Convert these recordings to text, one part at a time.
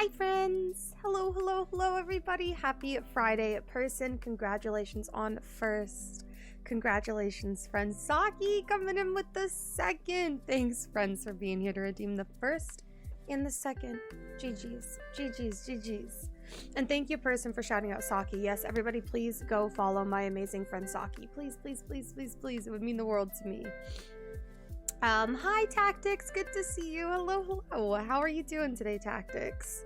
Hi friends! Hello, hello, hello everybody. Happy Friday person. Congratulations on first. Congratulations, friend Saki coming in with the second. Thanks, friends, for being here to redeem the first and the second. GG's, GG's, GG's. And thank you, person, for shouting out Saki. Yes, everybody, please go follow my amazing friend Saki. Please, please, please, please, please. It would mean the world to me. Hi Tactics, good to see you. Hello, hello. How are you doing today, Tactics?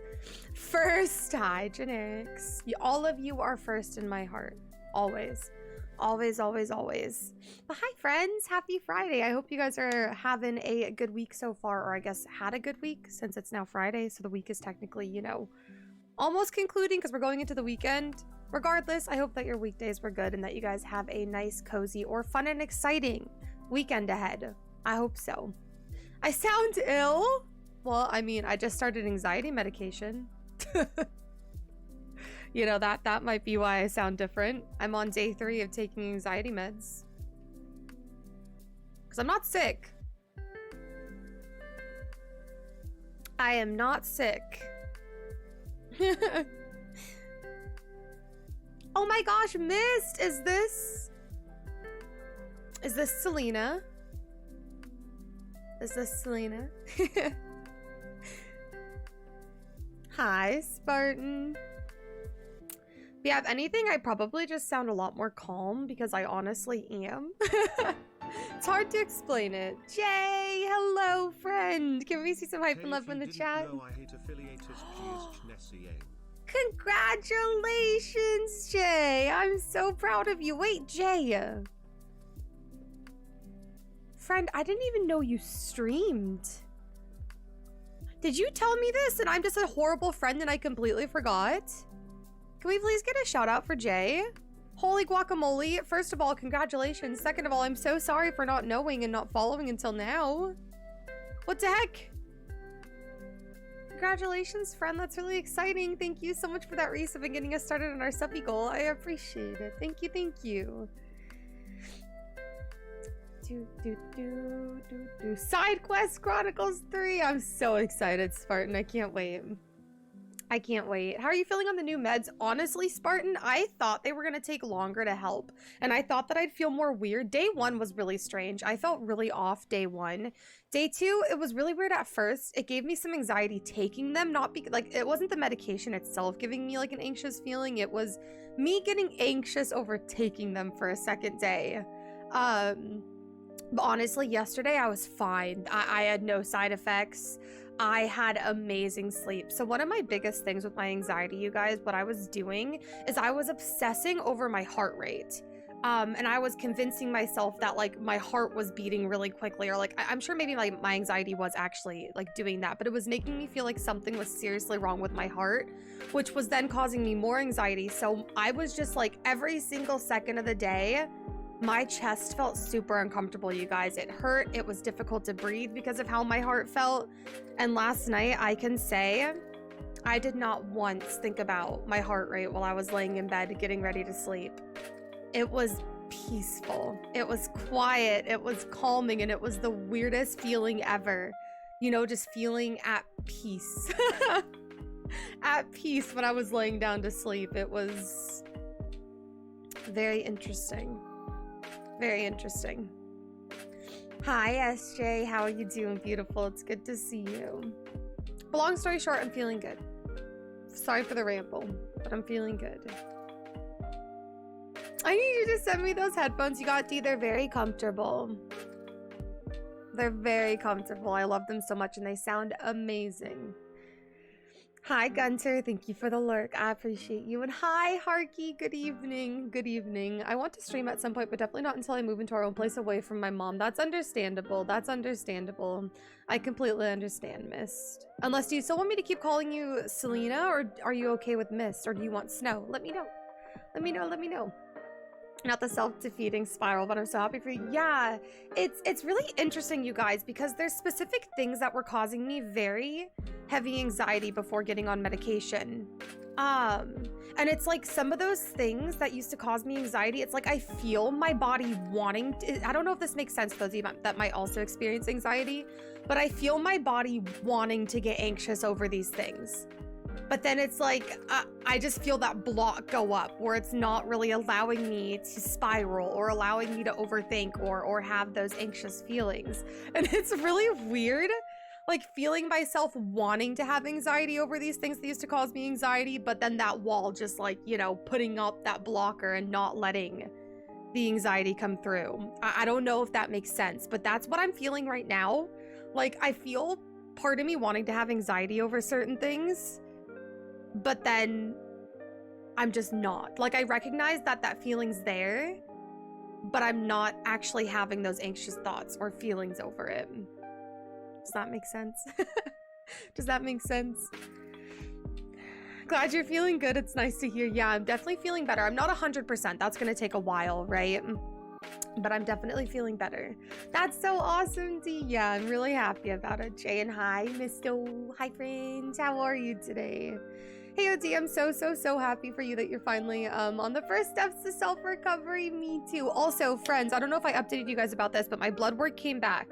First, hi Generics. All of you are first in my heart. Always. Always, always, always. But hi friends, happy Friday. I hope you guys are having a good week so far, or I guess had a good week since it's now Friday, so the week is technically, you know, almost concluding because we're going into the weekend. Regardless, I hope that your weekdays were good and that you guys have a nice, cozy, or fun and exciting weekend ahead. I hope so. I sound ill? Well, I mean, I just started anxiety medication. You know, that might be why I sound different. I'm on day 3 of taking anxiety meds. Because I'm not sick. I am not sick. Oh my gosh, Mist! Is this Selena? Is this Selena? Hi, Spartan. If you have anything, I probably just sound a lot more calm because I honestly am. It's hard to explain it. Jay, hello, friend. Can we see some hype and love in the chat? Congratulations, Jay. I'm so proud of you. Wait, Jay. Friend, I didn't even know you streamed. Did you tell me this and I'm just a horrible friend and I completely forgot? Can we please get a shout out for Jay? Holy guacamole. First of all, congratulations. Second of all, I'm so sorry for not knowing and not following until now. What the heck? Congratulations, friend. That's really exciting. Thank you so much for that resub and getting us started on our suppy goal. I appreciate it. Thank you, thank you. Side Quest Chronicles 3. I'm so excited, Spartan. I can't wait. I can't wait. How are you feeling on the new meds? Honestly, Spartan, I thought they were going to take longer to help. And I thought that I'd feel more weird. Day 1 was really strange. I felt really off day 1. Day 2, it was really weird at first. It gave me some anxiety taking them. Not because, like, it wasn't the medication itself giving me, like, an anxious feeling. It was me getting anxious over taking them for a second day. But honestly, yesterday I was fine. I had no side effects. I had amazing sleep. So one of my biggest things with my anxiety, you guys, what I was doing is I was obsessing over my heart rate. And I was convincing myself that like my heart was beating really quickly, or like I'm sure maybe my anxiety was actually like doing that, but it was making me feel like something was seriously wrong with my heart, which was then causing me more anxiety. So I was just like every single second of the day, my chest felt super uncomfortable, you guys. It hurt. It was difficult to breathe because of how my heart felt. And last night, I can say I did not once think about my heart rate while I was laying in bed getting ready to sleep. It was peaceful. It was quiet. It was calming. And it was the weirdest feeling ever. You know, just feeling at peace. At peace when I was laying down to sleep. It was very interesting. Very interesting. Hi, SJ. How are you doing, beautiful? It's good to see you. But long story short, I'm feeling good. Sorry for the ramble, but I'm feeling good. I need you to send me those headphones you got, D. They're very comfortable. They're very comfortable. I love them so much, and they sound amazing. Hi, Gunter. Thank you for the lurk. I appreciate you. And hi, Harky. Good evening. Good evening. I want to stream at some point, but definitely not until I move into our own place away from my mom. That's understandable. That's understandable. I completely understand, Mist. Unless, do you still want me to keep calling you Selena, or are you okay with Mist, or do you want Snow? Let me know. Let me know. Let me know. Not the self-defeating spiral, but I'm so happy for you. Yeah, it's really interesting, you guys, because there's specific things that were causing me very heavy anxiety before getting on medication. And it's like some of those things that used to cause me anxiety, it's like I feel my body wanting to, I don't know if this makes sense to those of you that might also experience anxiety, but I feel my body wanting to get anxious over these things. But then it's like, I just feel that block go up where it's not really allowing me to spiral or allowing me to overthink or have those anxious feelings. And it's really weird, like feeling myself wanting to have anxiety over these things that used to cause me anxiety, but then that wall just like, you know, putting up that blocker and not letting the anxiety come through. I don't know if that makes sense, but that's what I'm feeling right now. Like, I feel part of me wanting to have anxiety over certain things, but then I'm just not. Like, I recognize that that feeling's there, but I'm not actually having those anxious thoughts or feelings over it. Does that make sense? Does that make sense? Glad you're feeling good. It's nice to hear. Yeah, I'm definitely feeling better. I'm not 100%. That's going to take a while, right? But I'm definitely feeling better. That's so awesome, D. Yeah, I'm really happy about it. Jay, and hi, Misto. Hi, friends. How are you today? Hey, OD, I'm so happy for you that you're finally on the first steps to self-recovery. Me too. Also, friends, I don't know if I updated you guys about this, but my blood work came back.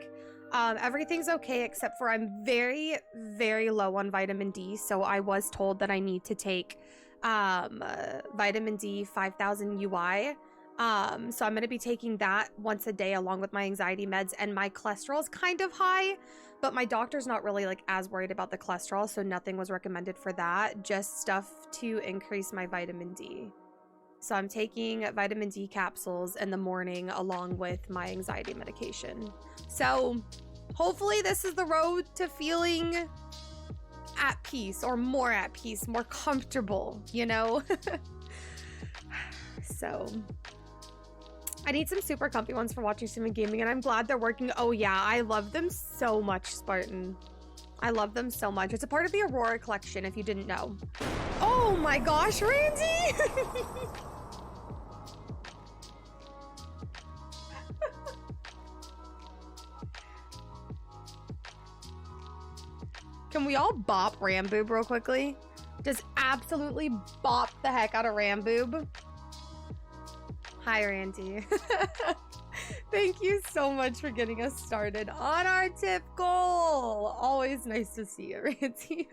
Everything's okay except for I'm very low on vitamin D, so I was told that I need to take vitamin D 5000 UI. So I'm going to be taking that once a day along with my anxiety meds, and my cholesterol is kind of high, but my doctor's not really like as worried about the cholesterol, so nothing was recommended for that, just stuff to increase my vitamin D. So I'm taking vitamin D capsules in the morning along with my anxiety medication. So hopefully this is the road to feeling at peace, or more at peace, more comfortable, you know? So I need some super comfy ones for watching streaming gaming, and I'm glad they're working. Oh yeah, I love them so much, Spartan. I love them so much. It's a part of the Aurora collection, if you didn't know. Oh my gosh, Randy! Can we all bop Ramboob real quickly? Just absolutely bop the heck out of Ramboob. Hi, Randy. Thank you so much for getting us started on our tip goal. Always nice to see you, Randy.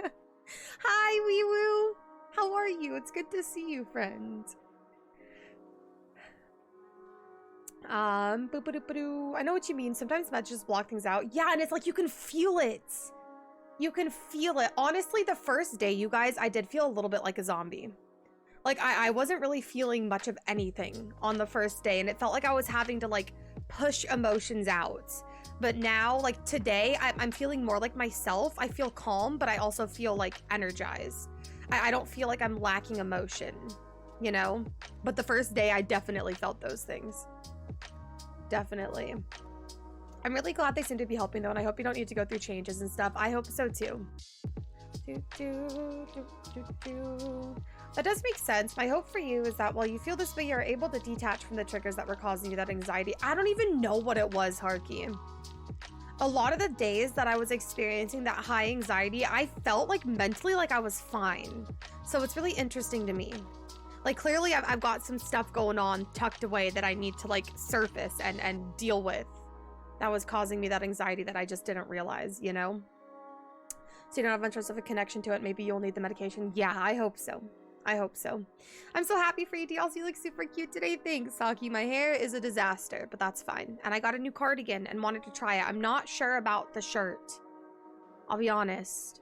Hi, Wee Woo. How are you? It's good to see you, friend. I know what you mean. Sometimes meds just block things out. Yeah, and it's like you can feel it. You can feel it. Honestly, the first day, you guys, I did feel a little bit like a zombie. Like, I wasn't really feeling much of anything on the first day, and it felt like I was having to, like, push emotions out. But now, like, today, I'm feeling more like myself. I feel calm, but I also feel, like, energized. I don't feel like I'm lacking emotion, you know? But the first day, I definitely felt those things. Definitely. I'm really glad they seem to be helping, though, and I hope you don't need to go through changes and stuff. I hope so, too. That does make sense. My hope for you is that while you feel this way, you're able to detach from the triggers that were causing you that anxiety. I don't even know what it was, Harky. A lot of the days that I was experiencing that high anxiety, I felt like mentally like I was fine. So it's really interesting to me. Like, clearly I've got some stuff going on tucked away that I need to, like, surface and deal with. That was causing me that anxiety that I just didn't realize, you know? So you don't have much of a connection to it. Maybe you'll need the medication. Yeah, I hope so. I hope so. I'm so happy for you, DLC. You look super cute today. Thanks, Saki. My hair is a disaster, but that's fine. And I got a new cardigan and wanted to try it. I'm not sure about the shirt. I'll be honest.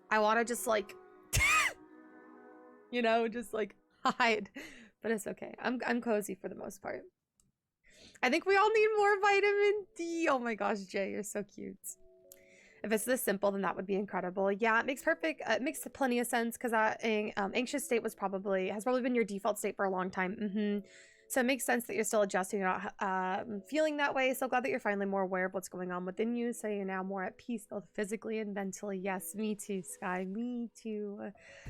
I want to just, like, you know, just, like, hide. But it's okay. I'm cozy for the most part. I think we all need more vitamin D. Oh my gosh, Jay, you're so cute. If it's this simple, then that would be incredible. Yeah, it makes plenty of sense, because that anxious state has probably been your default state for a long time. So it makes sense that you're still adjusting, you're not feeling that way. So glad that you're finally more aware of what's going on within you, so you're now more at peace, both physically and mentally. Yes, me too, Sky, me too.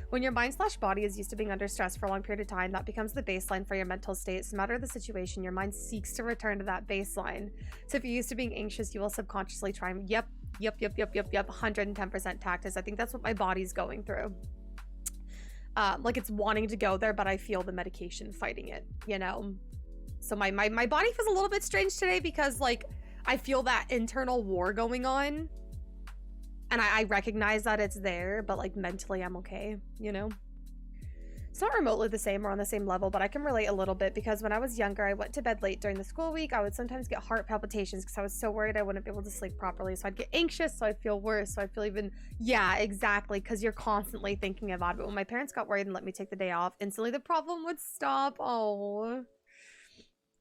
When your mind/body is used to being under stress for a long period of time, that becomes the baseline for your mental state. So no matter the situation, your mind seeks to return to that baseline. So if you're used to being anxious, you will subconsciously try and, yep, 110% tactics. I think that's what my body's going through. Like, it's wanting to go there, but I feel the medication fighting it, you know? So my body feels a little bit strange today, because, like, I feel that internal war going on. And I recognize that it's there, but like mentally I'm okay, you know? It's not remotely the same or on the same level, but I can relate a little bit because when I was younger, I went to bed late during the school week. I would sometimes get heart palpitations because I was so worried I wouldn't be able to sleep properly. So I'd get anxious, so I'd feel worse. So I'd feel even, yeah, exactly, because you're constantly thinking about it. But when my parents got worried and let me take the day off, instantly the problem would stop. Oh,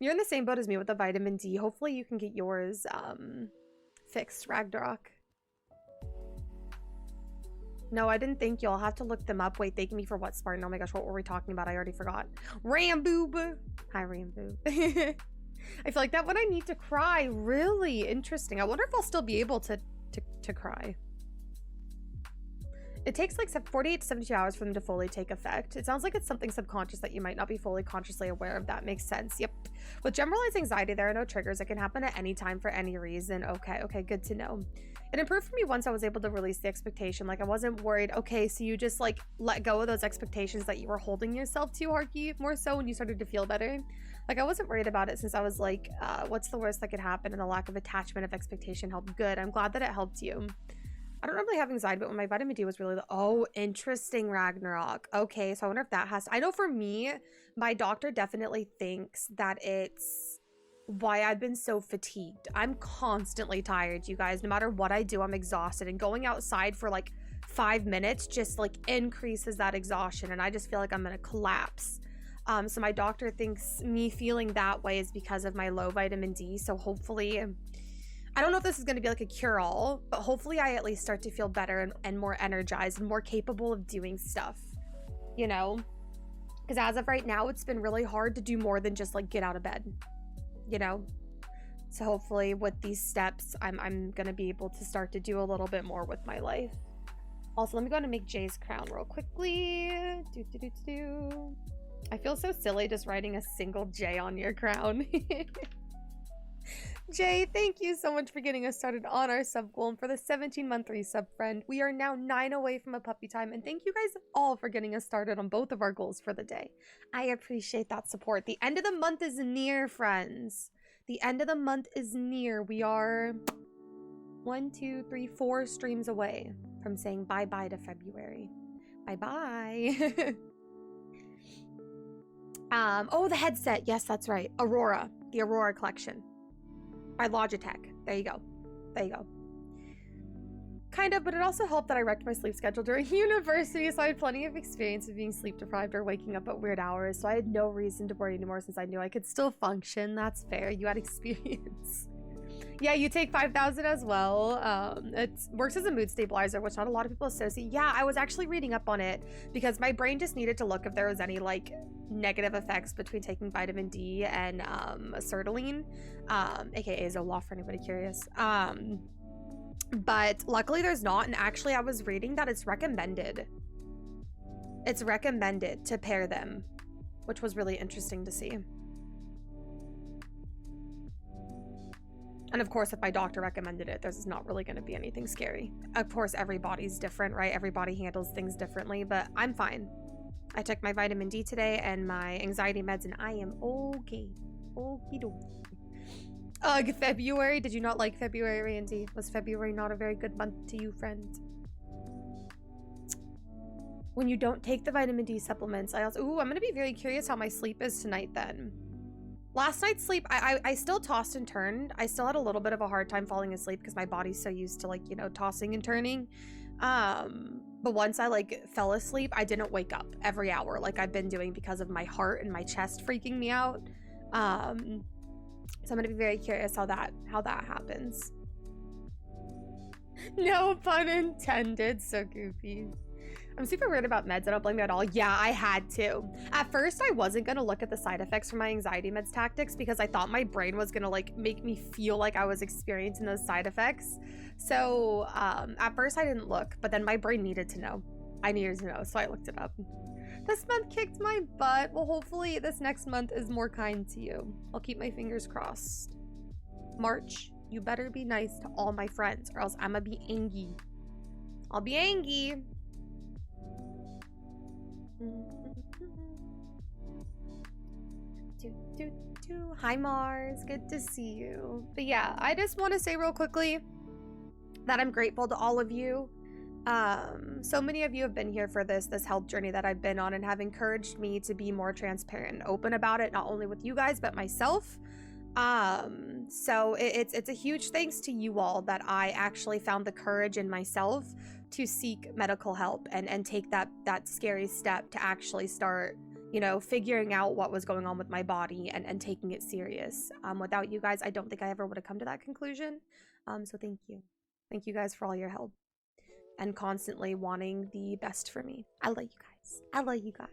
you're in the same boat as me with the vitamin D. Hopefully you can get yours fixed, Ragnarok. No, I didn't think you. I'll have to look them up. Wait, thank me for what, Spartan? Oh my gosh, what were we talking about? I already forgot. Ramboob. Hi, Ramboob. I feel like that when I need to cry. Really interesting. I wonder if I'll still be able to cry. It takes like 48 to 72 hours for them to fully take effect. It sounds like it's something subconscious that you might not be fully consciously aware of. That makes sense. Yep. With generalized anxiety, there are no triggers. It can happen at any time for any reason. Okay, good to know. It improved for me once I was able to release the expectation. Like I wasn't worried. Okay, so you just like let go of those expectations that you were holding yourself to, Harky, more so when you started to feel better. Like I wasn't worried about it since I was like, what's the worst that could happen? And the lack of attachment of expectation helped. Good. I'm glad that it helped you. I don't really have anxiety, but when my vitamin D was really oh, interesting, Ragnarok. Okay, so I wonder if that has to, I know for me, my doctor definitely thinks that it's why I've been so fatigued. I'm constantly tired, you guys. No matter what I do, I'm exhausted, and going outside for like 5 minutes just like increases that exhaustion, and I just feel like I'm gonna collapse. So my doctor thinks me feeling that way is because of my low vitamin D. So hopefully, I don't know if this is going to be like a cure-all, but hopefully I at least start to feel better and more energized and more capable of doing stuff, you know? Because as of right now, it's been really hard to do more than just like get out of bed, you know? So hopefully with these steps, I'm going to be able to start to do a little bit more with my life. Also, let me go ahead and make Jay's crown real quickly. I feel so silly just writing a single J on your crown. Jay, thank you so much for getting us started on our sub goal and for the 17-month resub, friend. We are now 9 away from a puppy time, and thank you guys all for getting us started on both of our goals for the day. I appreciate that support. The end of the month is near, friends. The end of the month is near. We are 1, 2, 3, 4 streams away from saying bye-bye to February. Bye-bye. Oh, the headset. Yes, that's right. Aurora. The Aurora collection. By Logitech. There you go. There you go. Kind of, but it also helped that I wrecked my sleep schedule during university, so I had plenty of experience of being sleep deprived or waking up at weird hours, so I had no reason to worry anymore since I knew I could still function. That's fair. You had experience. Yeah, you take 5,000 as well. It works as a mood stabilizer, which not a lot of people associate. Yeah, I was actually reading up on it because my brain just needed to look if there was any like negative effects between taking vitamin D and sertraline, aka Zoloft for anybody curious. But luckily there's not, and actually I was reading that it's recommended. It's recommended to pair them, which was really interesting to see. And of course, if my doctor recommended it, there's not really going to be anything scary. Of course, everybody's different, right? Everybody handles things differently, but I'm fine. I took my vitamin D today and my anxiety meds, and I am okay. Okie dokie. Ugh, February. Did you not like February, Randy? Was February not a very good month to you, friend? When you don't take the vitamin D supplements, I also... Ooh, I'm going to be very curious how my sleep is tonight then. Last night's sleep, I still tossed and turned. I still had a little bit of a hard time falling asleep because my body's so used to, like, you know, tossing and turning. But once I, like, fell asleep, I didn't wake up every hour like I've been doing because of my heart and my chest freaking me out. So I'm gonna be very curious how that happens. No pun intended. So goofy. I'm super weird about meds. I don't blame you at all. Yeah, I had to. At first, I wasn't going to look at the side effects for my anxiety meds tactics because I thought my brain was going to like make me feel like I was experiencing those side effects. So at first I didn't look, but then my brain needed to know. I needed to know, so I looked it up. This month kicked my butt. Well, hopefully this next month is more kind to you. I'll keep my fingers crossed. March, you better be nice to all my friends or else I'ma be angry. I'll be angry. Hi Mars, good to see you. But yeah, I just want to say real quickly, that I'm grateful to all of you. So many of you have been here for this health journey that I've been on and have encouraged me to be more transparent and open about it, not only with you guys, but myself. So it's a huge thanks to you all that I actually found the courage in myself to seek medical help and take that scary step to actually start, you know, figuring out what was going on with my body and taking it serious. Without you guys, I don't think I ever would have come to that conclusion. So thank you. Thank you guys for all your help and constantly wanting the best for me. I love you guys. I love you guys.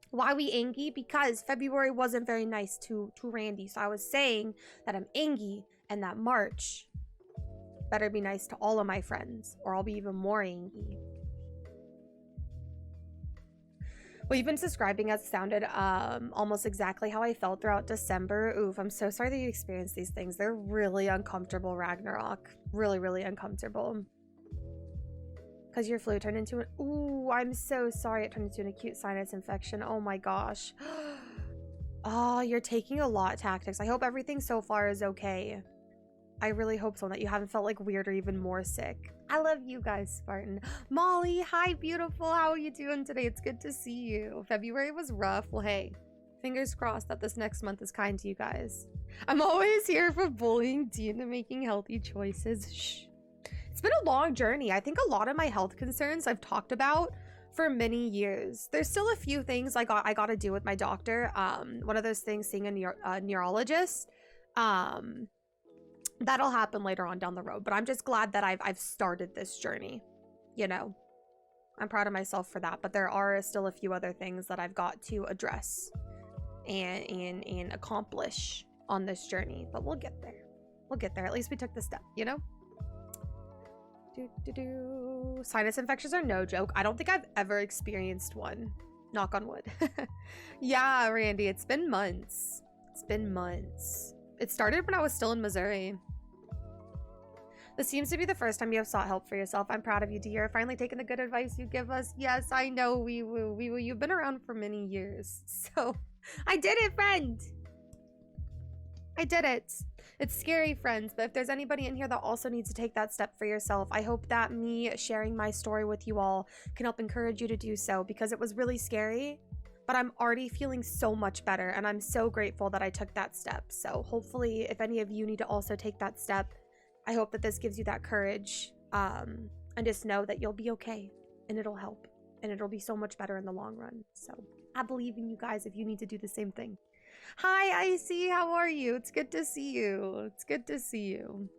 Why we angry? Because February wasn't very nice to Randy. So I was saying that I'm angry and that March better be nice to all of my friends or I'll be even more angry. What you've been describing has sounded almost exactly how I felt throughout December. Oof, I'm so sorry that you experienced these things. They're really uncomfortable, Ragnarok. Really, really uncomfortable. Because your flu turned into an... Ooh, I'm so sorry it turned into an acute sinus infection. Oh my gosh. Oh, you're taking a lot, Tactics. I hope everything so far is okay. I really hope so, that you haven't felt like weird or even more sick. I love you guys, Spartan. Molly, hi, beautiful. How are you doing today? It's good to see you. February was rough. Well, hey, fingers crossed that this next month is kind to you guys. I'm always here for bullying Dee into making healthy choices. Shh. It's been a long journey. I think a lot of my health concerns I've talked about for many years. There's still a few things I got to do with my doctor. One of those things, seeing a neurologist. That'll happen later on down the road, but I'm just glad that I've started this journey. You know, I'm proud of myself for that, but there are still a few other things that I've got to address and accomplish on this journey, but we'll get there. We'll get there. At least we took the step, you know? Sinus infections are no joke. I don't think I've ever experienced one. Knock on wood. Yeah, Randy, it's been months. It's been months. It started when I was still in Missouri. This seems to be the first time you have sought help for yourself. I'm proud of you, dear. Finally taking the good advice you give us. Yes, I know, wee woo. You've been around for many years. So, I did it, friend. I did it. It's scary, friends, but if there's anybody in here that also needs to take that step for yourself, I hope that me sharing my story with you all can help encourage you to do so, because it was really scary, but I'm already feeling so much better, and I'm so grateful that I took that step. So hopefully, if any of you need to also take that step, I hope that this gives you that courage, and just know that you'll be okay, and it'll help, and it'll be so much better in the long run. So I believe in you guys if you need to do the same thing. Hi, Icy, how are you? It's good to see you. It's good to see you.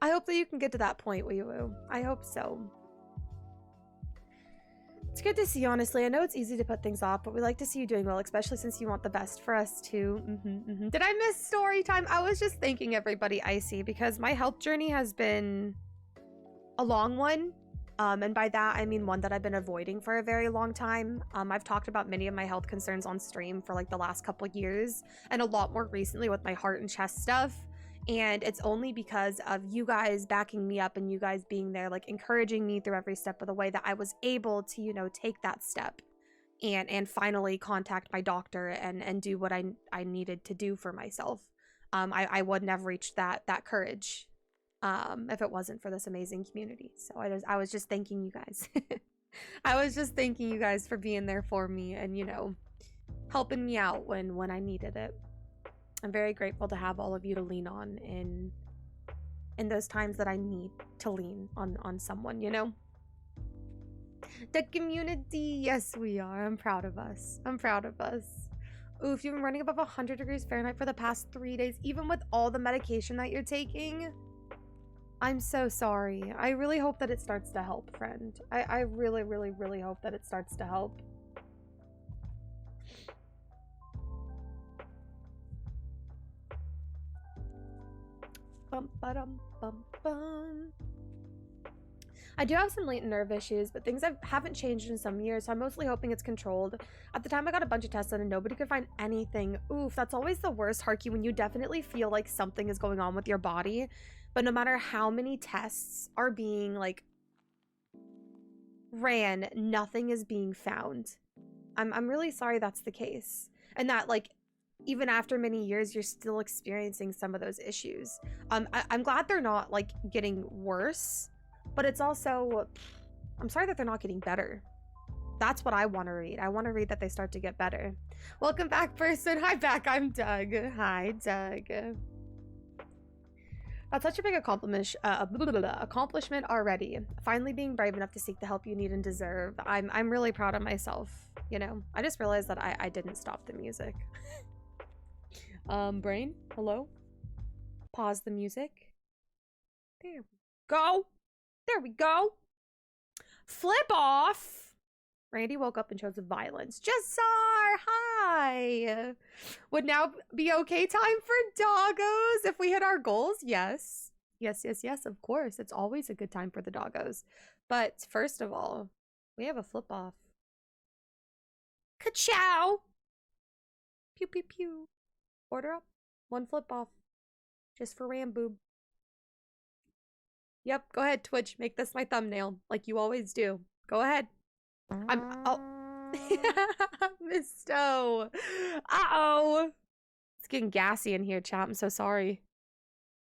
I hope that you can get to that point, Wee Woo. I hope so. It's good to see you, honestly. I know it's easy to put things off, but we like to see you doing well, especially since you want the best for us, too. Did I miss story time? I was just thanking everybody, Icy, because my health journey has been a long one. And by that, I mean one that I've been avoiding for a very long time. I've talked about many of my health concerns on stream for like the last couple of years, and a lot more recently with my heart and chest stuff. And it's only because of you guys backing me up and you guys being there, like encouraging me through every step of the way, that I was able to, you know, take that step and finally contact my doctor and do what I needed to do for myself. I wouldn't have reached that courage if it wasn't for this amazing community. So I was just thanking you guys. I was just thanking you guys for being there for me and, you know, helping me out when I needed it. I'm very grateful to have all of you to lean on in those times that I need to lean on someone, you know? The community, yes we are. I'm proud of us. I'm proud of us. Ooh, if you've been running above 100 degrees Fahrenheit for the past 3 days, even with all the medication that you're taking, I'm so sorry. I really hope that it starts to help, friend. I really, really, really hope that it starts to help. Bum, ba-dum, bum, bum. I do have some latent nerve issues, but things haven't changed in some years, so I'm mostly hoping it's controlled. At the time, I got a bunch of tests done and nobody could find anything. Oof, that's always the worst, Harky, when you definitely feel like something is going on with your body. But no matter how many tests are being, like, ran, nothing is being found. I'm really sorry that's the case. And that, like, even after many years, you're still experiencing some of those issues. I'm glad they're not like getting worse, but it's also, I'm sorry that they're not getting better. That's what I want to read. I want to read that they start to get better. Welcome back, person. Hi back. I'm Doug. Hi, Doug. That's such a big accomplishment already. Finally being brave enough to seek the help you need and deserve. I'm really proud of myself. You know, I just realized that I didn't stop the music. Brain, hello? Pause the music. There we go. There we go. Flip off. Randy woke up and chose violence. Jassar, hi. Would now be okay time for doggos if we hit our goals? Yes. Yes, yes, yes, of course. It's always a good time for the doggos. But first of all, we have a flip off. Ka-chow. Pew, pew, pew. Order up. One flip off. Just for Ramboob. Yep, go ahead, Twitch. Make this my thumbnail, like you always do. Go ahead. Oh. Misto. Uh-oh. It's getting gassy in here, chat. I'm so sorry.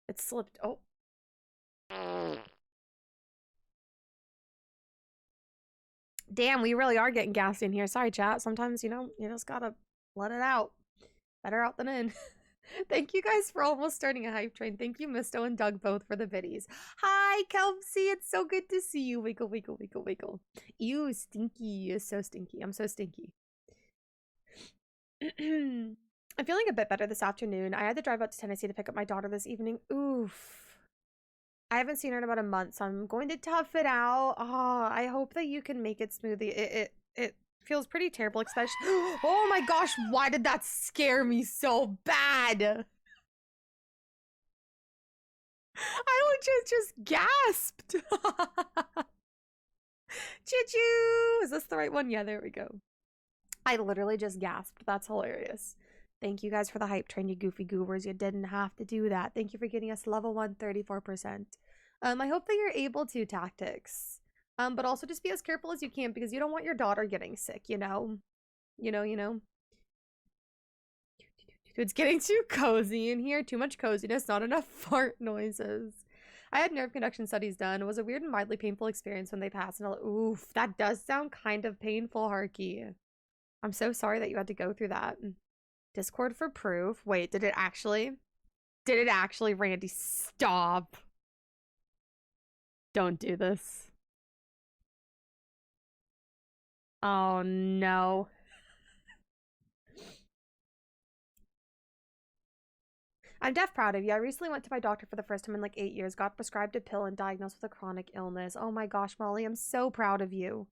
It slipped. Oh. Damn, we really are getting gassy in here. Sorry, chat. Sometimes, you know, you just gotta let it out. Better out than in. Thank you guys for almost starting a hype train. Thank you, Misto and Doug, both for the biddies. Hi, Kelsey. It's so good to see you. Wiggle, wiggle, wiggle, wiggle. Ew, stinky. You're so stinky. I'm so stinky. I'm feeling a bit better this afternoon. I had to drive out to Tennessee to pick up my daughter this evening. Oof. I haven't seen her in about a month, so I'm going to tough it out. Oh, I hope that you can make it smoothly. It feels pretty terrible, especially. Oh my gosh, why did that scare me so bad? I just gasped. Choo-choo! Is this the right one? Yeah, there we go. I literally just gasped. That's hilarious. Thank you guys for the hype train, you goofy goobers. You didn't have to do that. Thank you for getting us level 1, 34%. I hope that you're able to tactics. But also just be as careful as you can because you don't want your daughter getting sick, you know? You know. It's getting too cozy in here. Too much coziness, not enough fart noises. I had nerve conduction studies done. It was a weird and mildly painful experience when they passed. And oof, that does sound kind of painful, Harky. I'm so sorry that you had to go through that. Discord for proof. Wait, did it actually? Did it actually, Randy? Stop. Don't do this. Oh no. I'm deaf proud of you. I recently went to my doctor for the first time in like 8 years, got prescribed a pill and diagnosed with a chronic illness. Oh my gosh, Molly, I'm so proud of you.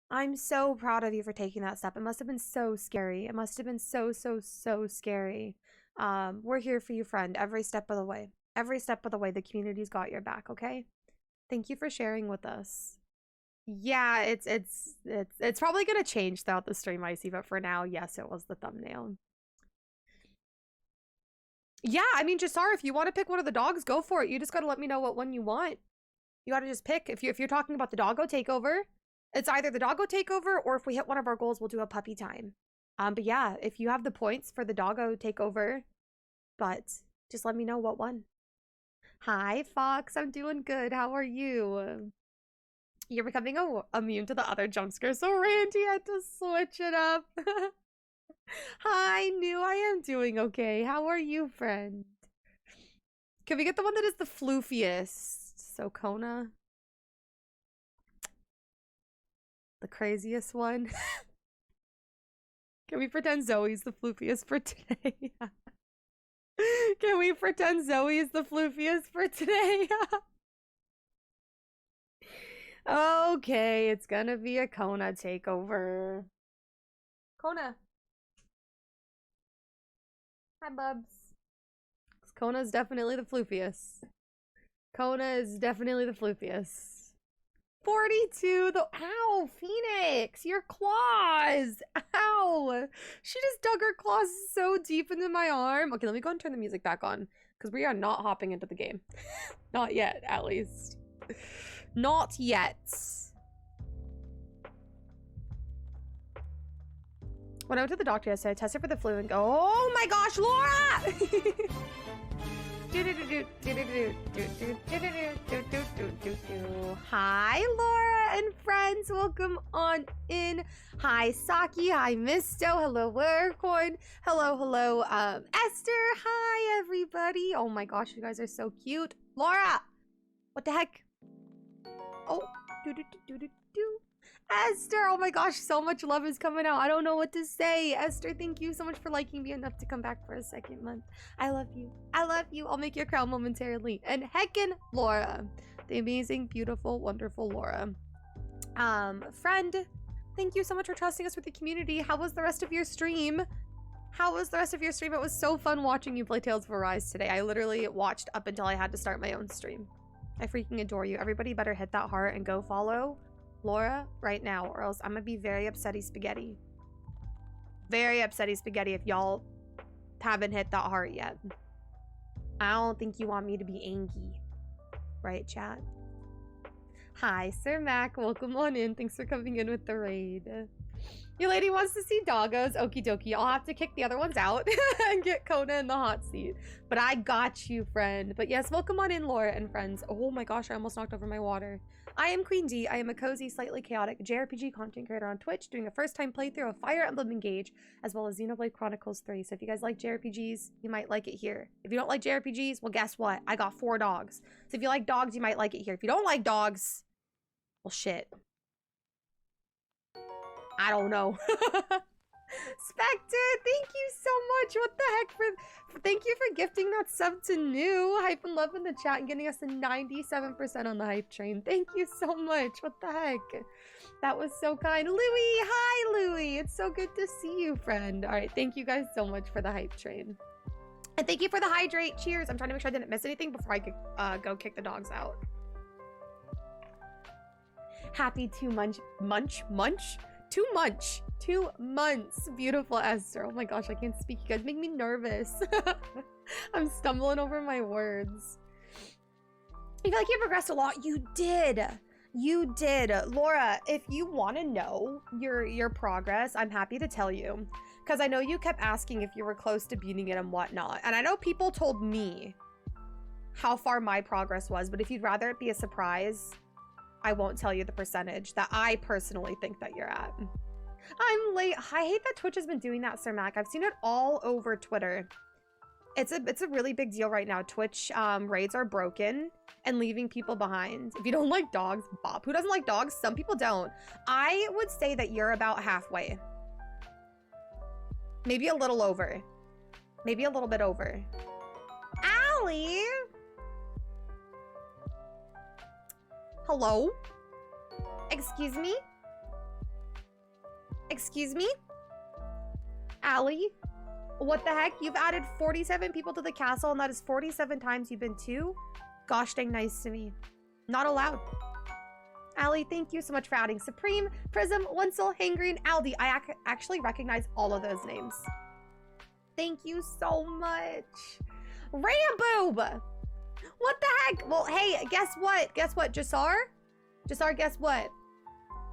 I'm so proud of you for taking that step. It must have been so scary. It must have been so scary. We're here for you, friend, every step of the way. Every step of the way, the community's got your back, okay? Thank you for sharing with us. Yeah, it's probably gonna change throughout the stream, Icy, but for now, yes, it was the thumbnail. Yeah, I mean, Jassar, if you want to pick one of the dogs, go for it. You just gotta let me know what one you want. You gotta just pick. If you're talking about the doggo takeover, it's either the doggo takeover or if we hit one of our goals, we'll do a puppy time. But yeah, if you have the points for the doggo takeover, but just let me know what one. Hi, Fox. I'm doing good. How are you? You're becoming immune to the other jump scares, so Randy had to switch it up. Hi, New. I am doing okay. How are you, friend? Can we get the one that is the floofiest? So Kona. The craziest one. Can we pretend Zoe's the floofiest for today? Can we pretend Zoe is the floofiest for today? Okay, it's gonna be a Kona takeover. Kona. Hi, bubs. Kona's definitely the floofiest. Kona is definitely the floofiest. 42, the ow, Phoenix, your claws. Ow. She just dug her claws so deep into my arm. Okay, let me go and turn the music back on because we are not hopping into the game. Not yet, at least. Not yet. When I went to the doctor yesterday, I tested for the flu and go, oh my gosh, Laura! Hi, Laura and friends. Welcome on in. Hi, Saki. Hi, Misto. Hello, Laircoin. Hello, Esther. Hi, everybody. Oh my gosh, you guys are so cute. Laura! What the heck? Oh, Esther, oh my gosh, so much love is coming out. I don't know what to say. Esther, thank you so much for liking me enough to come back for a second month. I love you. I love you. I'll make your crown momentarily. And heckin' Laura, the amazing, beautiful, wonderful Laura. Friend, thank you so much for trusting us with the community. How was the rest of your stream? How was the rest of your stream? It was so fun watching you play Tales of Arise today. I literally watched up until I had to start my own stream. I freaking adore you. Everybody better hit that heart and go follow Laura right now, or else I'm gonna be very upsetty spaghetti. Very upsetty spaghetti if y'all haven't hit that heart yet. I don't think you want me to be angry. Right, chat? Hi, Sir Mac. Welcome on in. Thanks for coming in with the raid. Your lady wants to see doggos. Okie dokie. I'll have to kick the other ones out and get Kona in the hot seat. But I got you, friend. But yes, welcome on in, Laura and friends. Oh my gosh, I almost knocked over my water. I am Queen D. I am a cozy, slightly chaotic JRPG content creator on Twitch, doing a first-time playthrough of Fire Emblem Engage, as well as Xenoblade Chronicles 3. So if you guys like JRPGs, you might like it here. If you don't like JRPGs, well, guess what? I got 4 dogs. So if you like dogs, you might like it here. If you don't like dogs, well, shit. I don't know. Spectre, thank you so much. What the heck thank you for gifting that sub to New. Hype and love in the chat and getting us to 97% on the hype train. Thank you so much. What the heck? That was so kind. Louie, hi Louie. It's so good to see you, friend. All right, thank you guys so much for the hype train. And thank you for the hydrate. Cheers. I'm trying to make sure I didn't miss anything before I could go kick the dogs out. Happy 2 months. 2 months. Beautiful Esther. Oh my gosh, I can't speak. You guys make me nervous. I'm stumbling over my words. I feel like you progressed a lot. You did. You did. Laura, if you want to know your progress, I'm happy to tell you. Because I know you kept asking if you were close to beating it and whatnot. And I know people told me how far my progress was. But if you'd rather it be a surprise, I won't tell you the percentage that I personally think that you're at. I'm late. I hate that Twitch has been doing that, Sir Mac. I've seen it all over Twitter. It's a really big deal right now. Twitch raids are broken and leaving people behind. If you don't like dogs, Bob. Who doesn't like dogs? Some people don't. I would say that you're about halfway. Maybe a little over. Maybe a little bit over. Allie! Hello? Excuse me? Excuse me? Allie? What the heck? You've added 47 people to the castle, and that is 47 times you've been too? Gosh dang nice to me. Not allowed. Allie, thank you so much for adding Supreme, Prism, Wenzel, Hangry, and Aldi. I actually recognize all of those names. Thank you so much. Ramboob! What the heck? Well, hey, guess what? Guess what, Jasar? Jasar, guess what?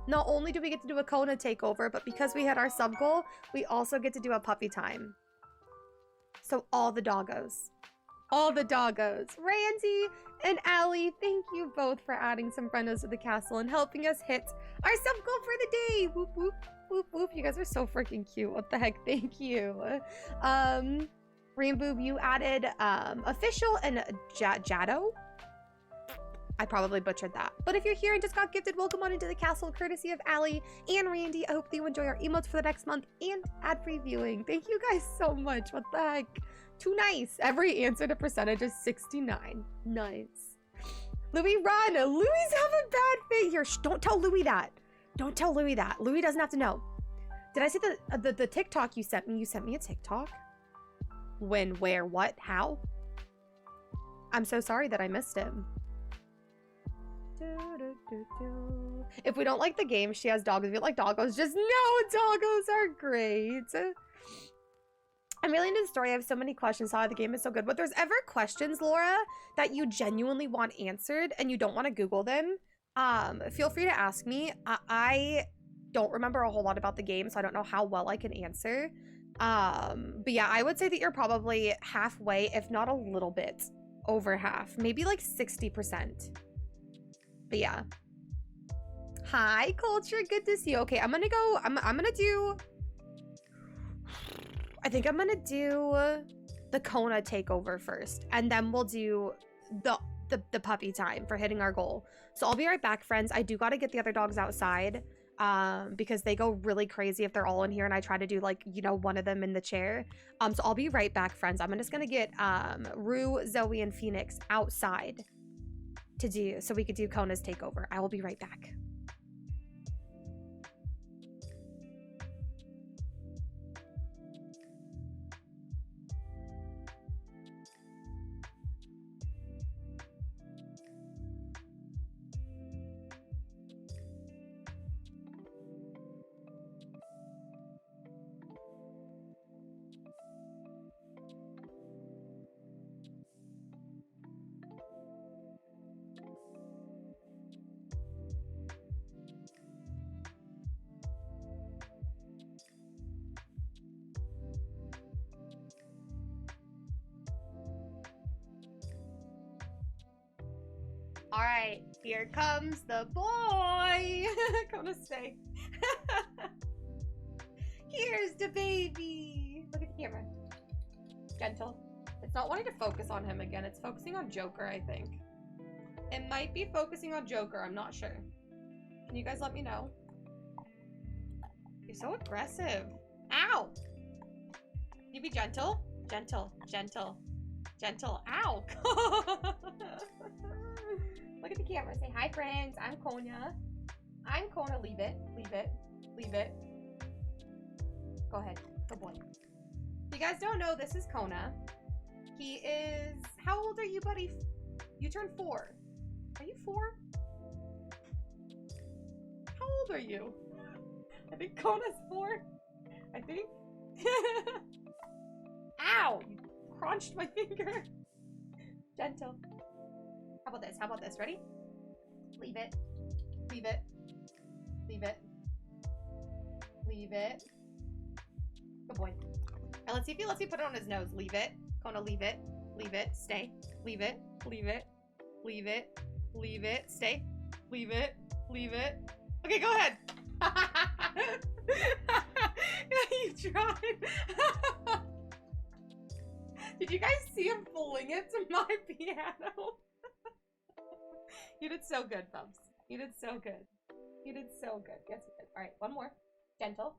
Not only do we get to do a Kona takeover, but because we hit our sub goal, we also get to do a puppy time. So all the doggos. All the doggos. Randy and Allie, thank you both for adding some friendos to the castle and helping us hit our sub goal for the day. Whoop, whoop, whoop, whoop. You guys are so freaking cute. What the heck? Thank you. Ramboob, you added official and Jado. I probably butchered that. But if you're here and just got gifted, welcome on into the castle, courtesy of Allie and Randy. I hope that you enjoy our emotes for the next month and ad-free viewing. Thank you guys so much. What the heck? Too nice. Every answer to percentage is 69. Nice. Louis, run. Louis have a bad fate here. Shh, don't tell Louis that. Don't tell Louis that. Louis doesn't have to know. Did I see the TikTok you sent me? You sent me a TikTok? When, where, what, how? I'm so sorry that I missed him. If we don't like the game, she has doggos. If you like doggos, just no, doggos are great. I'm really into the story. I have so many questions. How the game is so good. But there's ever questions, Laura, that you genuinely want answered and you don't want to Google them, feel free to ask me. I don't remember a whole lot about the game, so I don't know how well I can answer. But yeah, I would say that you're probably halfway, if not a little bit over half, maybe like 60%. But yeah. Hi, Culture. Good to see you. Okay, I'm gonna go. I'm gonna do. I think I'm gonna do the Kona takeover first, and then we'll do the puppy time for hitting our goal. So I'll be right back, friends. I do gotta get the other dogs outside, because they go really crazy if they're all in here, and I try to do like, you know, one of them in the chair. So I'll be right back, friends. I'm just gonna get Rue, Zoe, and Phoenix outside to do so we could do Kona's takeover. I will be right back. All right, here comes the boy. Gonna stay. Here's the baby. Look at the camera. Gentle. It's not wanting to focus on him again. It's focusing on Joker, I think. It might be focusing on Joker. I'm not sure. Can you guys let me know? You're so aggressive. Ow! Can you be gentle? Gentle, gentle, gentle. Ow! Look at the camera. Say hi, friends. I'm Kona. I'm Kona. Leave it. Leave it. Leave it. Go ahead. Good boy. If you guys don't know, this is Kona. He is... How old are you, buddy? You turned 4. Are you 4? How old are you? I think Kona's 4. I think. Ow! You crunched my finger. Gentle. How about this? How about this? Ready? Leave it. Leave it. Leave it. Leave it. Good boy. And let's see if he lets me put it on his nose. Leave it. Kona, leave it. Leave it. Stay. Leave it. Leave it. Leave it. Leave it. Stay. Leave it. Leave it. Okay, go ahead. You tried. Did you guys see him fling it to my piano? You did so good, Bubs. You did so good. You did so good. Yes, you did. All right, one more. Gentle.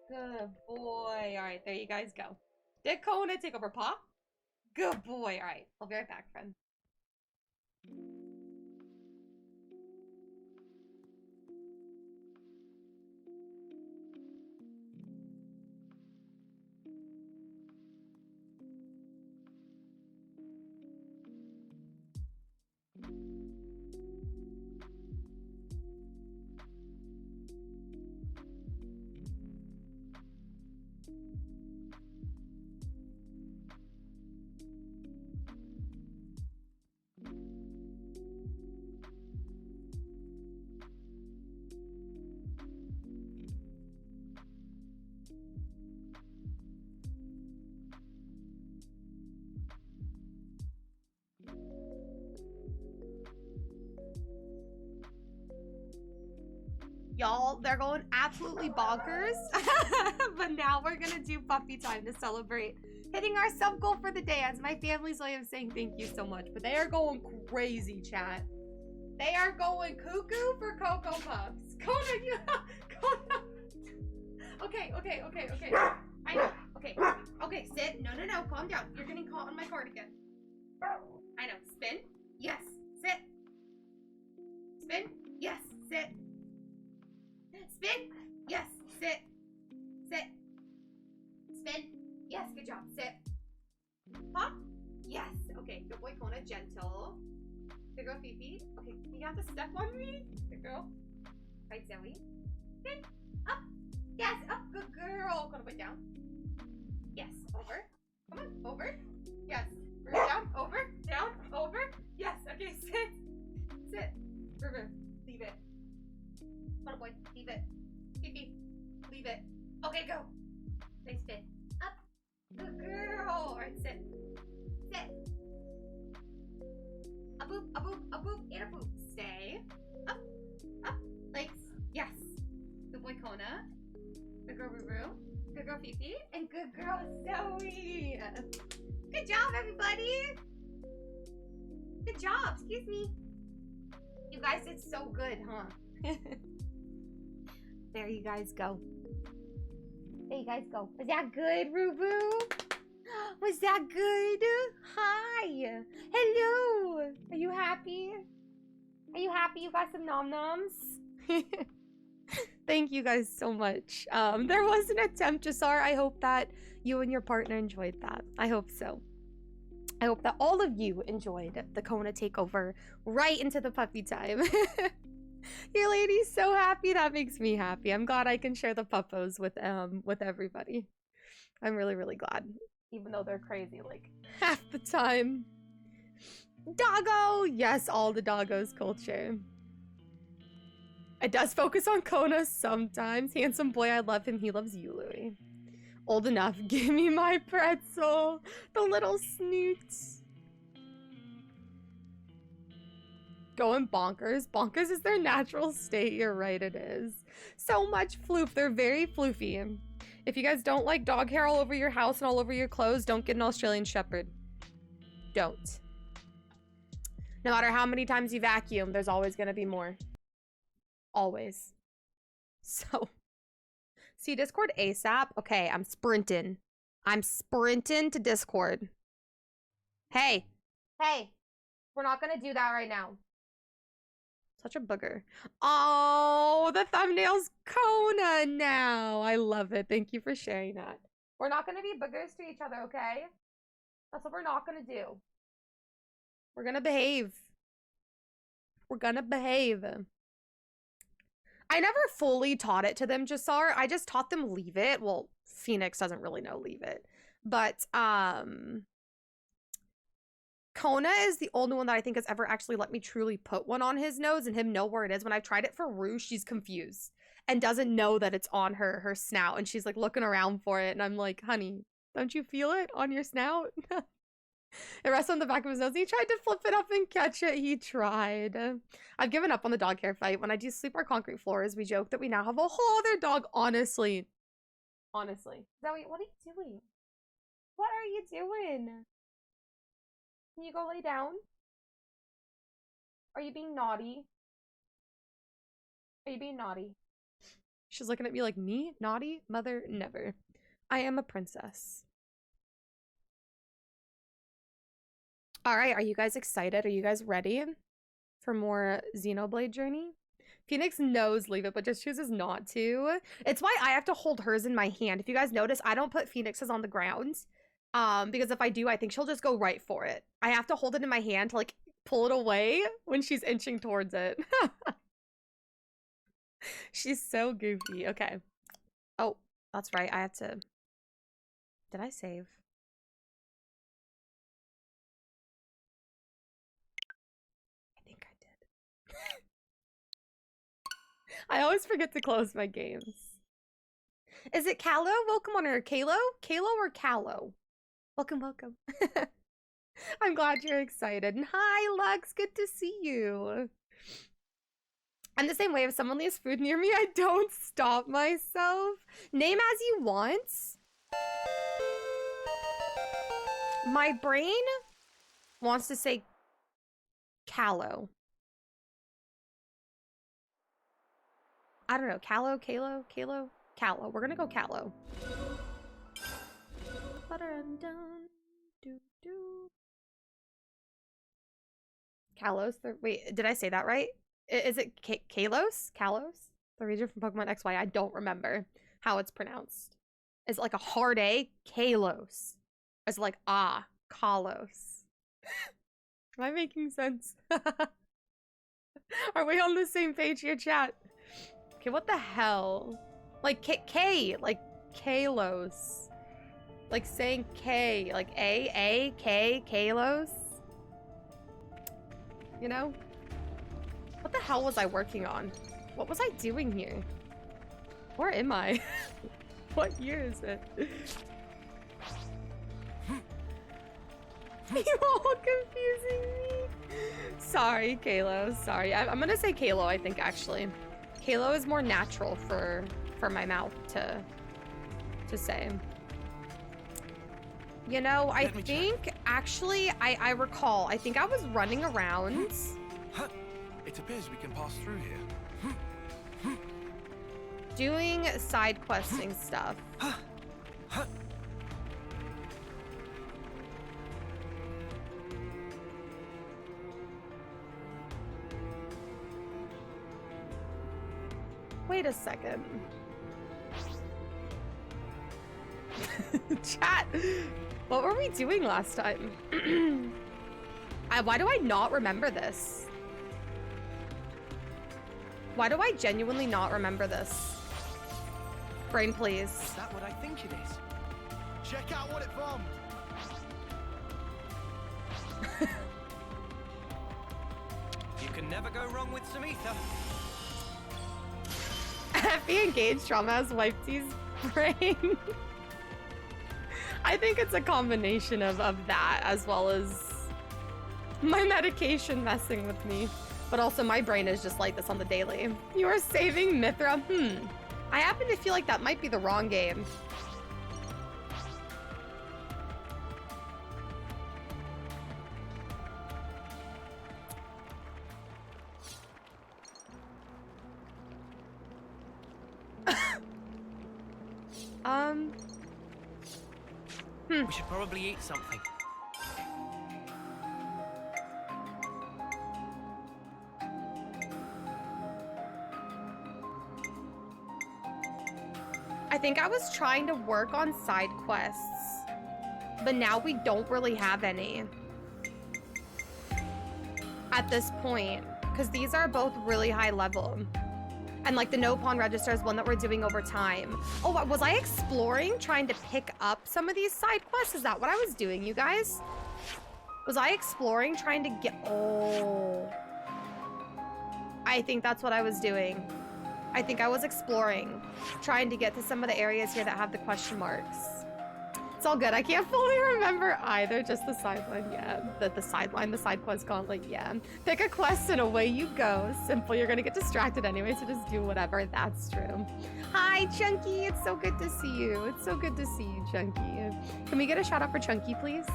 Good boy. All right, there you guys go. Did Kona take over Paw? Good boy. All right, I'll be right back, friend. Y'all, they're going absolutely bonkers. But now we're gonna do puppy time to celebrate hitting our sub goal for the day as my family's way of saying thank you so much. But they are going crazy, chat. They are going cuckoo for Cocoa Puffs. Kona, you Kona. Okay. I know. Okay, sit. No. Calm down. You're getting caught on my cardigan. I know. Spin. Yes. Sit. Spin. Yes. Sit. Spin. Yes. Sit. Sit. Spin. Yes. Good job. Sit. Pop. Yes. Okay. Good boy, Kona. Gentle. Good girl, Fifi. Okay. You have to step on me. Good girl. Right, Zoe. Spin. Up. Yes. Up. Good girl. Kona, put down. Yes. Over. Come on. Over. Yes. Down. Over. Down. Over. Yes. Okay. Sit. Sit. Leave it. Kona, boy. Leave it. Fifi, leave it. Okay, go. Nice fit. Up. Good girl. All right, sit. Sit. A boop, a boop, a boop, and a boop. Stay. Up. Up. Legs. Yes. Good boy, Kona. Good girl, Ruru. Good girl, Fifi. And good girl, Zoe. Good job, everybody. Good job. Excuse me. You guys did so good, huh? There you guys go. There you guys go. Was that good, Rubu? Was that good? Hi. Hello. Are you happy? Are you happy you got some nom-noms? Thank you guys so much. There was an attempt, Jasar. I hope that you and your partner enjoyed that. I hope so. I hope that all of you enjoyed the Kona takeover right into the puppy time. Your lady's so happy. That makes me happy. I'm glad I can share the puppos with everybody. I'm really, really glad. Even though they're crazy like half the time. Doggo! Yes, all the doggos culture. It does focus on Kona sometimes. Handsome boy, I love him. He loves you, Louie. Old enough. Give me my pretzel. The little snoots. Going bonkers. Bonkers is their natural state. You're right, it is. So much floof. They're very floofy. If you guys don't like dog hair all over your house and all over your clothes, don't get an Australian Shepherd. Don't. No matter how many times you vacuum, there's always going to be more. Always. So, see Discord ASAP. Okay, I'm sprinting. I'm sprinting to Discord. Hey. Hey. We're not going to do that right now. Such a booger. Oh, the thumbnail's Kona now. I love it. Thank you for sharing that. We're not going to be boogers to each other, okay? That's what we're not going to do. We're going to behave. We're going to behave. I never fully taught it to them, Jasar. I just taught them leave it. Well, Phoenix doesn't really know leave it. But, Kona is the only one that I think has ever actually let me truly put one on his nose and him know where it is. When I've tried it for Rue, she's confused and doesn't know that it's on her snout. And she's like looking around for it. And I'm like, honey, don't you feel it on your snout? It rests on the back of his nose. He tried to flip it up and catch it. He tried. I've given up on the dog hair fight. When I do sleep our concrete floors, we joke that we now have a whole other dog. Honestly. Honestly. Zoe, what are you doing? What are you doing? Can you go lay down? Are you being naughty? Are you being naughty? She's looking at me like, me? Naughty? Mother? Never. I am a princess. All right, are you guys excited? Are you guys ready for more Xenoblade Journey? Phoenix knows leave it, but just chooses not to. It's why I have to hold hers in my hand. If you guys notice, I don't put Phoenix's on the ground. Because if I do, I think she'll just go right for it. I have to hold it in my hand to like pull it away when she's inching towards it. She's so goofy. Okay. Oh, that's right. I had to. Did I save? I think I did. I always forget to close my games. Is it Callow? Welcome on her. Kalo? Kalo or Callow? Welcome, welcome. I'm glad you're excited. And hi, Lux. Good to see you. I'm the same way. If someone leaves food near me, I don't stop myself. Name as you want. My brain wants to say Callow. I don't know. Callow, Kalo, Kalo, Callow. We're gonna go Callow. Kalos? Wait, did I say that right? Is it Kalos? Kalos? The region from Pokemon XY? I don't remember how it's pronounced. Is it like a hard A? Kalos. Is it like Kalos? Am I making sense? Are we on the same page here, chat? Okay, what the hell? Like K, like Kalos. Like saying K, like K, Kalos. You know? What the hell was I working on? What was I doing here? Where am I? What year is it? You all confusing me. Sorry, Kalo. Sorry. I'm gonna say Kalo, I think, actually. Kalo is more natural for my mouth to say. You know, I think, actually, I recall, I think I was running around. It appears we can pass through here. Doing side questing stuff. Wait a second. Chat, what were we doing last time? Why do I not remember this? Why do I genuinely not remember this? Brain, please. Is that what I think it is? Check out what it bombed. You can never go wrong with some ether. Happy engaged trauma has wiped his brain. I think it's a combination of that as well as my medication messing with me. But also my brain is just like this on the daily. You are saving Mithra? I happen to feel like that might be the wrong game. We should probably eat something. I think I was trying to work on side quests, but now we don't really have any at this point, because these are both really high level. And like the no pawn register is one that we're doing over time. Oh, was I exploring trying to pick up some of these side quests? Is that what I was doing, you guys? Was I exploring trying to get... Oh. I think that's what I was doing. I think I was exploring, trying to get to some of the areas here that have the question marks. It's all good. I can't fully remember either. Just the sideline, yeah. The sideline, the side quest gauntlet, yeah. Pick a quest and away you go. Simple. You're gonna get distracted anyway, so just do whatever. That's true. Hi, Chunky. It's so good to see you. It's so good to see you, Chunky. Can we get a shout out for Chunky, please?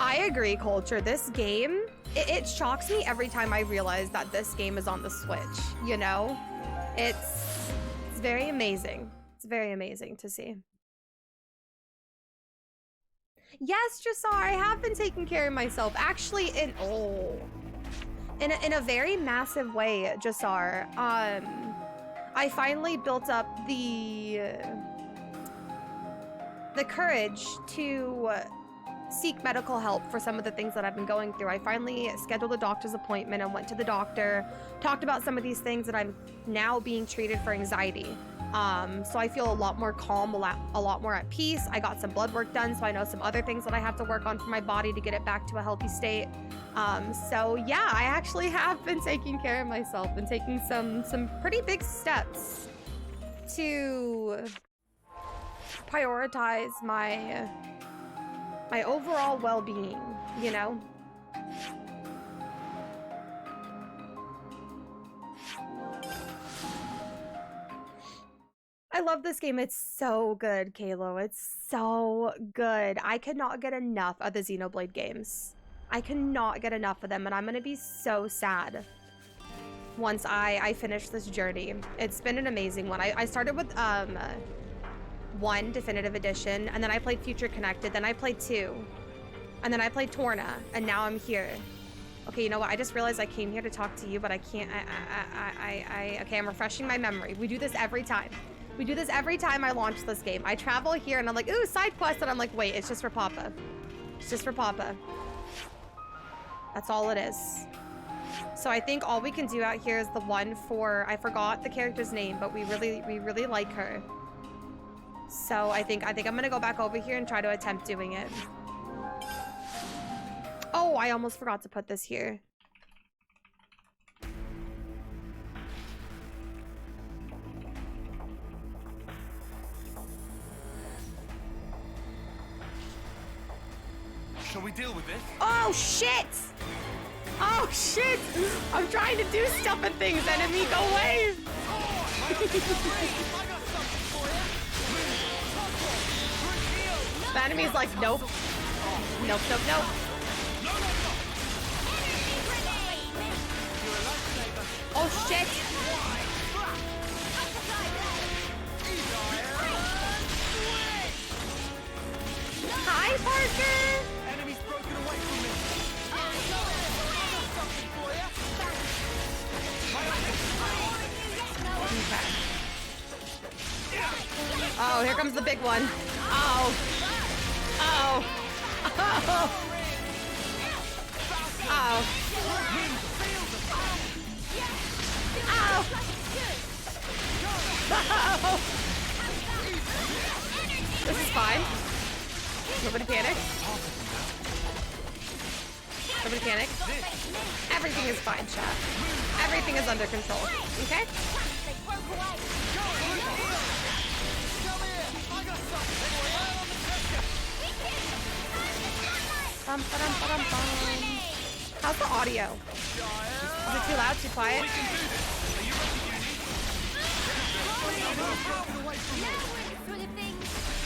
I agree, Culture. This game, it shocks me every time I realize that this game is on the Switch, you know? It's very amazing. It's very amazing to see. Yes, Jasar, I have been taking care of myself. Actually, in a very massive way, Jasar. I finally built up the courage to seek medical help for some of the things that I've been going through. I finally scheduled a doctor's appointment and went to the doctor, talked about some of these things that I'm now being treated for anxiety. So I feel a lot more calm, a lot more at peace. I got some blood work done, so I know some other things that I have to work on for my body to get it back to a healthy state. So yeah, I actually have been taking care of myself and taking some pretty big steps to prioritize my overall well-being, you know? I love this game. It's so good, Kalo. It's so good. I could not get enough of the Xenoblade games. I cannot get enough of them, and I'm gonna be so sad once I finish this journey. It's been an amazing one. I started with 1 Definitive Edition, and then I played Future Connected, then I played 2, and then I played Torna, and now I'm here. Okay, you know what? I just realized I came here to talk to you, but I can't. Okay, I'm refreshing my memory. We do this every time. We do this every time I launch this game. I travel here, and I'm like, ooh, side quest, and I'm like, wait, it's just for Papa. It's just for Papa. That's all it is. So I think all we can do out here is the one for, I forgot the character's name, but we really like her. So I think I'm gonna go back over here and try to attempt doing it. Oh, I almost forgot to put this here. we deal with this? Oh, shit! Oh, shit! I'm trying to do stuff and things, enemy, go away! The enemy's like, nope. Nope, nope, nope. Oh, shit! Hi, Parker! Enemy's broken away from me. Okay. Oh, here comes the big one. Oh. Oh. Oh. Oh. Oh. Oh. This is fine. Nobody panic. Nobody panic. Everything is fine, chat. Everything is under control. Okay? Bum, ba-dum, ba-dum, bum. How's the audio? Is it too loud, too quiet?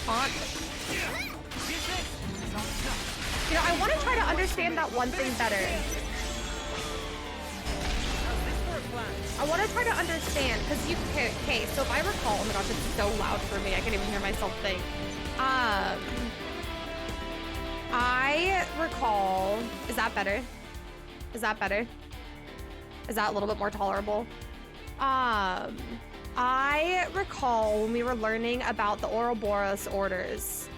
Font. You know, I want to try to understand that one thing better. I want to try to understand, because you, okay, so if I recall, oh my gosh, it's so loud for me, I can't even hear myself think. I recall, is that better? Is that better? Is that a little bit more tolerable? I recall when we were learning about the Ouroboros orders,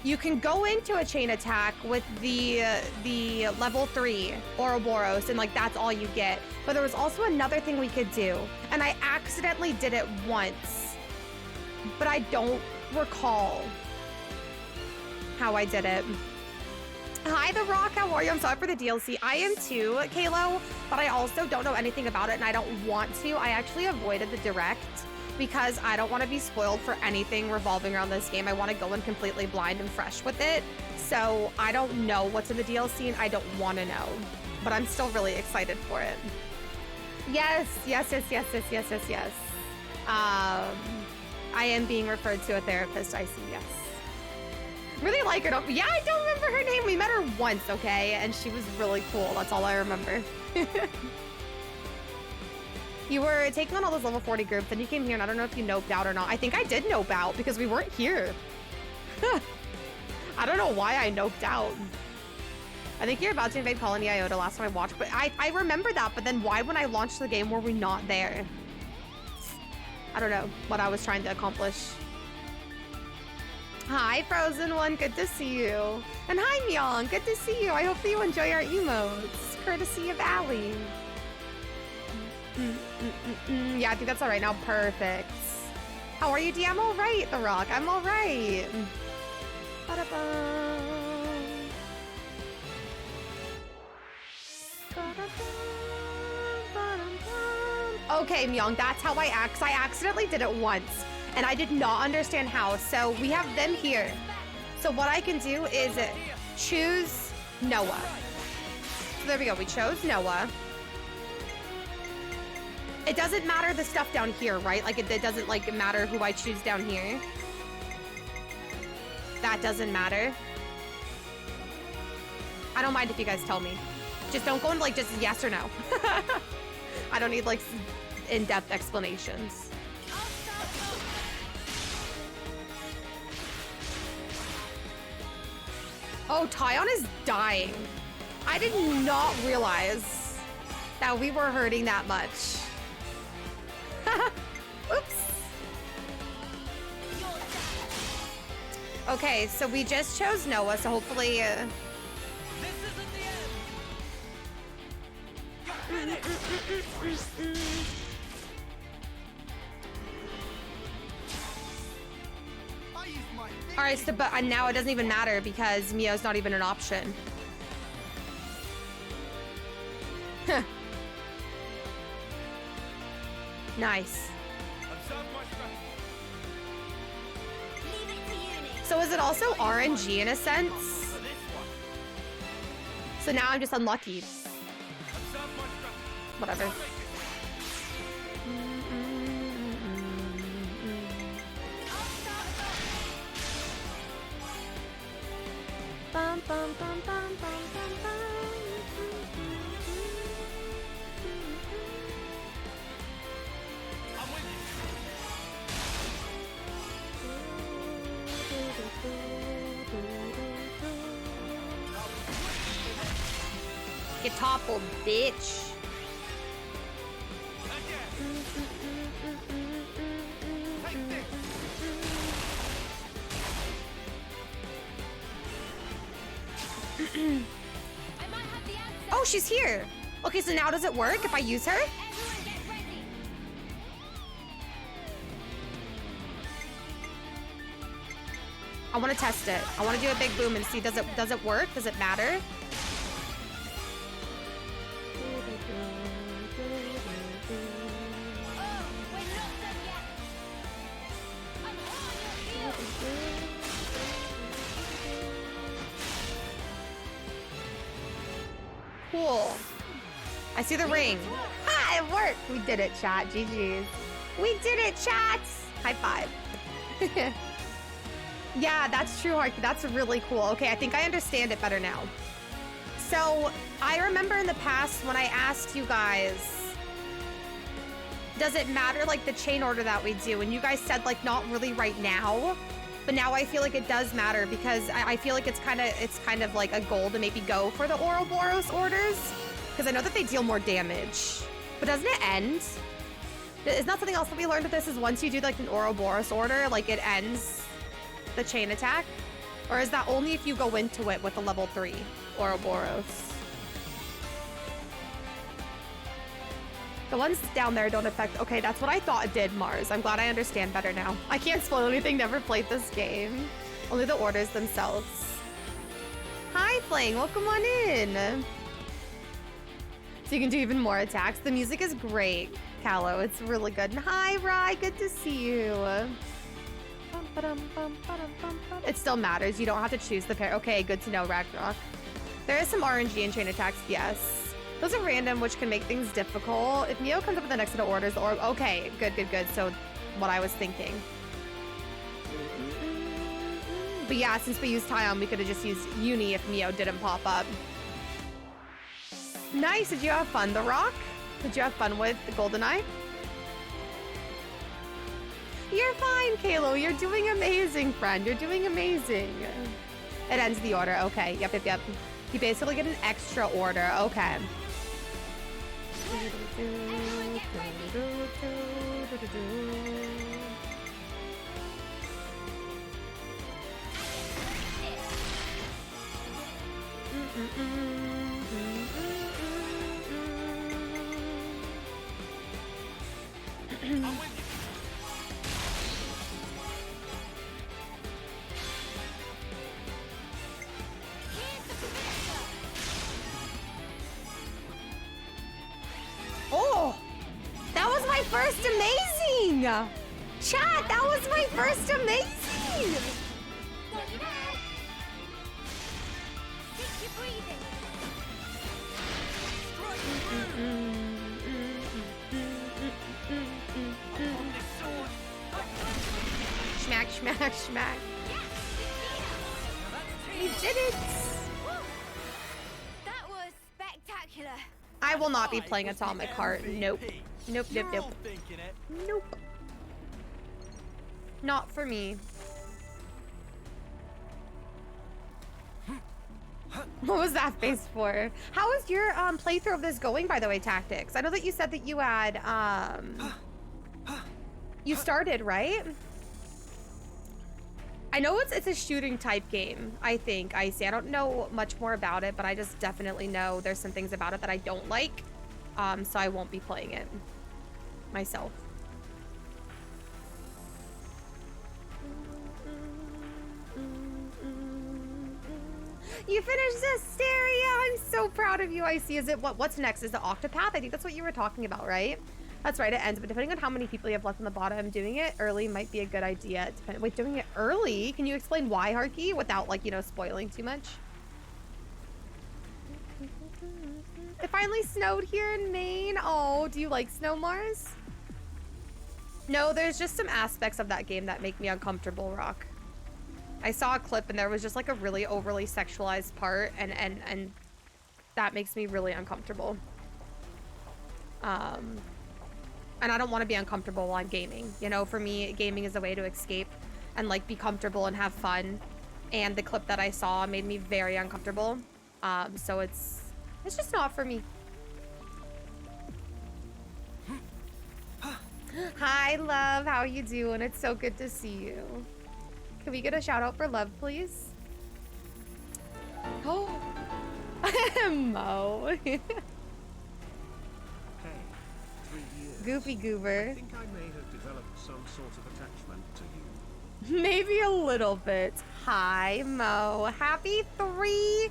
you can go into a chain attack with the level 3 Ouroboros, and like that's all you get. But there was also another thing we could do, and I accidentally did it once, but I don't recall how I did it. Hi, The Rock, how are you? I'm sorry for the DLC. I am too, Kalo, but I also don't know anything about it, and I don't want to. I actually avoided the direct because I don't want to be spoiled for anything revolving around this game. I want to go in completely blind and fresh with it. So I don't know what's in the DLC, and I don't want to know, but I'm still really excited for it. Yes, yes, yes, yes, yes, yes, yes, yes. I am being referred to a therapist, I see, yes. Really like her. Yeah, I don't remember her name. We met her once, okay? And she was really cool. That's all I remember. You were taking on all those level 40 groups, and you came here, and I don't know if you noped out or not. I think I did nope out because we weren't here. I don't know why I noped out. I think you're about to invade Colony Iota last time I watched, but I remember that, but then why when I launched the game were we not there? I don't know what I was trying to accomplish. Hi, Frozen One, good to see you. And hi, Myong, good to see you. I hope that you enjoy our emotes, courtesy of Allie. Yeah, I think that's all right now. Perfect. How are you, D? I'm all right, The Rock. I'm all right. Okay, Myong, that's how I accidentally did it once. And I did not understand how, so we have them here. So what I can do is choose Noah. So there we go, we chose Noah. It doesn't matter the stuff down here, right? Like it doesn't like matter who I choose down here. That doesn't matter. I don't mind if you guys tell me. Just don't go into like just yes or no. I don't need like in-depth explanations. Oh, Tyon is dying. I did not realize that we were hurting that much. Oops. Okay, so we just chose Noah, so hopefully... This isn't the end. All right, so but now it doesn't even matter because Mio's not even an option. Nice. So is it also RNG in a sense? So now I'm just unlucky. Whatever. Bum, bum, bum, bum, bum, bum, bum. Get toppled, bitch. Oh, she's here. Okay, so now does it work if I use her? I want to test it. I want to do a big boom and see does it work? Does it matter? Cool. I see the ring. Ah, it worked. We did it, chat. GG's. We did it, chats. High five. Yeah, that's true, Harky. That's really cool. Okay, I think I understand it better now. So I remember in the past when I asked you guys, does it matter like the chain order that we do? And you guys said like not really right now. But now I feel like it does matter because I feel like it's kind of like a goal to maybe go for the Ouroboros orders because I know that they deal more damage. But doesn't it end? Is not something else that we learned with this is once you do like an Ouroboros order, like it ends the chain attack? Or is that only if you go into it with a level 3 Ouroboros? The ones down there don't affect... Okay, that's what I thought it did, Mars. I'm glad I understand better now. I can't spoil anything, never played this game. Only the orders themselves. Hi, Fling, welcome on in. So you can do even more attacks. The music is great, Callow. It's really good. And hi, Rye, good to see you. It still matters. You don't have to choose the pair. Okay, good to know, Ragnarok. There is some RNG in chain attacks, yes. Those are random, which can make things difficult. If Neo comes up with the next set of orders, or okay, good. So, what I was thinking. But yeah, since we used Tyon, we could have just used Uni if Neo didn't pop up. Nice. Did you have fun, The Rock? Did you have fun with the GoldenEye? You're fine, Kalo. You're doing amazing, friend. You're doing amazing. It ends the order. Okay. Yep. You basically get an extra order. Okay. Oh, that was my first amazing! Chat, that was my first amazing! Schmack. We did it! That was spectacular. I will not be playing Atomic Heart. Nope. Nope. Not for me. What was that face for? How is your playthrough of this going, by the way, Tactics? I know that you said that you had you started, right? I know it's a shooting type game, I think, Icy. I don't know much more about it, but I just definitely know there's some things about it that I don't like. So I won't be playing it myself. You finished this, Stereo! I'm so proud of you, Icy. Is it what's next? Is the Octopath? I think that's what you were talking about, right? That's right, it ends, but depending on how many people you have left on the bottom, doing it early might be a good idea. Wait, doing it early? Can you explain why, Harky, without, like, you know, spoiling too much? It finally snowed here in Maine. Oh, do you like snow, Mars? No, there's just some aspects of that game that make me uncomfortable, Rock. I saw a clip and there was just like a really overly sexualized part and that makes me really uncomfortable. And I don't want to be uncomfortable while I'm gaming. You know, for me, gaming is a way to escape and like be comfortable and have fun. And the clip that I saw made me very uncomfortable. So it's just not for me. Hi, love. How you doing? It's so good to see you. Can we get a shout out for love, please? Oh, Mo. Hey, 3 years. Goofy goober. I think I may have developed some sort of attachment to you. Maybe a little bit. Hi, Mo. Happy 3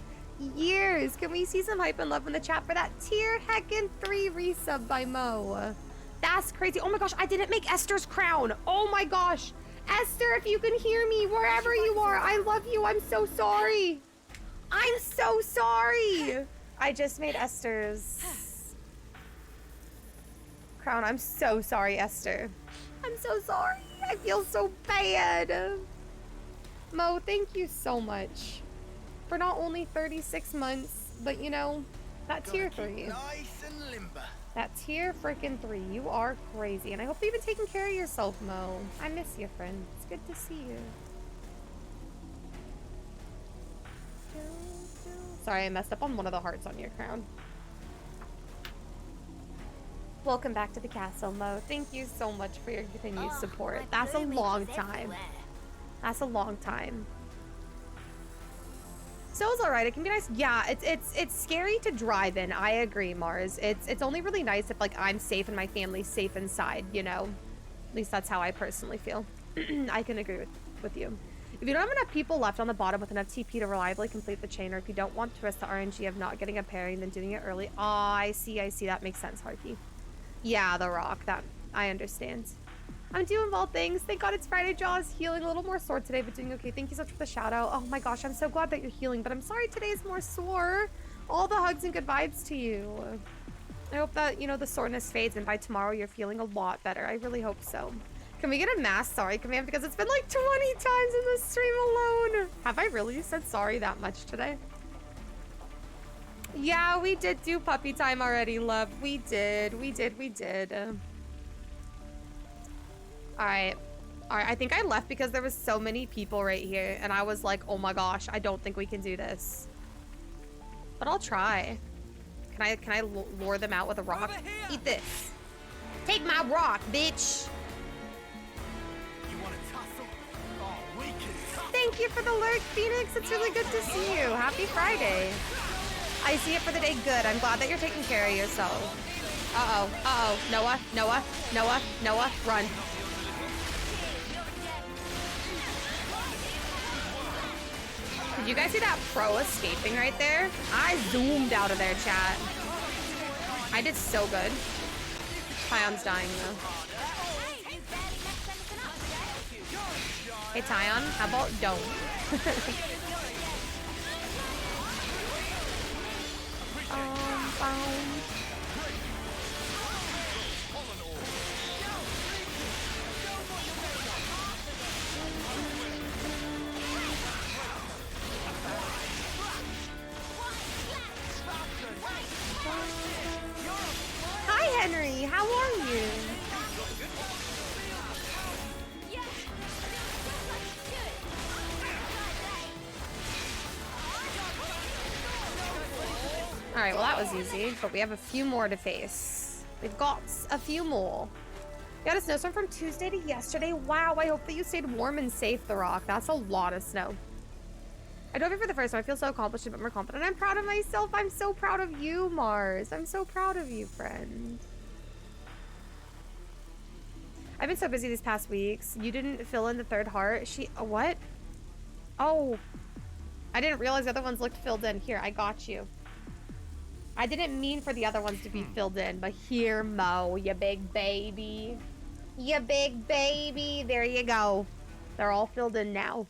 years. Can we see some hype and love in the chat for that tier heckin' 3 resub by Mo? That's crazy. Oh my gosh, I didn't make Esther's crown. Oh my gosh. Esther, if you can hear me, wherever you are, I love you. I'm so sorry. I'm so sorry. I just made Esther's crown. I'm so sorry, Esther. I'm so sorry. I feel so bad. Mo, thank you so much for not only 36 months, but you know, that tier 3. Nice and limber. That tier freaking 3. You are crazy. And I hope you've been taking care of yourself, Mo. I miss you, friend. It's good to see you. Sorry, I messed up on one of the hearts on your crown. Welcome back to the castle, Mo. Thank you so much for your continued support. That's a long time. That's a long time. So it's alright. It can be nice. Yeah, it's scary to drive in. I agree, Mars. It's only really nice if like I'm safe and my family's safe inside, you know? At least that's how I personally feel. I can agree with you. If you don't have enough people left on the bottom with enough TP to reliably complete the chain, or if you don't want to risk the RNG of not getting a pairing, then doing it early. Oh, I see. That makes sense, Harky. Yeah, the rock. That I understand. I'm doing well, things. Thank God it's Friday. Jaws healing. A little more sore today, but doing okay. Thank you so much for the shout out. Oh my gosh, I'm so glad that you're healing, but I'm sorry today is more sore. All the hugs and good vibes to you. I hope that, you know, the soreness fades and by tomorrow you're feeling a lot better. I really hope so. Can we get a mass sorry command? Because it's been like 20 times in this stream alone. Have I really said sorry that much today? Yeah, we did do puppy time already, love. We did. Alright. I think I left because there was so many people right here. And I was like, oh my gosh, I don't think we can do this. But I'll try. Can I lure them out with a rock? Eat this. Take my rock, bitch. Thank you for the lurk, Phoenix. It's really good to see you. Happy Friday. I see it for the day. Good. I'm glad that you're taking care of yourself. Uh-oh. Noah. Run. Did you guys see that pro escaping right there? I zoomed out of there, chat. I did so good. Tyon's dying, though. Hey, Tyon, how about don't? Hi, Henry. How are you? All right, well, that was easy, but we have a few more to face. We've got a few more. We got a snowstorm from Tuesday to yesterday. Wow, I hope that you stayed warm and safe, The Rock. That's a lot of snow. I drove here for the first time. I feel so accomplished, but more confident. I'm proud of myself. I'm so proud of you, Mars. I'm so proud of you, friend. I've been so busy these past weeks. You didn't fill in the third heart. What? Oh, I didn't realize the other ones looked filled in. Here, I got you. I didn't mean for the other ones to be filled in, but here, Mo, you big baby. You big baby. There you go. They're all filled in now.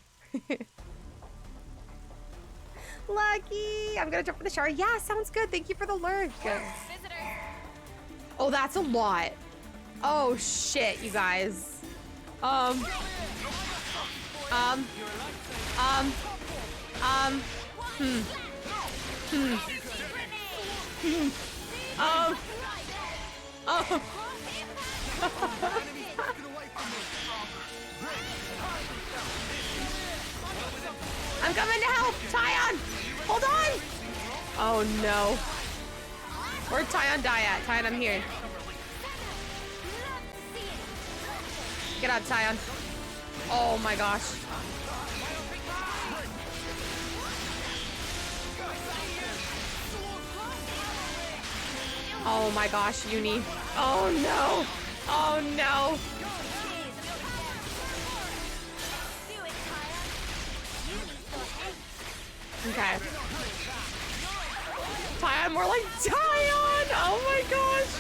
Lucky. I'm gonna jump in the shower. Yeah, sounds good. Thank you for the lurk. Oh, that's a lot. Oh shit, you guys. Oh. I'm coming to help! Tyon! Hold on! Oh no. Where'd Tyon die at? Tyon, I'm here. Get up, Tyon. Oh my gosh. Oh my gosh, Uni. Oh no! Oh no! Okay. Tyon, more like Tyon! Oh my gosh!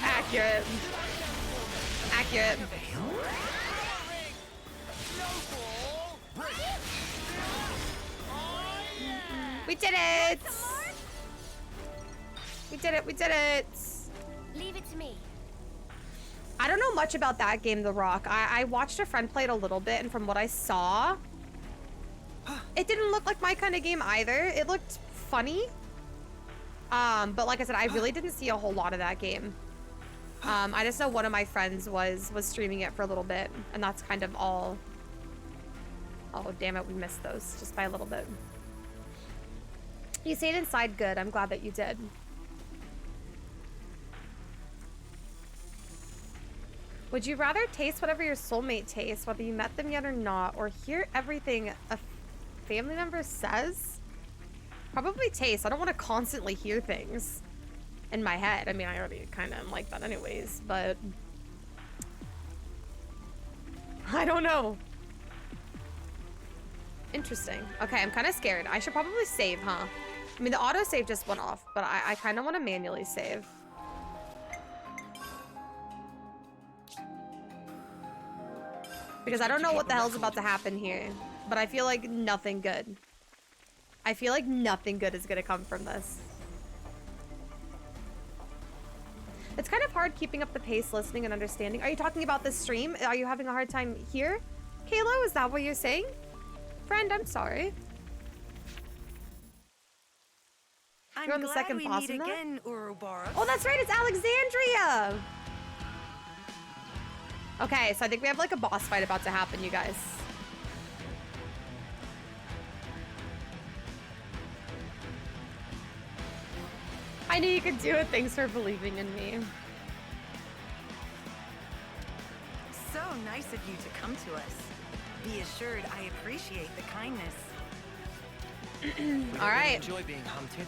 Accurate. Accurate. We did it! We did it, we did it! Leave it to me. I don't know much about that game, The Rock. I watched a friend play it a little bit, and from what I saw, it didn't look like my kind of game either. It looked funny. But like I said, I really didn't see a whole lot of that game. I just know one of my friends was streaming it for a little bit, and that's kind of all. Oh, damn it, we missed those just by a little bit. You stayed inside good. I'm glad that you did. Would you rather taste whatever your soulmate tastes, whether you met them yet or not, or hear everything a family member says? Probably taste. I don't want to constantly hear things in my head. I mean, I already kind of am like that anyways, but I don't know. Interesting. Okay, I'm kind of scared. I should probably save, huh? I mean, the autosave just went off, but I kind of want to manually save. Because I don't know what the hell's about to happen here, but I feel like nothing good. I feel like nothing good is gonna come from this. It's kind of hard keeping up the pace, listening, and understanding. Are you talking about this stream? Are you having a hard time here? Kalo, is that what you're saying? Friend, I'm sorry. You're on the second boss in that? Again, Ouroboros. Oh, that's right, it's Alexandria! Okay, so I think we have like a boss fight about to happen, you guys. I knew you could do it. Thanks for believing in me. So nice of you to come to us. Be assured I appreciate the kindness. All right. Enjoy being hunted.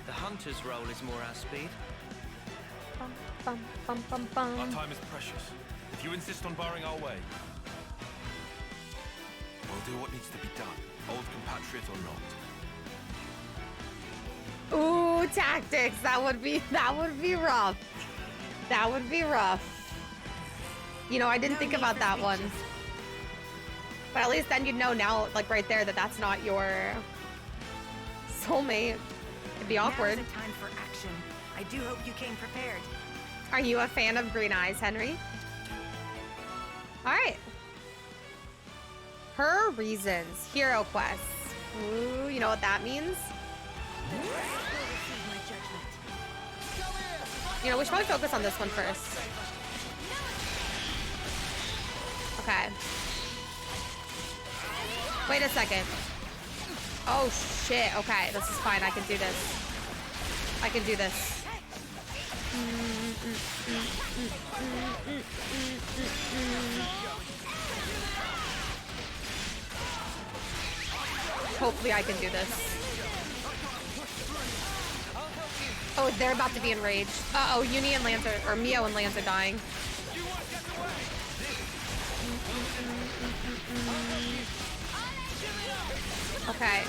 The hunter's role is more our speed. Bum, bum, bum, bum, bum. Our time is precious. If you insist on barring our way, we'll do what needs to be done, old compatriot or not. Ooh, tactics. That would be rough. That would be rough. You know, I didn't think about that one. But at least then you'd know now, like right there, that that's not your soulmate. It'd be awkward. Now's the time for action. I do hope you came prepared. Are you a fan of Green Eyes, Henry? All right. Her reasons. Hero quests. Ooh, you know what that means? You know, we should probably focus on this one first. Okay. Wait a second. Oh, shit. Okay, this is fine. I can do this. I can do this. Hopefully I can do this. Oh, they're about to be enraged. Uh-oh, Uni and Lance are, or Mio and Lance are dying. Okay.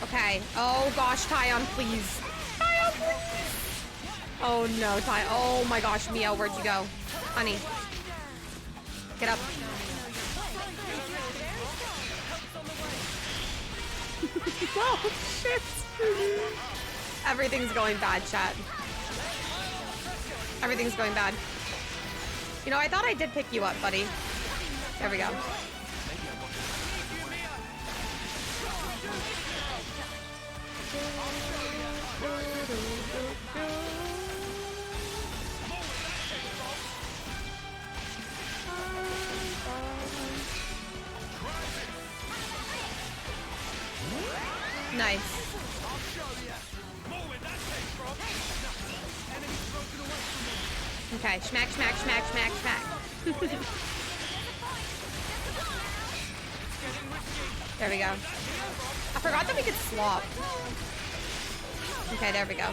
Okay. Oh gosh, Tyon, please. Tyon, please. Oh no, Tyon. Oh my gosh, Mio, where'd you go? Honey. Get up. Oh, shit. Everything's going bad, chat. Everything's going bad. You know, I thought I did pick you up, buddy. There we go. Nice. Okay, smack, smack, smack, smack, smack. There we go. I forgot that we could swap. Okay, there we go.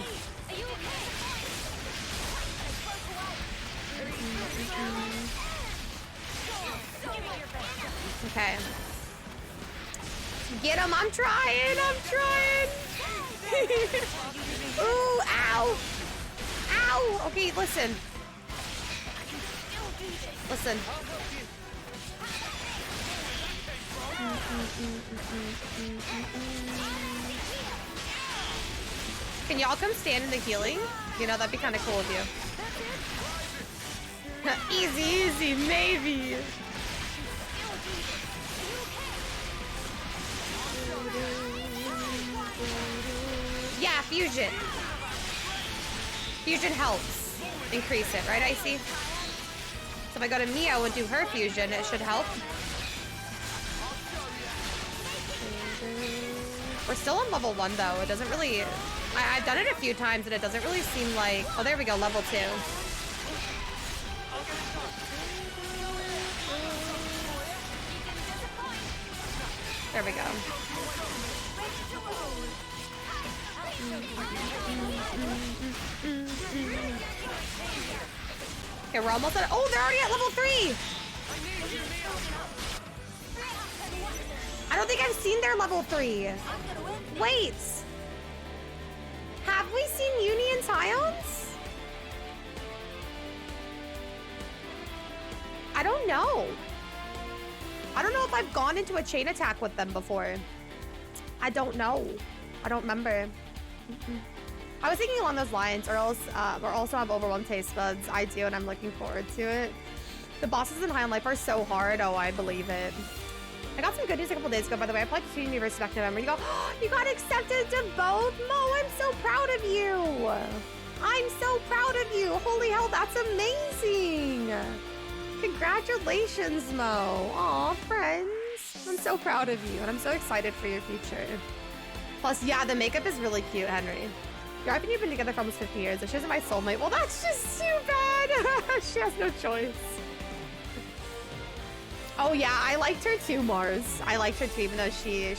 Okay. Get him, I'm trying, I'm trying. Ooh, ow. Ow, okay, listen. Listen. Can y'all come stand in the healing? You know, that'd be kind of cool of you. Easy, easy, maybe. Yeah, fusion. Fusion helps increase it, right, Icy? So if I go to Mio and do her fusion, it should help. We're still on level 1 though. It doesn't really... I've done it a few times and it doesn't really seem like... Oh, there we go, level 2. There we go. Okay, we're almost at... Oh, they're already at level 3! I don't think I've seen their level 3. Wait. Have we seen Uni and Tions? I don't know. I don't know if I've gone into a chain attack with them before. I don't know. I don't remember. I was thinking along those lines, or else, or also have overwhelmed taste buds. I do, and I'm looking forward to it. The bosses in High on Life are so hard. Oh, I believe it. I got some good news a couple days ago, by the way. I applied to University back in November. You go, oh, you got accepted to both? Mo, I'm so proud of you. I'm so proud of you. Holy hell, that's amazing. Congratulations, Mo. Aw, friends. I'm so proud of you, and I'm so excited for your future. Plus, yeah, the makeup is really cute, Henry. Your wife and you've been together for almost 50 years, and she isn't my soulmate. Well, that's just too bad. She has no choice. Oh, yeah, I liked her too, Mars. I liked her too, even though she...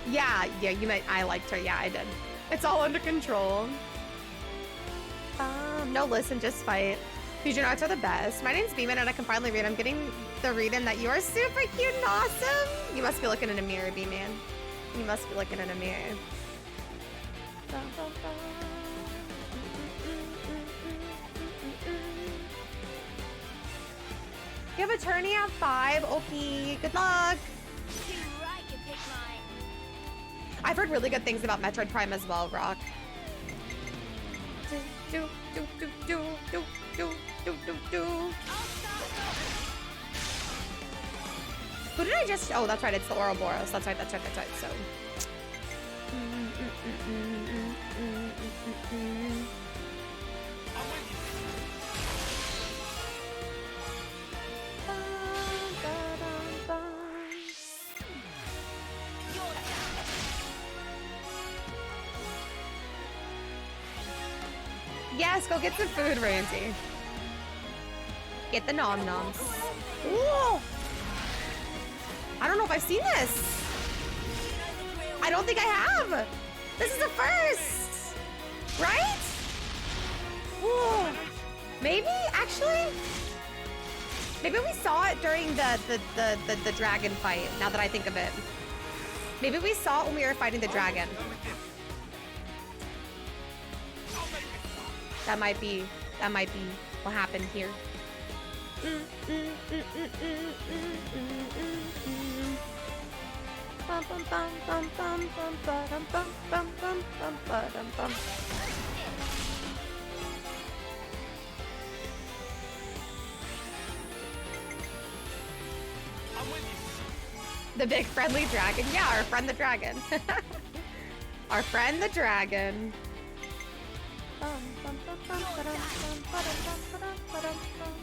Yeah, you meant I liked her. Yeah, I did. It's all under control. No, listen, just fight. Fusion arts are the best. My name's Beeman, and I can finally read. I'm getting the read-in that you are super cute and awesome. You must be looking in a mirror, Beeman. You must be looking in a mirror. You have a tourney at 5. Okay, good luck. I've heard really good things about Metroid Prime as well, Rock. Who did I just... Oh, that's right. It's the Ouroboros. That's right. That's right. That's right. So... Yes, go get some food, Ramsey. Get the nom-noms. Ooh! I don't know if I've seen this. I don't think I have. This is a first, right? Ooh. Maybe, actually? Maybe we saw it during the dragon fight, now that I think of it. Maybe we saw it when we were fighting the dragon. That might be what happened here. Bum, bum, bum, bum, bum, bum, ba-dum, bum, bum, bum, bum, ba-dum, bum. I'm with you. The big friendly dragon. Yeah, our friend the dragon. Our friend the dragon. Bum, bum, bum, bum, ba-dum, bum, ba-dum, bum, ba-dum, ba-dum, bum.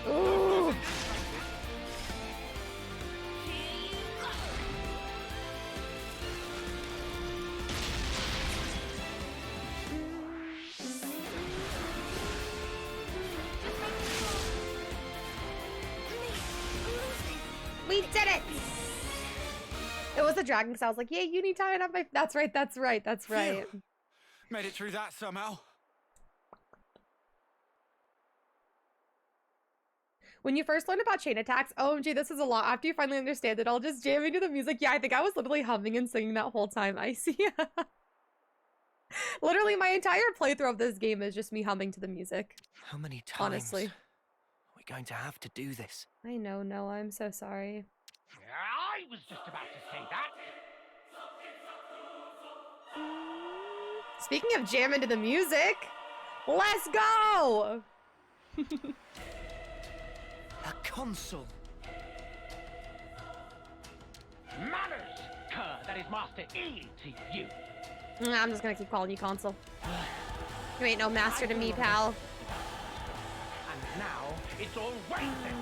Ooh. We did it! It was the dragon because I was like, yay, you need tying up my... That's right, that's right, that's right. Phew. Made it through that somehow. When you first learn about chain attacks, OMG, this is a lot. After you finally understand it, I'll just jam into the music. Yeah, I think I was literally humming and singing that whole time. I see. Literally, my entire playthrough of this game is just me humming to the music. How many times Honestly. are we going to have to do this? I know, Noah. I'm so sorry. I was just about to say that. Speaking of jam into the music, let's go! A console. Manners, cur, that is Master E to you. I'm just gonna keep calling you console. You ain't no master to me, pal. And now it's all wasted.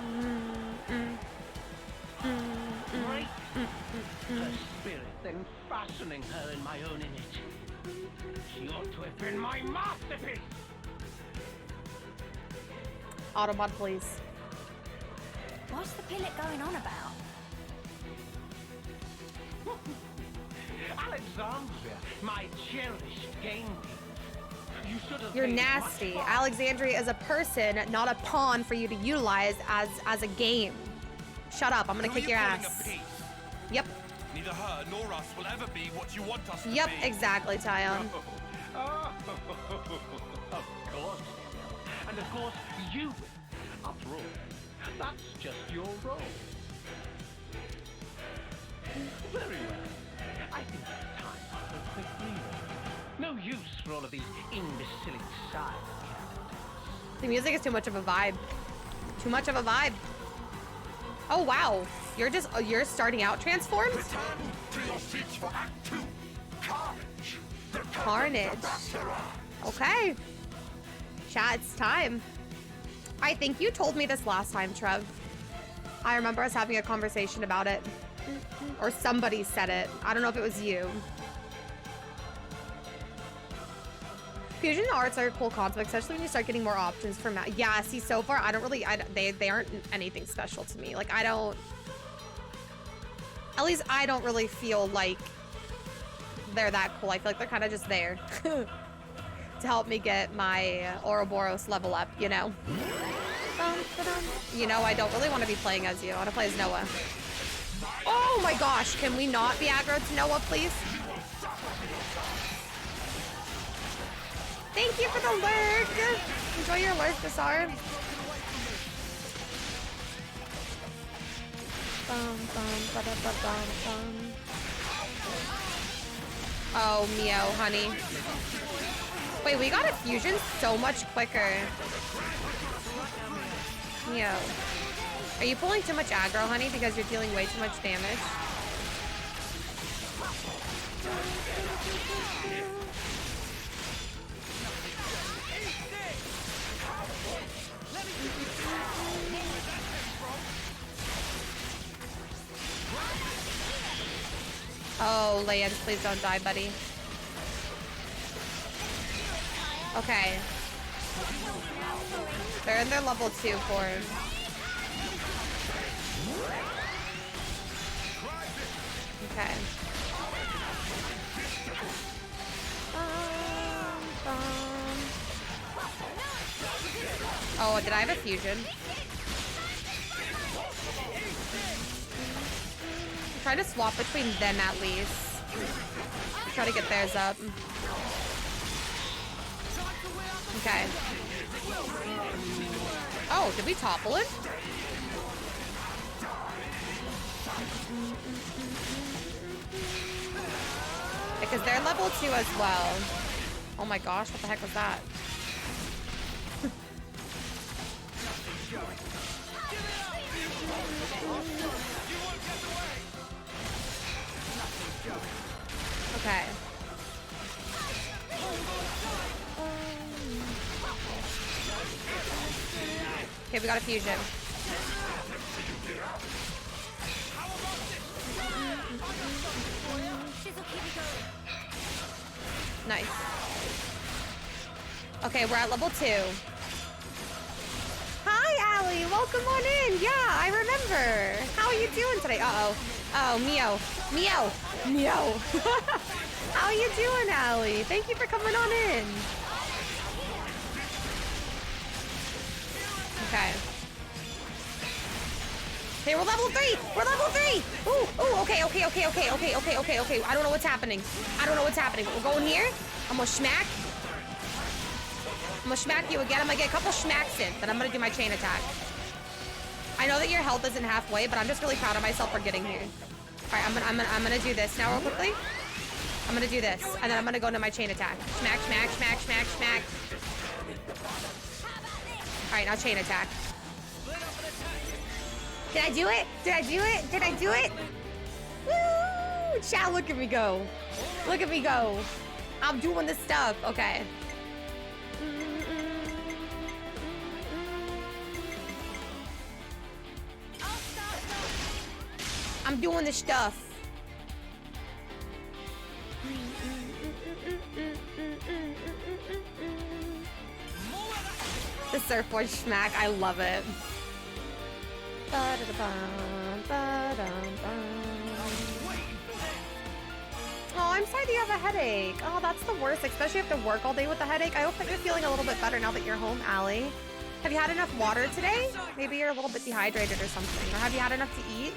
Right? Her spirit then fastening her in my own image. She ought to have been my masterpiece. Autobot, please. What's the pilot going on about? Alexandria, my cherished game piece. You should have You're made much nasty. far- Alexandria is a person, not a pawn for you to utilize as a game. Shut up, I'm gonna Who kick are your you calling ass. a piece? Yep, Neither her nor us will ever be what you want us to yep, be. exactly, Tyon. Oh, of course. And of course, you will. After all, that's just your role. Very well. I think it's time for a quick reload. No use for all of these imbecilic side characters. The music is too much of a vibe. Too much of a vibe. Oh wow, you're starting out transformed? Return to your seats for Act 2. Carnage. The Carnage. Okay. Chat, it's time. I think you told me this last time, Trev. I remember us having a conversation about it. Or somebody said it. I don't know if it was you. Fusion arts are a cool concept, especially when you start getting more options for math. Yeah, see, so far, I don't really, they aren't anything special to me. Like, at least I don't really feel like they're that cool. I feel like they're kind of just there to help me get my Ouroboros level up, you know? You know, I don't really want to be playing as you. I want to play as Noah. Oh my gosh, can we not be aggro to Noah, please? Thank you for the lurk. Enjoy your lurk, Basar. Bum, bum, ba-da-ba-bum, bum. Oh, Mio, honey. Wait, we got a fusion so much quicker. Mio. Are you pulling too much aggro, honey, because you're dealing way too much damage? Oh, Leia, just please don't die, buddy. Okay. They're in their level 2 form. Okay. Oh, did I have a fusion? Try to swap between them at least. Try to get theirs up. Okay. Oh, did we topple it? Because they're level 2 as well. Oh my gosh, what the heck was that? Okay. Okay, we got a fusion. Nice. Okay, we're at level 2. Hi, Allie. Welcome on in. Yeah, I remember. How are you doing today? Uh-oh. Oh, Mio. Mio. Mio. How are you doing, Allie? Thank you for coming on in. Okay. Okay, we're level 3. We're level 3. Ooh, okay. I don't know what's happening. We're going here. I'm gonna smack. I'm gonna smack you again. I'm gonna get a couple smacks in. Then I'm gonna do my chain attack. I know that your health isn't halfway, but I'm just really proud of myself for getting here. All right, I'm gonna do this now real quickly. I'm gonna do this, and then I'm gonna go into my chain attack. Smack. All right, now chain attack. Did I do it? Woo! Chat, look at me go. I'm doing this stuff. Okay. I'm doing this stuff. The surfboard smack, I love it. Oh, I'm sorry that you have a headache. Oh, that's the worst, especially if you have to work all day with a headache. I hope that you're feeling a little bit better now that you're home, Allie. Have you had enough water today? Maybe you're a little bit dehydrated or something. Or have you had enough to eat?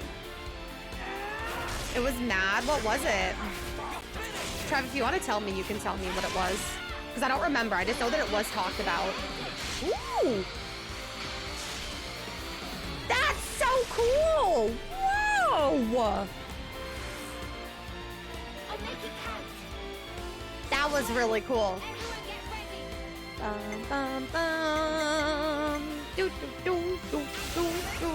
It was mad. What was it? Trev, if you want to tell me, you can tell me what it was. Because I don't remember. I just know that it was talked about. Ooh! That's so cool! Whoa! That was really cool. Bum, bum, bum. Do, do, do, do, do, do, do.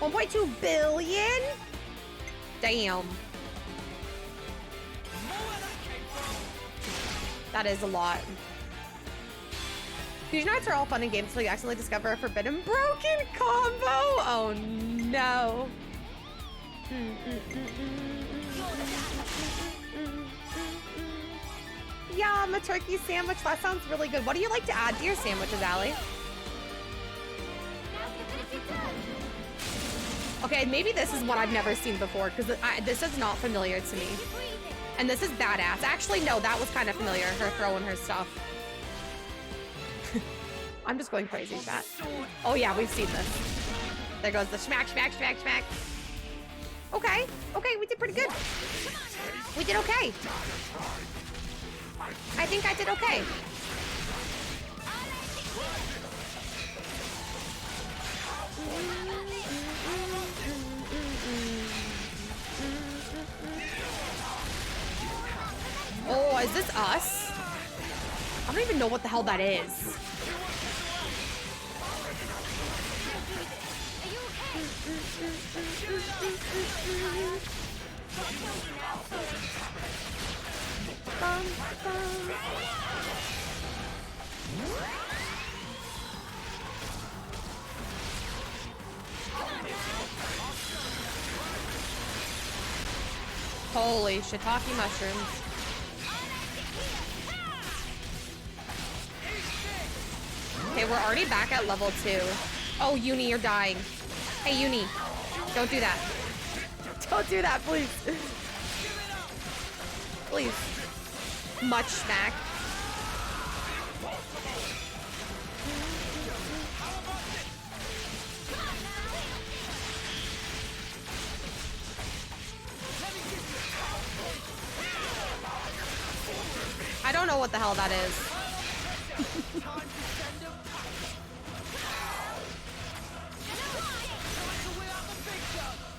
1.2 billion? Damn. That is a lot. Fusion arts are all fun and games until you accidentally discover a forbidden broken combo. Oh no. Yum, a turkey sandwich. That sounds really good. What do you like to add to your sandwiches, Allie? Okay, maybe this is what I've never seen before, because this is not familiar to me. And this is badass. Actually, no, that was kind of familiar, her throwing her stuff. I'm just going crazy, chat. Oh yeah, we've seen this. There goes the smack. Okay, we did pretty good. We did okay. I think I did okay. Oh, is this us? I don't even know what the hell that is. Holy shiitake mushrooms. Okay, we're already back at level 2. Oh, Uni, you're dying. Hey, Uni, don't do that. Don't do that, please. Please. Much smack. I don't know what the hell that is.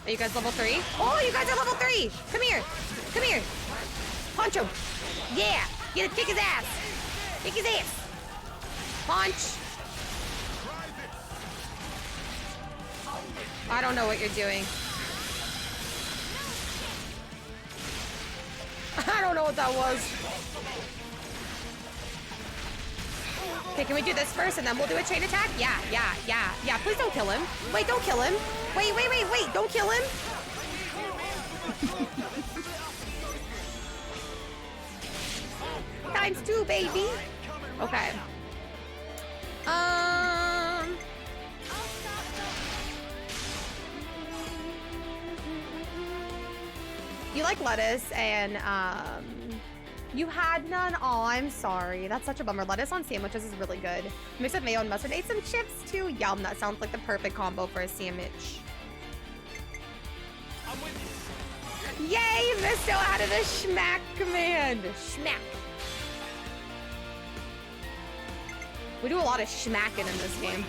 Are you guys level 3? Oh, you guys are level 3! Come here! Come here! Punch him! Yeah! Get it, kick his ass! Kick his ass! Punch! I don't know what you're doing. I don't know what that was. Okay, can we do this first and then we'll do a chain attack? Yeah. Please don't kill him. Wait, don't kill him. Wait. Don't kill him. Times 2, baby. Okay. You like lettuce and you had none? Oh, I'm sorry. That's such a bummer. Lettuce on sandwiches is really good. Mixed with mayo and mustard. Ate some chips too. Yum. That sounds like the perfect combo for a sandwich. Yay! Misto added a schmack command. Schmack. We do a lot of schmacking in this game.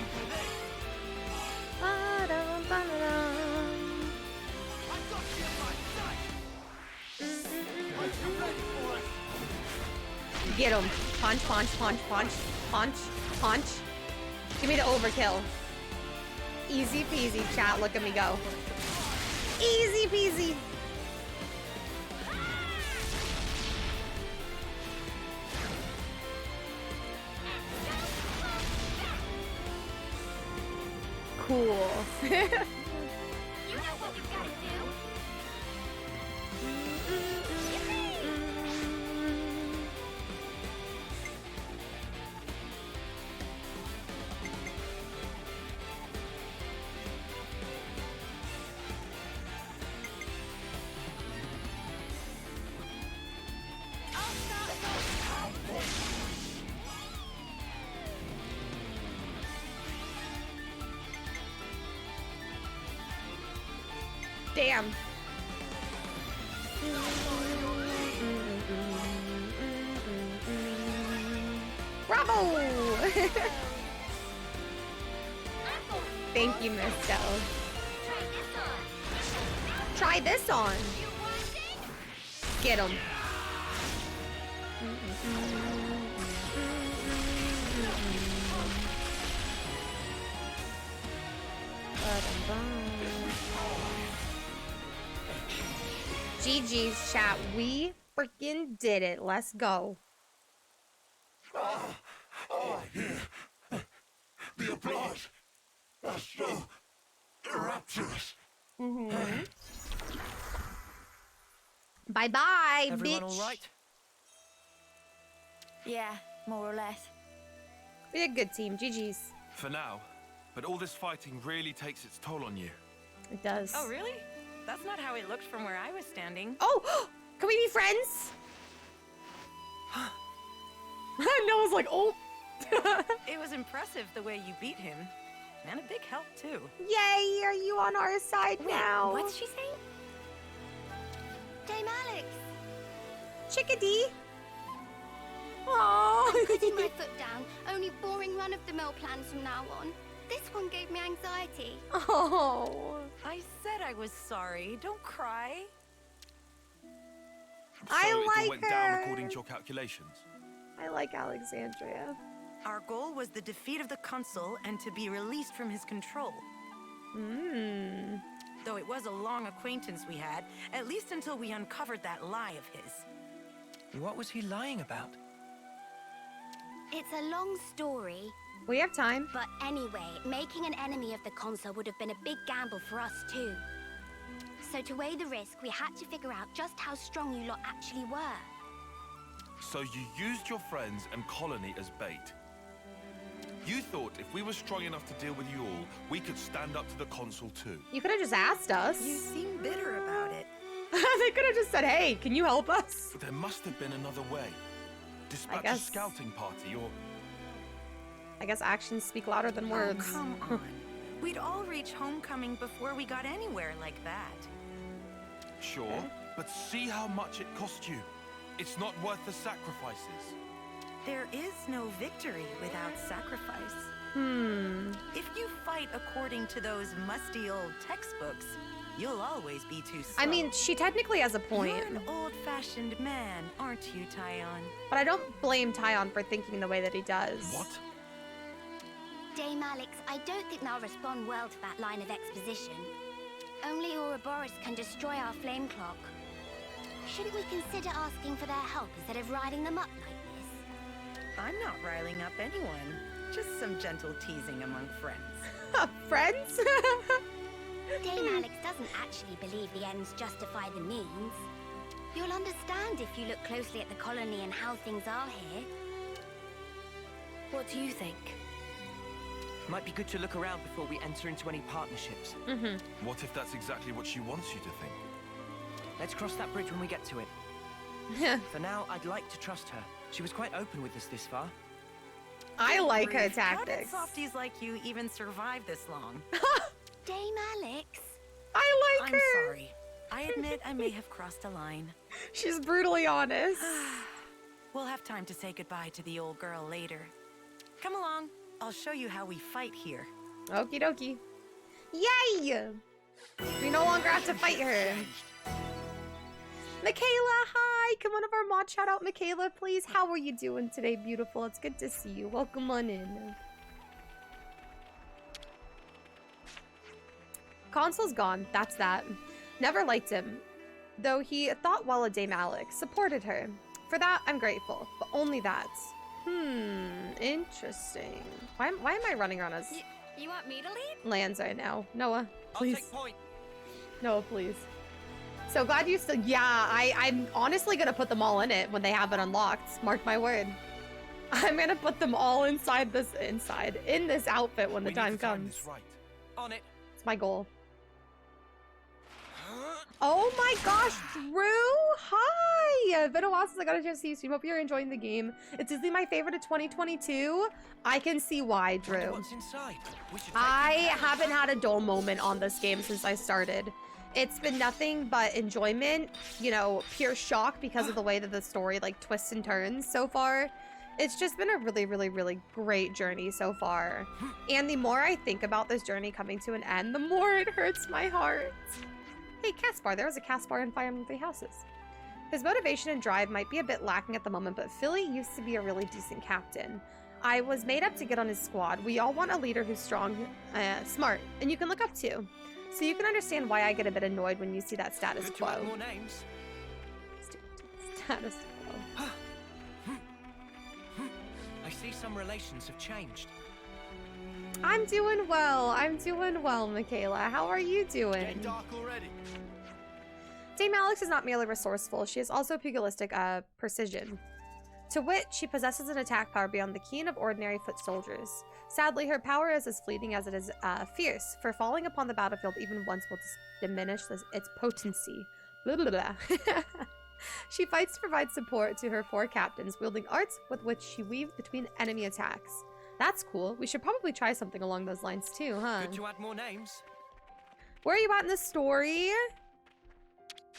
Get him. Punch. Give me the overkill. Easy peasy, chat. Look at me go. Easy peasy. Cool. You know what we've got to do. Damn. Bravo! Thank you, Misto. Try this on. Get him. GG's chat. We freaking did it. Let's go. The applause. That's so rapturous. Bye-bye, Everyone bitch. all right? Yeah, more or less. We did a good team. GG's. For now, but all this fighting really takes its toll on you. It does. Oh, really? That's not how it looked from where I was standing. Oh! Can we be friends? Noah's like, oh. It was impressive the way you beat him. And a big help, too. Yay! Are you on our side now? What's she saying? Dame Alex! Chickadee. Oh. Putting my foot down. Only boring run-of-the-mill plans from now on. This one gave me anxiety. Oh. I said I was sorry. Don't cry. So I it all like went down her. according to your calculations. I like Alexandria. Our goal was the defeat of the consul and to be released from his control. Though it was a long acquaintance we had, at least until we uncovered that lie of his. What was he lying about? It's a long story, We have time. but anyway, making an enemy of the consul would have been a big gamble for us too. So to weigh the risk, we had to figure out just how strong you lot actually were. So you used your friends and colony as bait. You thought if we were strong enough to deal with you all, we could stand up to the consul too. You could have just asked us. You seem bitter about it. They could have just said, hey, can you help us? But there must have been another way. Dispatch a guess- scouting party or... I guess actions speak louder than words. Oh, come on. We'd all reach homecoming before we got anywhere like that. Sure, but see how much it cost you. It's not worth the sacrifices. There is no victory without sacrifice. If you fight according to those musty old textbooks, You'll always be too slow. I mean, she technically has a point. You're an old-fashioned man, aren't you, Tyon? But I don't blame Tyon for thinking the way that he does. What? Dame Alex, I don't think they'll respond well to that line of exposition. Only Ouroboros can destroy our flame clock. Shouldn't we consider asking for their help instead of riding them up like this? I'm not riling up anyone. Just some gentle teasing among friends. Friends? Dame Alex doesn't actually believe the ends justify the means. You'll understand if you look closely at the colony and how things are here. What do you think? Might be good to look around before we enter into any partnerships. What if that's exactly what she wants you to think? Let's cross that bridge when we get to it. For now, I'd like to trust her. She was quite open with us this far. I like her Ruth, how did tactics. softies like you even survive this long? Dame Alex? I like I'm her. sorry. I admit I may have crossed a line. She's brutally honest. We'll have time to say goodbye to the old girl later. Come along. I'll show you how we fight here. Okie dokie. Yay! We no longer have to fight her. Michaela, hi! Can one of our mods shout out Michaela, please? How are you doing today, beautiful? It's good to see you. Welcome on in. Consul's gone. That's that. Never liked him. Though he thought well of Dame Alex, supported her. For that, I'm grateful. But only that. Interesting. Why am I running around as You want me to lead? lands right now? Noah, I'll please. take point. Noah, please. So glad you still. Yeah, I'm honestly gonna put them all in it when they have it unlocked. Mark my word. I'm gonna put them all in this outfit when the We need time to time comes. this right. On it. It's my goal. Oh my gosh, Drew! Hi! Been a while since I got a chance to see you stream. Hope you're enjoying the game. It's easily my favorite of 2022. I can see why, Wonder Drew. what's inside. We should take I it. haven't had a dull moment on this game since I started. It's been nothing but enjoyment, you know, pure shock because of the way that the story like twists and turns so far. It's just been a really, really, really great journey so far. And the more I think about this journey coming to an end, the more it hurts my heart. Hey, Caspar, there was a Caspar in Fire Emblem Three Houses. His motivation and drive might be a bit lacking at the moment, but Philly used to be a really decent captain. I was made up to get on his squad. We all want a leader who's strong, smart, and you can look up to. So you can understand why I get a bit annoyed when you see that status Good to add quo. more names. Status quo. I see some relations have changed. I'm doing well, Michaela. How are you doing? Dark already. Dame Alex is not merely resourceful, she is also pugilistic precision. To wit, she possesses an attack power beyond the keen of ordinary foot soldiers. Sadly, her power is as fleeting as it is fierce, for falling upon the battlefield even once will diminish its potency. Blah, blah, blah. She fights to provide support to her four captains, wielding arts with which she weaves between enemy attacks. That's cool. We should probably try something along those lines too, huh? Good to add more names. Where are you at in the story?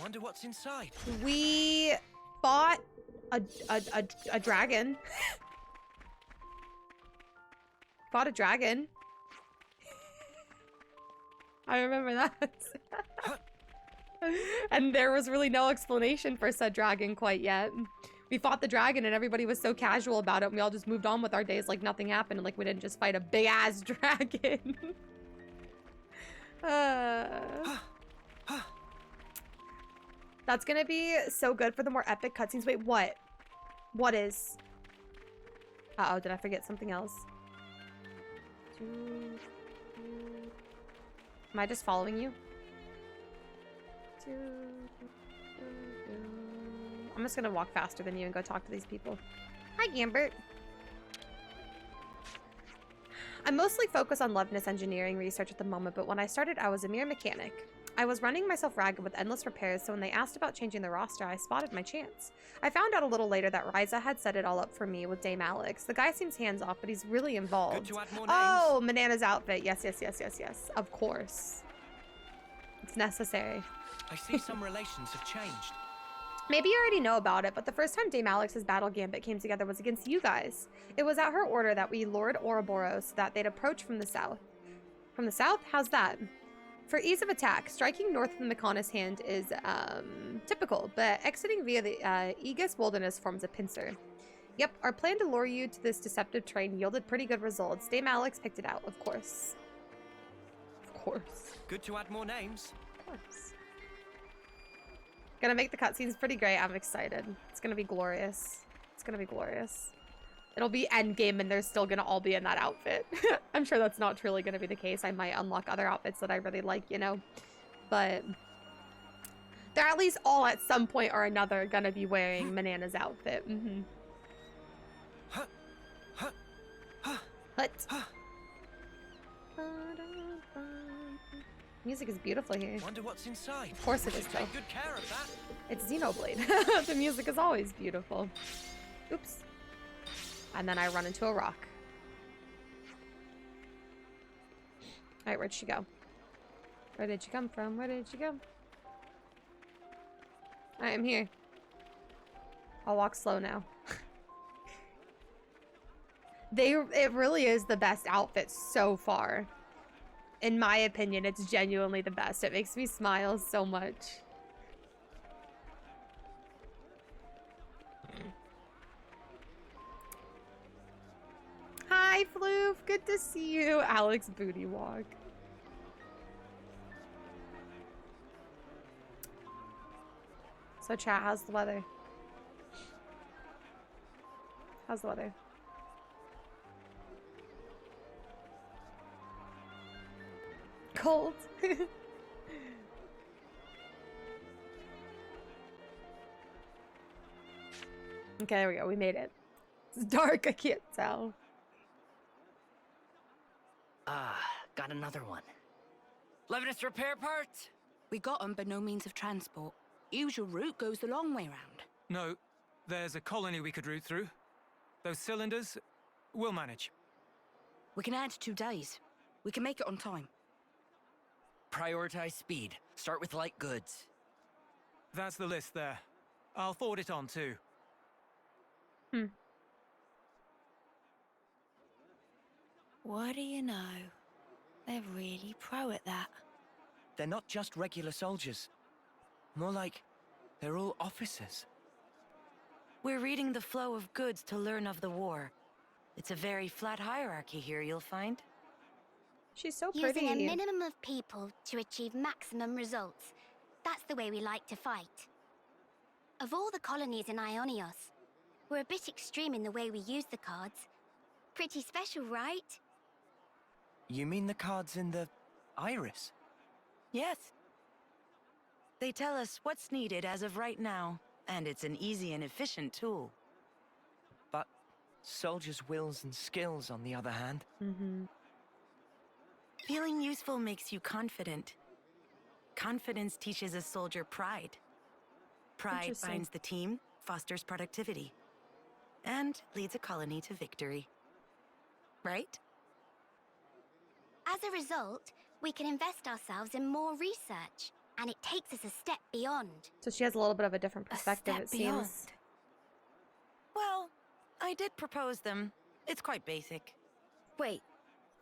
Wonder what's inside. We fought a dragon. Fought a dragon. I remember that. And there was really no explanation for said dragon quite yet. We fought the dragon and everybody was so casual about it, and we all just moved on with our days like nothing happened, and like we didn't just fight a big ass dragon. That's gonna be so good for the more epic cutscenes. Wait, what? What is? Uh-oh, did I forget something else? Am I just following you? I'm just gonna walk faster than you and go talk to these people. Hi, Gambert. I'm mostly focused on Loveness engineering research at the moment, but when I started, I was a mere mechanic. I was running myself ragged with endless repairs, so when they asked about changing the roster, I spotted my chance. I found out a little later that Ryza had set it all up for me with Dame Alex. The guy seems hands-off, but he's really involved. Good to add more names. Oh, Manana's outfit. Yes, yes, yes, yes, yes. Of course. It's necessary. I see some relations have changed. Maybe you already know about it, but the first time Dame Alex's battle gambit came together was against you guys. It was at her order that we lured Ouroboros so that they'd approach from the south. From the south? How's that? For ease of attack, striking north from the Kana's hand is typical, but exiting via the Aegis Wilderness forms a pincer. Yep, our plan to lure you to this deceptive train yielded pretty good results. Dame Alex picked it out, of course. Of course. Good to add more names. Of course. Gonna make the cutscenes pretty great. I'm excited. It's gonna be glorious. It's gonna be glorious. It'll be endgame and they're still gonna all be in that outfit. I'm sure that's not truly gonna be the case. I might unlock other outfits that I really like, you know? But they're at least all at some point or another gonna be wearing Manana's outfit. Mm-hmm. What? Music is beautiful here. Wonder what's inside. Of course it is, though. Take good care of that. It's Xenoblade. The music is always beautiful. Oops. And then I run into a rock. Alright, where'd she go? Where did she come from? Where did she go? I am here. I'll walk slow now. It really is the best outfit so far. In my opinion, it's genuinely the best. It makes me smile so much. Hi, Floof. Good to see you. Alex Booty Walk. So, chat, how's the weather? How's the weather? Cold. Okay, there we go. We made it. It's dark. I can't tell. Ah, got another one. Levinus repair parts? We got them, but no means of transport. Usual route goes the long way round. No, there's a colony we could route through. Those cylinders, we'll manage. We can add 2 days. We can make it on time. Prioritize speed. Start with light goods. That's the list there. I'll forward it on too. What do you know? They're really pro at that. They're not just regular soldiers. More like, they're all officers. We're reading the flow of goods to learn of the war. It's a very flat hierarchy here, you'll find. She's so pretty. Using a minimum of people to achieve maximum results. That's the way we like to fight. Of all the colonies in Ionios, we're a bit extreme in the way we use the cards. Pretty special, right? You mean the cards in the iris? Yes. They tell us what's needed as of right now, and it's an easy and efficient tool. But soldiers' wills and skills, on the other hand. Feeling useful makes you confident. Confidence teaches a soldier pride. Pride binds the team, fosters productivity, and leads a colony to victory. Right? As a result, we can invest ourselves in more research, and it takes us a step beyond. So she has a little bit of a different perspective, it seems. Well, I did propose them. It's quite basic. Wait,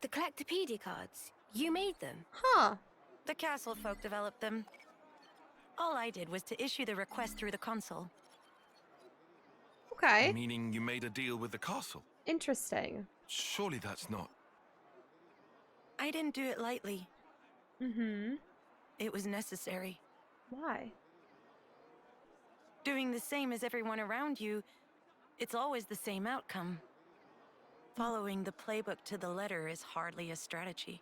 the Collectopedia cards, you made them? Huh. The castle folk developed them. All I did was to issue the request through the console. Okay. Meaning you made a deal with the castle? Interesting. Surely that's not... I didn't do it lightly. It was necessary. Why? Doing the same as everyone around you, it's always the same outcome. Following the playbook to the letter is hardly a strategy.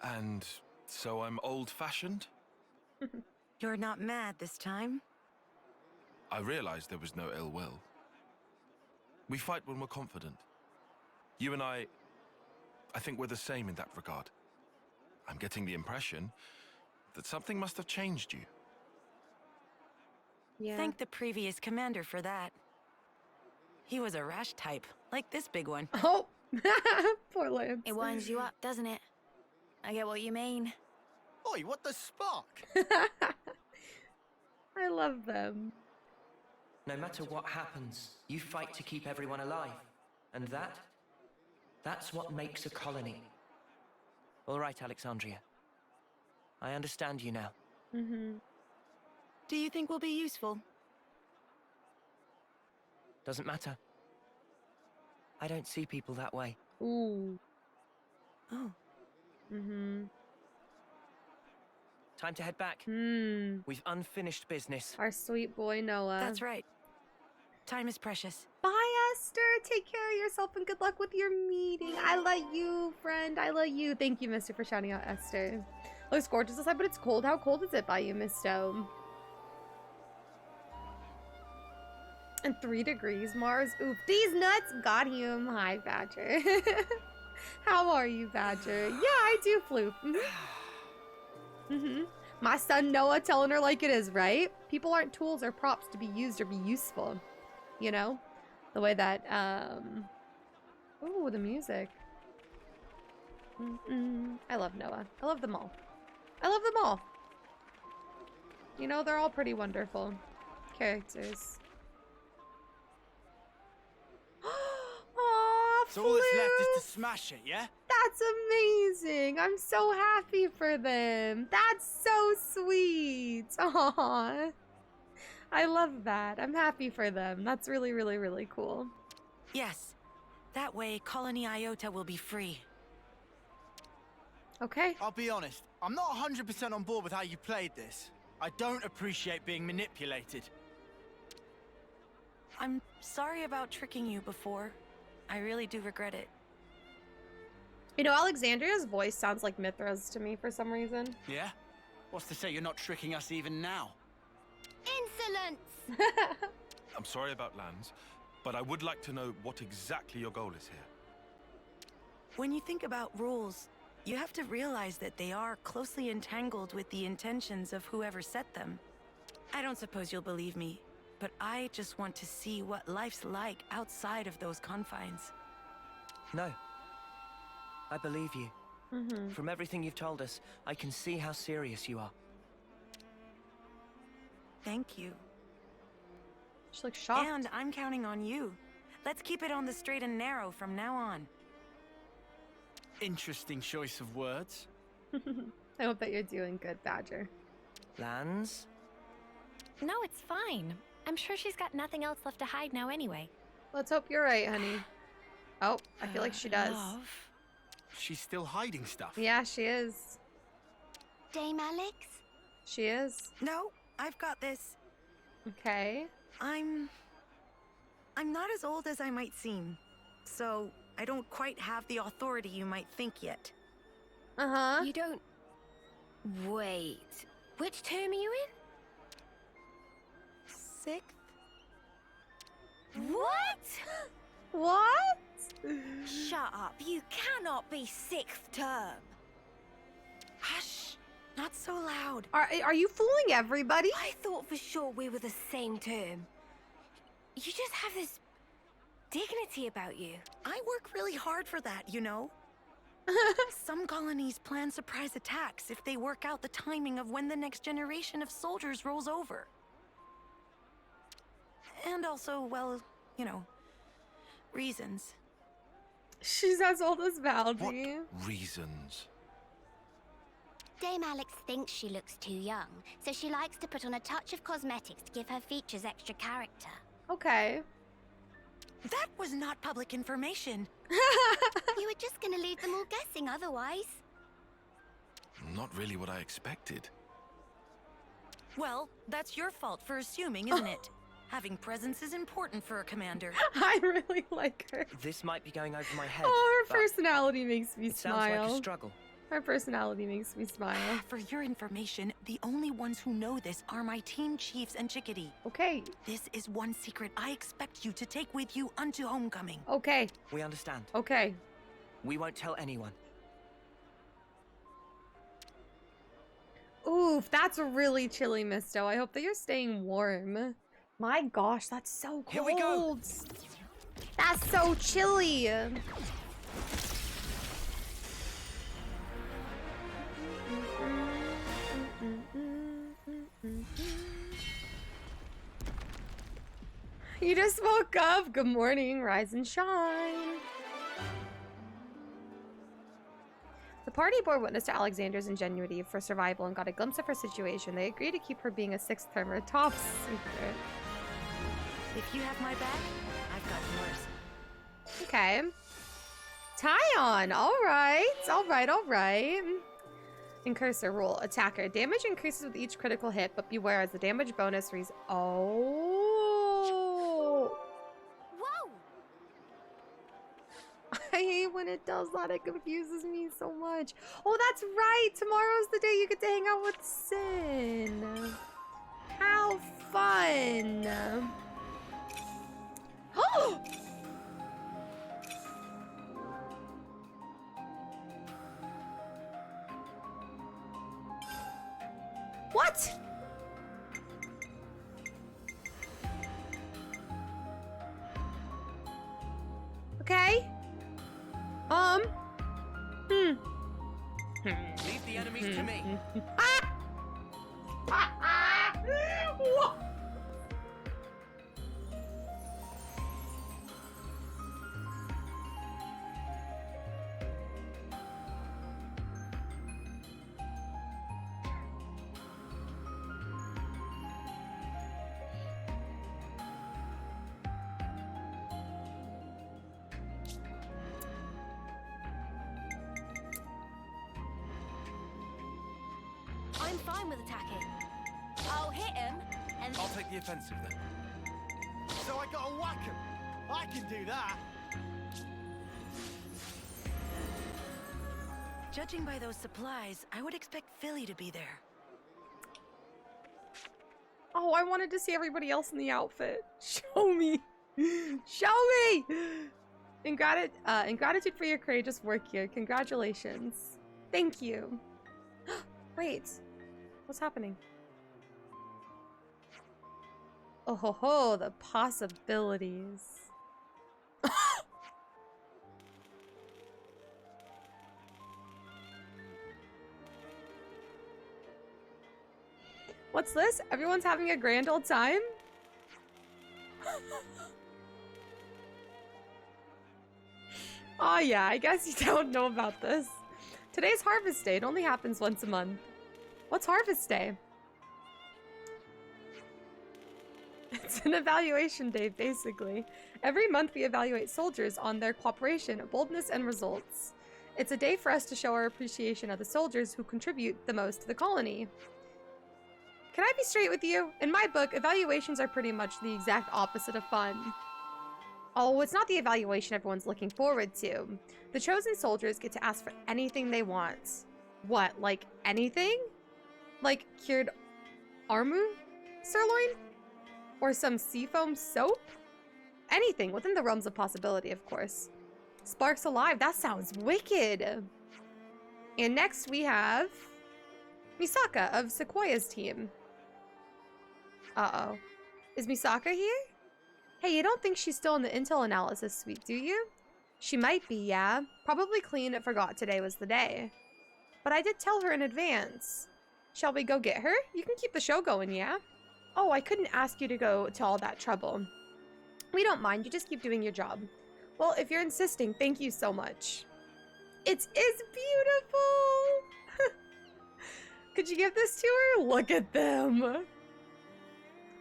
And so I'm old-fashioned? You're not mad this time? I realized there was no ill will. We fight when we're confident. You and I think we're the same in that regard. I'm getting the impression that something must have changed you. Yeah. Thank the previous commander for that. He was a rash type, like this big one. Oh, poor Lance. It winds you up, doesn't it? I get what you mean. Oi, what the spark? I love them. No matter what happens, you fight to keep everyone alive. And that's what makes a colony. All right, Alexandria. I understand you now. Do you think we'll be useful? Doesn't matter. I don't see people that way. Ooh. Oh. Time to head back. We've unfinished business. Our sweet boy Noah. That's right. Time is precious. Bye, Esther. Take care of yourself and good luck with your meeting. I love you, friend. I love you. Thank you, Mister, for shouting out Esther. Looks gorgeous outside, but it's cold. How cold is it by you, Mister? And 3 degrees, Mars. Oof. These nuts got him. Hi, Badger. How are you, Badger? Yeah, I do, Floop. My son Noah telling her like it is, right? People aren't tools or props to be used or be useful. You know? The way that, ooh, the music. I love Noah. I love them all. I love them all. You know, they're all pretty wonderful characters. Aw, So all that's left Floof. is to smash it, yeah? That's amazing. I'm so happy for them. That's so sweet. Aww. I love that. I'm happy for them. That's really, really, really cool. Yes. That way, Colony Iota will be free. Okay. I'll be honest, I'm not 100% on board with how you played this. I don't appreciate being manipulated. I'm sorry about tricking you before. I really do regret it. You know, Alexandria's voice sounds like Mithra's to me for some reason. Yeah? What's to say you're not tricking us even now? Insolence! I'm sorry about Lands, but I would like to know what exactly your goal is here. When you think about rules, you have to realize that they are closely entangled with the intentions of whoever set them. I don't suppose you'll believe me, but I just want to see what life's like outside of those confines. No. I believe you. From everything you've told us, I can see how serious you are. Thank you. She looks shocked. And I'm counting on you. Let's keep it on the straight and narrow from now on. Interesting choice of words. I hope that you're doing good, Badger. Lands? No, it's fine. I'm sure she's got nothing else left to hide now anyway. Let's hope you're right, honey. Oh, I feel like she does. Love. She's still hiding stuff. Yeah, she is. Dame Alex? She is. No, I've got this. Okay. I'm not as old as I might seem, so I don't quite have the authority you might think yet. Uh-huh. You don't... Wait. Which term are you in? 6th? What? What? Shut up. You cannot be 6th term. Hush! Not so loud. Are you fooling everybody? I thought for sure we were the same term. You just have this dignity about you. I work really hard for that, you know? Some colonies plan surprise attacks if they work out the timing of when the next generation of soldiers rolls over. And also, well, you know, reasons. She's as old as Valdi. What reasons? Dame Alex thinks she looks too young, so she likes to put on a touch of cosmetics to give her features extra character. Okay. That was not public information. You were just gonna leave them all guessing otherwise. Not really what I expected. Well, that's your fault for assuming, isn't it? Having presence is important for a commander. I really like her. This might be going over my head. Oh, her but personality makes me it sounds smile. like a struggle. Her personality makes me smile. For your information, the only ones who know this are my team chiefs and Chickadee. Okay. This is one secret I expect you to take with you unto homecoming. Okay. We understand. Okay. We won't tell anyone. Oof, that's really chilly, Misto. I hope that you're staying warm. My gosh, that's so cold. Here we go. That's so chilly. You just woke up. Good morning, rise and shine. The party bore witness to Alexander's ingenuity for survival and got a glimpse of her situation. They agreed to keep her being a sixth termer top secret. If you have my back, I've got yours. Okay. Tyon! Alright. Incursor rule. Attacker. Damage increases with each critical hit, but beware as the damage bonus Oh! Whoa! I hate when it does that. It confuses me so much. Oh, that's right! Tomorrow's the day you get to hang out with Sin. How fun! Oh! What? Okay. Leave the enemies to me. What? I'm fine with attacking. I'll hit him, and I'll take the offensive then. So I gotta whack him. I can do that. Judging by those supplies, I would expect Philly to be there. Oh, I wanted to see everybody else in the outfit. Show me. Show me. In gratitude for your courageous work here. Congratulations. Thank you. Wait. What's happening? Oh ho ho, the possibilities. What's this? Everyone's having a grand old time? Oh yeah, I guess you don't know about this. Today's Harvest Day. It only happens once a month. What's Harvest Day? It's an evaluation day, basically. Every month we evaluate soldiers on their cooperation, boldness, and results. It's a day for us to show our appreciation of the soldiers who contribute the most to the colony. Can I be straight with you? In my book, evaluations are pretty much the exact opposite of fun. Oh, it's not the evaluation everyone's looking forward to. The chosen soldiers get to ask for anything they want. What, like anything? Like cured armu sirloin? Or some seafoam soap? Anything within the realms of possibility, of course. Sparks alive, that sounds wicked. And next we have Misaka of Sequoia's team. Uh-oh. Is Misaka here? Hey, you don't think she's still in the intel analysis suite, do you? She might be, yeah. Probably Clean forgot today was the day. But I did tell her in advance. Shall we go get her? You can keep the show going, yeah? Oh, I couldn't ask you to go to all that trouble. We don't mind, you just keep doing your job. Well, if you're insisting, thank you so much. It is beautiful! Could you give this to her? Look at them!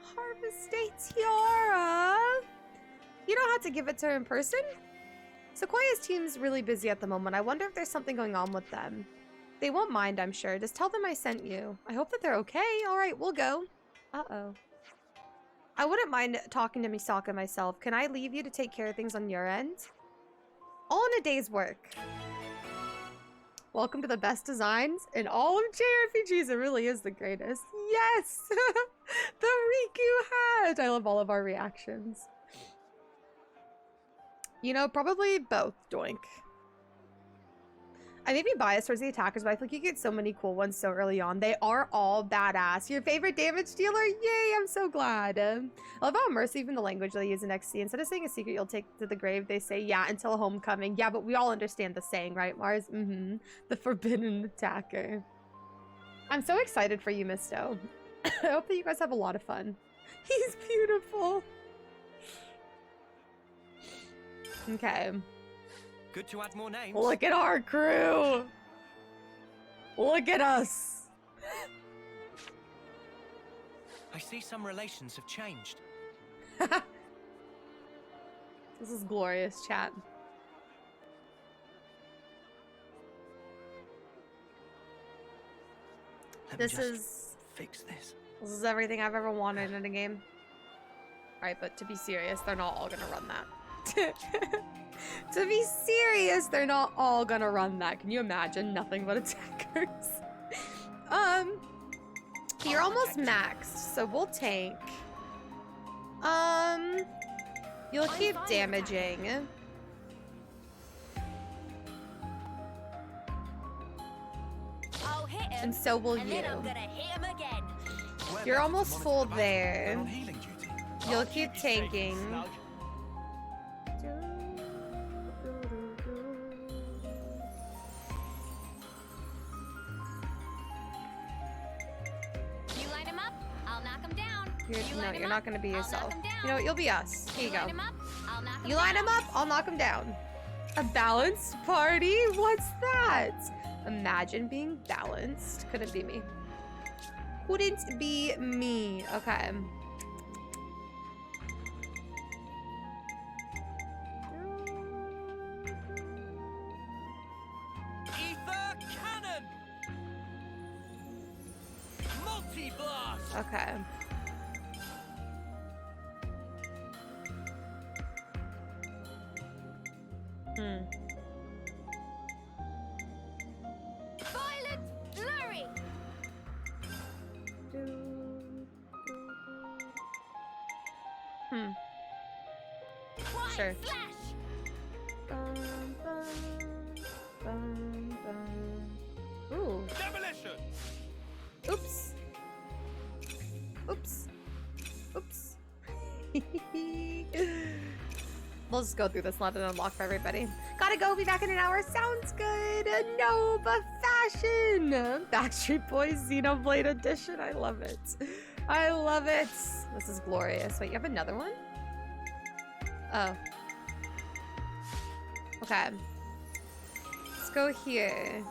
Harvest Day tiara! You don't have to give it to her in person? Sequoia's team's really busy at the moment. I wonder if there's something going on with them. They won't mind, I'm sure. Just tell them I sent you. I hope that they're okay. Alright, we'll go. Uh-oh. I wouldn't mind talking to Misaka myself. Can I leave you to take care of things on your end? All in a day's work. Welcome to the best designs in all of JRPGs. It really is the greatest. Yes! The Riku hat! I love all of our reactions. You know, probably both, doink. I may be biased towards the attackers, but I feel like you get so many cool ones so early on. They are all badass. Your favorite damage dealer? Yay, I'm so glad. I love how immersive even the language they use in XC. Instead of saying a secret you'll take to the grave, they say, yeah, until homecoming. Yeah, but we all understand the saying, right, Mars? Mm-hmm. The forbidden attacker. I'm so excited for you, Misto. I hope that you guys have a lot of fun. He's beautiful. Okay. Good to add more names. Look at our crew. Look at us. I see some relations have changed. This is glorious, chat. This is fix this. This is everything I've ever wanted in a game. Right, but to be serious, they're not all gonna run that. To be serious, they're not all gonna run that. Can you imagine? Nothing but attackers. You're almost maxed, so we'll tank. You'll keep damaging. I'll hit him, And so will and you. then I'm gonna hit him again. You're almost full there. You'll keep tanking. You line him up, I'll knock him down. No, you're not gonna be yourself. You know what? You'll be us. Here you go. Line him up, I'll knock him You line down. him up, I'll knock him down. A balanced party? What's that? Imagine being balanced. Couldn't be me. Couldn't be me. Okay. Ether cannon! Multi-blast! Okay. Violet flurry! Sure. Flash! Ooh. Demolition! Oops. Oops. Oops. We'll just go through this. Let it unlock for everybody. Gotta go. Be back in an hour. Sounds good. No, but fashion. Backstreet Boys Xenoblade Edition. I love it. I love it. This is glorious. Wait, you have another one? Oh. Okay. Let's go here.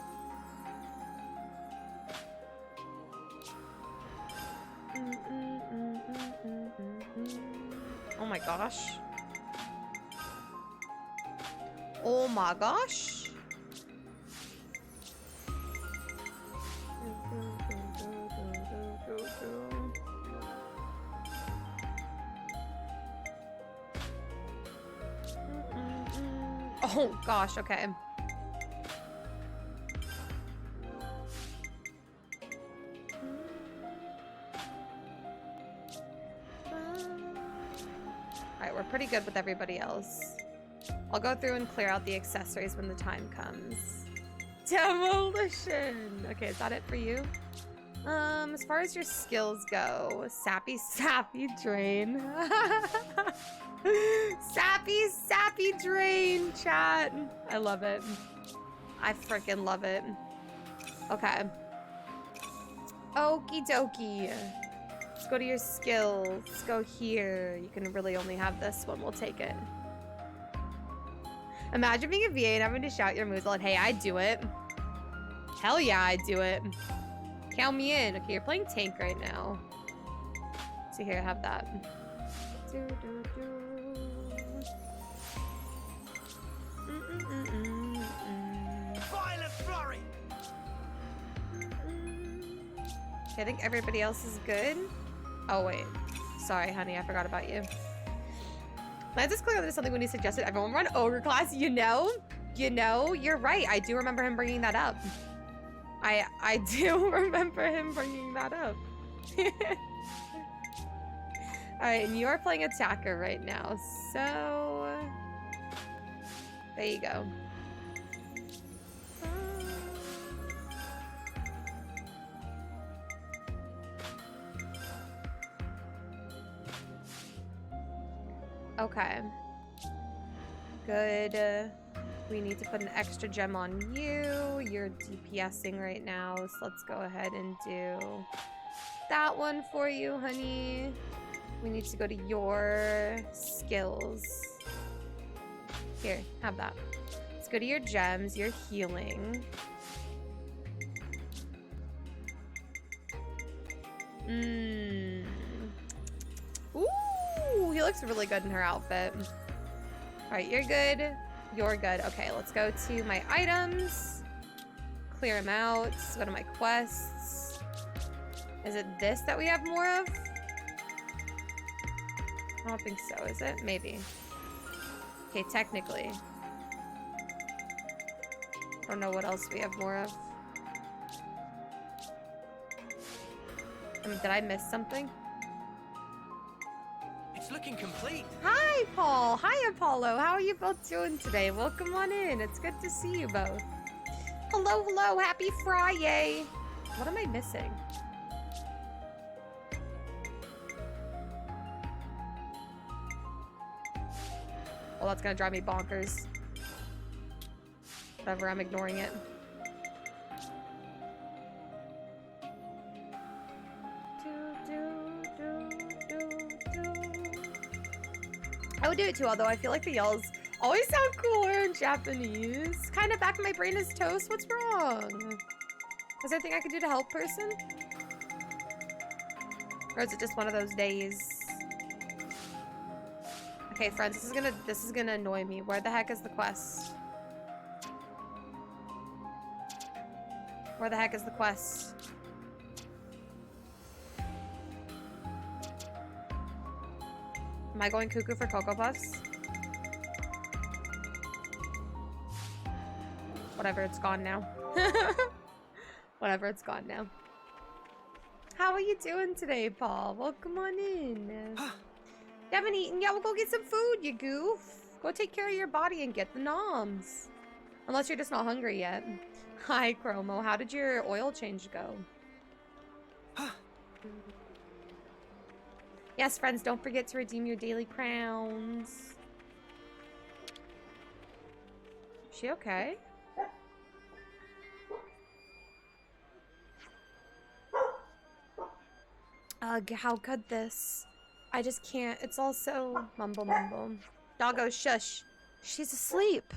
Oh my gosh. Oh my gosh. Oh gosh, okay. Alright, we're pretty good with everybody else. I'll go through and clear out the accessories when the time comes. Demolition! Okay, is that it for you? As far as your skills go, sappy drain. sappy drain, chat. I love it. I freaking love it. Okay. Okie dokie. Let's go to your skills. Let's go here. You can really only have this one. We'll take it. Imagine being a VA and having to shout your moves like, hey, I do it. Hell yeah, I do it. Count me in. Okay, you're playing tank right now. So here, have that. Violet flurry! Okay, I think everybody else is good. Oh, wait. Sorry, honey, I forgot about you. Let's just clear there's something when he suggested everyone run ogre class. You know, you're right. I do remember him bringing that up. I do remember him bringing that up. Alright, and you are playing attacker right now, so there you go. Okay. Good. We need to put an extra gem on you. You're DPSing right now, so let's go ahead and do that one for you, honey. We need to go to your skills. Here, have that. Let's go to your gems, your healing. looks really good in her outfit. All right, you're good. You're good. Okay, let's go to my items. Clear them out. Go to my quests. Is it this that we have more of? I don't think so, is it? Maybe. Okay, technically. I don't know what else we have more of. Did I miss something? It's looking complete. Hi, Paul. Hi, Apollo. How are you both doing today? Welcome on in. It's good to see you both. Hello, hello. Happy Friday. What am I missing? Well, that's gonna drive me bonkers. Whatever, I'm ignoring it. I would do it too, although I feel like the yells always sound cooler in Japanese. Kind of back in my brain is toast. What's wrong? Is there anything I could do to help, person? Or is it just one of those days? Okay, friends, this is gonna annoy me. Where the heck is the quest? Where the heck is the quest? Am I going cuckoo for Cocoa Puffs? Whatever, it's gone now. Whatever, it's gone now. How are you doing today, Paul? Welcome on in. You haven't eaten? Yeah, we'll go get some food, you goof. Go take care of your body and get the noms. Unless you're just not hungry yet. Hi, Chromo. How did your oil change go? Yes, friends, don't forget to redeem your daily crowns. Is she okay? Ugh, how could this? I just can't. It's all so mumble mumble. Doggo, shush. She's asleep.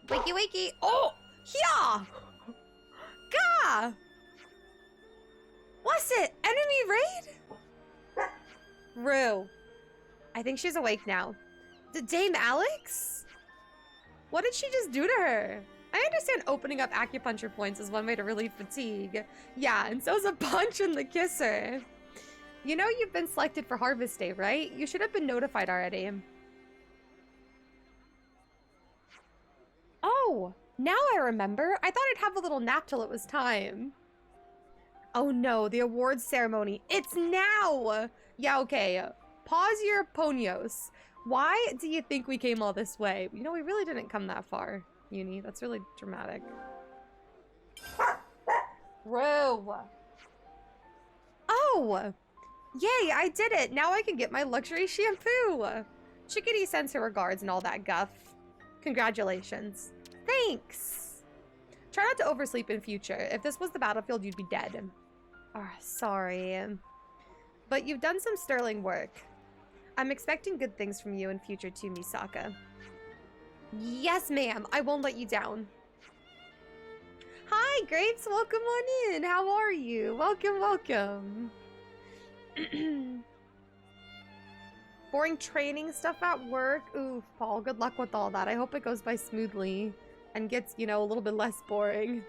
Wakey, wakey. Oh! Yeah! Gah! What's it? Enemy raid? Rue. I think she's awake now. Dame Alex? What did she just do to her? I understand opening up acupuncture points is one way to relieve fatigue. Yeah, and so's a punch in the kisser. You know you've been selected for Harvest Day, right? You should have been notified already. Oh, now I remember. I thought I'd have a little nap till it was time. Oh no, the awards ceremony. It's now! Yeah, okay. Pause your ponios. Why do you think we came all this way? You know, we really didn't come that far, Uni. That's really dramatic. Rue. Oh! Yay, I did it! Now I can get my luxury shampoo! Chickadee sends her regards and all that guff. Congratulations. Thanks! Try not to oversleep in future. If this was the battlefield, you'd be dead. Oh, sorry. But you've done some sterling work. I'm expecting good things from you in future too, Misaka. Yes, ma'am. I won't let you down. Hi, Grapes. Welcome on in. How are you? Welcome, welcome. Boring training stuff at work. Oof, Paul. Good luck with all that. I hope it goes by smoothly and gets, you know, a little bit less boring.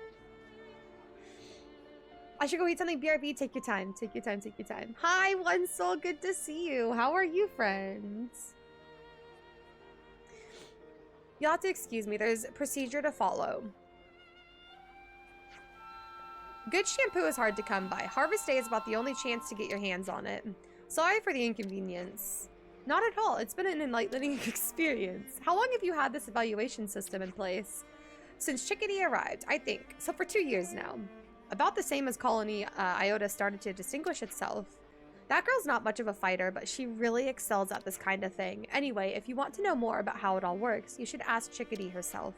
I should go eat something. BRB, take your time. Take your time, take your time. Hi, One Soul. Good to see you. How are you, friends? You'll have to excuse me. There's a procedure to follow. Good shampoo is hard to come by. Harvest Day is about the only chance to get your hands on it. Sorry for the inconvenience. Not at all. It's been an enlightening experience. How long have you had this evaluation system in place? Since Chickadee arrived, I think. So for 2 years now. About the same as Colony Iota started to distinguish itself. That girl's not much of a fighter, but she really excels at this kind of thing. Anyway, if you want to know more about how it all works, you should ask Chickadee herself.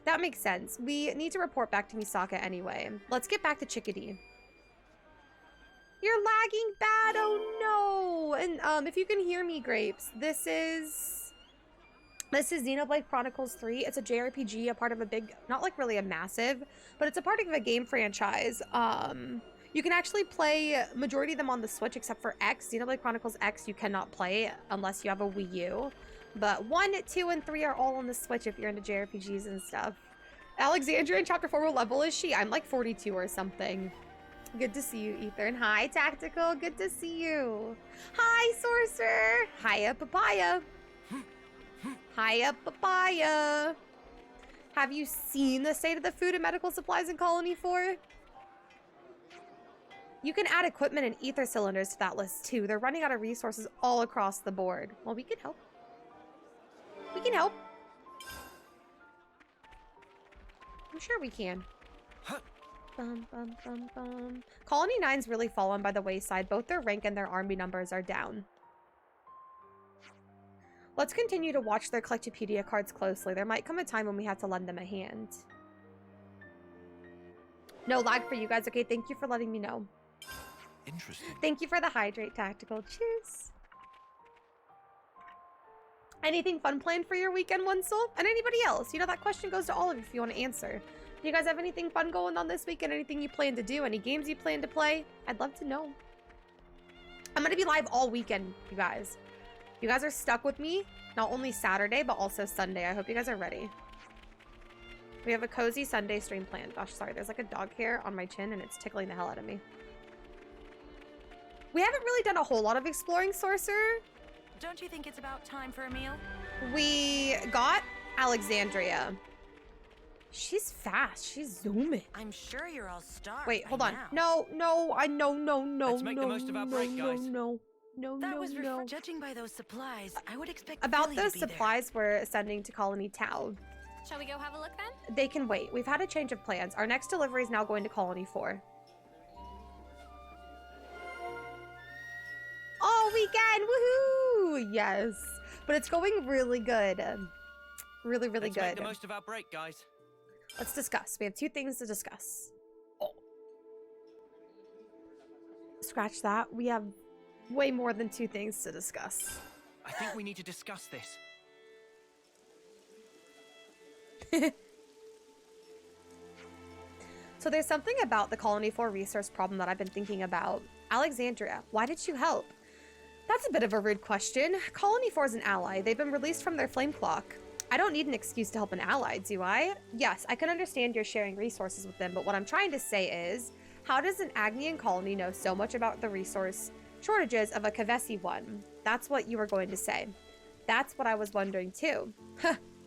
That makes sense. We need to report back to Misaka anyway. Let's get back to Chickadee. You're lagging bad, oh no! And if you can hear me, Grapes, this is Xenoblade Chronicles 3. It's a JRPG, a part of a big, not like really a massive, but it's a part of a game franchise. You can actually play majority of them on the Switch except for X. Xenoblade Chronicles X you cannot play unless you have a Wii U. But 1, 2, and 3 are all on the Switch if you're into JRPGs and stuff. Alexandria in Chapter 4, what level is she? I'm like 42 or something. Good to see you, Ethan. Hi, Tactical. Good to see you. Hi, Sorcerer. Hiya, Papaya. Hiya, Papaya. Have you seen the state of the food and medical supplies in Colony 4? You can add equipment and ether cylinders to that list too. They're running out of resources all across the board. Well, we can help. We can help. I'm sure we can. Bum, bum, bum, bum. Colony 9's really fallen by the wayside. Both their rank and their army numbers are down. Let's continue to watch their Collectopedia cards closely. There might come a time when we have to lend them a hand. No lag for you guys. Okay, thank you for letting me know. Interesting. Thank you for the hydrate, Tactical. Cheers. Anything fun planned for your weekend, One Soul? And anybody else? You know, that question goes to all of you if you want to answer. Do you guys have anything fun going on this weekend? Anything you plan to do? Any games you plan to play? I'd love to know. I'm going to be live all weekend, you guys. You guys are stuck with me, not only Saturday, but also Sunday. I hope you guys are ready. We have a cozy Sunday stream planned. Gosh, sorry. There's like a dog hair on my chin and it's tickling the hell out of me. We haven't really done a whole lot of exploring, Sorcerer. Don't you think it's about time for a meal? We got Alexandria. She's fast. She's zooming. I'm sure you're all starved. Wait, hold on. Now. No, Let's make the most of our break, guys. Judging by those supplies, I would expect About Billy those to be supplies we're sending to Colony Tau. Shall we go have a look then? They can wait. We've had a change of plans. Our next delivery is now going to Colony 4. All weekend! Woohoo! Yes. But it's going really good. Really good. Let's make the most of our break, guys. Let's discuss. We have 2 things to discuss. Oh. Scratch that. We have way more than 2 things to discuss. I think we need to discuss this. So there's something about the Colony 4 resource problem that I've been thinking about. Alexandria, why did you help? That's a bit of a rude question. Colony 4 is an ally. They've been released from their flame clock. I don't need an excuse to help an ally, do I? Yes, I can understand you're sharing resources with them, but what I'm trying to say is, how does an Agnian colony know so much about the resource shortages of a Kavesi one? That's what you were going to say. That's what I was wondering too.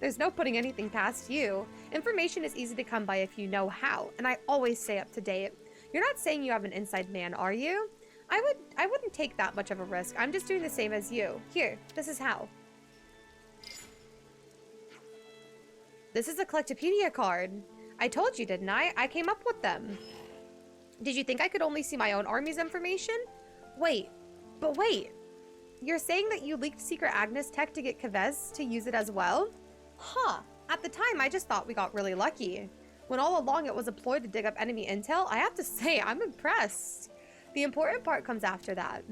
There's no putting anything past you. Information is easy to come by if you know how, and I always stay up to date. You're not saying you have an inside man, are you? I wouldn't take that much of a risk. I'm just doing the same as you. Here, this is how. This is a Collectopedia card. I told you, didn't I? I came up with them. Did you think I could only see my own army's information? Wait. You're saying that you leaked Secret Agnes tech to get Kavez to use it as well? Huh. At the time, I just thought we got really lucky. When all along it was a ploy to dig up enemy intel, I have to say, I'm impressed. The important part comes after that.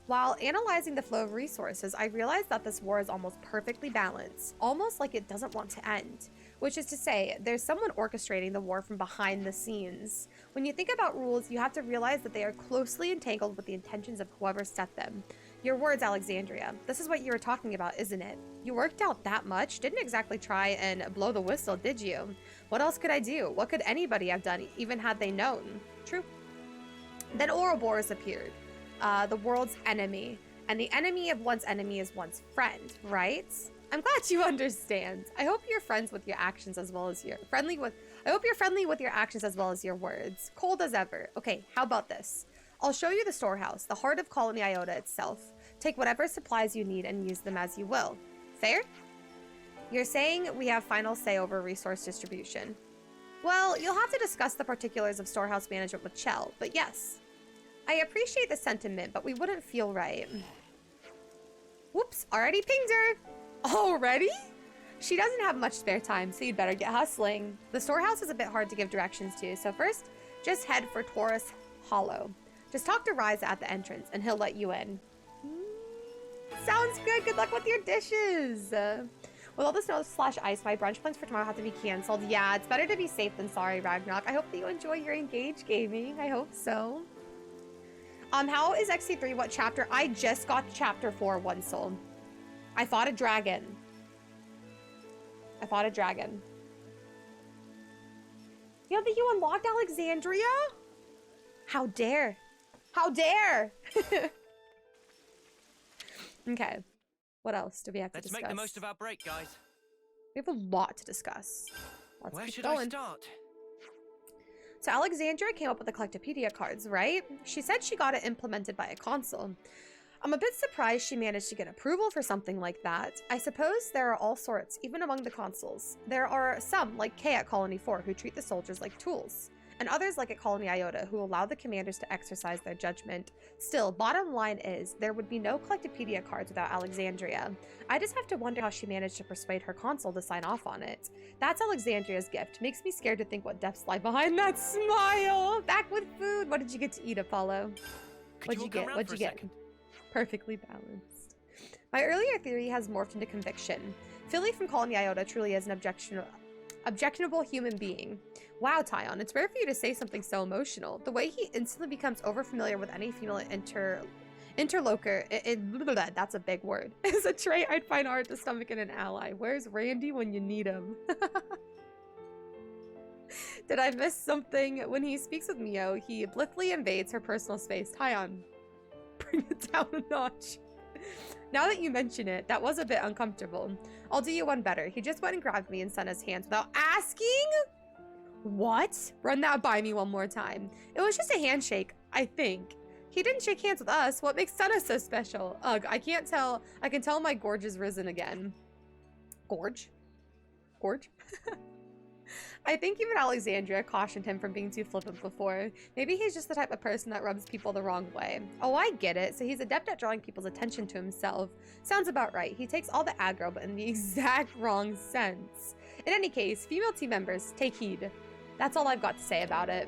While analyzing the flow of resources, I realized that this war is almost perfectly balanced, almost like it doesn't want to end. Which is to say, there's someone orchestrating the war from behind the scenes. When you think about rules, you have to realize that they are closely entangled with the intentions of whoever set them. Your words, Alexandria. This is what you were talking about, isn't it? You worked out that much? Didn't exactly try and blow the whistle, did you? What else could I do? What could anybody have done, even had they known? True. Then Ouroboros appeared, the world's enemy. And the enemy of one's enemy is one's friend, right? I'm glad you understand. I hope you're friends with your actions as well as I hope you're friendly with your actions as well as your words. Cold as ever. Okay, how about this? I'll show you the storehouse, the heart of Colony Iota itself. Take whatever supplies you need and use them as you will. Fair? You're saying we have final say over resource distribution. Well, you'll have to discuss the particulars of storehouse management with Chell, but yes. I appreciate the sentiment, but we wouldn't feel right. Whoops, already pinged her. Already? She doesn't have much spare time, so you'd better get hustling. The storehouse is a bit hard to give directions to, so first, just head for Taurus Hollow. Just talk to Ryza at the entrance, and he'll let you in. Sounds good. Good luck with your dishes. With all the snow/ice, my brunch plans for tomorrow have to be canceled. Yeah, it's better to be safe than sorry, Ragnarok. I hope that you enjoy your Engage gaming. I hope so. How is XC3? What chapter? I just got to chapter 4, One Soul. I fought a dragon. Yeah, but you unlocked Alexandria? How dare? How dare? Okay. What else do we have to discuss? Let's make the most of our break, guys. We have a lot to discuss. Let's Where keep should going. I start? So Alexandria came up with the Collectopedia cards, right? She said she got it implemented by a console. I'm a bit surprised she managed to get approval for something like that. I suppose there are all sorts, even among the consuls. There are some, like Kay at Colony 4, who treat the soldiers like tools, and others like at Colony Iota, who allow the commanders to exercise their judgment. Still, bottom line is, there would be no Collectopedia cards without Alexandria. I just have to wonder how she managed to persuade her consul to sign off on it. That's Alexandria's gift. Makes me scared to think what depths lie behind that smile. Back with food. What did you get to eat, Apollo? What'd you get? What'd you get? Perfectly balanced. My earlier theory has morphed into conviction. Philly from Colony Iota truly is an objectionable human being. Wow, Tyon, it's rare for you to say something so emotional. The way he instantly becomes overfamiliar with any female interlocutor, that's a big word, is a trait I'd find hard to stomach in an ally. Where's Randy when you need him? Did I miss something? When he speaks with Mio, he blithely invades her personal space. Tyon, bring it down a notch. Now that you mention it, that was a bit uncomfortable. I'll do you one better. He just went and grabbed me in Senna's hands without asking? What? Run that by me one more time. It was just a handshake, I think. He didn't shake hands with us. What makes Senna so special? Ugh, I can't tell. I can tell my gorge is risen again. Gorge? Gorge? I think even Alexandria cautioned him from being too flippant before. Maybe he's just the type of person that rubs people the wrong way. Oh, I get it. So he's adept at drawing people's attention to himself. Sounds about right. He takes all the aggro, but in the exact wrong sense. In any case, female team members, take heed. That's all I've got to say about it.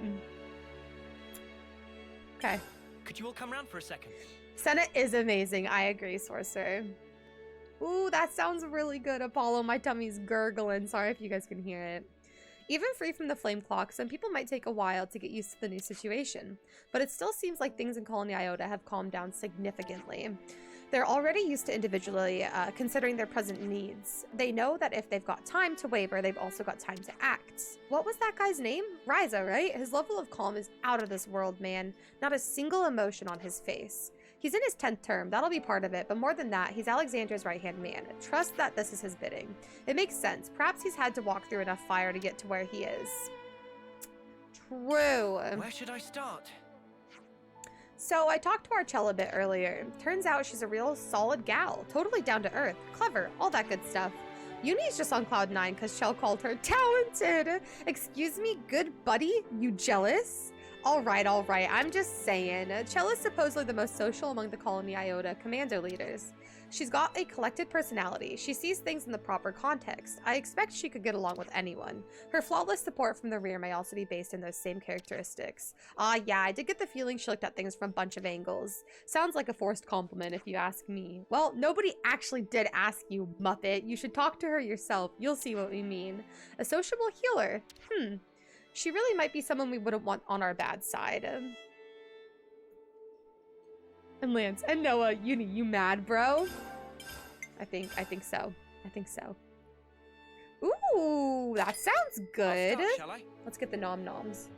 Okay. Could you all come round for a second? Senna is amazing. I agree, Sorcerer. Ooh, that sounds really good, Apollo. My tummy's gurgling. Sorry if you guys can hear it. Even free from the flame clock, some people might take a while to get used to the new situation, but it still seems like things in Colony Iota have calmed down significantly. They're already used to individually considering their present needs. They know that if they've got time to waver, they've also got time to act. What was that guy's name? Ryza, right? His level of calm is out of this world, man. Not a single emotion on his face. He's in his 10th term, that'll be part of it, but more than that, he's Alexandria's right-hand man. Trust that this is his bidding. It makes sense. Perhaps he's had to walk through enough fire to get to where he is. True. Where should I start? So I talked to Archella a bit earlier. Turns out she's a real solid gal, totally down to earth, clever, all that good stuff. Uni's just on cloud 9 because Chell called her talented. Excuse me, good buddy? You jealous? All right, I'm just saying. Chell is supposedly the most social among the Colony Iota commando leaders. She's got a collected personality. She sees things in the proper context. I expect she could get along with anyone. Her flawless support from the rear may also be based in those same characteristics. Yeah, I did get the feeling she looked at things from a bunch of angles. Sounds like a forced compliment if you ask me. Well, nobody actually did ask you, Muppet. You should talk to her yourself. You'll see what we mean. A sociable healer. She really might be someone we wouldn't want on our bad side. And Lance and Noah, Uni, you mad, bro? I think so. I think so. Ooh, that sounds good. I'll start, shall I? Let's get the nom-noms.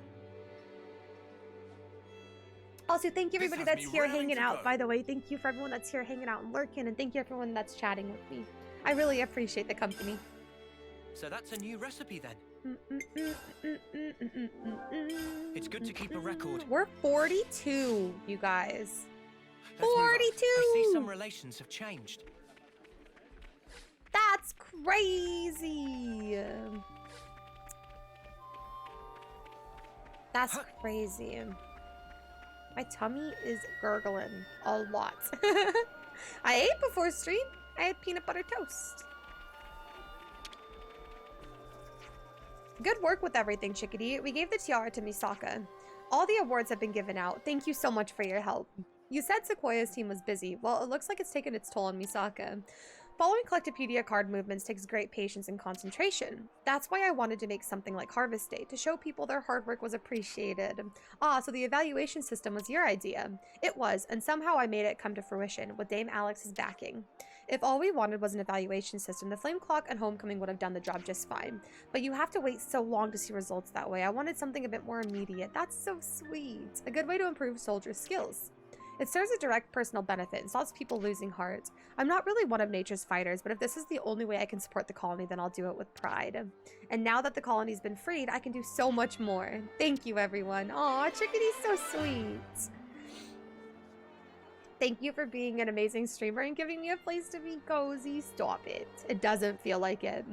Also, thank you everybody that's here hanging out, by the way. Thank you for everyone that's here hanging out and lurking, and thank you everyone that's chatting with me. I really appreciate the company. So that's a new recipe then. It's good to keep a record. We're 42, you guys. 42! I see some relations have changed. That's crazy. That's crazy. My tummy is gurgling a lot. I ate before stream. I had peanut butter toast. Good work with everything, Chickadee. We gave the tiara to Misaka. All the awards have been given out. Thank you so much for your help. You said Sequoia's team was busy. Well, it looks like it's taken its toll on Misaka. Following Collectopedia card movements takes great patience and concentration. That's why I wanted to make something like Harvest Day, to show people their hard work was appreciated. Ah, so the evaluation system was your idea. It was, and somehow I made it come to fruition, with Dame Alex's backing. If all we wanted was an evaluation system, the Flame Clock and Homecoming would have done the job just fine. But you have to wait so long to see results that way. I wanted something a bit more immediate. That's so sweet. A good way to improve soldiers' skills. It serves a direct personal benefit and stops people losing heart. I'm not really one of nature's fighters, but if this is the only way I can support the colony, then I'll do it with pride. And now that the colony's been freed, I can do so much more. Thank you, everyone. Aw, Chickadee's so sweet. Thank you for being an amazing streamer and giving me a place to be cozy. Stop it. It doesn't feel like it.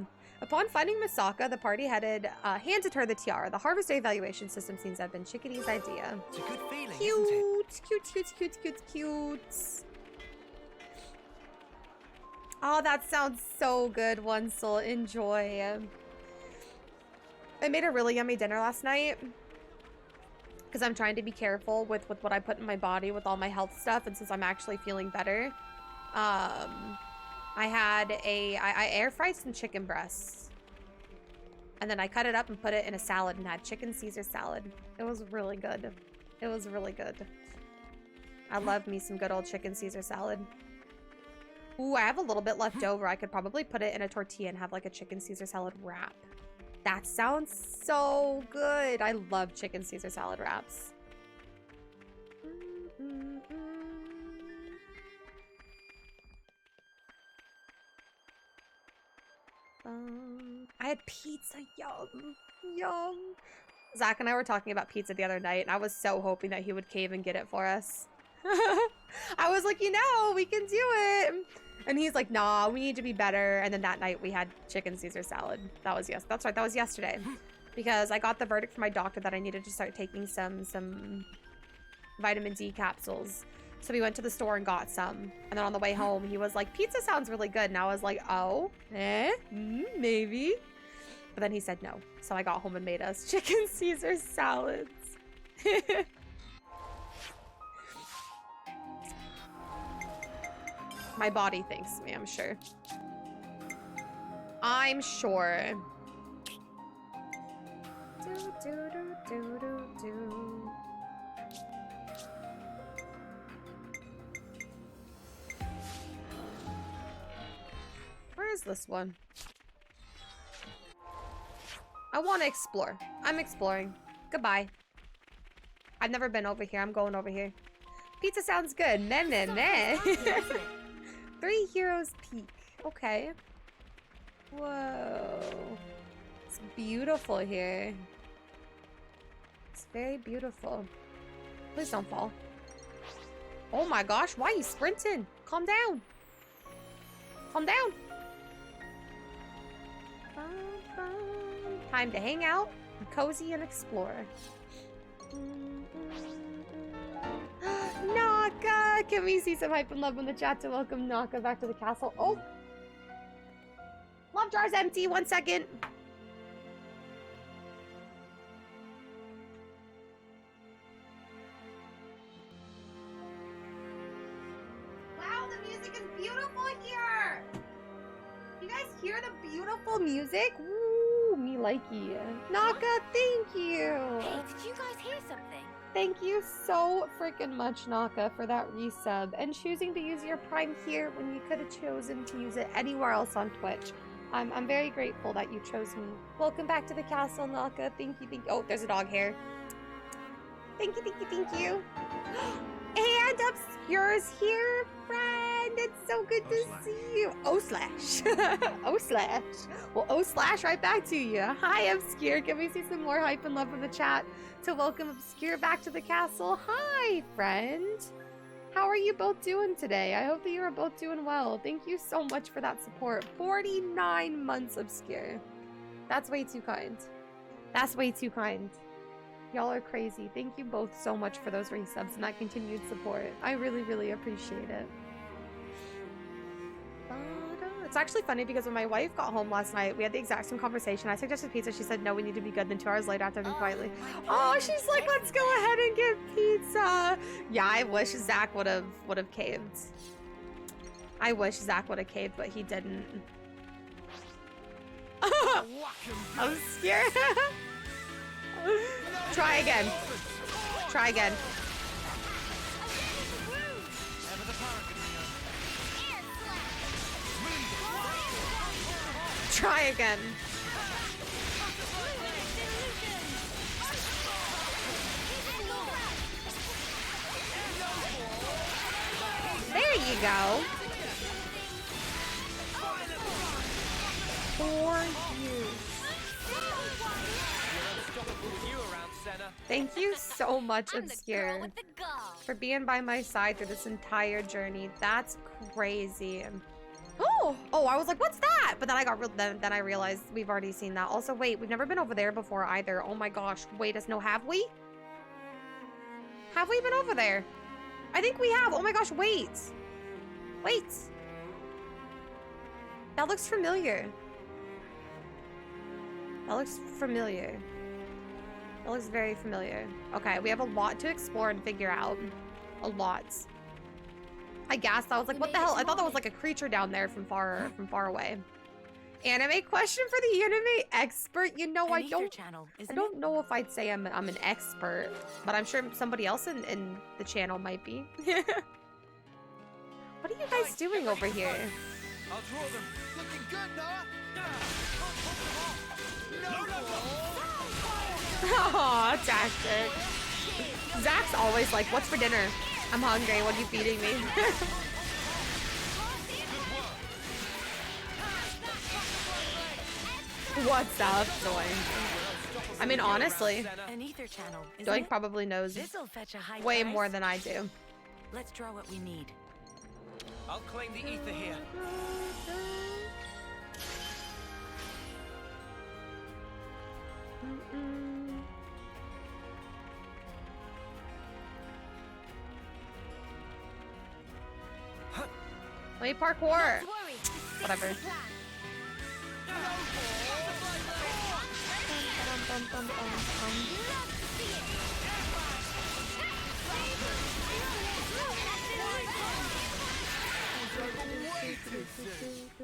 Upon finding Misaka, the party handed her the tiara. The Harvest Day evaluation system seems to have been Chickadee's idea. It's a good feeling, Cute, isn't it? cute, cute, cute, cute, cute. Oh, that sounds so good, Onesill. Enjoy. I made a really yummy dinner last night because I'm trying to be careful with what I put in my body with all my health stuff, and since I'm actually feeling better, I air fried some chicken breasts, and then I cut it up and put it in a salad and had chicken Caesar salad. It was really good. It was really good. I love me some good old chicken Caesar salad. Ooh, I have a little bit left over. I could probably put it in a tortilla and have like a chicken Caesar salad wrap. That sounds so good. I love chicken Caesar salad wraps. I had pizza. Yum. Yum. Zach and I were talking about pizza the other night, and I was so hoping that he would cave and get it for us. I was like, you know, we can do it. And he's like, nah, we need to be better. And then that night we had chicken Caesar salad. That was that's right, that was yesterday. Because I got the verdict from my doctor that I needed to start taking some vitamin D capsules. So we went to the store and got some. And then on the way home, he was like, pizza sounds really good. And I was like, oh, maybe. But then he said no. So I got home and made us chicken Caesar salads. My body thanks me, I'm sure. I'm sure. Where is this one? I want to explore. I'm exploring. Goodbye. I've never been over here. I'm going over here. Pizza sounds good. Meh, meh, meh. 3 Heroes Peak. Okay. Whoa. It's beautiful here. It's very beautiful. Please don't fall. Oh my gosh, why are you sprinting? Calm down. Calm down. Time to hang out, be cozy, and explore. Naka! Can we see some hype and love in the chat to welcome Naka back to the castle? Oh! Love jar's empty. 1 second. Wow, the music is beautiful here! You guys hear the beautiful music? Woo, me likey. Naka, thank you! Hey, did you guys hear something? Thank you so freaking much, Naka, for that resub and choosing to use your Prime here when you could have chosen to use it anywhere else on Twitch. I'm very grateful that you chose me. Welcome back to the castle, Naka. Thank you, thank you. Oh, there's a dog here. Thank you, thank you, thank you. And Obscure's here, friend. It's so good to see you. O/slash. O/slash. Well, O/slash right back to you. Hi, Obscure. Can we see some more hype and love in the chat to welcome Obscure back to the castle? Hi, friend. How are you both doing today? I hope that you are both doing well. Thank you so much for that support. 49 months, Obscure. That's way too kind. That's way too kind. Y'all are crazy. Thank you both so much for those resubs and that continued support. I really, really appreciate it. It's actually funny because when my wife got home last night, we had the exact same conversation. I suggested pizza. She said, no, we need to be good. Then 2 hours later, after being quietly, oh, she's like, let's go ahead and get pizza. Yeah, I wish Zach would have caved. I wish Zach would have caved, but he didn't. I'm scared. Try again. Try again. Try again. There you go. For you. Thank you so much, Obscure, for being by my side through this entire journey. That's crazy. Oh, I was like, what's that? But then I got then I realized we've already seen that. Also, wait, we've never been over there before either. Oh my gosh. Wait, have we? Have we been over there? I think we have. Oh my gosh, wait. Wait. That looks familiar. That looks familiar. That looks very familiar. Okay, we have a lot to explore and figure out. A lot. I gasped. I was like, what the hell? I thought that was like a creature down there from far away. Anime question for the anime expert. You know, I don't know if I'd say I'm an expert, but I'm sure somebody else in the channel might be. What are you guys doing over here? I'll draw them. Looking good, Noah. Aw, tactic. Zach's always like, what's for dinner? I'm hungry. What are you feeding me? What's up, Doink? I mean, honestly, Doink probably knows way more than I do. Let's draw what we need. I'll claim the ether here. Let me parkour. Whatever.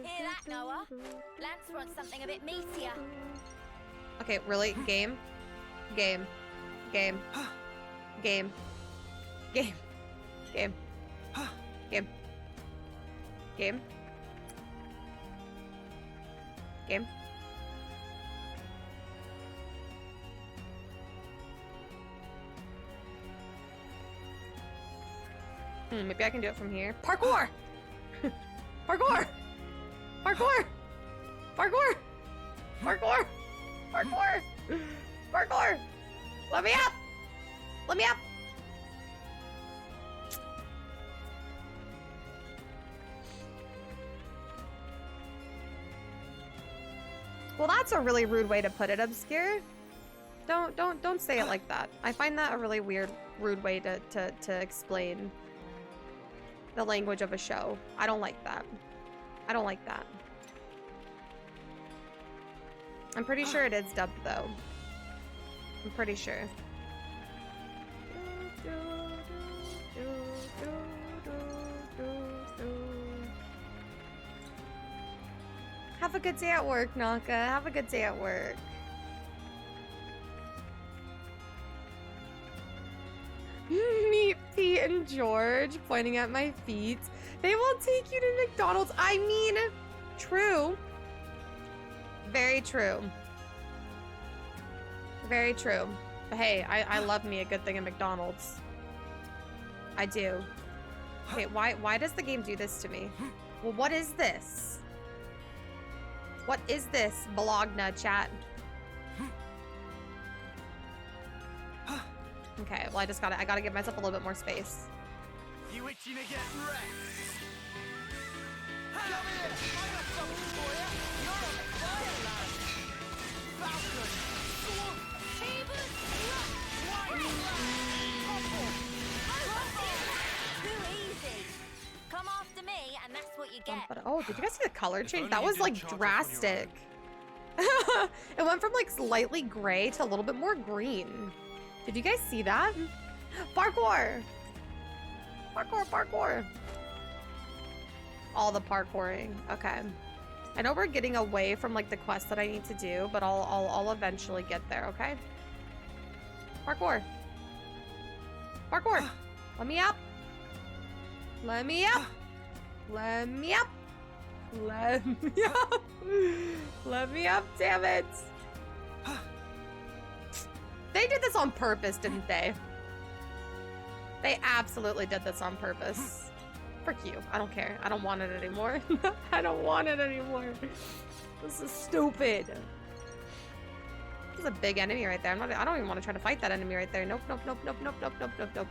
Hear that, Noah? Lance wants something a bit meatier. Okay, really? Game? Game. Game. Game. Game. Game. Game. Game. Game. Maybe I can do it from here. Parkour! Parkour! Parkour! Parkour! Parkour! Parkour! Parkour! Let me up! Let me up! Well, that's a really rude way to put it, Obscure. Don't say it like that. I find that a really weird, rude way to explain the language of a show. I don't like that. I don't like that. I'm pretty sure it is dubbed, though. I'm pretty sure. Have a good day at work, Naka. Have a good day at work. Meet Pete and George, pointing at my feet. They will take you to McDonald's. I mean, true. Very true. Very true. But hey, I love me a good thing at McDonald's. I do. Okay, why does the game do this to me? Well, what is this? What is this, Bologna chat? Okay, well I gotta give myself a little bit more space. You itching to get wrecked? Come here! I got something for you! You're on the fire, lad! Falcon! Swoop! Too easy. Come after me, and that's what you get. Oh, did you guys see the color change? That was like drastic. It went from like slightly gray to a little bit more green. Did you guys see that? Parkour! Parkour, parkour! All the parkouring. Okay. I know we're getting away from like the quest that I need to do, but I'll eventually get there, okay? Parkour. Parkour. Let me up. Let me up. Let me up. Let me up. Let me up, damn it. They did this on purpose, didn't they? They absolutely did this on purpose. Frick you. I don't care. I don't want it anymore. I don't want it anymore. This is stupid. This is a big enemy right there. I don't even want to try to fight that enemy right there. Nope, nope, nope, nope, nope, nope, nope, nope, nope.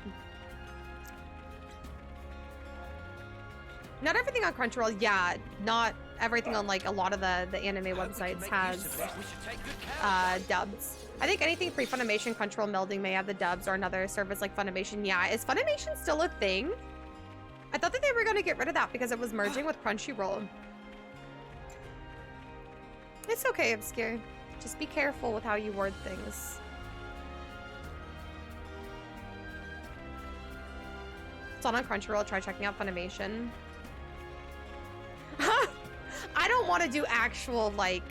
Not everything on Crunchyroll, yeah. Not everything on like a lot of the anime websites has dubs. I think anything pre-Funimation, Crunchyroll melding may have the dubs, or another service like Funimation. Yeah, is Funimation still a thing? I thought that they were going to get rid of that because it was merging with Crunchyroll. It's okay, Obscure. Just be careful with how you word things. It's on Crunchyroll. Try checking out Funimation. I don't want to do actual, like,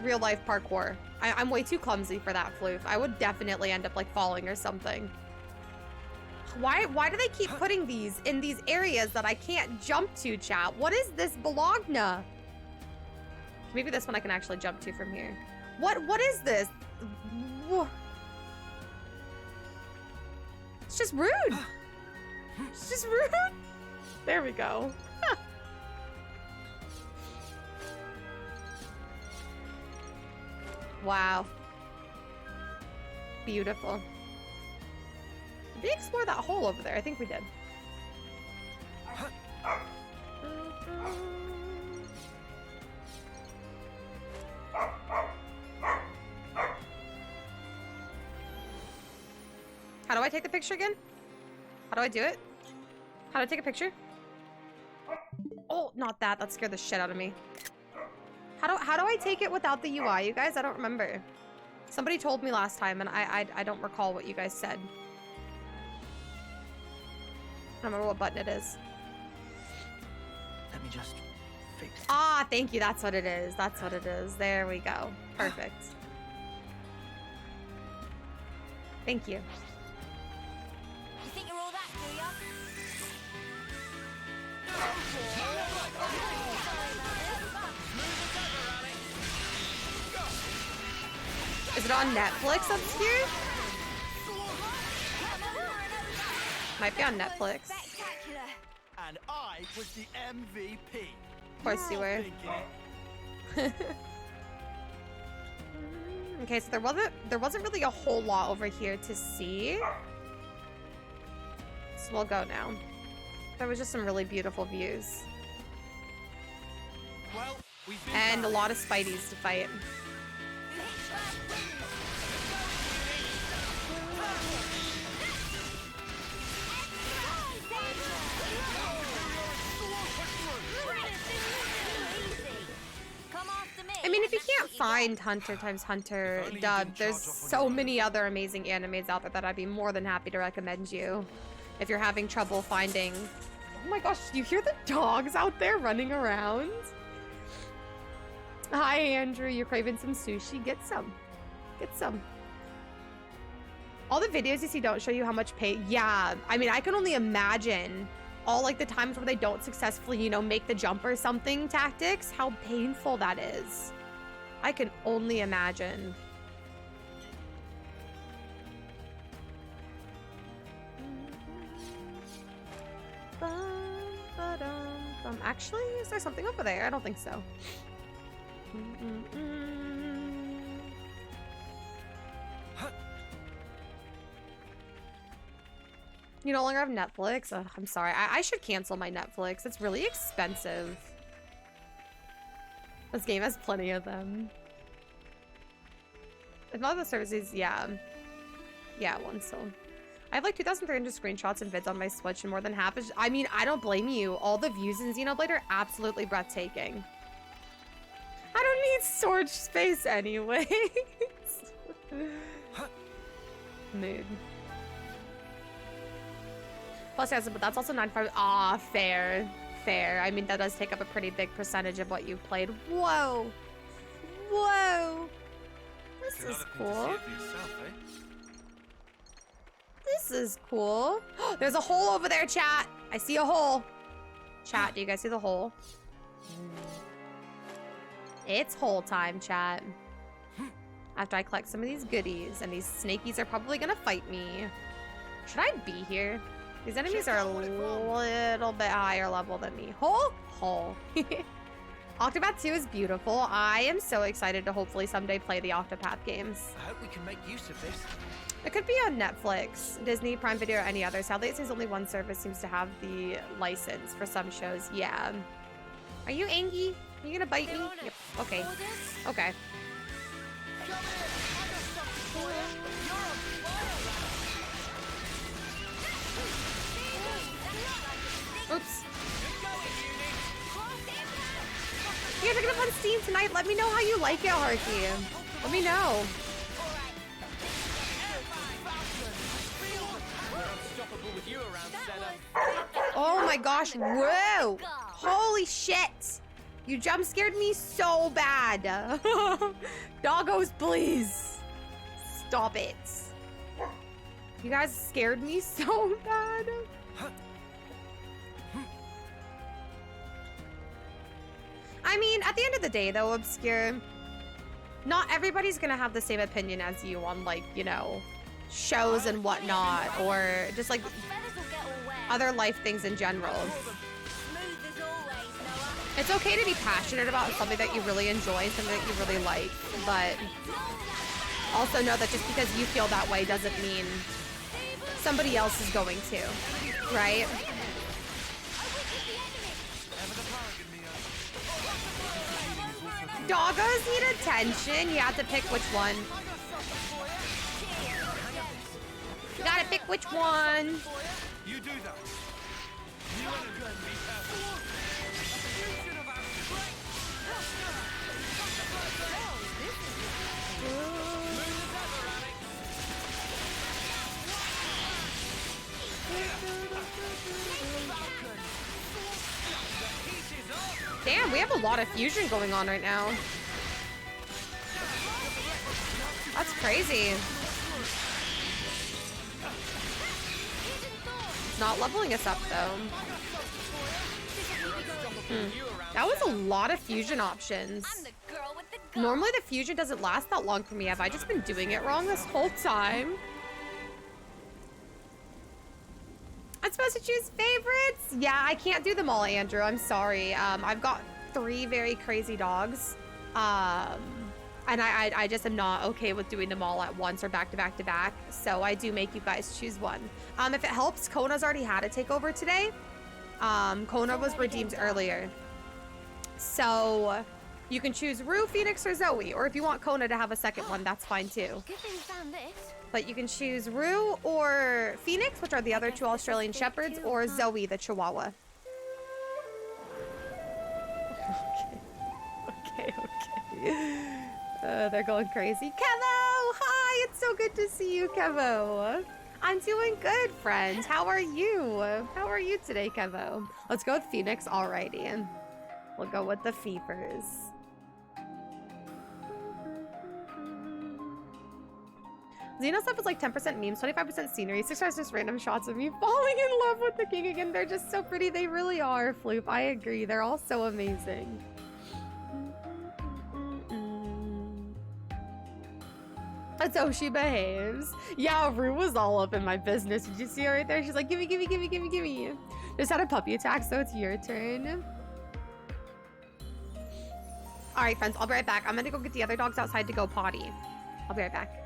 real-life parkour. I'm way too clumsy for that, Floof. I would definitely end up, like, falling or something. Why do they keep putting these in these areas that I can't jump to, chat? What is this Bologna? Maybe this one I can actually jump to from here. What is this? It's just rude. It's just rude. There we go. Huh. Wow. Beautiful. Did we explore that hole over there? I think we did. How do I take the picture again? How do I do it? How do I take a picture? Oh, not that. That scared the shit out of me. How do I take it without the UI, you guys? I don't remember. Somebody told me last time, and I don't recall what you guys said. I don't remember what button it is. Let me just fix it. Ah, thank you. That's what it is. That's what it is. There we go. Perfect. Thank you. You think you're all that, do ya? Is it on Netflix, Obscure? Might be on Netflix. And I was the MVP. Of course you were. Okay, so there wasn't really a whole lot over here to see. So we'll go now. There was just some really beautiful views. Well, and a lot of Spideys to fight. I mean, if you can't find Hunter x Hunter dubbed, there's so many other amazing animes out there that I'd be more than happy to recommend you. If you're having trouble finding... Oh my gosh, you hear the dogs out there running around? Hi, Andrew. You're craving some sushi? Get some. Get some. All the videos you see don't show you how much pay... Yeah, I mean, I can only imagine all like the times where they don't successfully, you know, make the jump or something tactics, how painful that is. I can only imagine. Actually, is there something over there? I don't think so. You no longer have Netflix? Ugh, I'm sorry. I should cancel my Netflix. It's really expensive. This game has plenty of them. If not the services, yeah. Yeah, one still. I have like 2,300 screenshots and vids on my Switch, and more than half is... I mean, I don't blame you. All the views in Xenoblade are absolutely breathtaking. I don't need storage space anyways. Mood. Plus, yes, but that's also 95. Ah, fair. Fair. I mean, that does take up a pretty big percentage of what you've played. Whoa. Whoa. This is cool. This is cool. There's a hole over there, chat. I see a hole. Chat, do you guys see the hole? It's hole time, chat. After I collect some of these goodies, and these snakies are probably gonna fight me. Should I be here? These enemies are a little bit higher level than me. Hole? Hole. Octopath 2 is beautiful. I am so excited to hopefully someday play the Octopath games. I hope we can make use of this. It could be on Netflix, Disney, Prime Video, or any other. Sadly, it seems only one service seems to have the license for some shows. Yeah. Are you Angie? Are you gonna bite me? Yep. Okay. Okay. Oops. You guys are gonna on Steam tonight. Let me know how you like it, Harky. Let me know. Oh my gosh, whoa! Holy shit! You jump scared me so bad. Doggos, please. Stop it. You guys scared me so bad. I mean, at the end of the day, though, Obscure, not everybody's gonna have the same opinion as you on, like, you know, shows and whatnot, or just, like, other life things in general. It's okay to be passionate about something that you really enjoy, something that you really like, but also know that just because you feel that way doesn't mean somebody else is going to, right? Doggos need attention. You have to pick which one. You gotta pick which one. You do that. Damn, we have a lot of fusion going on right now. That's crazy. It's not leveling us up, though. That was a lot of fusion options. Normally the fusion doesn't last that long for me. Have I just been doing it wrong this whole time? I'm supposed to choose favorites? Yeah, I can't do them all, Andrew. I'm sorry. I've got 3 very crazy dogs. And I just am not okay with doing them all at once or back to back to back. So I do make you guys choose one. If it helps, Kona's already had a takeover today. Kona was redeemed earlier. So you can choose Rue, Phoenix, or Zoe. Or if you want Kona to have a second one, that's fine too. But you can choose Rue or Phoenix, which are the other 2 Australian Shepherds, or Zoe, the Chihuahua. Okay. They're going crazy. Kevo! Hi! It's so good to see you, Kevo. I'm doing good, friend. How are you? How are you today, Kevo? Let's go with Phoenix. Alrighty. We'll go with the Feefers. Xeno stuff is like 10% memes, 25% scenery, 6 hours just random shots of me falling in love with the king again. They're just so pretty. They really are, Floop. I agree. They're all so amazing. That's how she behaves. Yeah, Rue was all up in my business. Did you see her right there? She's like, gimme. Just had a puppy attack, so it's your turn. All right, friends, I'll be right back. I'm gonna go get the other dogs outside to go potty. I'll be right back.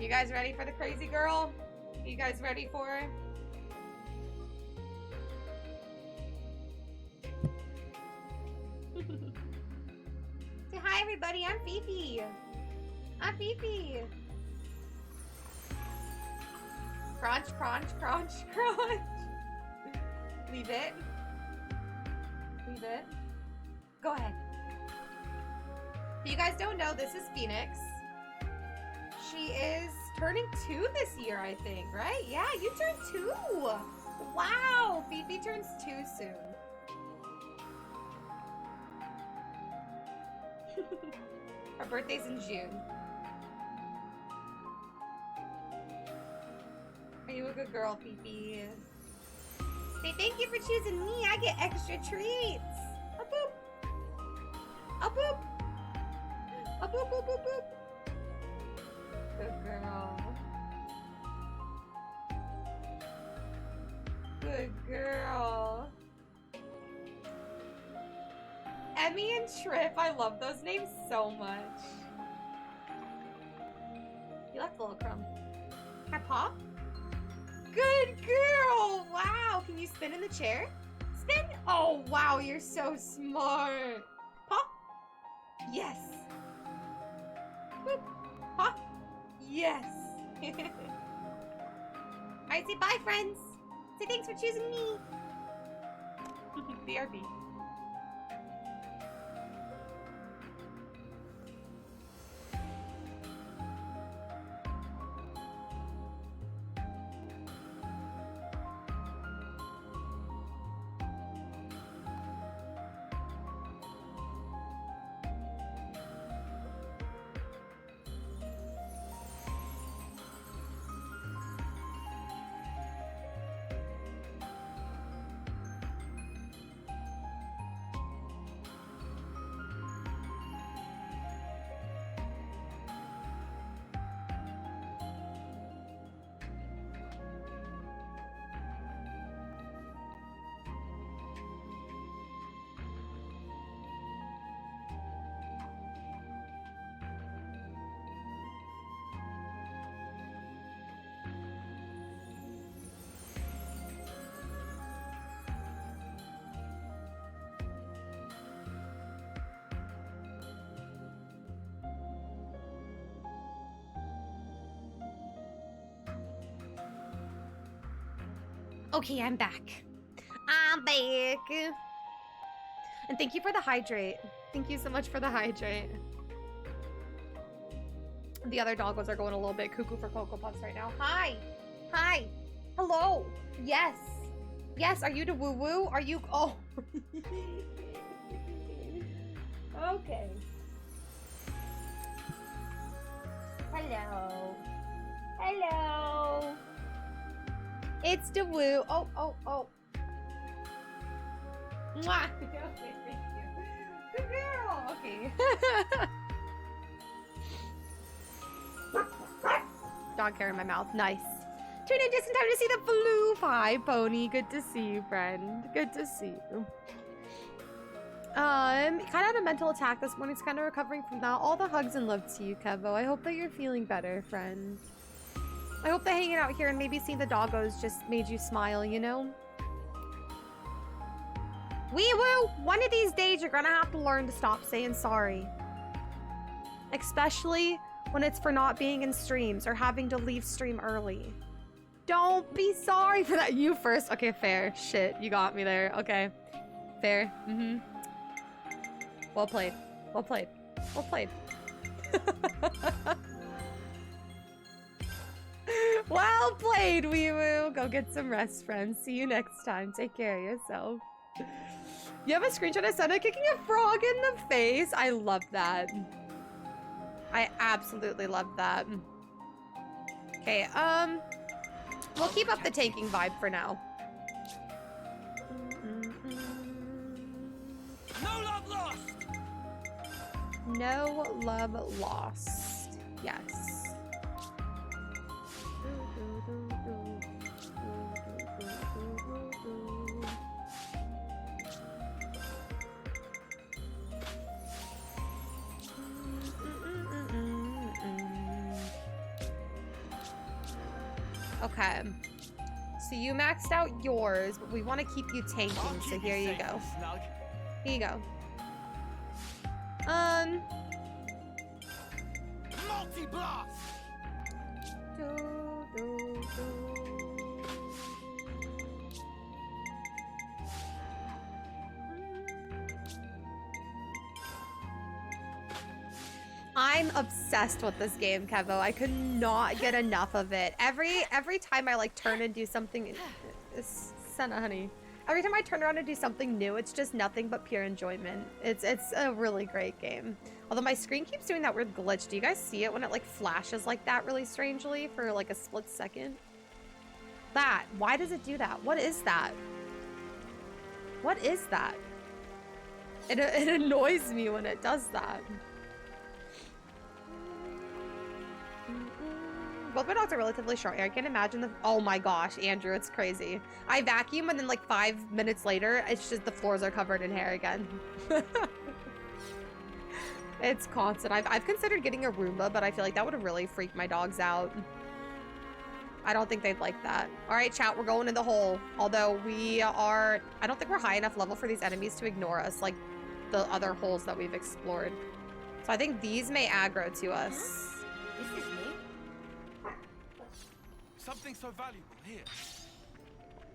You guys ready for the crazy girl? You guys ready for her? Say hi, everybody. I'm Fifi. I'm Fifi. Crunch, crunch, crunch, crunch. Leave it. Leave it. Go ahead. If you guys don't know, this is Phoenix. She is turning 2 this year, I think, right? Yeah, you turned 2. Wow, Fifi turns 2 soon. Her birthday's in June. Are you a good girl, Fifi? Say thank you for choosing me. I get extra treats. A boop. A boop. A boop, boop, boop, boop. Good girl. Good girl. Emmy and Trip, I love those names so much. You left a little crumb. Can I pop? Good girl! Wow, can you spin in the chair? Spin? Oh, wow, you're so smart. Pop? Yes. Boop. Pop? Yes. Alright, say bye, friends. Say thanks for choosing me. BRB. Okay, I'm back. I'm back. And thank you for the hydrate. Thank you so much for the hydrate. The other doggos are going a little bit cuckoo for Cocoa Puffs right now. Hi. Hi. Hello. Yes. Yes, are you the woo-woo? Are you... Oh. Okay. Hello. Hello. It's the woo. Oh, oh, oh. Mwah. Okay, thank you. Good girl. Okay. Dog hair in my mouth. Nice. Tune in just in time to see the blue. Hi, Pony. Good to see you, friend. Good to see you. Kind of had a mental attack this morning. It's kind of recovering from that. All the hugs and love to you, Kevo. I hope that you're feeling better, friend. I hope that hanging out here and maybe seeing the doggos just made you smile, you know? Wee woo! One of these days you're gonna have to learn to stop saying sorry. Especially when it's for not being in streams or having to leave stream early. Don't be sorry for that. You first. Okay, fair. Shit, you got me there. Okay. Fair. Mm-hmm. Well played. Well played. Well played. Well played, wee woo. Go get some rest, friends. See you next time. Take care of yourself. You have a screenshot of Senna kicking a frog in the face. I love that. I absolutely love that. Okay, we'll keep up the tanking vibe for now. No love lost. No love lost. Yes. Okay. So you maxed out yours, but we want to keep you tanking, so here you go. Here you go. Multi-blast! I'm obsessed with this game, Kevo. I could not get enough of it. Every time I like turn and do something, Senna, honey. Every time I turn around and do something new, it's just nothing but pure enjoyment. It's a really great game. Although my screen keeps doing that weird glitch. Do you guys see it when it like flashes like that really strangely for like a split second? That. Why does it do that? What is that? What is that? It annoys me when it does that. Both my dogs are relatively short hair. I can't imagine the— oh my gosh, Andrew, it's crazy. I vacuum and then like 5 minutes later, it's just the floors are covered in hair again. It's constant. I've considered getting a Roomba, but I feel like that would really freak my dogs out. I don't think they'd like that. All right, chat, we're going in the hole. Although we are— I don't think we're high enough level for these enemies to ignore us like the other holes that we've explored. So I think these may aggro to us. This is new. Something so valuable here.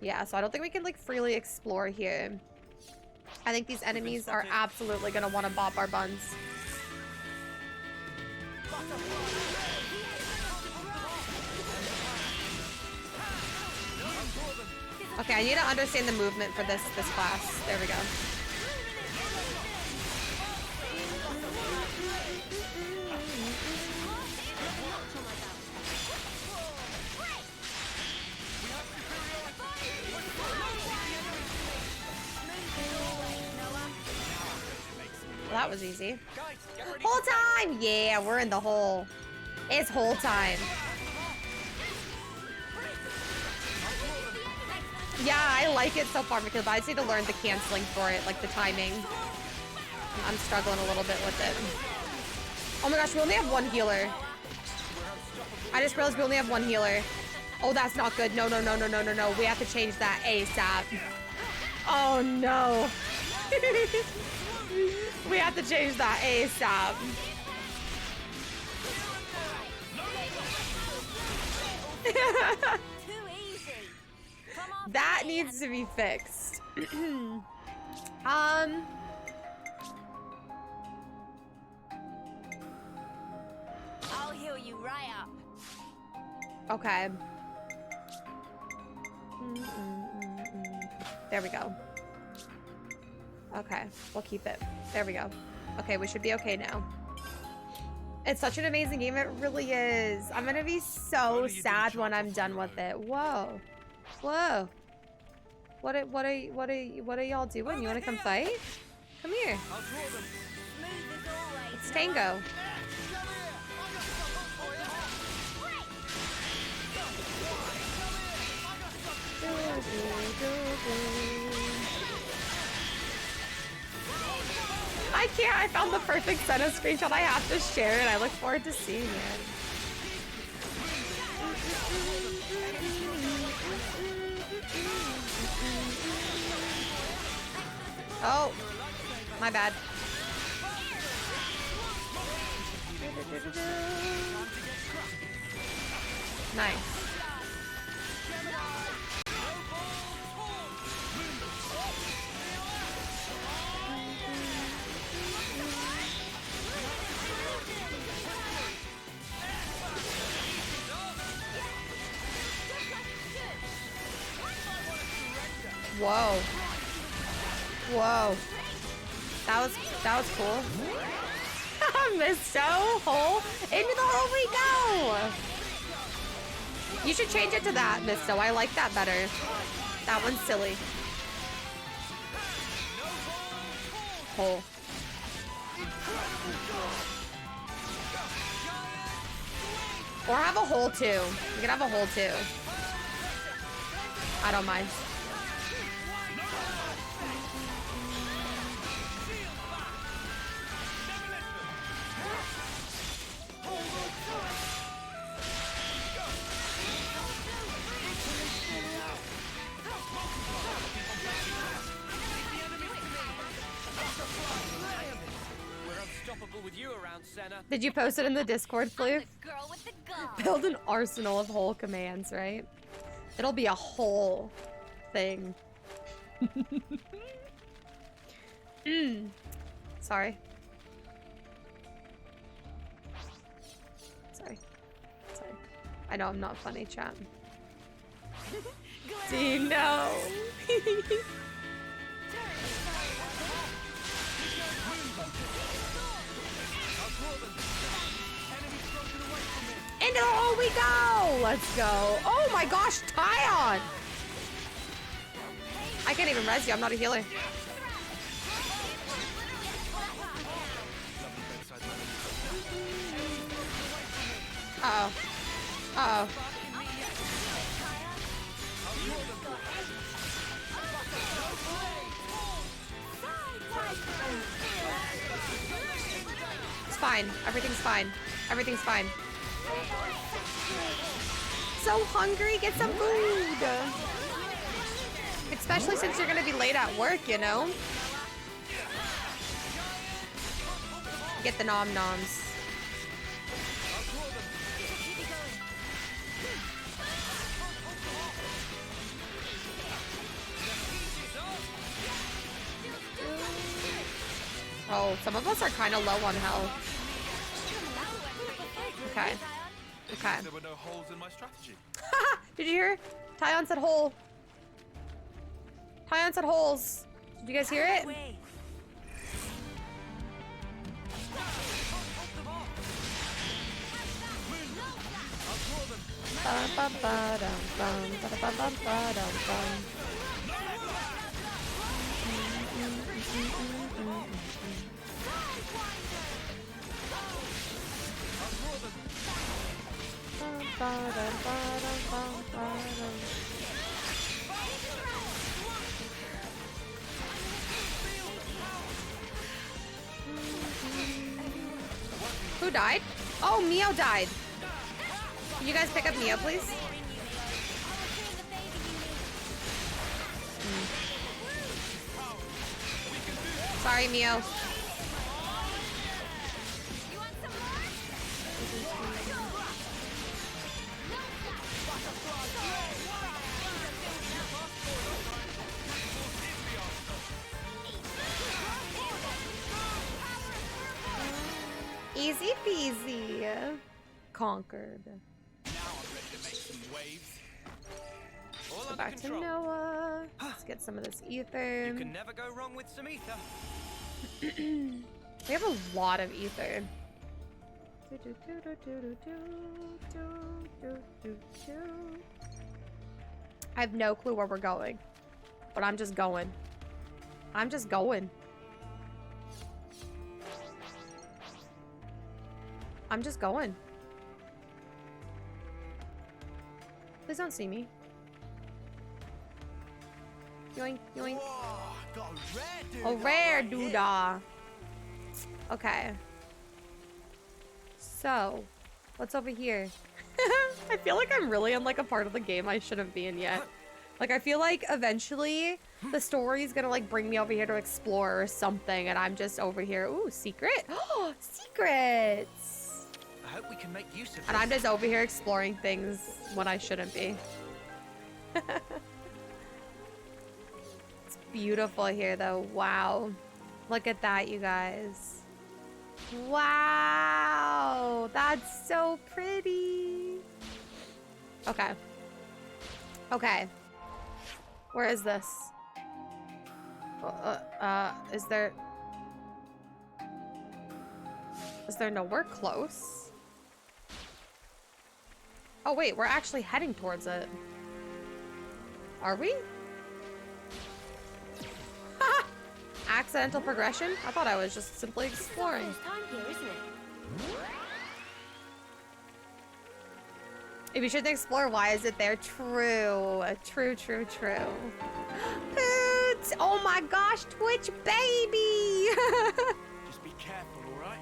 Yeah, so I don't think we can like freely explore here. I think these enemies are absolutely gonna want to bop our buns. Okay, I need to understand the movement for this class. There we go. Well, that was easy. Whole time! Yeah, we're in the hole. It's whole time. Yeah, I like it so far because I just need to learn the canceling for it, like the timing. I'm struggling a little bit with it. Oh my gosh, we only have one healer. I just realized we only have one healer. Oh, that's not good. No, no, no, no, no, no, no. We have to change that ASAP. Oh no. We have to change that ASAP. That needs to be fixed. I'll heal you right up. Okay. There we go. Okay, we'll keep it. There we go. Okay, we should be okay now. It's such an amazing game. It really is. I'm gonna be so sad when I'm done with it. Whoa. Whoa. What are y'all doing? You wanna come fight? Come here. It's Tango. I can't. I found the perfect Senna screenshot. I have to share it. I look forward to seeing it. Oh, my bad. Nice. Whoa. Whoa. That was cool. Misto, hole. Into the hole we go. You should change it to that, Misto. I like that better. That one's silly. Hole. Or have a hole too. You can have a hole too. I don't mind. unstoppable with you around, Senna. Did you post it in the Discord, Floof? Girl with the gun. Build an arsenal of whole commands, right? It'll be a whole thing. Sorry. Sorry. I know I'm not funny, chat. D, no. Into the hole we go! Let's go. Oh my gosh, Tyon! I can't even res you, I'm not a healer. Uh-oh. Uh-oh. It's fine. Everything's fine. Everything's fine. So hungry, get some food. Especially since you're gonna be late at work, you know? Get the nom-noms. Oh, some of us are kind of low on health. Okay. Okay. There were no holes in my strategy. Did you hear? Tyon said hole. Tyon said holes. Did you guys hear it? Who died? Oh, Mio died. Can you guys pick up Mio, please? Sorry, Mio. Easy peasy. Conquered. Let's go back to Noah. Let's get some of this ether. You can never go wrong with some ether. We have a lot of ether. I have no clue where we're going, but I'm just going. I'm just going. I'm just going. Please don't see me. Yoink, yoink. Whoa, a rare doodah. Okay. So, what's over here? I feel like I'm really in like a part of the game I shouldn't be in yet. Like, I feel like eventually the story is gonna like bring me over here to explore or something, and I'm just over here. Ooh, secret. Oh, secrets. I hope we can make use of And I'm just over here exploring things when I shouldn't be. It's beautiful here though. Wow. Look at that, you guys. Wow. That's so pretty. Okay. Okay. Where is this? Is there nowhere close? Oh wait, we're actually heading towards it. Are we? Accidental progression? I thought I was just simply exploring. Time here, isn't it? If you shouldn't explore, why is it there? True. True, true, true. Poots! Oh my gosh, Twitch baby! Just be careful, alright?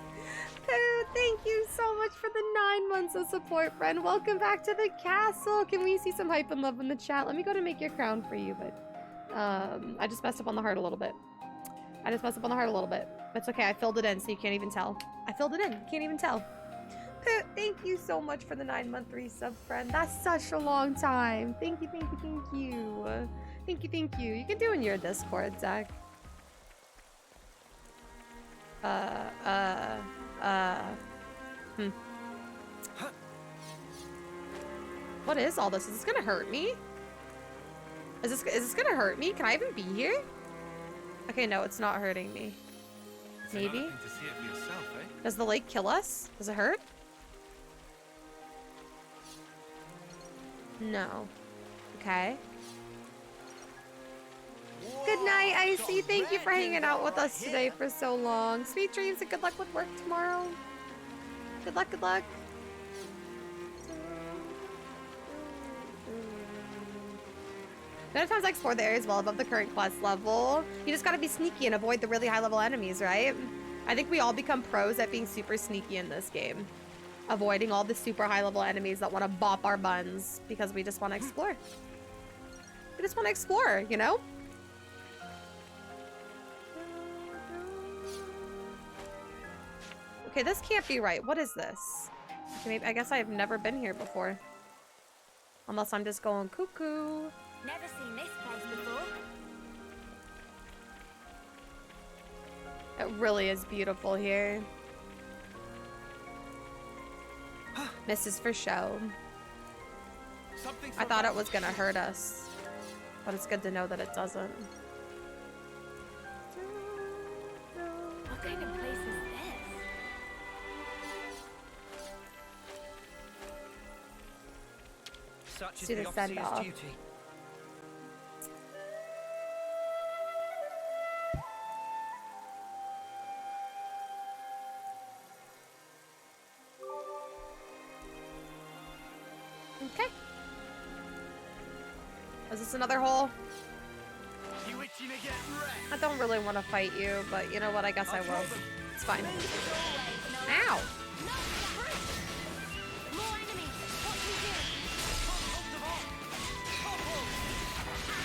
Pooh, thank you so much for the 9 months of support, friend. Welcome back to the castle. Can we see some hype and love in the chat? Let me go to make your crown for you, but I just messed up on the heart a little bit. I just messed up on the heart a little bit. It's okay, I filled it in, so you can't even tell. I filled it in, can't even tell. Thank you so much for the 9-month resub, friend. That's such a long time. Thank you, thank you, thank you. Thank you, thank you. You can do in your Discord, Zach. What is all this? Is this gonna hurt me? Is this gonna hurt me? Can I even be here? Okay, no, it's not hurting me. Maybe? To see it for yourself, eh? Does the lake kill us? Does it hurt? No. Okay. Good night, Icy. Thank you for hanging out with us today for so long. Sweet dreams and good luck with work tomorrow. Good luck, good luck. Many times I explore the areas well above the current quest level. You just gotta be sneaky and avoid the really high level enemies, right? I think we all become pros at being super sneaky in this game. Avoiding all the super high level enemies that want to bop our buns because we just want to explore. We just want to explore, you know? Okay, this can't be right. What is this? Okay, maybe, I guess I've never been here before. Unless I'm just going cuckoo. Never seen this place before. It really is beautiful here. Misses for show. I thought it was gonna hurt us, but it's good to know that it doesn't. What kind of place is this? Such is See the the send-off. officer's duty. Okay. Is this another hole? You itching to get wrecked? I don't really want to fight you, but you know what? I guess I will. It's fine. Ow!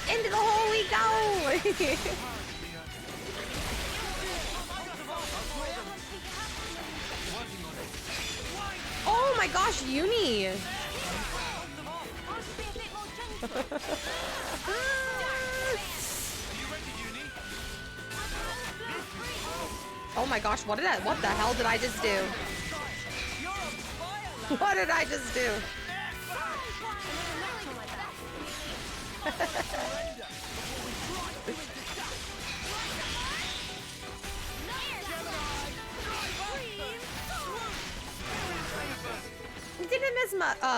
Into the hole we go! Oh my gosh, Uni! Oh my gosh, what the hell did I just do? What did I just do? Didn't miss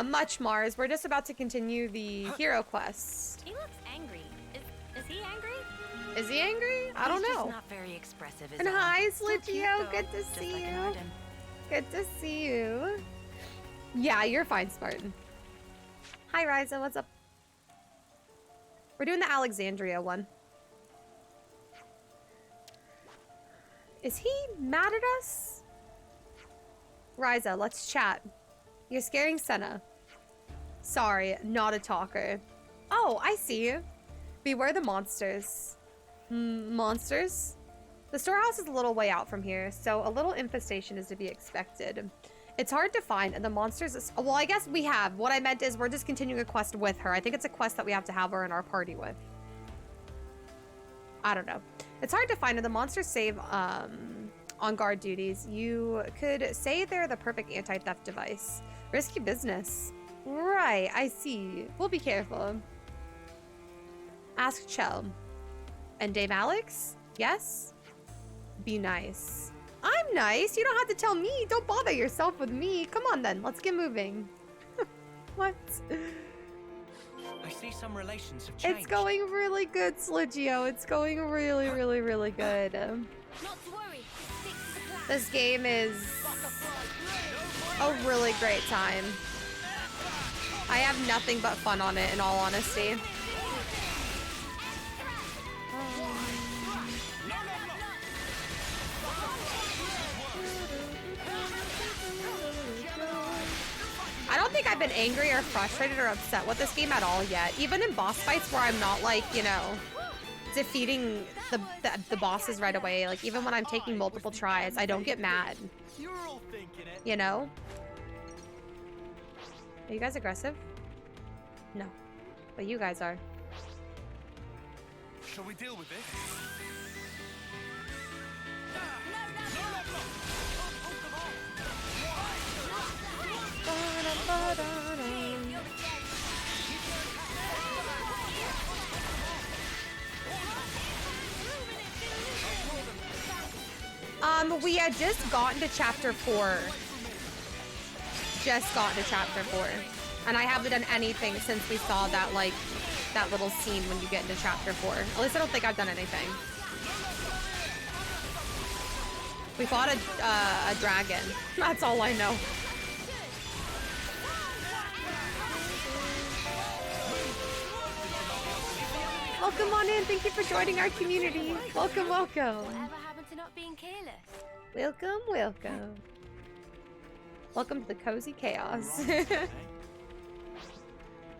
much, Mars. We're just about to continue the hero quest. He looks angry. Is he angry? Is he angry? I don't know. He's not very expressive. And hi, So Slitchio. cute, Good to just see like an you. Arden. Good to see you. Yeah, you're fine, Spartan. Hi, Ryza. What's up? We're doing the Alexandria one. Is he mad at us? Ryza, let's chat. You're scaring Senna. Sorry, not a talker. Oh, I see you. Beware the monsters. Monsters? The storehouse is a little way out from here, so a little infestation is to be expected. It's hard to find, and the monsters... Well, I guess we have. What I meant is we're just continuing a quest with her. I think it's a quest that we have to have her in our party with. I don't know. It's hard to find, and the monsters save on guard duties. You could say they're the perfect anti-theft device. Risky business. Right, I see. We'll be careful. Ask Chell. And Dame Alex? Yes? Be nice. I'm nice. You don't have to tell me. Don't bother yourself with me. Come on then. Let's get moving. What? I see some relations have changed. It's going really good, Sligio. It's going really, really, really good. Not to worry. Stick to the plan. This game is a really great time. I have nothing but fun on it, in all honesty. I don't think I've been angry or frustrated or upset with this game at all yet. Even in boss fights where I'm not like, you know, defeating the bosses right away. Like, even when I'm taking multiple tries, I don't get mad. You're all thinking it. You know? Are you guys aggressive? No. But you guys are. Shall we deal with this? We had just gotten to chapter 4. Just gotten to chapter 4. And I haven't done anything since we saw that, like, that little scene when you get into chapter 4. At least I don't think I've done anything. We fought a dragon. That's all I know. Welcome on in. Thank you for joining our community. Welcome, welcome. Whatever happened to not being careless? Welcome, welcome. Welcome to the cozy chaos. I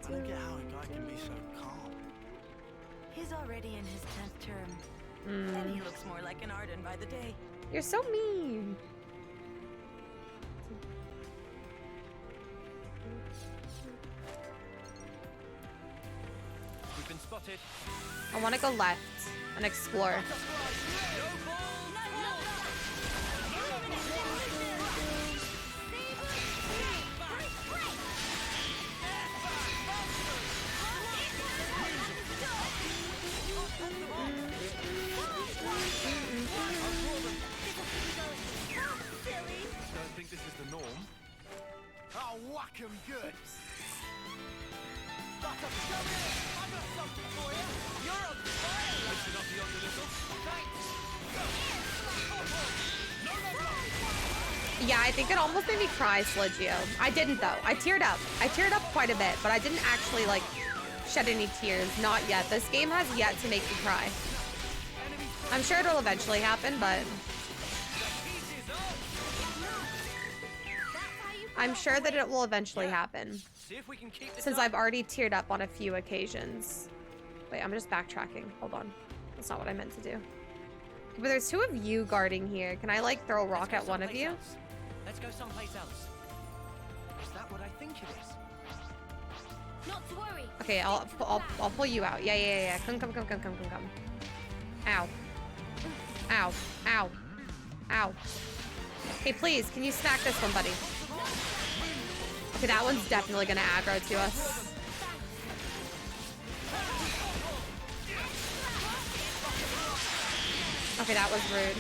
don't get how a guy can be so calm. He's already in his 10th term. And he looks more like an Arden by the day. You're so mean. We've been spotted. I want to go left and explore. Don't think this is the norm. I'll whack him good. But I'm got something for you. You're on fire. Listen up beyond a little. Yeah, I think it almost made me cry, Sligio. I didn't, though. I teared up. I teared up quite a bit, but I didn't actually, like, shed any tears. Not yet. This game has yet to make me cry. I'm sure it'll eventually happen, but... I'm sure that it will eventually happen. Since I've already teared up on a few occasions. Wait, I'm just backtracking. Hold on. That's not what I meant to do. But there's 2 of you guarding here. Can I, like, throw a rock at one of you? Let's go someplace else. Is that what I think it is? Not to worry. Okay, I'll pull you out. Yeah. Come. Ow. Ow. Ow. Ow. Hey, please, can you smack this one, buddy? Okay, that one's definitely gonna aggro to us. Okay, that was rude.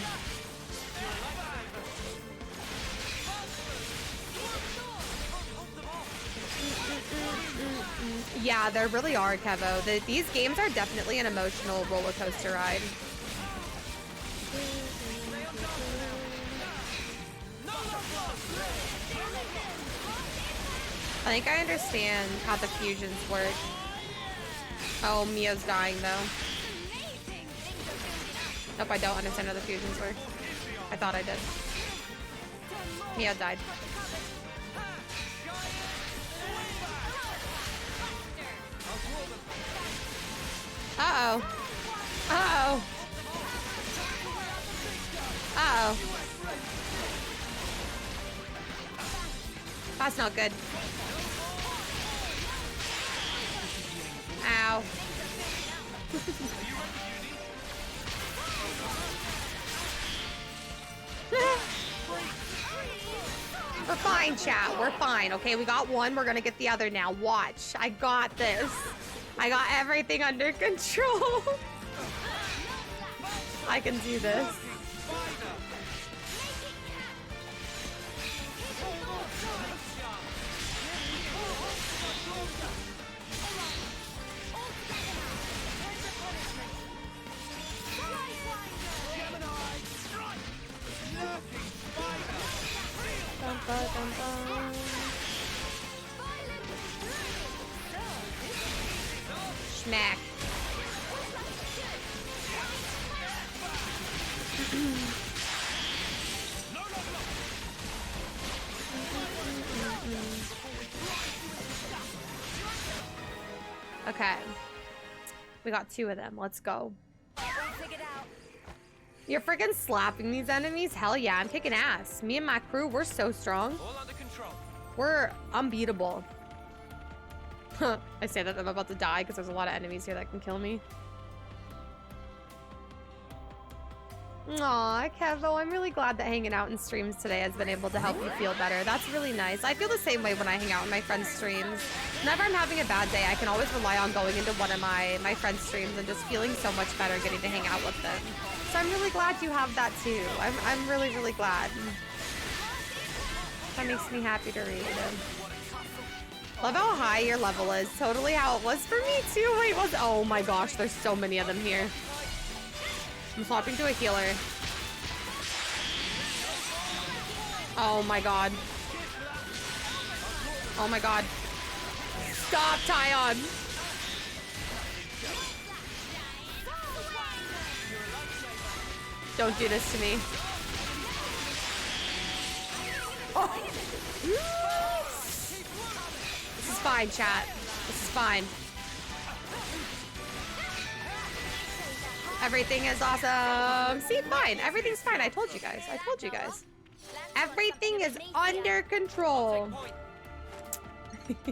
Yeah, there really are, Kevo. These games are definitely an emotional roller coaster ride. I think I understand how the fusions work. Oh, Mia's dying though. Nope, I don't understand how the fusions work. I thought I did. Mia died. Uh-oh. Uh-oh. Uh-oh. That's not good. Ow. We're fine, chat. We're fine, okay? We got one. We're gonna get the other now. Watch. I got this. I got everything under control. I can do this. Schmack. Okay. We got 2 of them. Let's go. You're freaking slapping these enemies? Hell yeah, I'm kicking ass. Me and my crew, we're so strong. All under control. We're unbeatable. I say that I'm about to die because there's a lot of enemies here that can kill me. Aw, Kevo, I'm really glad that hanging out in streams today has been able to help you feel better. That's really nice. I feel the same way when I hang out in my friends' streams. Whenever I'm having a bad day, I can always rely on going into one of my friends' streams and just feeling so much better getting to hang out with them. So I'm really glad you have that too. I'm really, really glad. That makes me happy to read. Love how high your level is. Totally how it was for me too. Wait, oh my gosh, there's so many of them here. I'm swapping to a healer. Oh my god. Oh my god. Stop, Tyon! Don't do this to me. Oh. This is fine, chat. This is fine. Everything is awesome. See, fine. Everything's fine. I told you guys. I told you guys. Everything is under control. Okay.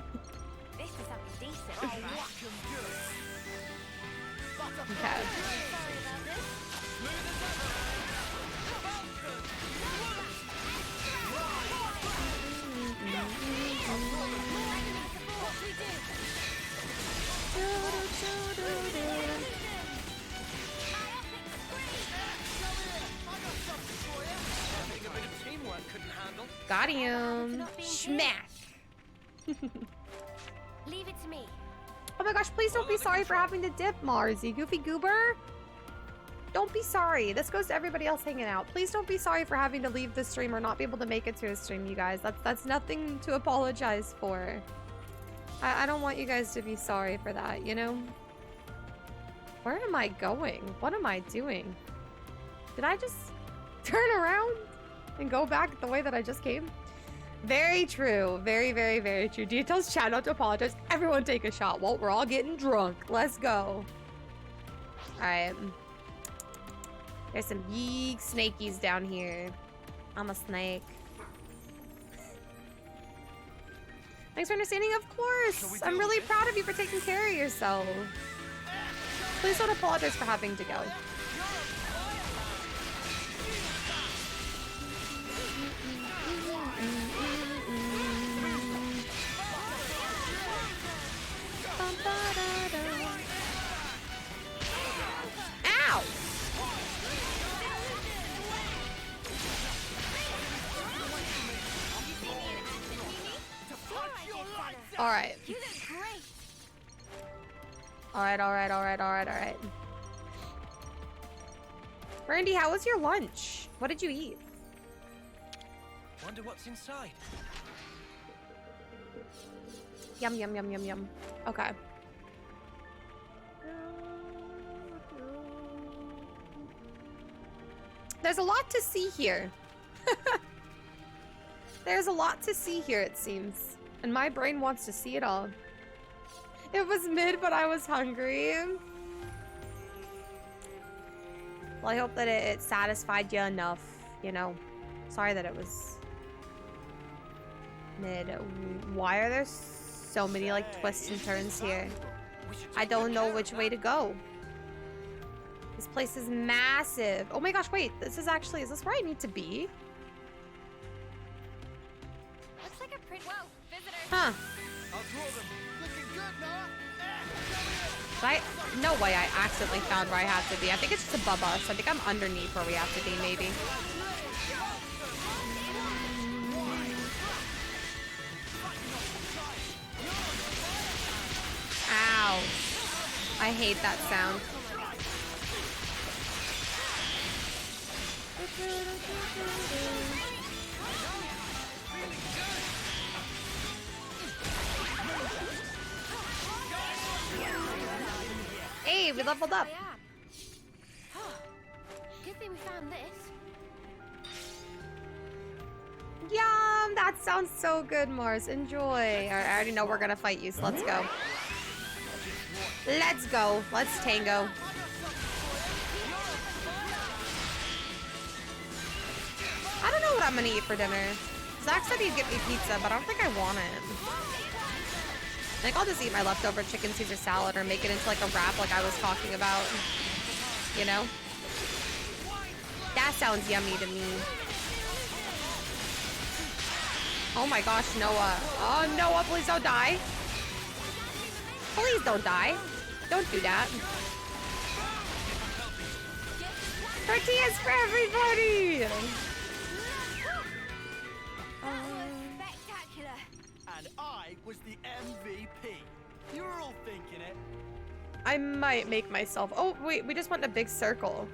Got him. Smack. Leave it to me. Oh my gosh, please don't be sorry for having to dip, Marzi. Goofy Goober. Don't be sorry. This goes to everybody else hanging out. Please don't be sorry for having to leave the stream or not be able to make it to a stream, you guys. That's nothing to apologize for. I don't want you guys to be sorry for that, you know? Where am I going? What am I doing? Did I just turn around and go back the way that I just came? Very true. Very, very, very true. Details chat, not to apologize. Everyone take a shot. Well, we're all getting drunk. Let's go. Alright. There's some big snakies down here. I'm a snake. Thanks for understanding, of course. I'm really proud of you for taking care of yourself. Please don't apologize for having to go. Ow! Alright. Alright. Randy, how was your lunch? What did you eat? Wonder what's inside. Yum, yum, yum, yum, yum. Okay. There's a lot to see here. There's a lot to see here, it seems. And my brain wants to see it all. It was mid, but I was hungry. Well, I hope that it satisfied you enough, you know. Sorry that it was mid. Why are there so many, like, twists and turns here? I don't know which way to go. This place is massive. Oh my gosh, wait. This is actually... Is this where I need to be? Looks like a pretty... Whoa, visitor. Huh. No way I accidentally found where I have to be. I think it's just above us. I think I'm underneath where we have to be, maybe. Ow. I hate that sound. Hey, we leveled up. Good thing we found this. Yum! That sounds so good, Mars. Enjoy. I already know we're gonna fight you, so let's go. Let's go. Let's tango. what I'm gonna eat for dinner. Zach said he'd get me pizza, but I don't think I want it. I think I'll just eat my leftover chicken Caesar salad or make it into like a wrap like I was talking about. You know? That sounds yummy to me. Oh my gosh, Noah. Oh, Noah, please don't die. Please don't die. Don't do that. Tortillas for everybody! Spectacular. And I was the MVP. You were all thinking it. I might make myself... Oh, wait, we just went in a big circle.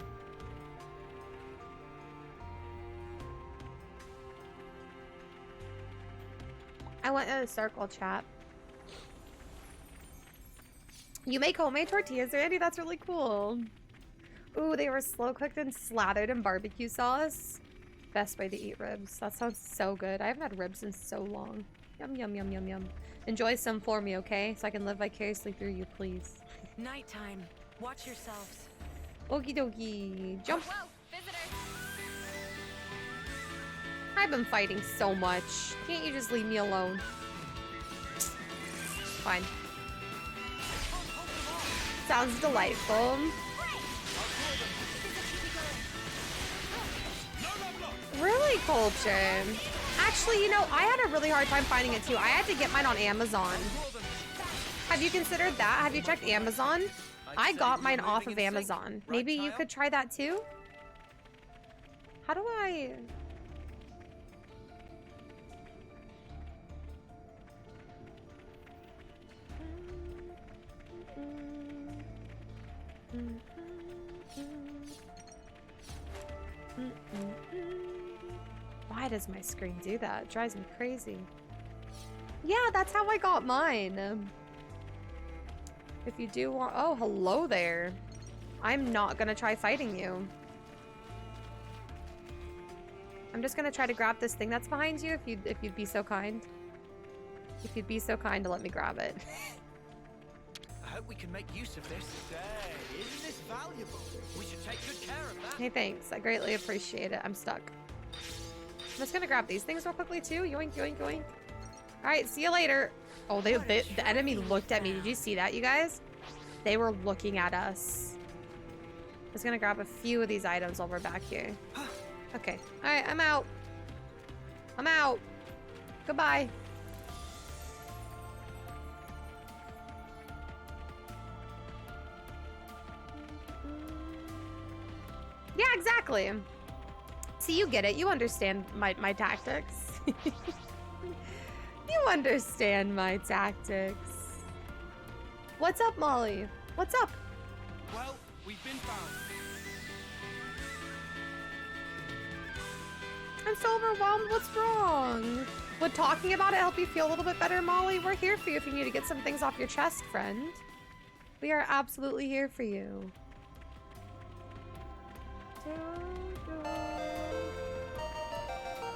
I went in a circle, chat. You make homemade tortillas, Randy? That's really cool. Ooh, they were slow cooked and slathered in barbecue sauce. Best way to eat ribs. That sounds so good. I haven't had ribs in so long. Yum, yum, yum, yum, yum. Enjoy some for me, okay? So I can live vicariously through you, please. Nighttime. Watch yourselves. Okie dokie. Jump. Whoa, visitor. I've been fighting so much. Can't you just leave me alone? Fine. Sounds delightful. Really, Culture? Actually, you know, I had a really hard time finding it too. I had to get mine on Amazon. Have you considered that? Have you checked Amazon? I got mine off of Amazon. Maybe you could try that too? How do I... Why does my screen do that? It drives me crazy. Yeah, that's how I got mine. If you do want... Oh, hello there. I'm not gonna try fighting you. I'm just gonna try to grab this thing that's behind you if you'd be so kind. If you'd be so kind to let me grab it. I hope we can make use of this. Say, isn't this valuable? We should take good care of that. Hey, thanks. I greatly appreciate it. I'm stuck. I'm just gonna grab these things real quickly too. Yoink, yoink, yoink. All right, see you later. Oh, the enemy looked at me. Did you see that, you guys? They were looking at us. I'm just gonna grab a few of these items while we're back here. Okay. All right, I'm out. I'm out. Goodbye. Yeah, exactly. See, you get it. You understand my tactics. You understand my tactics. What's up, Molly? What's up? Well, we've been found. I'm so overwhelmed. What's wrong? Would talking about it help you feel a little bit better, Molly? We're here for you if you need to get some things off your chest, friend. We are absolutely here for you.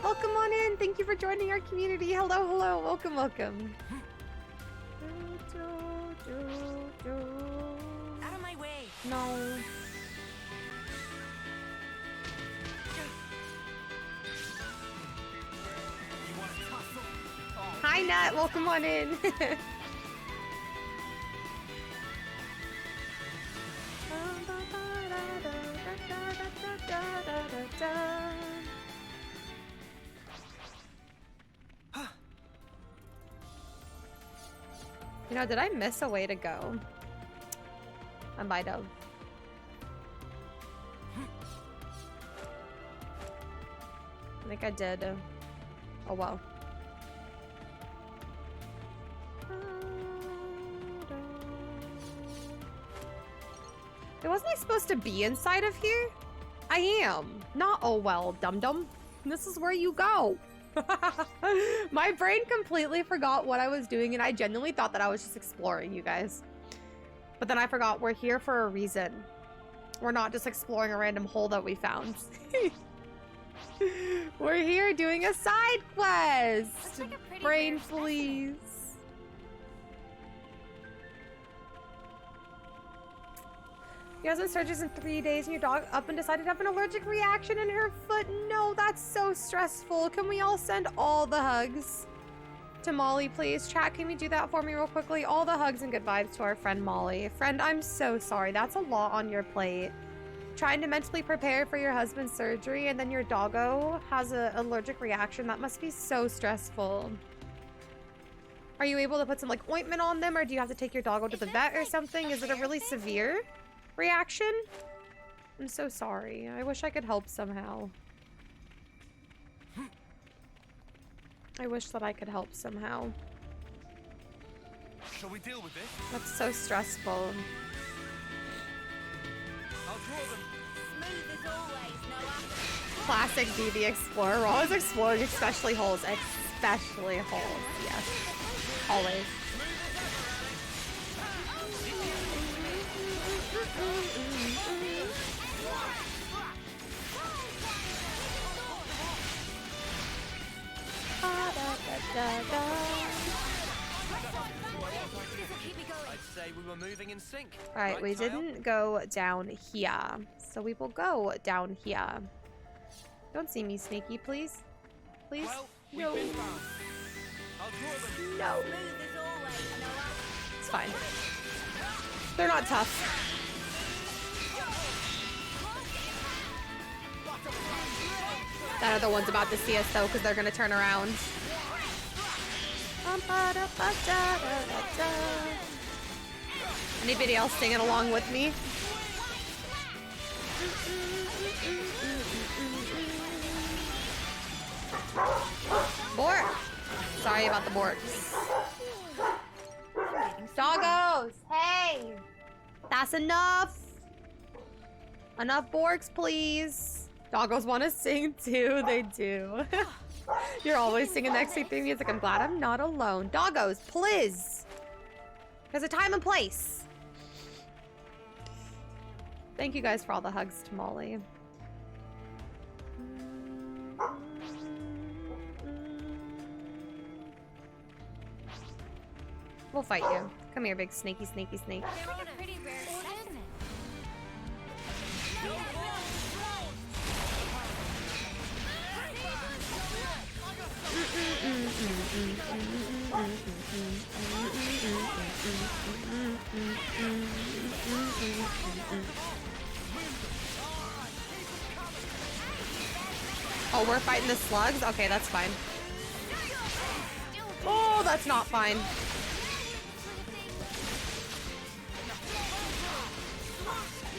Welcome on in. Thank you for joining our community. Hello, hello. Welcome, welcome. Out of my way. No. Hi, Nat. Welcome on in. You know, did I miss a way to go? I might have. I think I did. Oh well. Wasn't I supposed to be inside of here? I am. Not oh well, dum-dum. This is where you go. My brain completely forgot what I was doing, and I genuinely thought that I was just exploring, you guys. But then I forgot we're here for a reason. We're not just exploring a random hole that we found. We're here doing a side quest. Like brain, please. Your husband's surgery's in 3 days and your dog up and decided to have an allergic reaction in her foot. No, that's so stressful. Can we all send all the hugs to Molly, please? Chat, can we do that for me real quickly? All the hugs and good vibes to our friend Molly. Friend, I'm so sorry. That's a lot on your plate. Trying to mentally prepare for your husband's surgery and then your doggo has an allergic reaction. That must be so stressful. Are you able to put some like ointment on them, or do you have to take your doggo to the vet or something? Is it a really severe reaction? I'm so sorry. I wish I could help somehow. I wish that I could help somehow. Shall we deal with this? That's so stressful. I'll draw them. Smooth as always, Noah. Classic BB Explorer. We're always exploring, especially holes. Especially holes, yes. Always. I'd say we were moving in sync. Alright, we didn't go down here. So we will go down here. Don't see me sneaky, please. Please? Well, No. we've been found. I'll draw them. No. Smooth as always, Noah. It's fine. They're not tough. That other one's about to see us though, because they're gonna turn around. Anybody else singing along with me? Bork! Sorry about the Borks. Doggos! Hey! That's enough! Enough Borks, please. Doggos want to sing too. They do. You're always singing next to theme music. I'm glad I'm not alone. Doggos, please. There's a time and place. Thank you guys for all the hugs to Molly. We'll fight you. Come here, big snaky, snaky snake. They're on a pretty rare specimen. Oh, we're fighting the slugs? Okay, that's fine. Oh, that's not fine.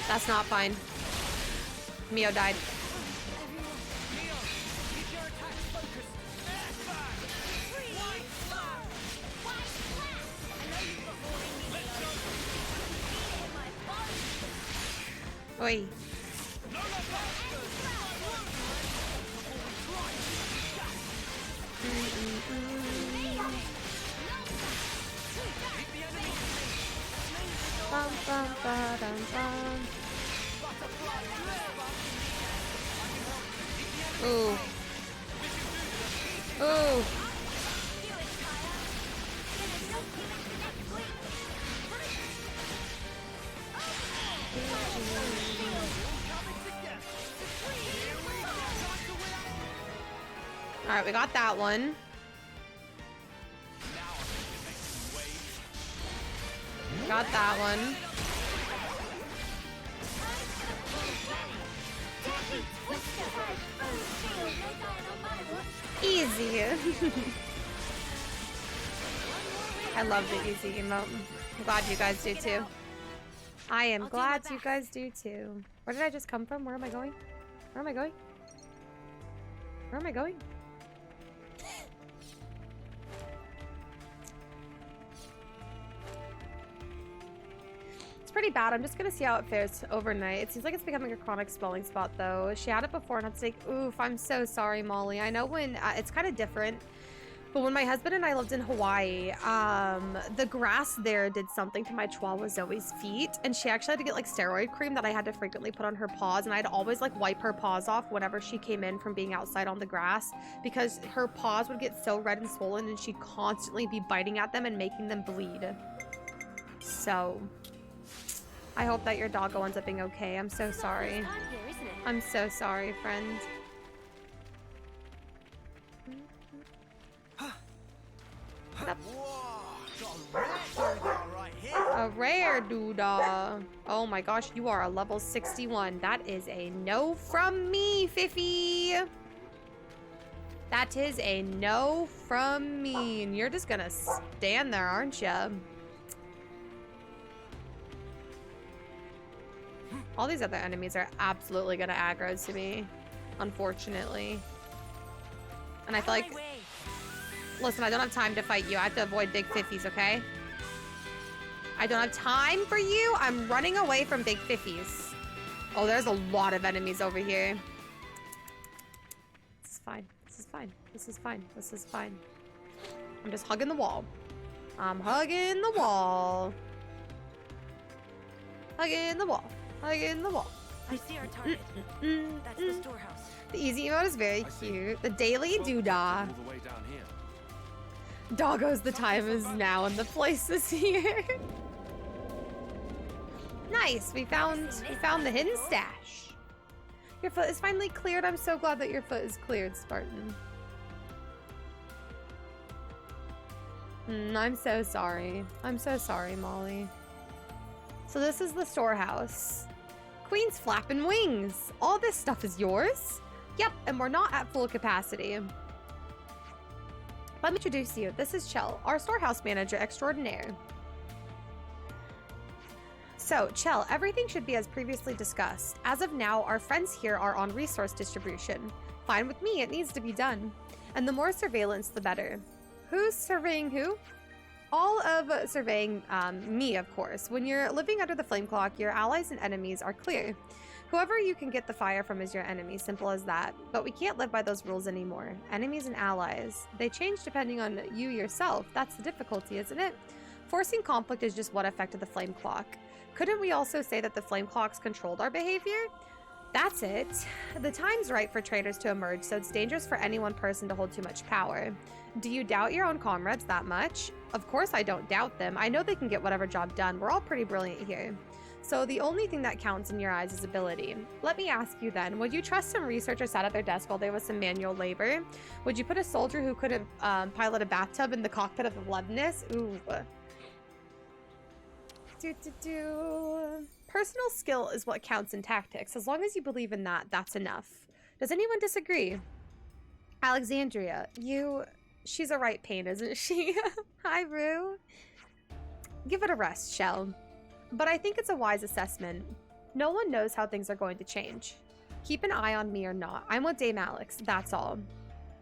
That's not fine. Mio died. Oi. Bum, bum, ba, dum, bum. Ooh. Ooh. All right, we got that one. Got that one. Easy. I love the easy emote. I'm glad you guys do too. I am glad you guys do too. Where did I just come from? Where am I going? Where am I going? Where am I going? Pretty bad. I'm just gonna see how it fares overnight. It seems like it's becoming a chronic swelling spot though. She had it before and had to take, oof, I'm so sorry, Molly. I know when it's kind of different, but when my husband and I lived in Hawaii, the grass there did something to my Chihuahua Zoe's feet, and she actually had to get like steroid cream that I had to frequently put on her paws, and I'd always like wipe her paws off whenever she came in from being outside on the grass, because her paws would get so red and swollen and she'd constantly be biting at them and making them bleed. So I hope that your doggo ends up being okay. I'm so sorry. I'm so sorry, friend. A rare doodah. Oh my gosh, you are a level 61. That is a no from me, Fifi. That is a no from me. And you're just gonna stand there, aren't you? All these other enemies are absolutely gonna aggro to me, unfortunately. And I feel like... Listen, I don't have time to fight you. I have to avoid big 50s, okay? I don't have time for you. I'm running away from big 50s. Oh, there's a lot of enemies over here. This is fine. This is fine. This is fine. This is fine. I'm just hugging the wall. I'm hugging the wall. Hugging the wall. Hugging the wall. I see our target. That's the storehouse. The easy emote is very cute. The daily doodah. Doggo's the time is now and the place is here. Nice. We found the hidden stash. Your foot is finally cleared. I'm so glad that your foot is cleared, Spartan. I'm so sorry. I'm so sorry, Molly. So this is the storehouse. Queen's flapping wings. All this stuff is yours? Yep, and we're not at full capacity. Let me introduce you. This is Chell, our storehouse manager extraordinaire. So, Chell, everything should be as previously discussed. As of now, our friends here are on resource distribution. Fine with me, it needs to be done. And the more surveillance, the better. Who's surveying who? All of surveying me, of course. When you're living under the flame clock, your allies and enemies are clear. Whoever you can get the fire from is your enemy, simple as that. But we can't live by those rules anymore. Enemies and allies. They change depending on you yourself. That's the difficulty, isn't it? Forcing conflict is just what affected the flame clock. Couldn't we also say that the flame clocks controlled our behavior? That's it. The time's right for traitors to emerge, so it's dangerous for any one person to hold too much power. Do you doubt your own comrades that much? Of course I don't doubt them. I know they can get whatever job done. We're all pretty brilliant here. So the only thing that counts in your eyes is ability. Let me ask you then, would you trust some researcher sat at their desk while there was some manual labor? Would you put a soldier who couldn't pilot a bathtub in the cockpit of the Leibniz? Ooh. Personal skill is what counts in tactics. As long as you believe in that, that's enough. Does anyone disagree? Alexandria, she's a right pain, isn't she? Hi, Rue. Give it a rest, Shell. But I think it's a wise assessment. No one knows how things are going to change. Keep an eye on me or not. I'm with Dame Alex, that's all.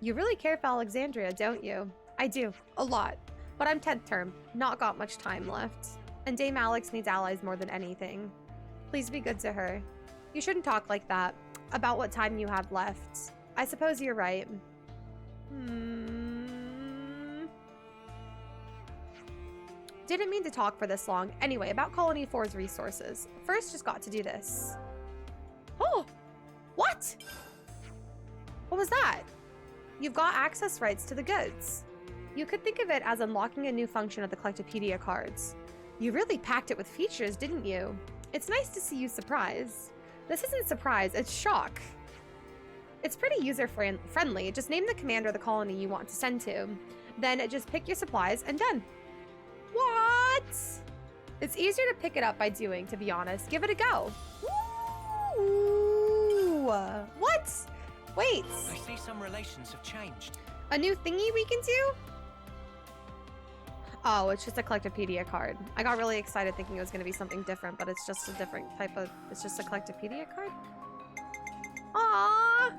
You really care for Alexandria, don't you? I do, a lot. But I'm 10th term, not got much time left. And Dame Alex needs allies more than anything. Please be good to her. You shouldn't talk like that about what time you have left. I suppose you're right. Didn't mean to talk for this long. Anyway, about Colony 4's resources. First, just got to do this. Oh! What? What was that? You've got access rights to the goods. You could think of it as unlocking a new function of the Collectopedia cards. You really packed it with features, didn't you? It's nice to see you surprised. This isn't surprise, it's shock. It's pretty user-friendly. Just name the commander of the colony you want to send to. Then just pick your supplies and done. What? It's easier to pick it up by doing, to be honest. Give it a go. Ooh. What? Wait. I see some relations have changed. A new thingy we can do? Oh, it's just a Collectopedia card. I got really excited thinking it was going to be something different, but it's just a different type of... It's just a Collectopedia card? Aww!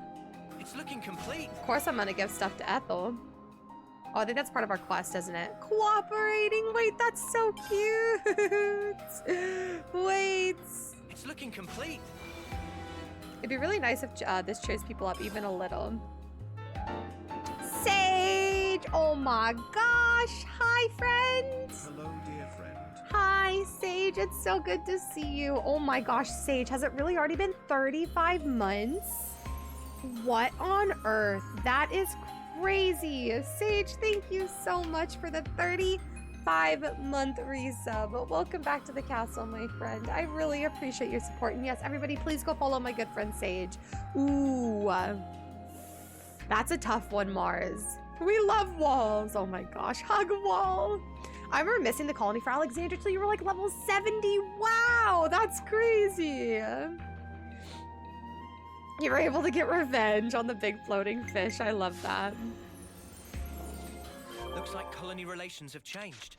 It's looking complete. Of course I'm going to give stuff to Ethel. Oh, I think that's part of our quest, isn't it? Cooperating! Wait, that's so cute! Wait! It's looking complete. It'd be really nice if this cheers people up even a little. Sage! Oh my gosh! Hi, friend! Hello, dear friend. Hi, Sage. It's so good to see you. Oh my gosh, Sage. Has it really already been 35 months? What on earth? That is crazy. Sage, thank you so much for the 35 5-month resub. Welcome back to the castle, my friend. I really appreciate your support. And yes, everybody, please go follow my good friend Sage. Ooh, that's a tough one, Mars. We love walls. Oh my gosh, hug wall. I remember missing the colony for Alexandria till you were like level 70. Wow, that's crazy. You were able to get revenge on the big floating fish. I love that. Looks like colony relations have changed.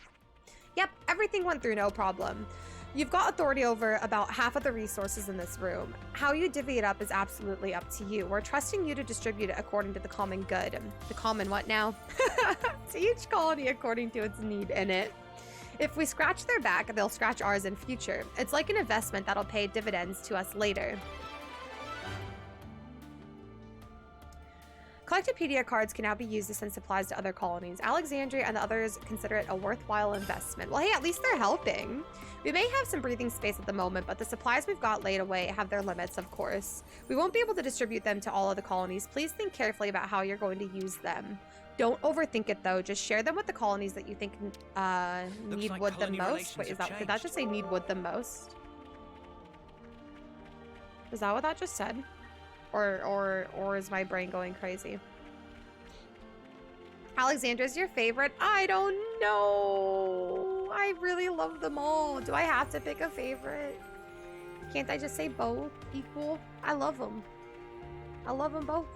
Yep, everything went through no problem. You've got authority over about half of the resources in this room. How you divvy it up is absolutely up to you. We're trusting you to distribute it according to the common good. The common what now? To each colony according to its need in it. If we scratch their back, they'll scratch ours in future. It's like an investment that'll pay dividends to us later. Collectopedia cards can now be used to send supplies to other colonies. Alexandria and the others consider it a worthwhile investment. Well, hey, at least they're helping. We may have some breathing space at the moment, but the supplies we've got laid away have their limits, of course. We won't be able to distribute them to all of the colonies. Please think carefully about how you're going to use them. Don't overthink it, though. Just share them with the colonies that you think need like wood the colony most. Wait, relations have did that just say need wood the most? Is that what that just said? Or is my brain going crazy? Alexandra's your favorite? I don't know. I really love them all. Do I have to pick a favorite? Can't I just say both equal? I love them. I love them both.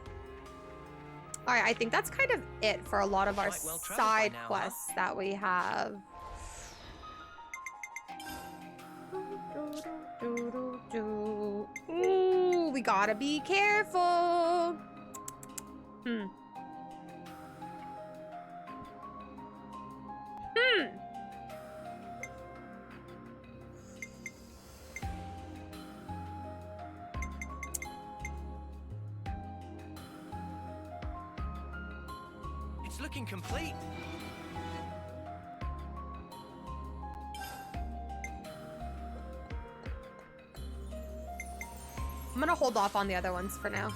All right, I think that's kind of it for a lot of our side quests that we have. Ooh, we gotta be careful. It's looking complete. I'm gonna hold off on the other ones for now.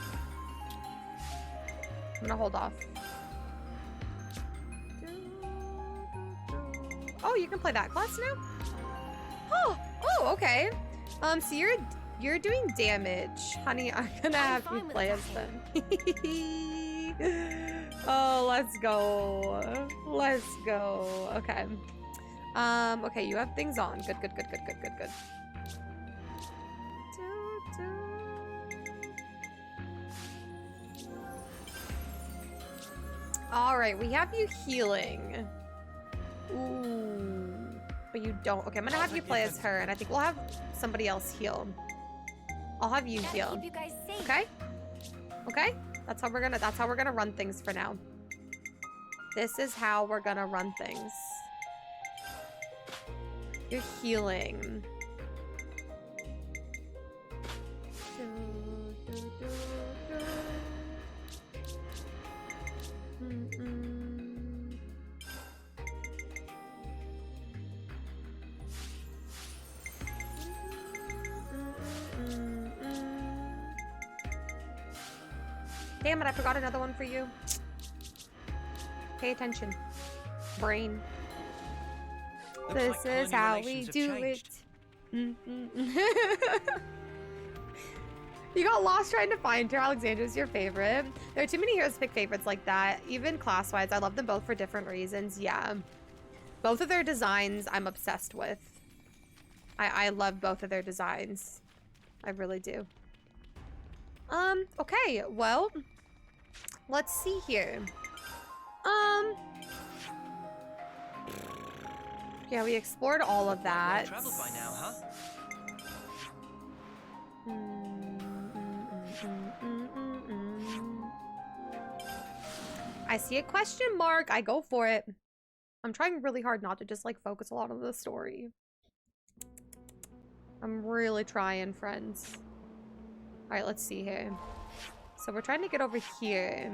I'm gonna hold off. Oh, you can play that class now? Oh, okay. So you're doing damage. Honey, I'm gonna have you play as them. Oh, let's go. Let's go. Okay. Okay, you have things on. Good. All right, we have you healing. Ooh, but you don't. Okay, I'm gonna have you play as her, and I think we'll have somebody else heal. I'll have you heal. Keep you guys safe. Okay. Okay. That's how we're gonna run things for now. This is how we're gonna run things. You're healing. Damn it, I forgot another one for you. Pay attention. Brain. This is how we do it. You got lost trying to find her. Alexandra's your favorite. There are too many heroes to pick favorites like that. Even class-wise, I love them both for different reasons. Yeah. Both of their designs, I'm obsessed with. I love both of their designs. I really do. Okay, well, let's see here. Yeah, we explored all of that. Traveled by now, huh? I see a question mark. I go for it. I'm trying really hard not to just like focus a lot on the story. I'm really trying, friends. All right, let's see here. So we're trying to get over here.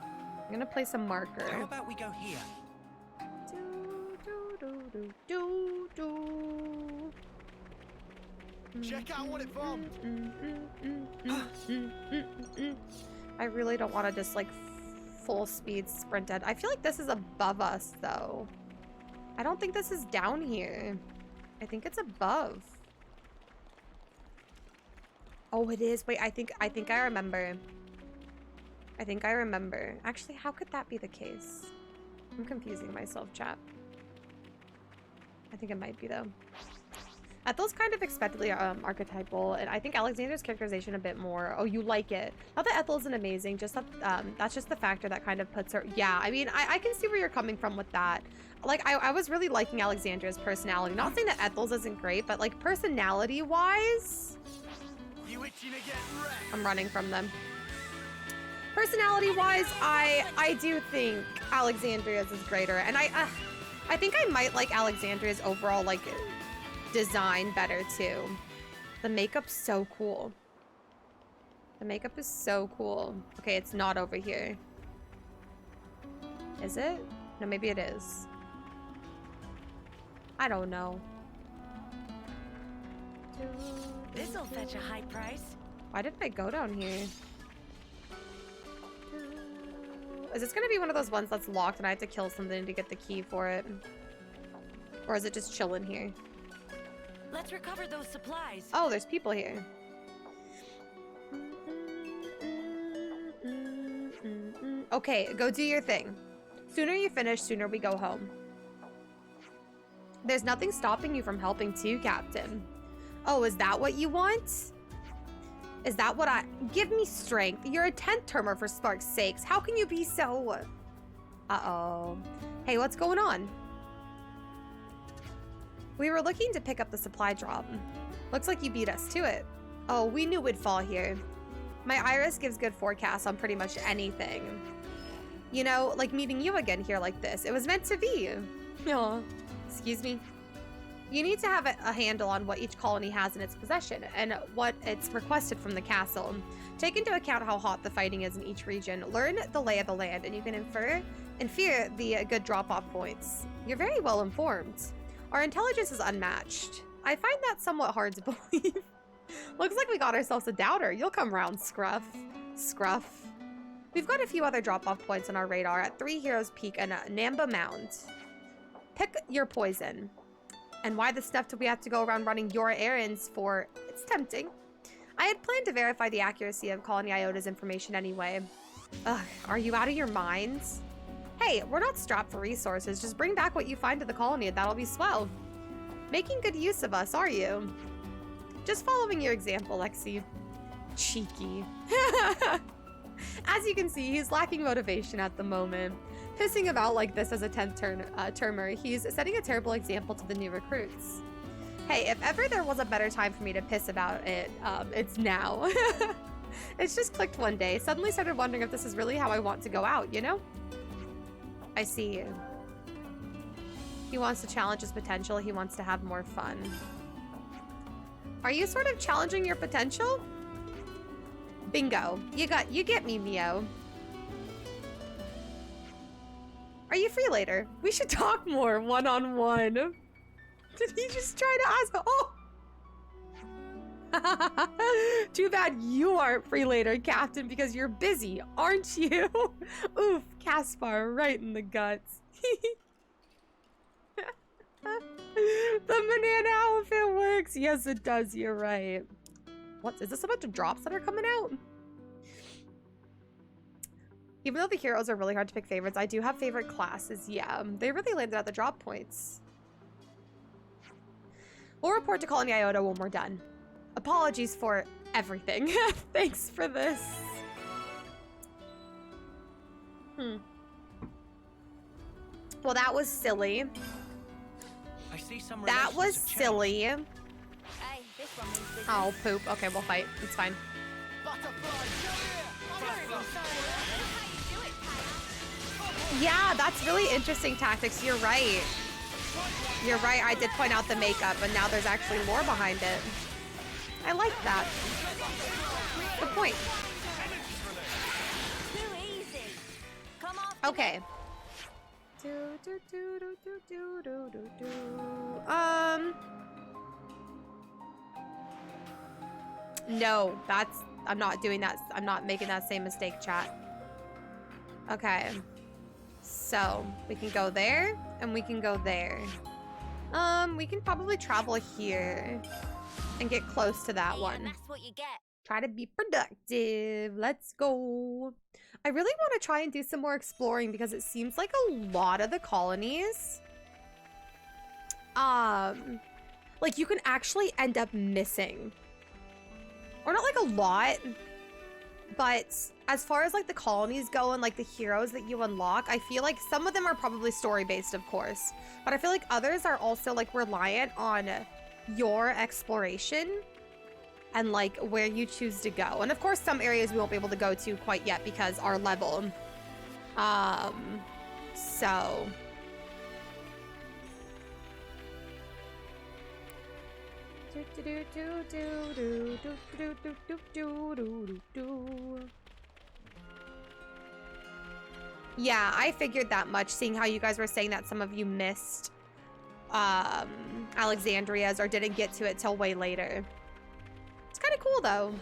I'm gonna place a marker. How about we go here? Check out what it bombed. I really don't want to just like full speed sprint it. I feel like this is above us though. I don't think this is down here. I think it's above. Oh, it is. Wait, I think I remember. I think I remember. Actually, how could that be the case? I'm confusing myself, chat. I think it might be, though. Ethel's kind of expectedly archetypal, and I think Alexander's characterization a bit more. Oh, you like it. Not that Ethel isn't amazing, just that that's just the factor that kind of puts her... Yeah, I mean, I can see where you're coming from with that. Like, I was really liking Alexandra's personality. Not saying that Ethel's isn't great, but, like, personality-wise... You itching to get wrecked? I'm running from them. Personality-wise, I do think Alexandria's is greater, and I think I might like Alexandria's overall, like... design better too. The makeup's so cool. The makeup is so cool. Okay, it's not over here. Is it? No, maybe it is. I don't know. This'll fetch a high price. Why didn't I go down here? Is this gonna be one of those ones that's locked and I have to kill something to get the key for it? Or is it just chilling here? Let's recover those supplies. Oh, there's people here. Okay, go do your thing. Sooner you finish, sooner we go home. There's nothing stopping you from helping too, Captain. Oh, is that what you want? Is that what I... Give me strength. You're a 10th termer for Spark's sakes. How can you be so... Uh-oh. Hey, what's going on? We were looking to pick up the supply drop. Looks like you beat us to it. Oh, we knew we'd fall here. My iris gives good forecasts on pretty much anything. You know, like meeting you again here like this. It was meant to be. Oh, excuse me. You need to have a handle on what each colony has in its possession and what it's requested from the castle. Take into account how hot the fighting is in each region. Learn the lay of the land, and you can infer the good drop-off points. You're very well informed. Our intelligence is unmatched. I find that somewhat hard to believe. Looks like we got ourselves a doubter. You'll come round, Scruff. Scruff. We've got a few other drop-off points on our radar at 3 Heroes Peak and Namba Mound. Pick your poison. And why the stuff do we have to go around running your errands for? It's tempting. I had planned to verify the accuracy of Colony Iota's information anyway. Ugh, are you out of your minds? Hey, we're not strapped for resources. Just bring back what you find to the colony and that'll be swell. Making good use of us, are you? Just following your example, Lexi. Cheeky. As you can see, he's lacking motivation at the moment. Pissing about like this as a 10th termer, he's setting a terrible example to the new recruits. Hey, if ever there was a better time for me to piss about it, it's now. It's just clicked one day. Suddenly started wondering if this is really how I want to go out, you know? I see you. He wants to challenge his potential. He wants to have more fun. Are you sort of challenging your potential? Bingo. You get me, Mio. Are you free later? We should talk more one-on-one. Did he just try to ask? Oh! Too bad you aren't free later, Captain, because you're busy, aren't you? Oof, Caspar, right in the guts. The banana outfit works. Yes, it does. You're right. What is this, a bunch of drops that are coming out? Even though the heroes are really hard to pick favorites, I do have favorite classes. Yeah, they really landed at the drop points. We'll report to Colony Iota when we're done. Apologies for everything. Thanks for this. Well, that was silly. I see some that was silly. Hey, this one means business. Oh, poop. Okay, we'll fight. It's fine. Yeah, that's really interesting tactics. You're right. You're right. I did point out the makeup, but now there's actually lore behind it. I like that. Good point. Okay. No, I'm not doing that. I'm not making that same mistake, chat. Okay. So we can go there and we can go there. We can probably travel here and get close to that one. That's what you get. Try to be productive. Let's go. I really want to try and do some more exploring because it seems like a lot of the colonies, like you can actually end up missing. Or not like a lot, but as far as like the colonies go and like the heroes that you unlock, I feel like some of them are probably story-based, of course, but I feel like others are also like reliant on your exploration and like where you choose to go. And of course, some areas we won't be able to go to quite yet because our level. So. Yeah, I figured that much, seeing how you guys were saying that some of you missed Alexandria's or didn't get to it till way later. It's kind of cool though.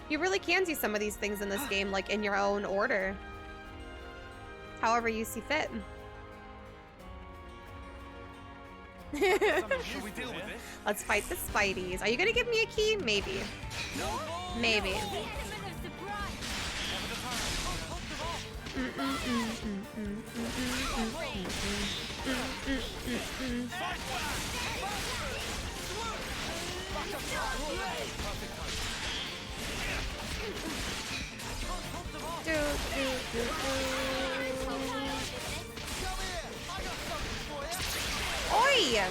You really can do some of these things in this game like in your own order, however you see fit. Should we deal with this? Let's fight the Spideys. Are you gonna give me a key? Maybe. Maybe. Oi!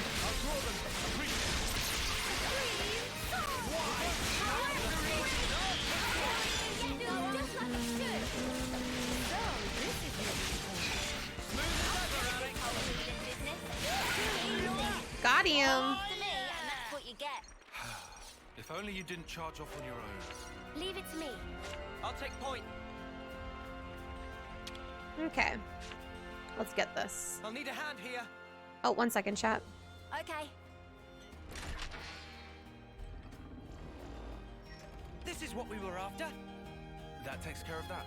Got him. If only you didn't charge off on your own. Leave it to me. I'll take point. Okay. Let's get this. I'll need a hand here. Oh, 1 second, chat. Okay. This is what we were after. That takes care of that.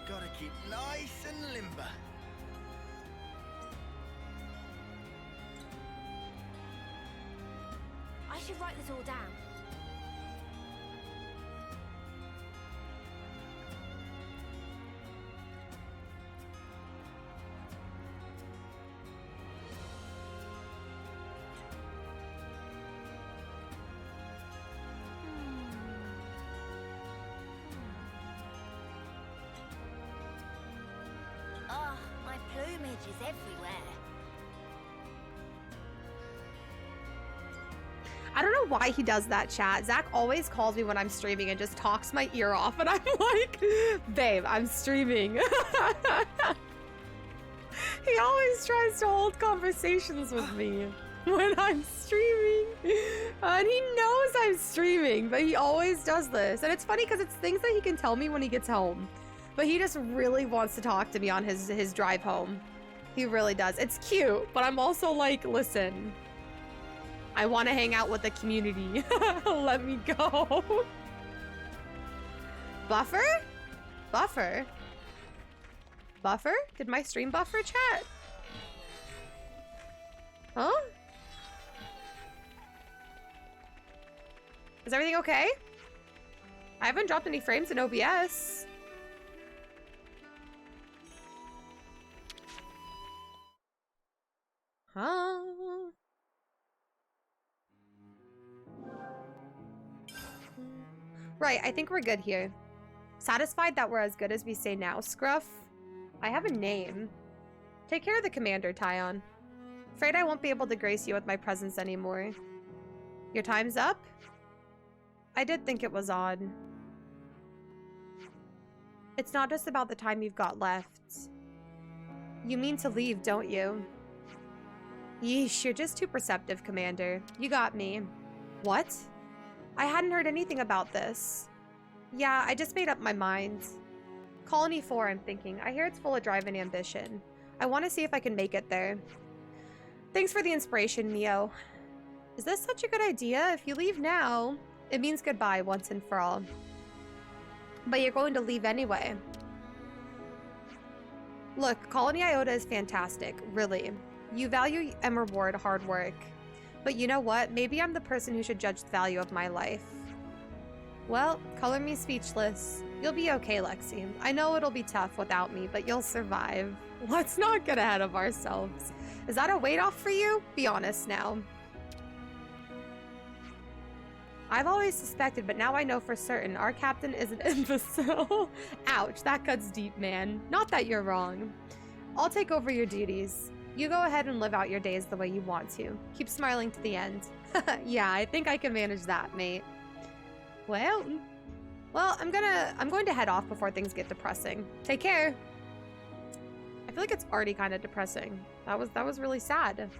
Gotta keep nice and limber. I should write this all down. Oh, my plumage is everywhere. I don't know why he does that, chat. Zach always calls me when I'm streaming and just talks my ear off, and I'm like, babe, I'm streaming. He always tries to hold conversations with me when I'm streaming. And he knows I'm streaming, but he always does this. And it's funny because it's things that he can tell me when he gets home. But he just really wants to talk to me on his drive home. He really does. It's cute, but I'm also like, listen, I want to hang out with the community. Let me go. Buffer? Buffer? Buffer? Did my stream buffer, chat? Huh? Is everything okay? I haven't dropped any frames in OBS. Huh? Right, I think we're good here. Satisfied that we're as good as we say now, Scruff? I have a name. Take care of the commander, Tyon. Afraid I won't be able to grace you with my presence anymore. Your time's up? I did think it was odd. It's not just about the time you've got left. You mean to leave, don't you? Yeesh, you're just too perceptive, Commander. You got me. What? I hadn't heard anything about this. Yeah, I just made up my mind. Colony 4, I'm thinking. I hear it's full of drive and ambition. I want to see if I can make it there. Thanks for the inspiration, Mio. Is this such a good idea? If you leave now, it means goodbye once and for all. But you're going to leave anyway. Look, Colony Iota is fantastic, really. You value and reward hard work. But you know what? Maybe I'm the person who should judge the value of my life. Well, color me speechless. You'll be okay, Lexi. I know it'll be tough without me, but you'll survive. Let's not get ahead of ourselves. Is that a weight off for you? Be honest now. I've always suspected, but now I know for certain our captain is an imbecile. Ouch, that cuts deep, man. Not that you're wrong. I'll take over your duties. You go ahead and live out your days the way you want to. Keep smiling to the end. Yeah, I think I can manage that, mate. Well, I'm going to head off before things get depressing. Take care. I feel like it's already kind of depressing. That was really sad.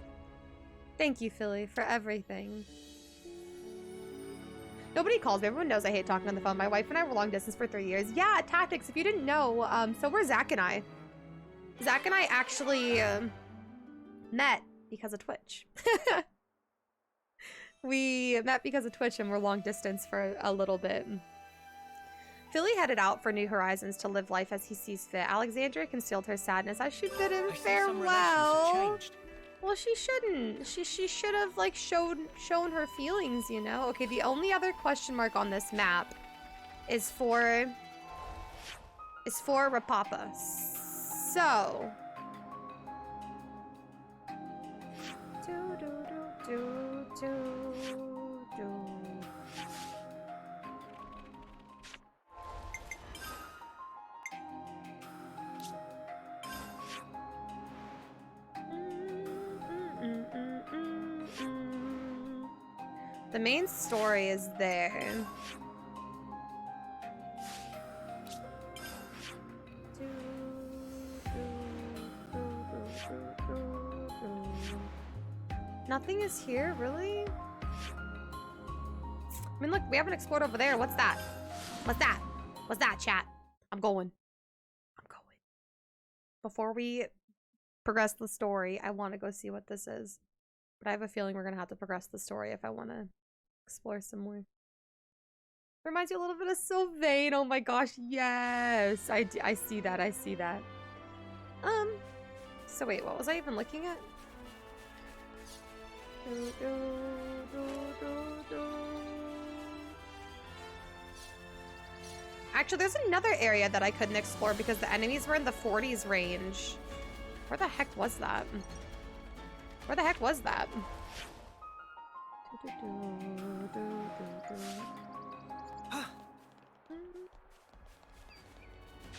Thank you, Philly, for everything. Nobody calls me. Everyone knows I hate talking on the phone. My wife and I were long distance for 3 years. Yeah, tactics. If you didn't know, so were Zach and I. Zach and I actually met because of Twitch. We met because of Twitch and we're long distance for a little bit. Philly headed out for new horizons to live life as he sees fit. Alexandria concealed her sadness as she bid him farewell. Well, she shouldn't. She should have like shown her feelings, you know. Okay, the only other question mark on this map is for Rapapa. So the main story is there. Nothing is here, really? I mean, look, we haven't explored over there. What's that? What's that? What's that, chat? I'm going. Before we progress the story, I want to go see what this is. But I have a feeling we're going to have to progress the story if I want to explore some more. Reminds you a little bit of Sylvain. Oh my gosh, yes. I see that. I see that. So wait, what was I even looking at? Actually, there's another area that I couldn't explore because the enemies were in the 40s range. Where the heck was that? Where the heck was that?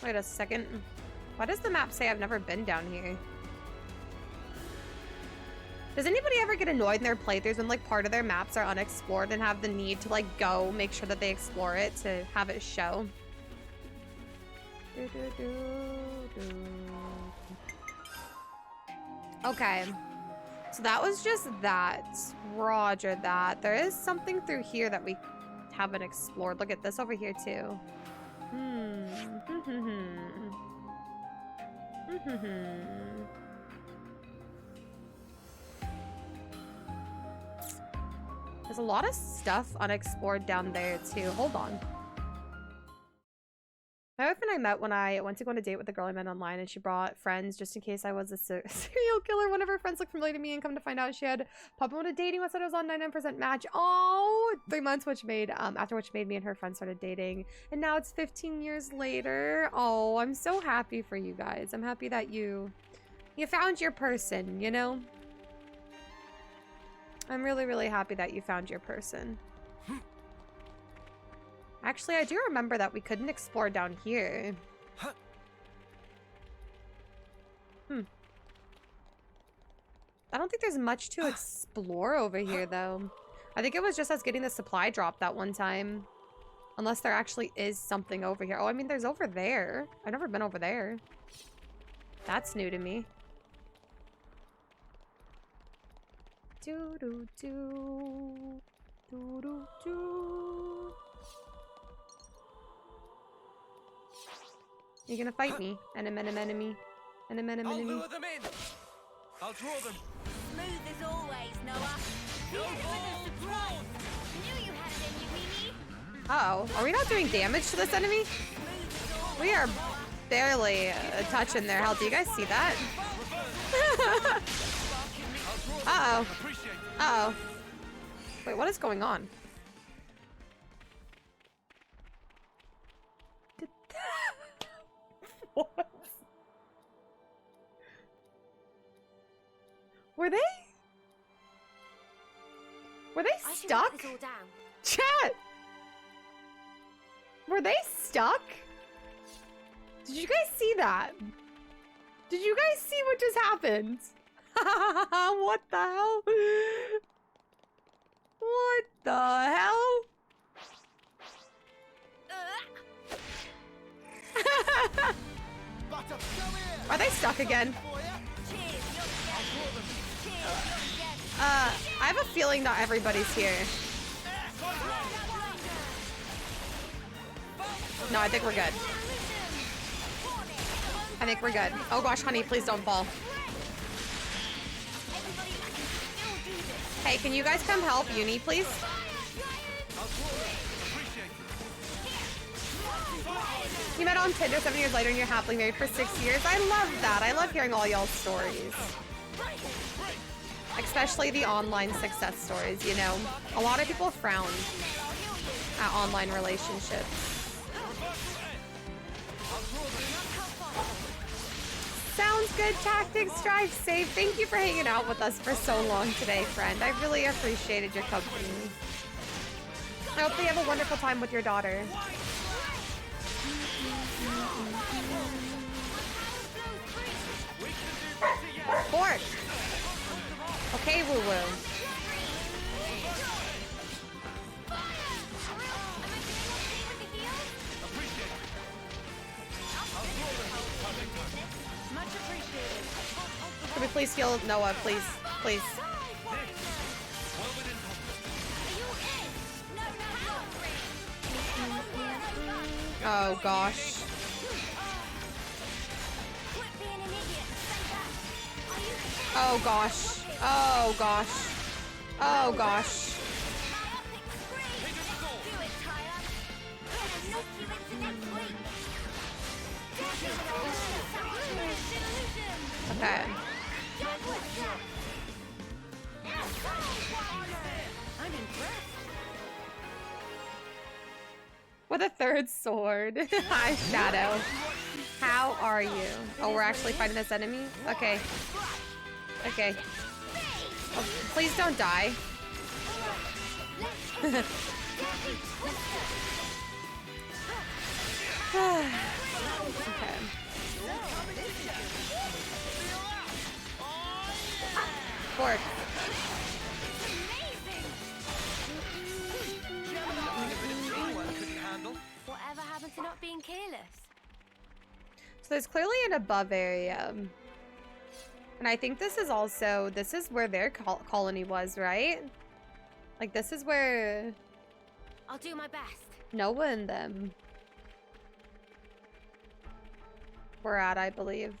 Wait a second. Why does the map say I've never been down here? Does anybody ever get annoyed in their playthroughs when like part of their maps are unexplored and have the need to like go make sure that they explore it to have it show? Okay. So that was just that. Roger that. There is something through here that we haven't explored. Look at this over here too. There's a lot of stuff unexplored down there too. Hold on. My wife and I met when I went to go on a date with a girl I met online, and she brought friends just in case I was a serial killer. One of her friends looked familiar to me, and come to find out she had popped on a dating website. I was on 99% match. Oh, 3 months, which made after which made me and her friend started dating, and now it's 15 years later. Oh, I'm so happy for you guys. I'm happy that you found your person. You know, I'm really happy that you found your person. Actually, I do remember that we couldn't explore down here. I don't think there's much to explore over here, though. I think it was just us getting the supply drop that one time. Unless there actually is something over here. Oh, I mean, there's over there. I've never been over there. That's new to me. Do-do-do. Do-do-do. You're gonna fight me. Enemy. I'll lure them in. I'll draw them. Smooth as always, Noah. No Here's more. a surprise. Knew you had it in you, Weenie. Uh-oh. Are we not doing damage to this enemy? We are barely touching their health. Do you guys see that? Uh-oh. Uh-oh. Wait, what is going on? What? Were they stuck? Chat! Were they stuck? Did you guys see that? Did you guys see what just happened? What the hell? What the hell? Are they stuck again? I have a feeling not everybody's here. No, I think we're good. I think we're good. Oh gosh, honey, please don't fall. Hey, can you guys come help Uni, please? You met on Tinder 7 years later and you're happily married for 6 years. I love that. I love hearing all y'all's stories. Especially the online success stories, you know. A lot of people frown at online relationships. Sounds good, Tactics. Drive safe. Thank you for hanging out with us for so long today, friend. I really appreciated your company. I hope you have a wonderful time with your daughter. Fork! Okay, woo-woo. Can we please heal Noah, please? Please. Oh, gosh. Oh, gosh. Oh, gosh. Oh, gosh. Okay. With a third sword. Hi, Shadow. How are you? Oh, we're actually fighting this enemy? Okay. Okay. Oh, please don't die. Okay. Fork. Whatever happened to not being careless? So there's clearly an above area. And I think this is also, this is where their colony was, right? Like, this is where I'll do my best. Noah and them were at, I believe.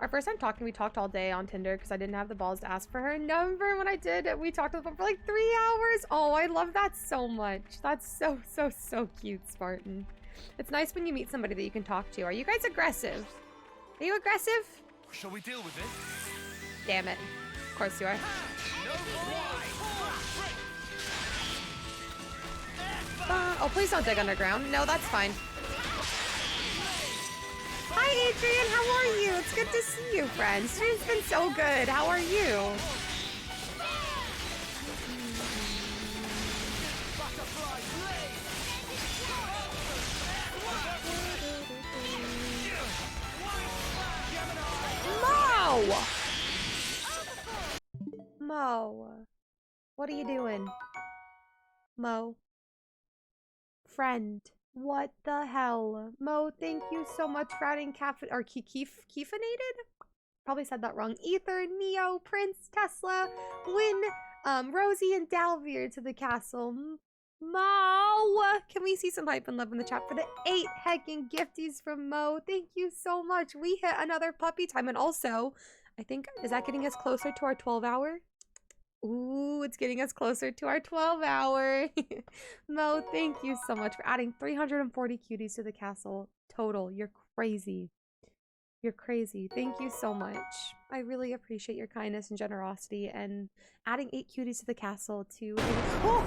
Our first time talking, we talked all day on Tinder because I didn't have the balls to ask for her number. When I did, we talked on the phone for like 3 hours. Oh, I love that so much. That's so, so, so cute, Spartan. It's nice when you meet somebody that you can talk to. Are you guys aggressive? Are you aggressive? Shall we deal with this? Damn it. Of course you are. Oh, please don't dig underground. No, that's fine. Hi, Hi, Adrian. How are you? It's good to see you, friend. Stream's been so good. How are you? Mo! Mo. What are you doing? Mo. Friend. What the hell? Mo, thank you so much for adding Keefinated? Probably said that wrong. Ether, Neo, Prince, Tesla, Win, Rosie, and Dalveer to the castle. Mo! Can we see some hype and love in the chat for the 8 heckin' gifties from Mo? Thank you so much. We hit another puppy time, and also, I think, is that getting us closer to our 12-hour? Ooh, it's getting us closer to our 12-hour. Mo, thank you so much for adding 340 cuties to the castle. Total, you're crazy. You're crazy. Thank you so much. I really appreciate your kindness and generosity and adding 8 cuties to the castle to... Oh!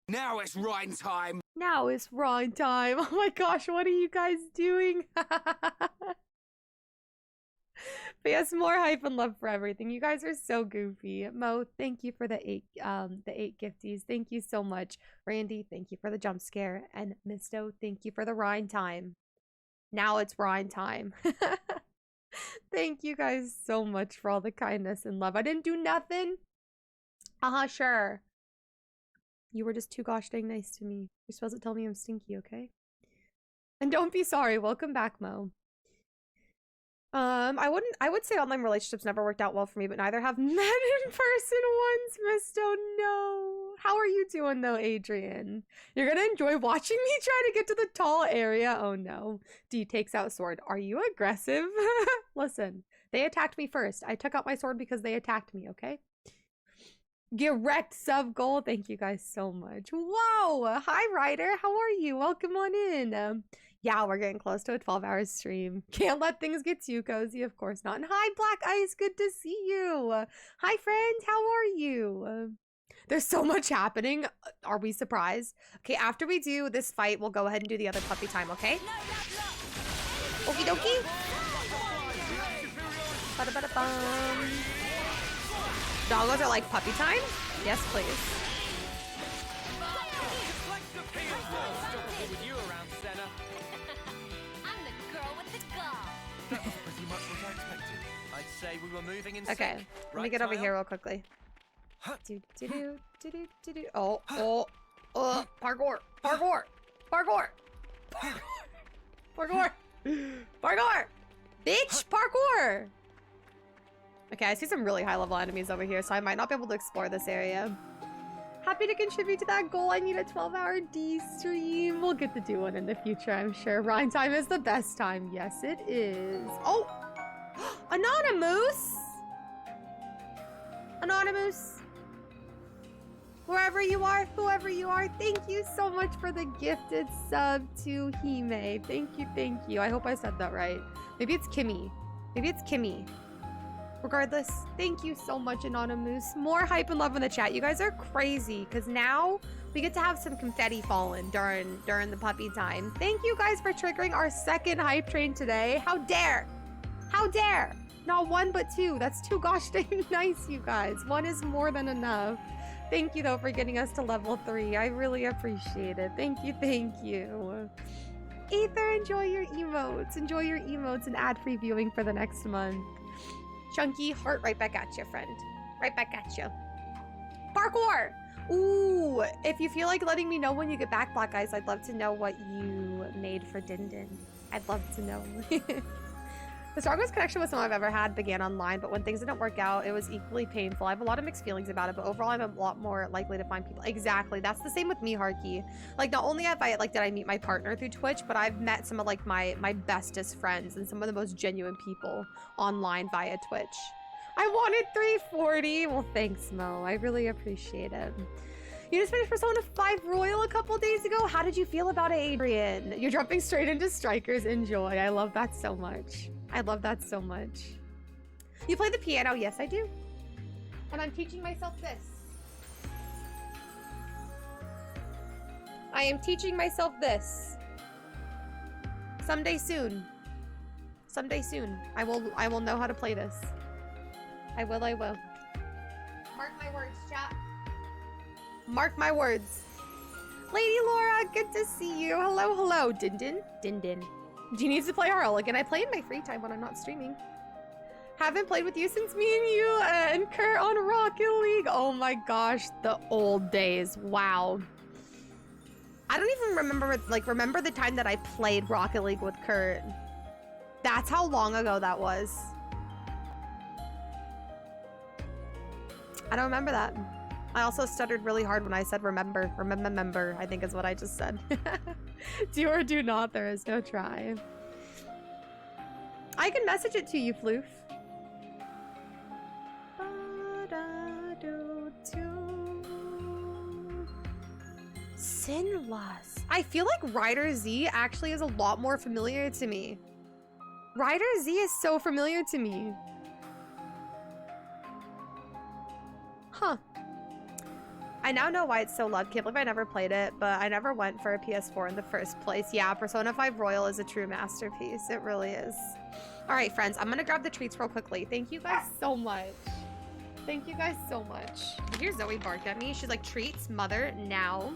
Now it's Rhine time. Now it's Rhine time. Oh my gosh, what are you guys doing? But yes, more hype and love for everything. You guys are so goofy. Mo, thank you for the 8 gifties. Thank you so much. Randy, thank you for the jump scare. And Misto, thank you for the Rhine time. Now it's Rhine time. Thank you guys so much for all the kindness and love. I didn't do nothing. Sure. You were just too gosh dang nice to me. You're supposed to tell me I'm stinky, okay? And don't be sorry. Welcome back, Mo. I would say online relationships never worked out well for me, but neither have men in person once, Misto. No. How are you doing though, Adrian? You're gonna enjoy watching me try to get to the tall area. Oh no. D takes out sword. Are you aggressive? Listen, they attacked me first. I took out my sword because they attacked me, okay? Get wrecked, sub goal. Thank you guys so much. Whoa. Hi, Ryder. How are you? Welcome on in. Yeah, we're getting close to a 12-hour stream. Can't let things get too cozy, of course not. And hi, Black Ice. Good to see you. Hi, friend. How are you? There's so much happening. Are we surprised? Okay, after we do this fight, we'll go ahead and do the other puppy time, okay? Okie dokie. Ba-da-ba-da-bum. Doggos are like puppy time? Yes, please. I'm the girl with the gun. That was pretty much what I expected. I'd say we were moving in sync. Okay, let me get over here real quickly. Oh, parkour, parkour, parkour, parkour, parkour, bitch, parkour. Okay, I see some really high level enemies over here, so I might not be able to explore this area. Happy to contribute to that goal. I need a 12-hour D stream. We'll get to do one in the future, I'm sure. Rhine time is the best time. Yes, it is. Oh, Anonymous. Anonymous. Wherever you are, whoever you are, thank you so much for the gifted sub to Hime. Thank you, thank you. I hope I said that right. Maybe it's Kimmy. Maybe it's Kimmy. Regardless, thank you so much, Anonymous. More hype and love in the chat. You guys are crazy because now we get to have some confetti falling during the puppy time. Thank you guys for triggering our second hype train today. How dare? How dare? Not 1 but 2. That's too gosh dang nice, you guys. 1 is more than enough. Thank you though for getting us to level 3. I really appreciate it. Thank you, thank you. Ether, enjoy your emotes. Enjoy your emotes and ad-free viewing for the next month. Chunky heart right back at you, friend. Right back at you. Parkour! Ooh, if you feel like letting me know when you get back, Black Eyes, I'd love to know what you made for Din Din. I'd love to know. The strongest connection with someone I've ever had began online, but when things didn't work out, it was equally painful. I have a lot of mixed feelings about it, but overall, I'm a lot more likely to find people. Exactly. That's the same with me, Harky. Like, not only have I, like, did I meet my partner through Twitch, but I've met some of, like, my bestest friends and some of the most genuine people online via Twitch. I wanted 340. Well, thanks, Mo. I really appreciate it. You just finished Persona 5 Royal a couple days ago. How did you feel about it, Adrian? You're jumping straight into Strikers. Enjoy. I love that so much. I love that so much. You play the piano? Yes, I do. And I'm teaching myself this. I am teaching myself this. Someday soon. Someday soon. I will know how to play this. I will. Mark my words, chat. Mark my words. Lady Laura, good to see you. Hello, hello. Din Din. Din Din. She needs to play RL again. I play in my free time when I'm not streaming. Haven't played with you since me and you and Kurt on Rocket League. Oh my gosh, the old days. Wow. I don't even remember the time that I played Rocket League with Kurt. That's how long ago that was. I don't remember that. I also stuttered really hard when I said remember. Remember, I think is what I just said. Do or do not, there is no try. I can message it to you, Floof. Sinless. I feel like Ryder Z actually is a lot more familiar to me. Ryder Z is so familiar to me. Huh. I now know why it's so loved. Can't believe I never played it, but I never went for a PS4 in the first place. Yeah, Persona 5 Royal is a true masterpiece. It really is. All right, friends, I'm gonna grab the treats real quickly. Thank you guys so much. Thank you guys so much. Here's Zoe barked at me. She's like, treats, mother, now.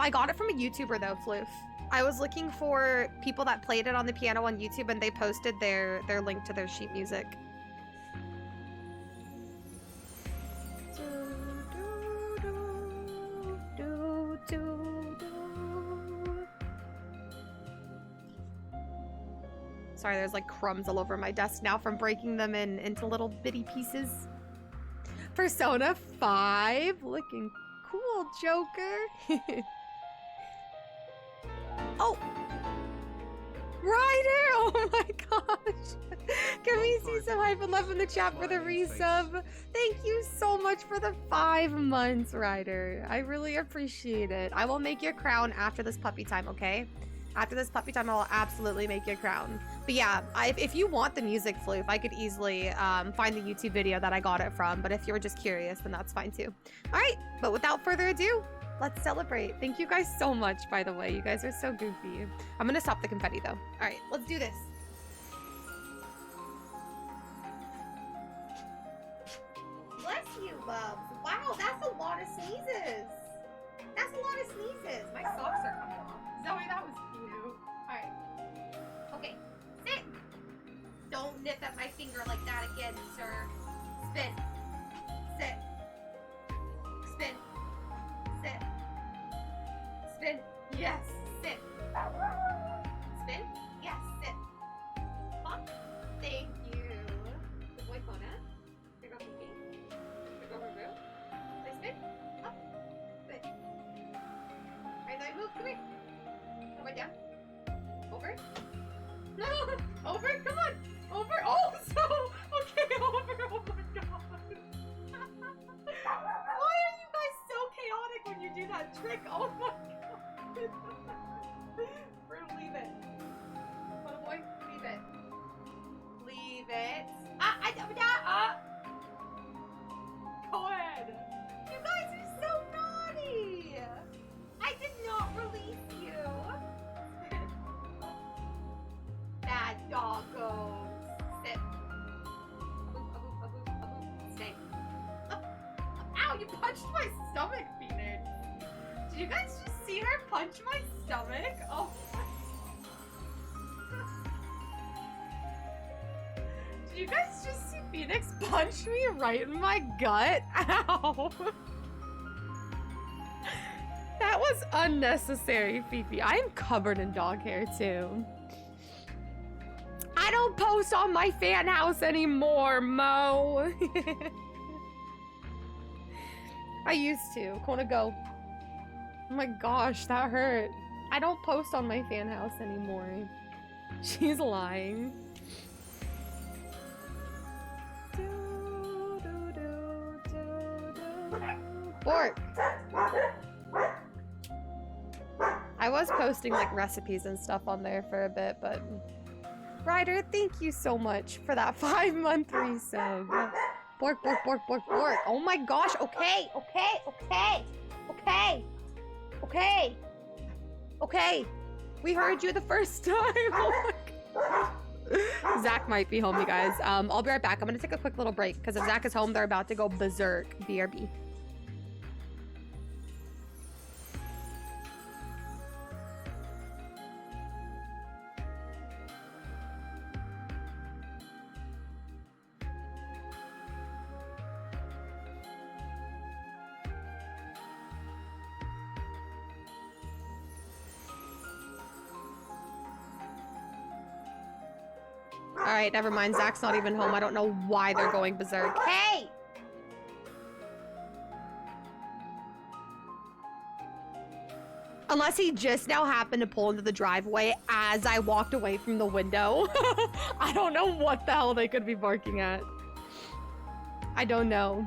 I got it from a YouTuber though, Floof. I was looking for people that played it on the piano on YouTube and they posted their link to their sheet music. Sorry, there's like crumbs all over my desk now from breaking them into little bitty pieces. Persona 5, looking cool, Joker. Oh! Ryder! Oh my gosh! Can we see some hype and love in the chat for the resub? Thank you so much for the 5 months, Ryder. I really appreciate it. I will make your crown after this puppy time, okay? After this puppy time, I'll absolutely make your crown. But yeah, if you want the music, Floof, I could easily find the YouTube video that I got it from. But if you're just curious, then that's fine too. All right, but without further ado, let's celebrate. Thank you guys so much, by the way. You guys are so goofy. I'm gonna stop the confetti though. All right, let's do this. Bless you, loves. Wow, that's a lot of sneezes. That's a lot of sneezes. My socks are coming off. Zoe, that was cute. All right. Okay, sit. Don't nip at my finger like that again, sir. Spin. Sit. Spin. Sit. Spin. Yes. Sit. Spin. Yes. Sit. Huh? Thank you. Good boy, Kona. Here go Pinky. Here go Ruru. Play spin. Up. Good. Alright, now move. Come here. Come on down. Over. No. Over. Come on. Over. Oh, so. Okay, over. Oh my god. Why are you guys so chaotic when you do that trick? Oh my god. Bro, leave it. What a boy. Leave it. Leave it. Go ahead. You guys are so naughty. I did not release you. Bad doggos. Sit. Stay. Ow, you punched my stomach, Phoenix. Did you guys just see her punch my stomach? Oh my. Did you guys just see Phoenix punch me right in my gut? Ow. That was unnecessary, Fifi. I am covered in dog hair too. I don't post on my fan house anymore, Mo. I used to. Kona, go. Oh my gosh, that hurt. I don't post on my fan house anymore. She's lying. Bork. I was posting like recipes and stuff on there for a bit, but Ryder, thank you so much for that 5-month resub. Bork, bork, bork, bork, bork. Oh my gosh. Okay, okay, okay, okay, okay, okay. We heard you the first time. Oh my God. Zach might be home, you guys. I'll be right back. I'm gonna take a quick little break because if Zach is home, they're about to go berserk. BRB. Alright, never mind. Zach's not even home. I don't know why they're going berserk. Hey! Unless he just now happened to pull into the driveway as I walked away from the window. I don't know what the hell they could be barking at. I don't know.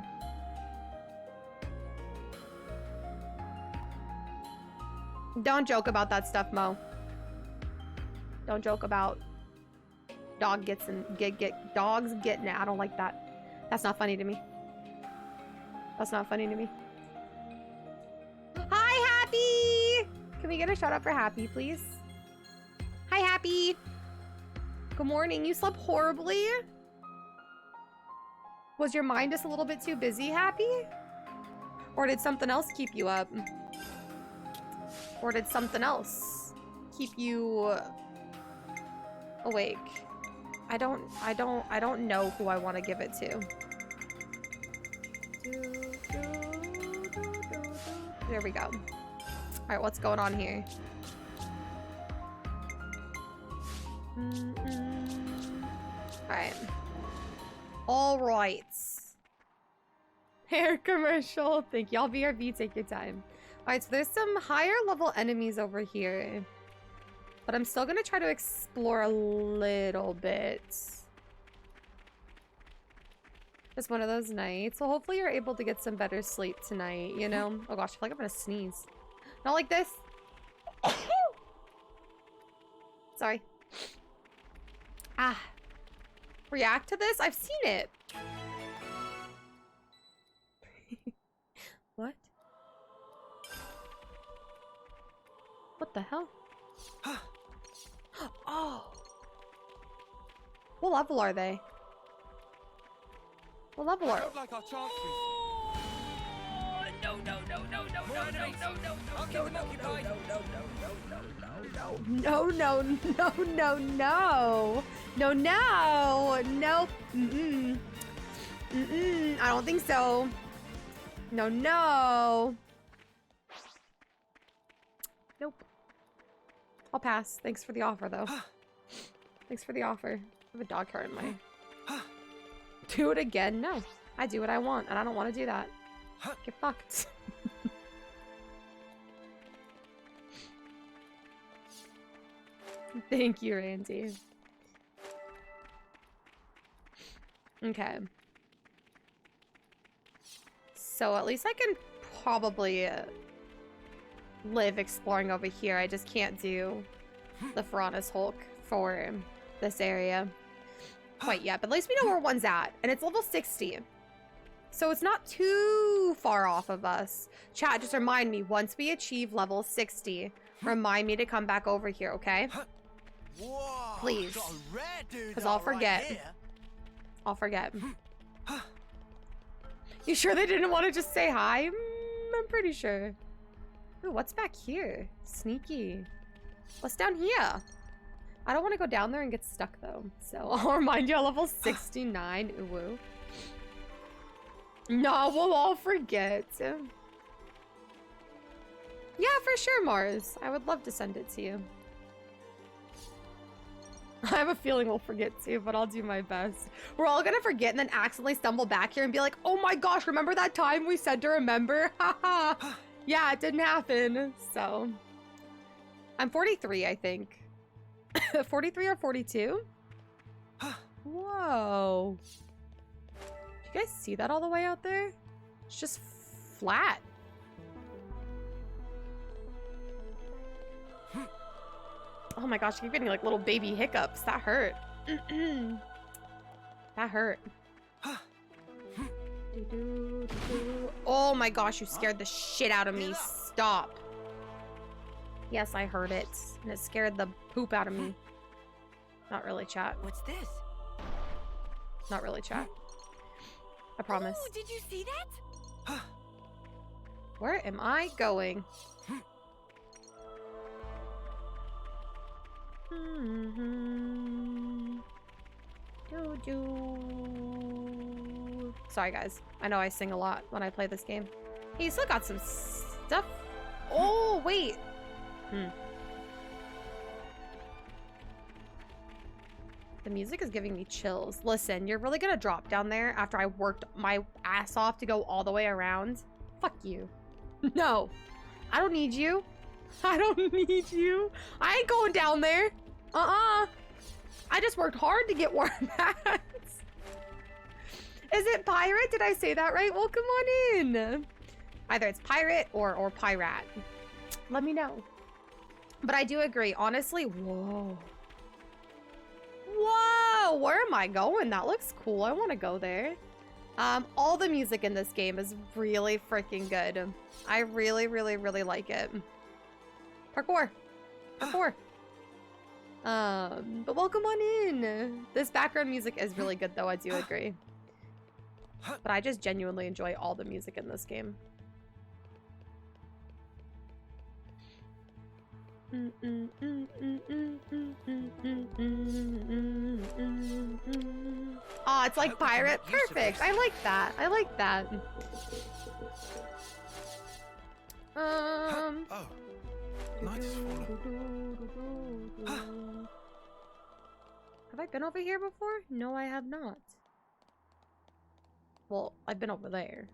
Don't joke about that stuff, Mo. Don't joke about dogs getting it. I don't like that. That's not funny to me. That's not funny to me. Hi, Happy! Can we get a shout out for Happy, please? Hi, Happy. Good morning. You slept horribly? Was your mind just a little bit too busy, Happy? Or did something else keep you up? Or did something else keep you awake? I don't know who I want to give it to. There we go. All right, what's going on here? All right. Hair commercial. Thank y'all. BRB, take your time. All right, so there's some higher level enemies over here. But I'm still gonna try to explore a little bit. Just one of those nights. So hopefully you're able to get some better sleep tonight, you know? Oh gosh, I feel like I'm gonna sneeze. Not like this. Sorry. Ah. React to this? I've seen it. What? What the hell? Oh. What level are they? What level are they? No. I don't think so. No. Nope. I'll pass. Thanks for the offer, though. Thanks for the offer. I have a dog cart in my... Do it again? No. I do what I want, and I don't want to do that. Get fucked. Thank you, Randy. Okay. So at least I can probably live exploring over here. I just can't do the Piranha's Hulk for this area quite yet. But at least we know where one's at. And it's level 60. So it's not too far off of us. Chat, just remind me, once we achieve level 60, remind me to come back over here, okay? Whoa, please. Because I'll forget. I'll forget. You sure they didn't want to just say hi? I'm pretty sure. Ooh, what's back here? Sneaky. What's down here? I don't want to go down there and get stuck, though. So I'll remind you, level 69. Ooh. No, we'll all forget. Yeah, for sure, Mars. I would love to send it to you. I have a feeling we'll forget too, but I'll do my best. We're all gonna forget and then accidentally stumble back here and be like, oh my gosh, remember that time we said to remember? Haha. Yeah, it didn't happen. So, I'm 43, I think. 43 or 42? Whoa. Do you guys see that all the way out there? It's just flat. Oh my gosh, I keep getting like little baby hiccups. That hurt. That hurt. Oh my gosh, you scared the shit out of me. Stop. Yes, I heard it. And it scared the poop out of me. Not really, chat. What's this? Not really, chat. I promise. Oh, did you see that? Where am I going? Sorry, guys. I know I sing a lot when I play this game. Hey, you still got some stuff. Oh, wait. The music is giving me chills. Listen, you're really gonna drop down there after I worked my ass off to go all the way around? Fuck you. No. I don't need you. I don't need you. I ain't going down there. I just worked hard to get where I'm at. Is it pirate? Did I say that right? Well, come on in. Either it's pirate or pirate. Let me know. But I do agree. Honestly, whoa. Whoa, where am I going? That looks cool. I want to go there. All the music in this game is really freaking good. I really, really, really like it. Parkour. Parkour. But welcome on in. This background music is really good though, I do agree. But I just genuinely enjoy all the music in this game. Oh, it's like pirate. Perfect. I like that. I like that. Oh. Night is falling. Have I been over here before? No, I have not. Well, I've been over there.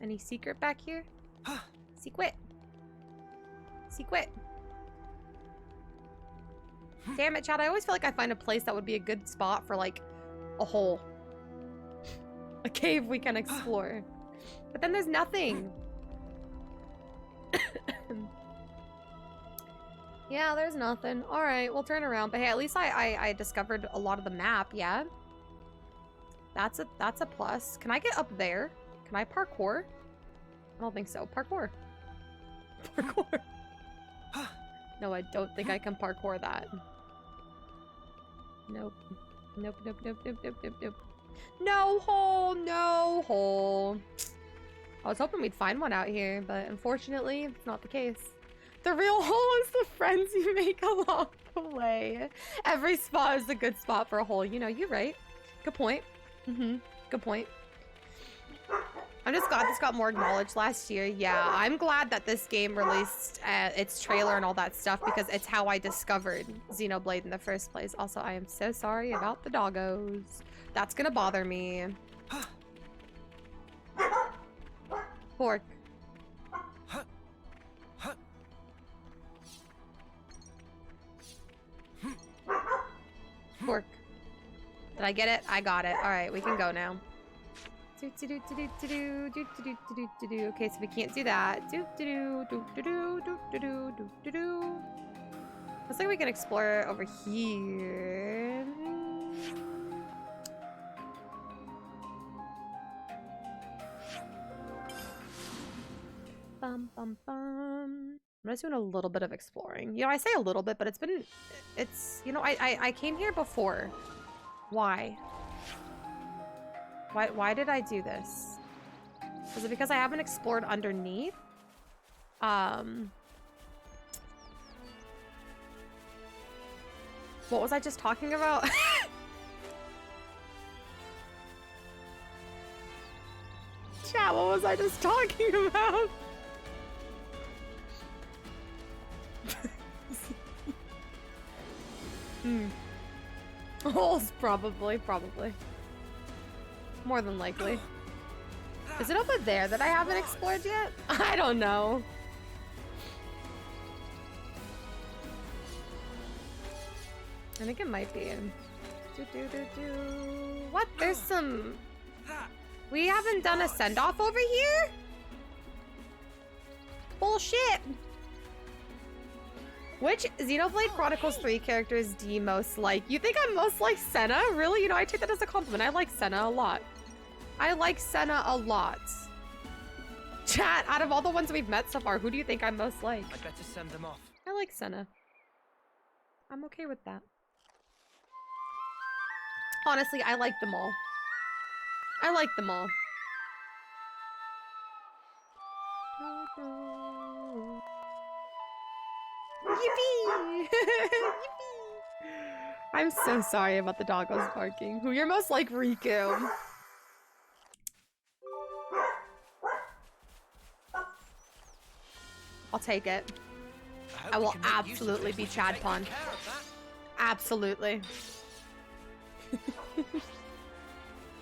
Any secret back here? Secret. Secret. Damn it, Chad. I always feel like I find a place that would be a good spot for, like, a hole. A cave we can explore. But then there's nothing. Yeah, there's nothing. Alright, we'll turn around. But hey, at least I discovered a lot of the map, yeah? That's a plus. Can I get up there? Can I parkour? I don't think so. Parkour. Parkour. No, I don't think I can parkour that. Nope. Nope, nope, nope, nope, nope, nope, nope. No hole! No hole! I was hoping we'd find one out here, but unfortunately, it's not the case. The real hole is the friends you make along the way. Every spot is a good spot for a hole. You know, you're right. Good point. Good point. I'm just glad this got more acknowledged last year. Yeah, I'm glad that this game released its trailer and all that stuff because it's how I discovered Xenoblade in the first place. Also, I am so sorry about the doggos. That's gonna bother me. Pork. Pork. Did I get it? I got it. Alright, we can go now. Okay, so we can't do that. Looks like we can explore over here. Bum, bum, bum. I'm just doing a little bit of exploring. You know, I say a little bit, but you know, I came here before. Why? Why did I do this? Was it because I haven't explored underneath? What was I just talking about? Chat, what was I just talking about? Holes, probably. More than likely. Is it over there that I haven't explored yet? I don't know. I think it might be. What? There's some... We haven't done a send-off over here? Bullshit! Which Xenoblade Chronicles 3 characters do you most like? You think I'm most like Senna? Really? You know, I take that as a compliment. I like Senna a lot. I like Senna a lot. Chat, out of all the ones we've met so far, who do you think I'm most like? I'd better send them off. I like Senna. I'm okay with that. Honestly, I like them all. I like them all. Yippee! Yippee! I'm so sorry about the doggos barking. Who you're most like, Riku? I'll take it. I will absolutely be Chad Pond. Absolutely.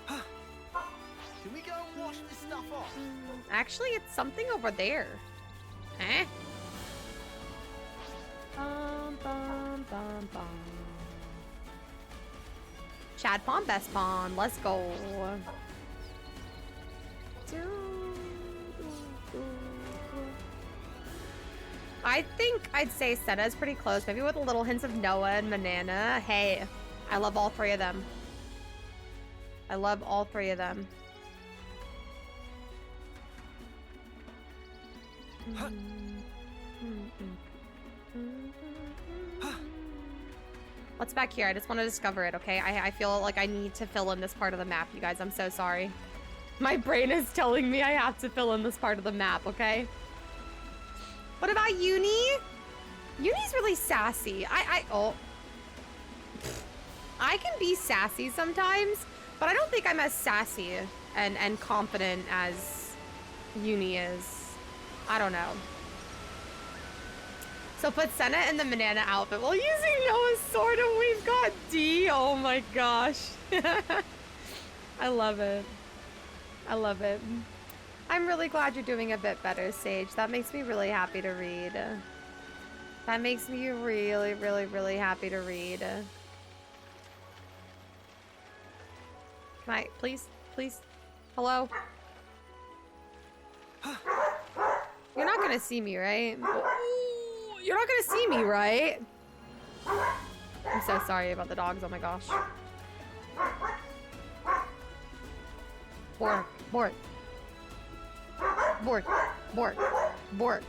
Can we go and wash this stuff off? Actually, it's something over there. Eh? Bum, bum, bum, bum. Chad Pond, best pond. Let's go. I think I'd say Senna is pretty close. Maybe with a little hints of Noah and Manana. Hey, I love all three of them. I love all three of them. What's back here? I just want to discover it, okay? I feel like I need to fill in this part of the map, you guys. I'm so sorry. My brain is telling me I have to fill in this part of the map, okay? What about Uni? Uni's really sassy. I can be sassy sometimes, but I don't think I'm as sassy and confident as Uni is. I don't know. So put Senna in the Manana outfit while using Noah's sword, and we've got D. Oh my gosh. I love it. I love it. I'm really glad you're doing a bit better, Sage. That makes me really happy to read. That makes me really, really, really happy to read. Can I, please? Please? Hello? You're not gonna see me, right? You're not gonna see me, right? I'm so sorry about the dogs, oh my gosh. Bork, Bork. Bork, Bork, Bork.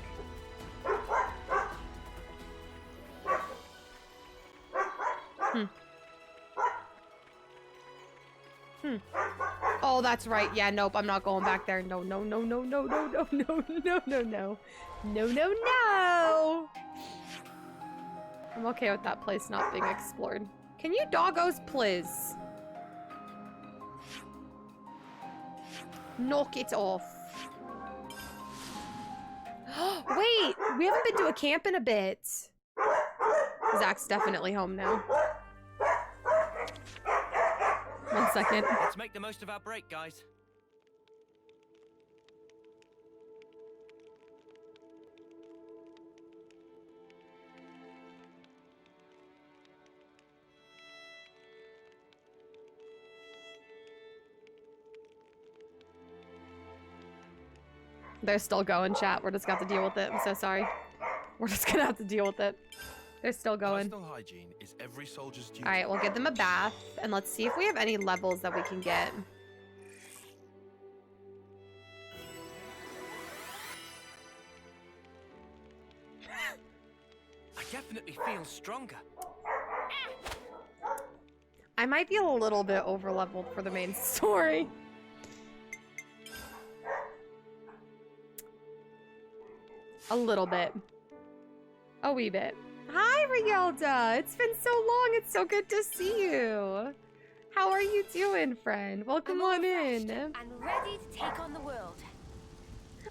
Oh, that's right. Yeah, nope, I'm not going back there. No, no, no, no, no, no, no, no, no, no, no. No, no, no! I'm okay with that place not being explored. Can you doggos, please? Knock it off. Wait, we haven't been to a camp in a bit. Zach's definitely home now. 1 second. Let's make the most of our break, guys. They're still going, chat. We're just gonna have to deal with it. I'm so sorry. We're just gonna have to deal with it. They're still going. Personal hygiene is every soldier's duty. All right, we'll give them a bath, and let's see if we have any levels that we can get. I definitely feel stronger. I might be a little bit over-leveled for the main story. A little bit. A wee bit. Hi, Rielda! It's been so long. It's so good to see you. How are you doing, friend? Welcome on in. And ready to take on the world.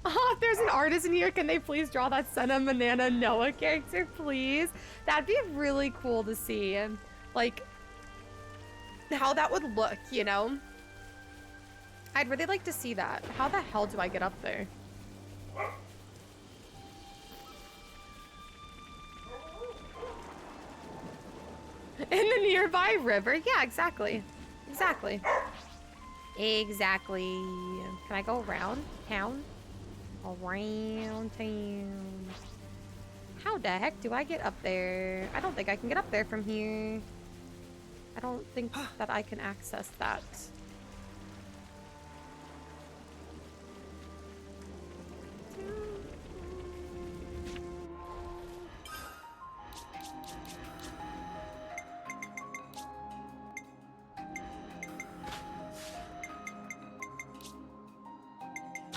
Oh, if there's an artist in here, can they please draw that Senna, Manana, Noah character, please? That'd be really cool to see. Like, how that would look, you know? I'd really like to see that. How the hell do I get up there? In the nearby river? Yeah, exactly. Exactly. Exactly. Can I go around town? Around town. How the heck do I get up there? I don't think I can get up there from here. I don't think that I can access that.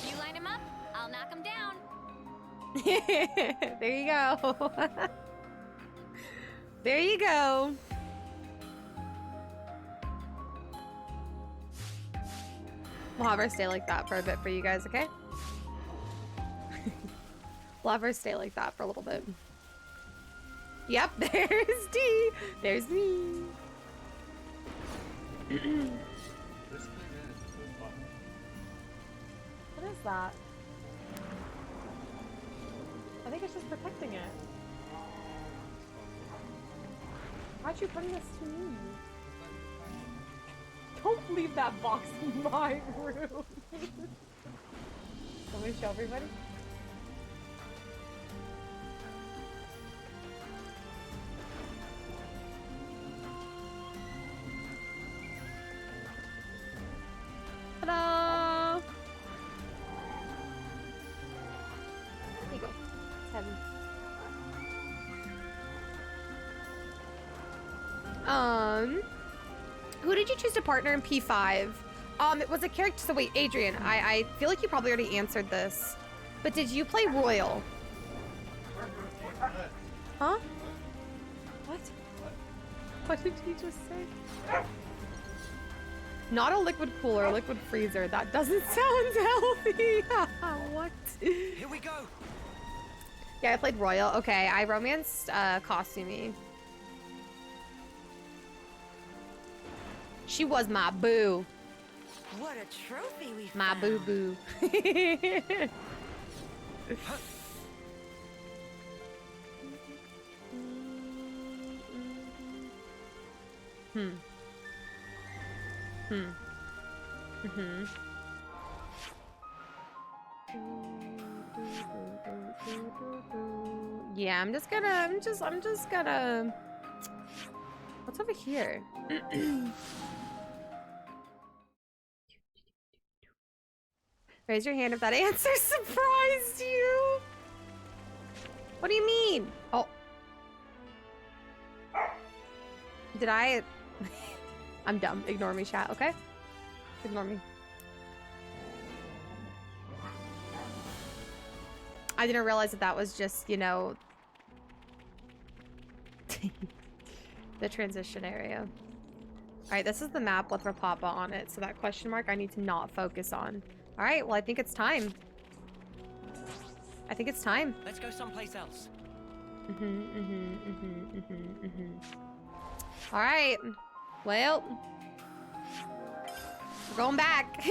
You line him up, I'll knock him down. There you go. There you go. We'll have her stay like that for a bit for you guys, okay? We'll have her stay like that for a little bit. Yep, there's D. There's me. What is that? I think it's just protecting it. Why'd you bring this to me? Don't leave that box in my room. Want me to show everybody? Ta-da! There you go. It's heavy. Who did you choose to partner in P5? It was a character. So wait, Adrian, I feel like you probably already answered this, but did you play Royal? Huh? What? What did he just say? Not a liquid cooler, liquid freezer. That doesn't sound healthy. What? Here we go. Yeah, I played Royal. Okay, I romanced Costumey. She was my boo. What a trophy we found. My boo boo. Yeah, I'm just gonna what's over here? Raise your hand if that answer surprised you. What do you mean? Oh. Did I? I'm dumb. Ignore me, chat, okay? Ignore me. I didn't realize that that was just, you know, the transition area. Alright, this is the map with Rapapa on it, so that question mark I need to not focus on. Alright, well I think it's time. I think it's time. Let's go someplace else. Alright. Well. We're going back.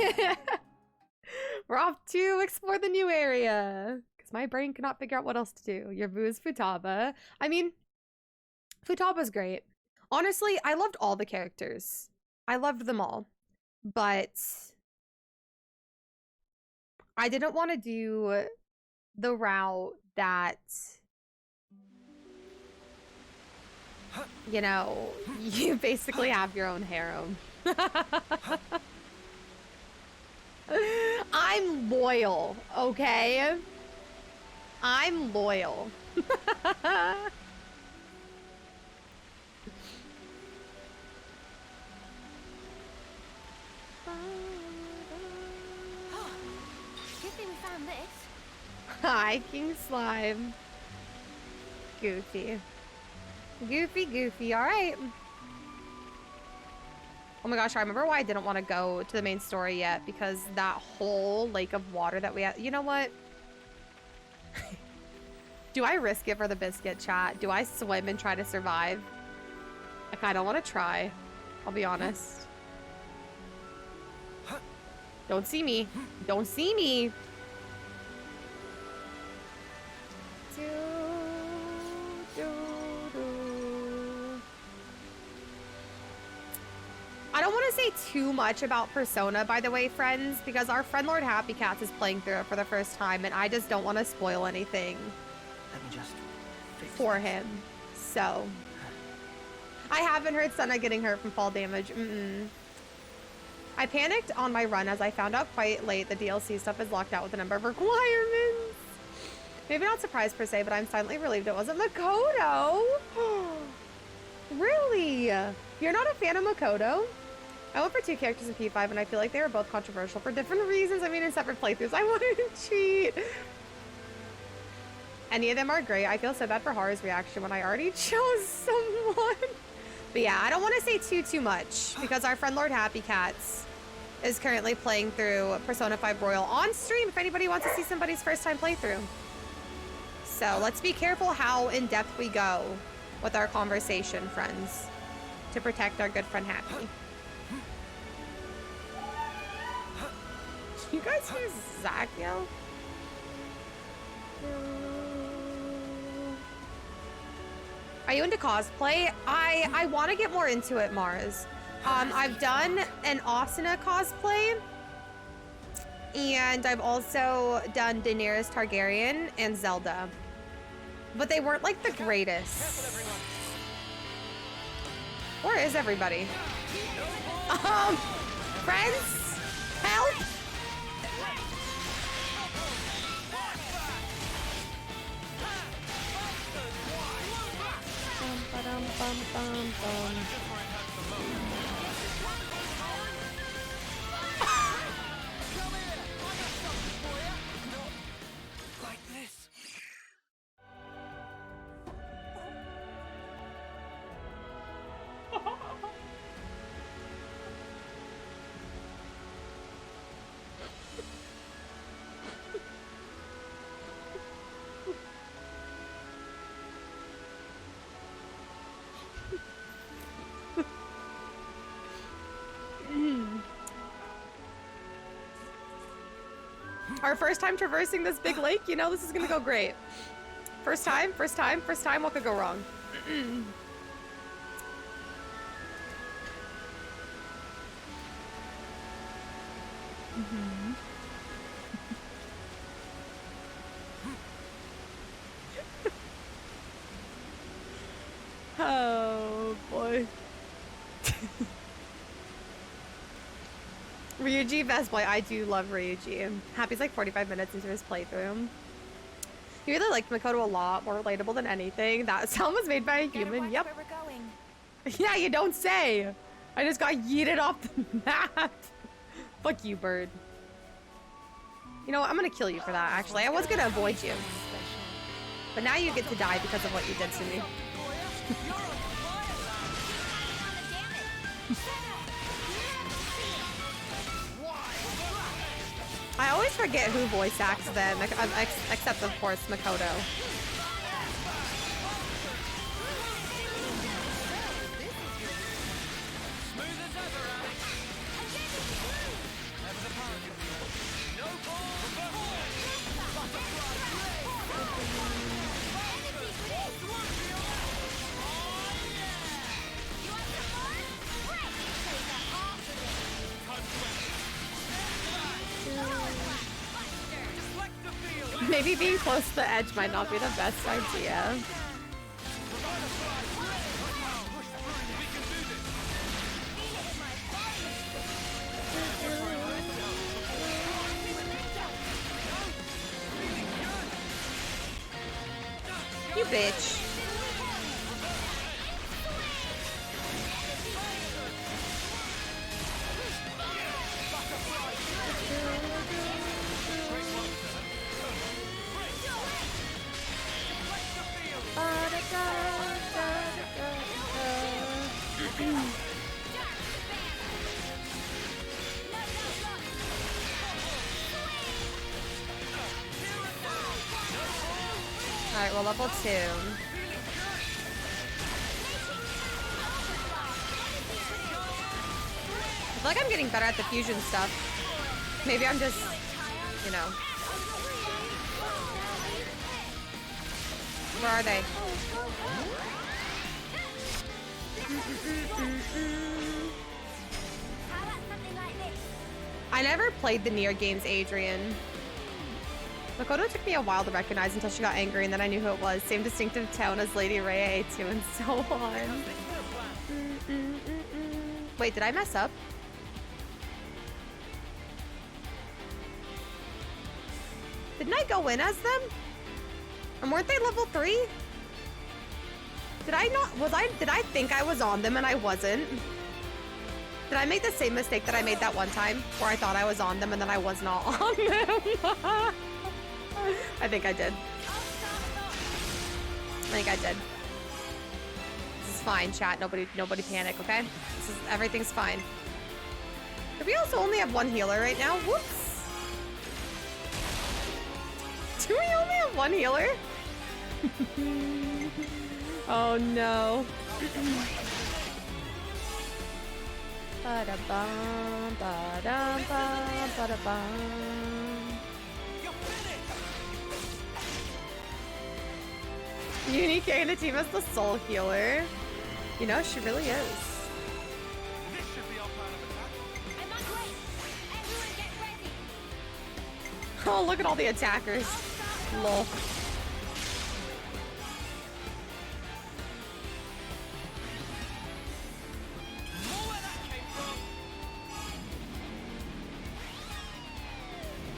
We're off to explore the new area. Because my brain cannot figure out what else to do. Your boo is Futaba. I mean, Futaba's great. Honestly, I loved all the characters. I loved them all. But I didn't want to do the route that, you know, you basically have your own harem. I'm loyal, okay? I'm loyal. Good thing we found this. Hi, King Slime. Goofy. Goofy, alright. Oh my gosh, I remember why I didn't want to go to the main story yet, because that whole lake of water that we had. You know what? Do I risk it for the biscuit, chat? Do I swim and try to survive? I kind of want to try. I'll be honest. Don't see me. Don't see me. I don't want to say too much about Persona, by the way, friends, because our friend Lord Happy Cats is playing through it for the first time, and I just don't want to spoil anything for him. So, I haven't heard Senna getting hurt from fall damage. I panicked on my run as I found out quite late the DLC stuff is locked out with a number of requirements. Maybe not surprised per se, but I'm silently relieved it wasn't Makoto. Really? You're not a fan of Makoto? I went for 2 characters in P5 and I feel like they were both controversial for different reasons. I mean, in separate playthroughs. I wanted to cheat. Any of them are great. I feel so bad for Haru's reaction when I already chose someone. But yeah, I don't want to say too much because our friend Lord Happy Cats is currently playing through Persona 5 Royal on stream if anybody wants to see somebody's first time playthrough. So let's be careful how in depth we go with our conversation, friends, to protect our good friend Happy. You guys hear Zach yell? Are you into cosplay? I want to get more into it, Mars. I've done an Asuna cosplay, and I've also done Daenerys Targaryen and Zelda, but they weren't like the greatest. Where is everybody? Friends, help! Like this. Our first time traversing this big lake, you know, this is gonna go great. First time, what could go wrong? Oh boy. Ryuji best boy. I do love Ryuji. Happy's like 45 minutes into his playthrough. He really liked Makoto a lot, more relatable than anything. That sound was made by a human. Yep. Where we're going. Yeah, you don't say. I just got yeeted off the map. Fuck you, bird. You know what? I'm gonna kill you for that, actually. I was gonna avoid you. But now you get to die because of what you did to me. I always forget who voice acts them, except of course Makoto. Maybe being close to the edge might not be the best idea. You bitch. Alright, we're level 2. feel like I'm getting better at the fusion stuff. Maybe I'm just, you know. Where are they? I never played the Nier games, Adrian. Makoto took me a while to recognize until she got angry, and then I knew who it was. Same distinctive tone as Lady Rhea A2 and so on. Wait, did I mess up? Didn't I go in as them? And weren't they level 3? Did I not? Did I think I was on them and I wasn't? Did I make the same mistake that I made that one time where I thought I was on them and then I was not on them? I think I did. I think I did. This is fine, chat. Nobody panic, okay? Everything's fine. Do we also only have one healer right now? Whoops. Do we only have one healer? Oh no. Ba-da-bum, ba-dum-bum, ba-da-bum. Unique in the team as the soul healer. You know, she really is. Oh, look at all the attackers. Lol.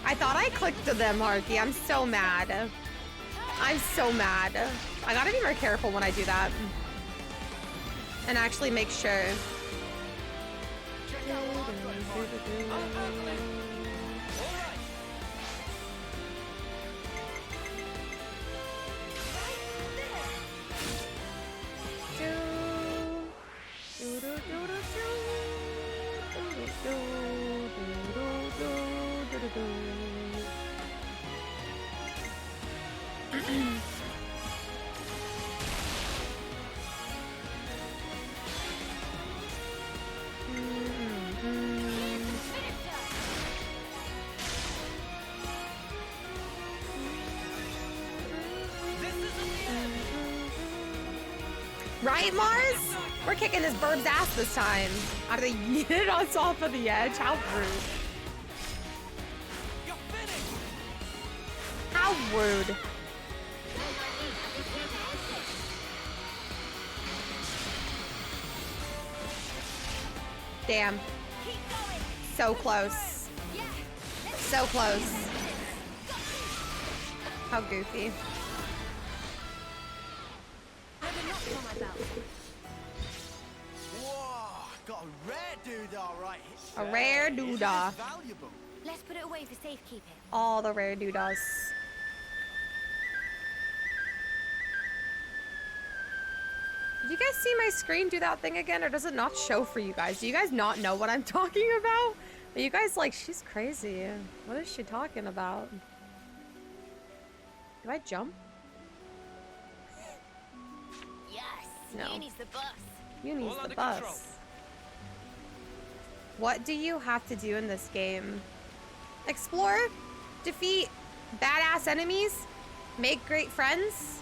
I thought I clicked to them, Harky. I'm so mad. I'm so mad. I gotta be more careful when I do that. And actually make sure. Right, Mars? We're kicking this bird's ass this time. How do they yeet us off of the edge? How rude. How rude. Damn. So close. So close. How goofy. Whoa, got a rare doodah right here. A rare doodah. Let's put it away for safekeeping. All the rare doodahs. Did you guys see my screen do that thing again, or does it not show for you guys? Do you guys not know what I'm talking about? Are you guys like, she's crazy. What is she talking about? Do I jump? Yes, No. Uni's the boss. Uni's the bus. What do you have to do in this game? Explore, defeat badass enemies, make great friends.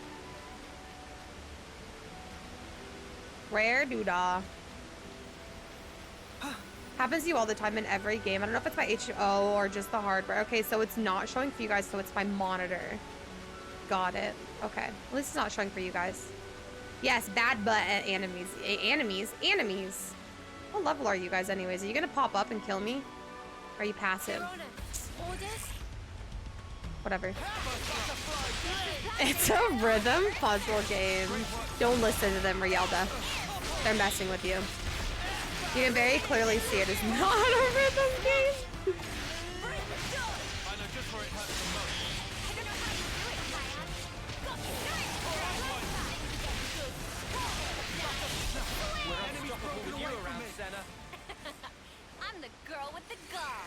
Rare doodah. Happens to you all the time in every game. I don't know if it's my HO or just the hardware. Okay, so it's not showing for you guys, so it's my monitor. Got it. Okay. At least it's not showing for you guys. Yes, bad butt enemies. Enemies. What level are you guys anyways? Are you gonna pop up and kill me? Or are you passive? Whatever. It's a rhythm puzzle game. Don't listen to them, Rielda. They're messing with you. You can very clearly see it is not a rhythm game. I'm the girl with the gall.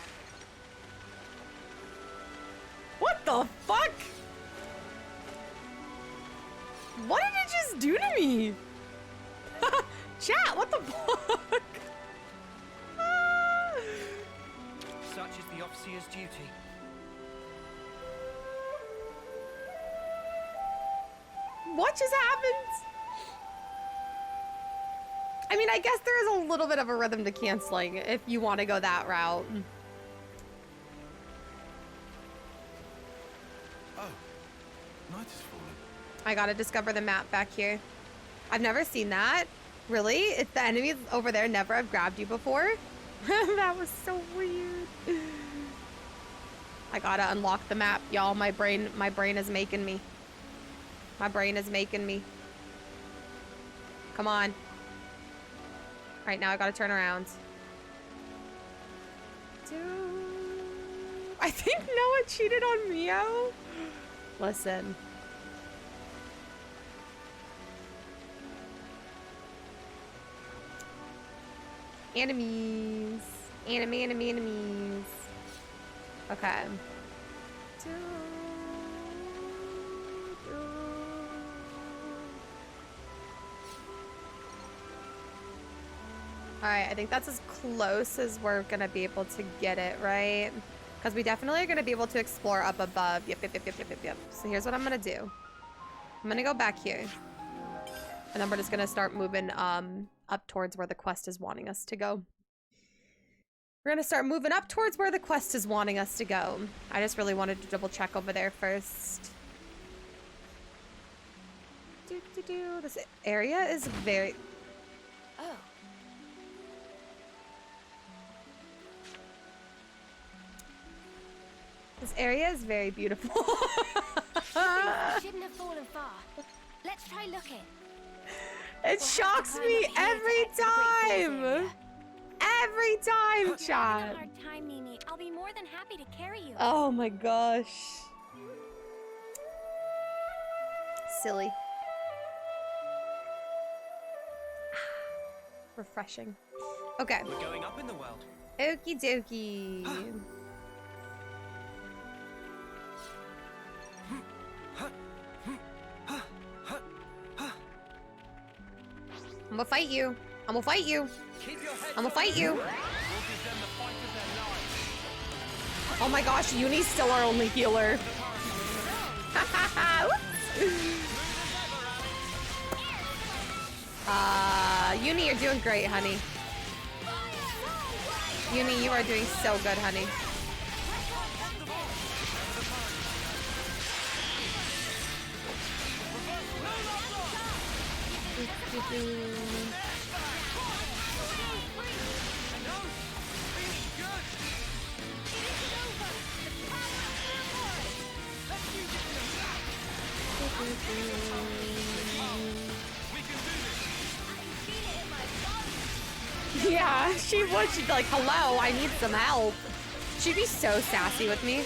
What the fuck? What did it just do to me? Chat, what the fuck? overseer's duty. What just happened? I mean, I guess there is a little bit of a rhythm to canceling if you want to go that route. Oh, night is falling. I gotta discover the map back here. I've never seen that. Really? It's the enemies over there never have grabbed you before? That was so weird. I gotta unlock the map, y'all. My brain is making me. My brain is making me. Come on. All right, now I gotta turn around. Dude. I think Noah cheated on Mio. Listen. Enemies. Enemies. Okay. Alright, I think that's as close as we're gonna be able to get it, right? Because we definitely are gonna be able to explore up above. Yep. So here's what I'm gonna do. I'm gonna go back here. And then we're just gonna start moving up towards where the quest is wanting us to go. We're gonna start moving up towards where the quest is wanting us to go. I just really wanted to double check over there first. This area is very... Oh. This area is very beautiful. We shouldn't have fallen far. Let's try looking. It shocks me every time. Every time, chat. Hard time, Mimi. I'll be more than happy to carry you. Oh my gosh. Silly. Refreshing. Okay. We're going up in the world. Okie dokie. I'm gonna fight you. I'm gonna fight you. I'm gonna fight you. Oh my gosh, Uni's still our only healer. Uni, you're doing great, honey. Uni, you are doing so good, honey. Yeah, she would. She'd be like, hello, I need some help. She'd be so sassy with me.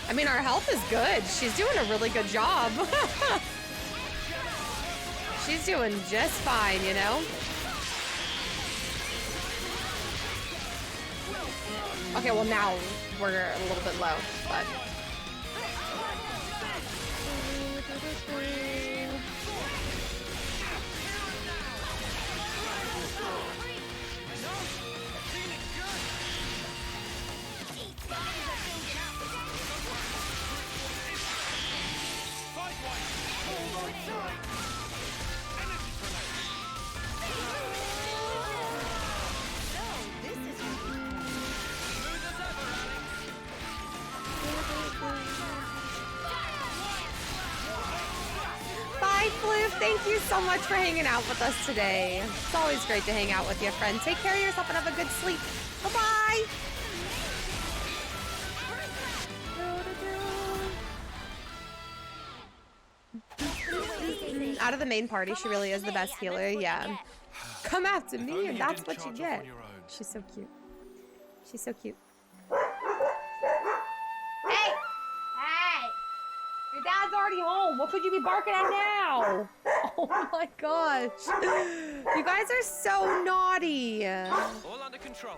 I mean, our health is good. She's doing a really good job. She's doing just fine, you know? Okay, well now we're a little bit low, but... Thank you so much for hanging out with us today. It's always great to hang out with you, friend. Take care of yourself and have a good sleep. Bye-bye. Out of the main party, she really is the best healer. Yeah. Come after me, and that's what you get. She's so cute. She's so cute. Hey! Hey! Your dad's already home. What could you be barking at now? Oh my gosh. You guys are so naughty. All under control.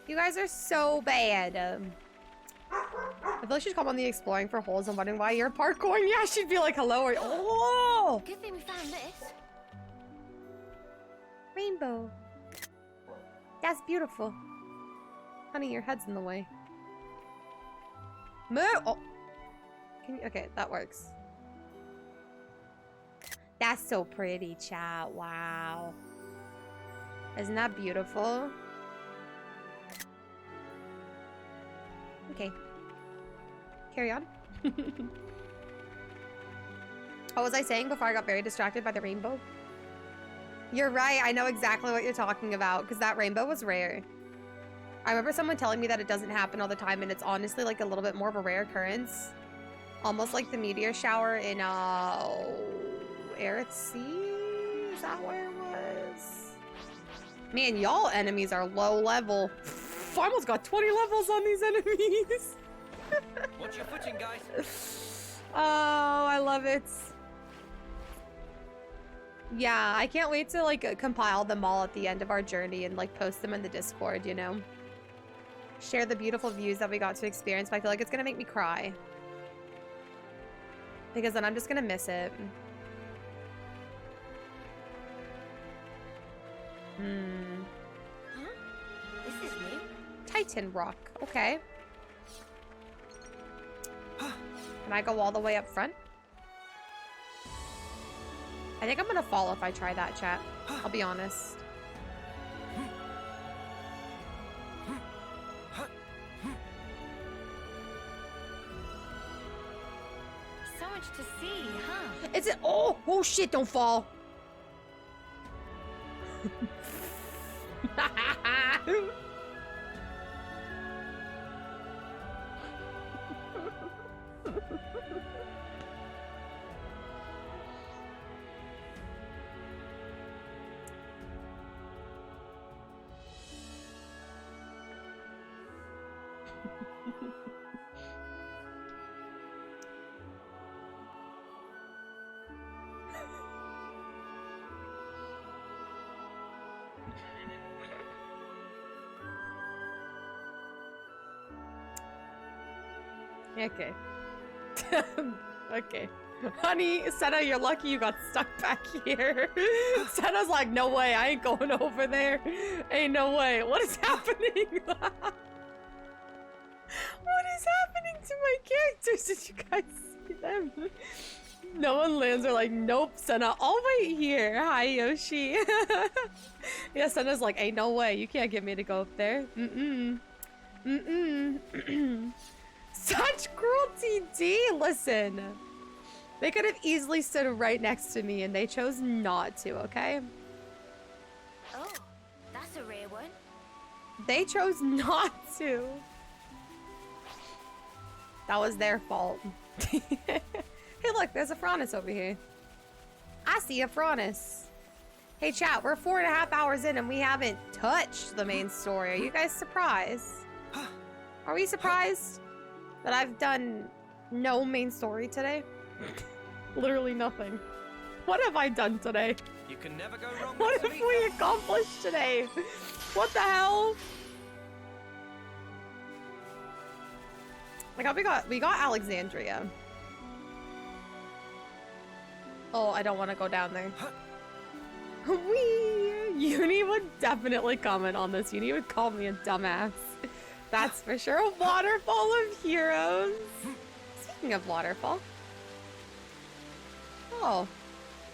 You guys are so bad. I feel like she'd come on the exploring for holes and wondering why you're parkouring. Yeah, she'd be like, hello. Or, oh! Good thing we found this. Rainbow. That's beautiful. Honey, your head's in the way. Move! Oh. Can you, okay, that works. That's so pretty, chat. Wow. Isn't that beautiful? Okay. Carry on. What was I saying before I got very distracted by the rainbow? You're right. I know exactly what you're talking about because that rainbow was rare. I remember someone telling me that it doesn't happen all the time and it's honestly like a little bit more of a rare occurrence. Almost like the meteor shower in Aerith Sea? Is that where it was? Man, y'all enemies are low level. I almost got 20 levels on these enemies. Watch your footing, guys. Oh, I love it. Yeah, I can't wait to like compile them all at the end of our journey and like post them in the Discord, you know? Share the beautiful views that we got to experience, but I feel like it's gonna make me cry. Because then I'm just gonna miss it. Huh? This is new. Titan Rock, okay. Can I go all the way up front? I think I'm gonna fall if I try that, chat. I'll be honest. So much to see, huh? Is it? Oh shit, don't fall. Okay. Okay. Honey, Senna, you're lucky you got stuck back here. Senna's like, no way, I ain't going over there. Ain't no way. What is happening? What is happening to my characters? Did you guys see them? No one lands. They're like, nope, Senna, I'll wait here. Hi, Yoshi. Yeah, Senna's like, ain't no way. You can't get me to go up there. Such cruelty, D. Listen. They could have easily stood right next to me and they chose not to, okay? Oh, that's a rare one. They chose not to. That was their fault. Hey, look, there's a Franus over here. I see a Franus. Hey, chat, we're 4.5 hours in and we haven't touched the main story. Are you guys surprised? Are we surprised that I've done no main story today? Literally nothing. What have I done today? You can never go wrong. What have we accomplished today? What the hell? Like, we got Alexandria. Oh, I don't want to go down there. Uni would definitely comment on this. Uni would call me a dumbass. That's for sure. A waterfall of heroes. Speaking of waterfall. Oh,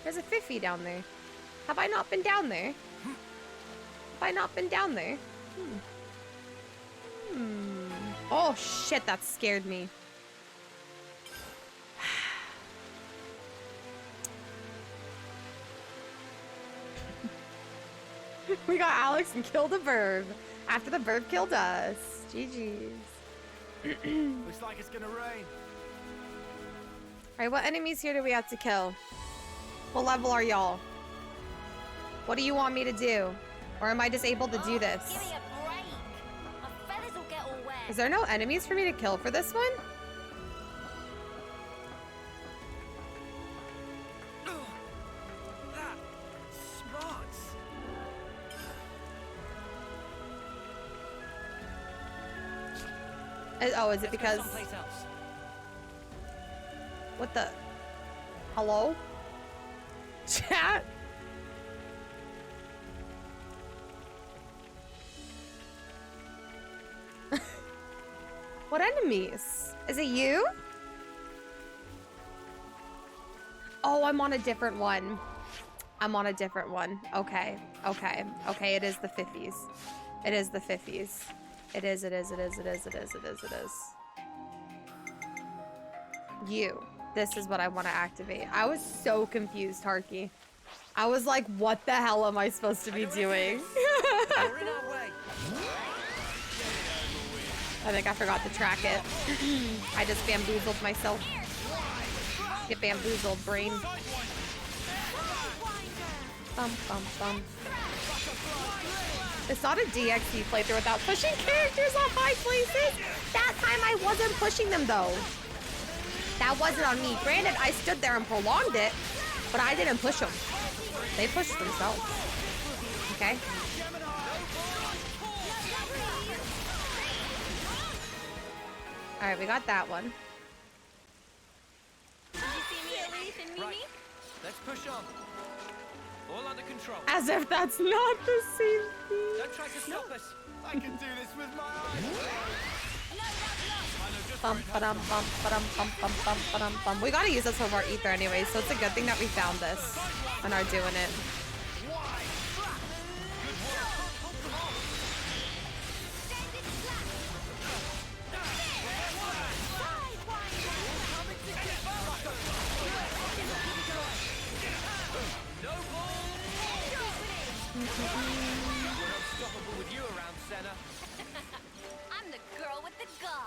there's a Fifi down there. Have I not been down there? Have I not been down there? Oh shit, that scared me. We got Alex and killed a verb. After the verb killed us. GG's. Looks like it's gonna rain. Alright, what enemies here do we have to kill? What level are y'all? What do you want me to do? Or am I just able to do this? Give me a break. My feathers will get all wet. Is there no enemies for me to kill for this one? That smarts. Oh, is it because... Someplace else. What the... Hello? Chat? What enemies? Is it you? Oh, I'm on a different one. I'm on a different one. Okay. Okay. Okay, it is the 50s. It is the 50s. It is. You. This is what I want to activate. I was so confused, Harky. I was like, what the hell am I supposed to be doing? I think I forgot to track it. I just bamboozled myself. Get bamboozled, brain. Bum, bum, bum. It's not a DXD playthrough without pushing characters off high places. That time I wasn't pushing them though. That wasn't on me. Granted, I stood there and prolonged it, but I didn't push them. They pushed themselves. Okay? Alright, we got that one. Right. Let's push on. All under control. As if that's not the same thing. Don't try to stop us. I can do this with my eyes. Bum, ba-dum, bum, ba-dum, bum, bum, bum, ba-dum, bum. We gotta use this of our ether anyway, so it's a good thing that we found this and are doing it.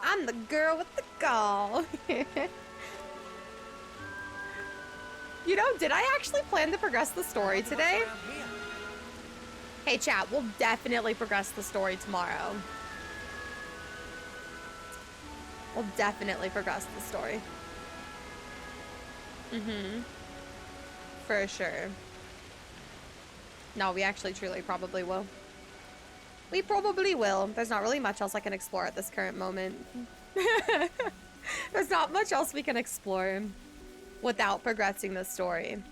I'm the girl with the gall. You know, did I actually plan to progress the story today? Hey chat, we'll definitely progress the story tomorrow. We'll definitely progress the story. For sure. No, we actually truly probably will. We probably will. There's not really much else I can explore at this current moment. There's not much else we can explore without progressing the story.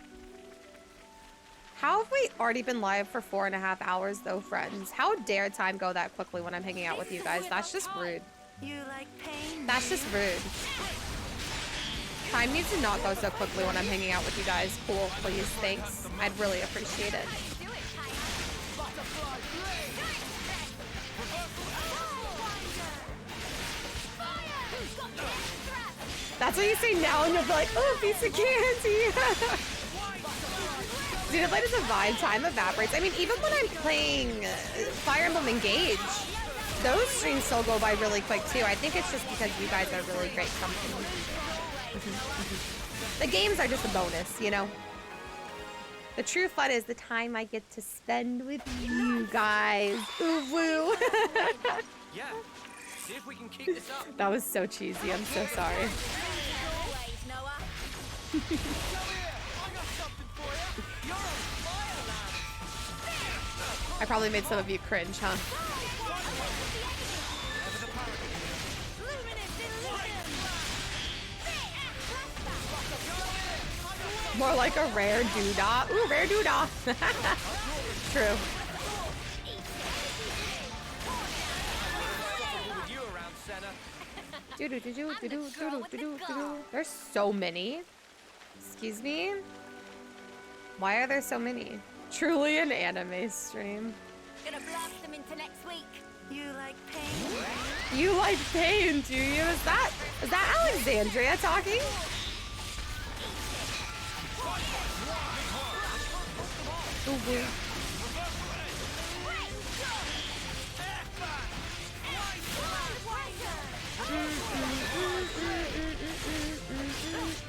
How have we already been live for 4.5 hours though, friends? How dare time go that quickly when I'm hanging out with you guys? That's just rude. You like pain? That's just rude. Time needs to not go so quickly when I'm hanging out with you guys. Cool, please, thanks. I'd really appreciate it. That's what you say now, and you'll be like, oh, a piece of candy. Xenoblade is a vibe. Time evaporates. I mean, even when I'm playing Fire Emblem Engage, those streams still go by really quick, too. I think it's just because you guys are really great company. The games are just a bonus, you know? The true fun is the time I get to spend with you guys. Ooh, woo. Yeah. See if we can keep this up. That was so cheesy. I'm so sorry. I probably made some of you cringe, huh? More like a rare doodah. Ooh, rare doodah. True. There's so many. Excuse me? Why are there so many? Truly an anime stream. Gonna blast them into next week. You like pain? You like pain, do you? Is that Alexandria talking? Ooh,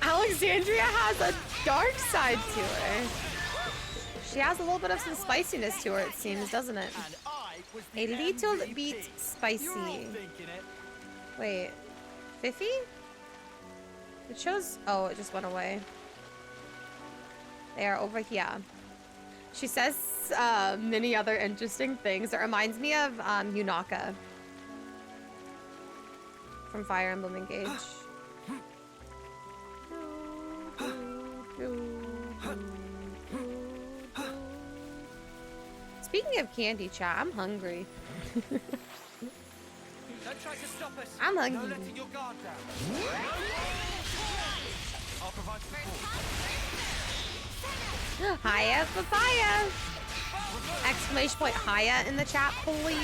Alexandria has a dark side to her. She has a little bit of some spiciness to her, it seems, doesn't it? A little bit spicy. Wait, Fifi? It shows... Oh, it just went away. They are over here. She says many other interesting things. It reminds me of Yunaka. from Fire Emblem Engage. Speaking of candy, chat, I'm hungry. Don't try to stop us. I'm hungry. No letting your guard down. I'll provide support. Hiya, papaya! Exclamation point hiya in the chat, please.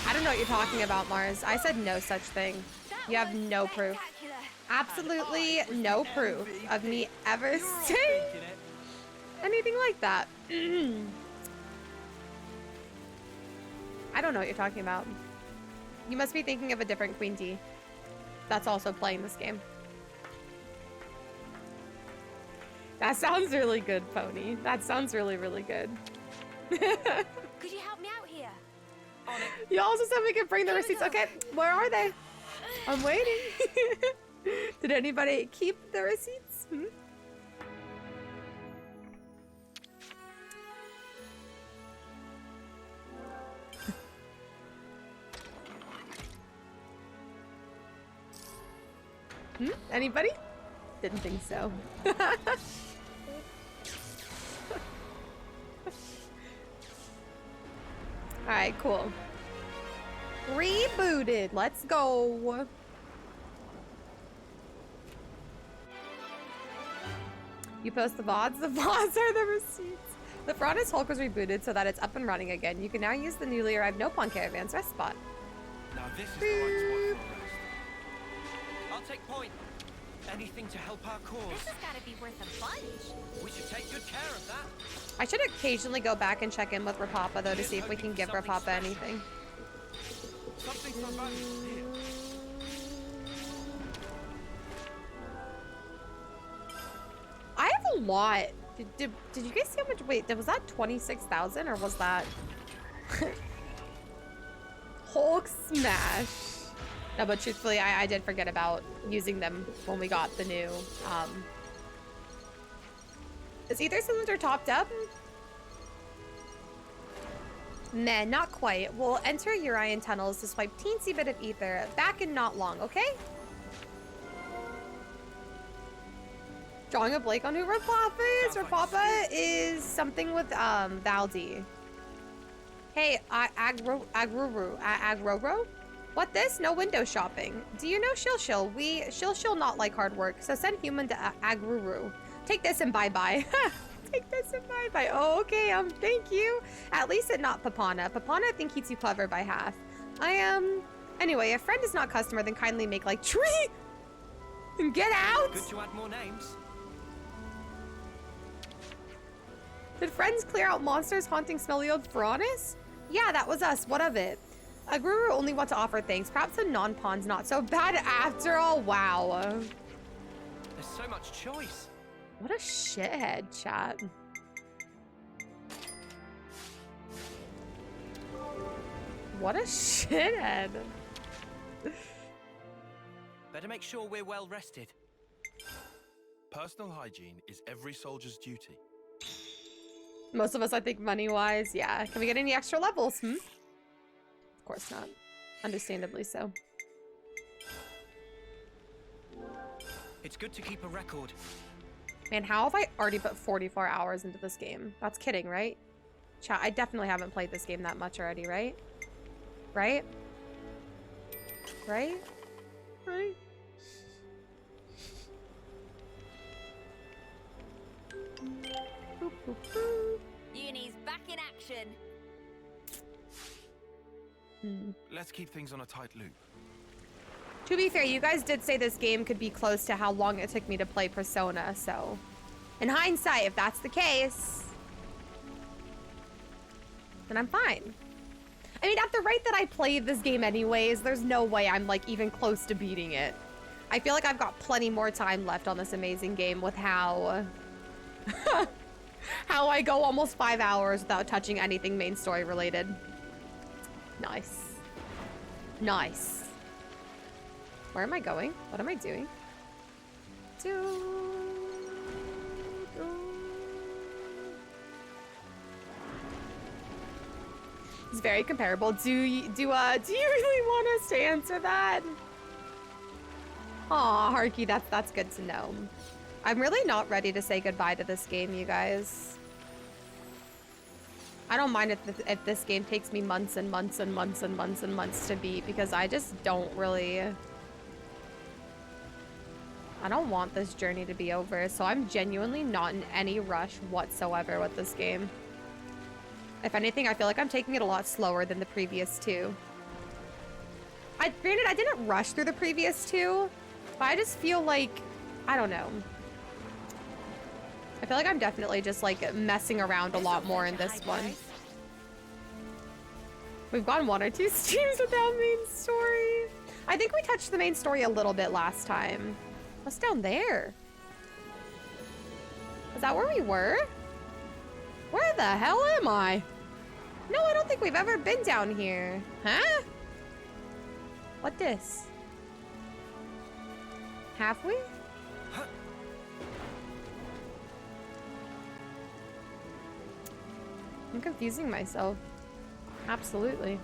I don't know what you're talking about, Mars. I said no such thing. You have no proof. Absolutely no proof of me ever saying anything like that. I don't know what you're talking about. You must be thinking of a different Queen D that's also playing this game. That sounds really good, Pony. That sounds really, really good. Could you help me out here? You also said we could bring the receipts. Okay, where are they? I'm waiting. Did anybody keep the receipts? Anybody? Didn't think so. Alright, cool. Rebooted. Let's go. You post the VODs. The VODs are the receipts. The Fraudus Hulk was rebooted so that it's up and running again. You can now use the newly arrived No Pawn Caravan's rest spot. Now this is the right spot for a rest. I'll take point. Anything to help our cause. This has got to be worth a bunch. We should take good care of that. I should occasionally go back and check in with Rapapa though to see if we can give Rapapa anything. Something so valuable here. I have a lot. Did you guys see how much? Wait, was that 26,000 or was that Hulk smash? No, but truthfully, I did forget about using them when we got the new. Is either cylinder topped up? Nah, not quite. We'll enter Urian tunnels to swipe teensy bit of ether. Back in not long, okay? Drawing a blank on who Rapapa is. Rapapa is something with Valdi. Hey, Agroro? What this? No window shopping. Do you know Shilshil? Shilshil not like hard work, so send human to Agruru. Take this and bye-bye. Take this and bye-bye. Oh, okay, thank you. At least it not Papana. Papana I think he's too clever by half. Anyway, if friend is not customer, then kindly make like tree and get out. Good to add more names. Did friends clear out monsters haunting smelly old Ferronis? Yeah, that was us. What of it? Agruru only want to offer thanks. Perhaps a non-pawn's not so bad after all. Wow. There's so much choice. What a shithead, chat. What a shithead. Better make sure we're well rested. Personal hygiene is every soldier's duty. Most of us, I think, money-wise, yeah. Can we get any extra levels? Of course not. Understandably so. It's good to keep a record. Man, how have I already put 44 hours into this game? That's kidding, right? Chat, I definitely haven't played this game that much already, right? Right? Right? Right? Boop, boop, boop. Uni's back in action. Let's keep things on a tight loop. To be fair, you guys did say this game could be close to how long it took me to play Persona, so in hindsight, if that's the case, then I'm fine. I mean, at the rate that I played this game anyways, there's no way I'm like even close to beating it. I feel like I've got plenty more time left on this amazing game with how how I go almost 5 hours without touching anything main story related. Nice. Nice. Where am I going? What am I doing? It's very comparable. Do you really want us to answer that? Aw, Harky, that's good to know. I'm really not ready to say goodbye to this game, you guys. I don't mind if this game takes me months and months and months and months and months to beat, because I just don't really... I don't want this journey to be over, so I'm genuinely not in any rush whatsoever with this game. If anything, I feel like I'm taking it a lot slower than the previous two. Granted, I didn't rush through the previous two, but I just feel like, I don't know. I feel like I'm definitely just like messing around a lot more in this one. We've gone 1 or 2 streams without main story. I think we touched the main story a little bit last time. What's down there? Is that where we were? Where the hell am I? No, I don't think we've ever been down here. Huh? What this? Have we? I'm confusing myself. Absolutely.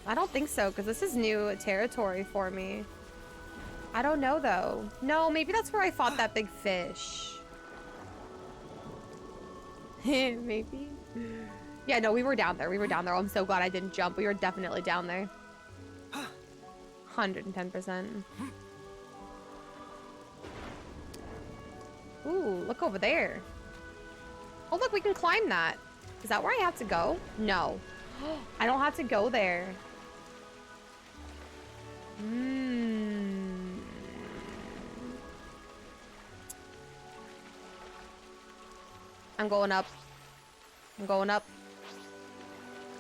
I don't think so, because this is new territory for me. I don't know, though. No, maybe that's where I fought that big fish. Maybe. Yeah, no, we were down there. We were down there. I'm so glad I didn't jump. We were definitely down there. 110%. Ooh, look over there. Oh, look, we can climb that. Is that where I have to go? No. I don't have to go there. I'm going up. I'm going up.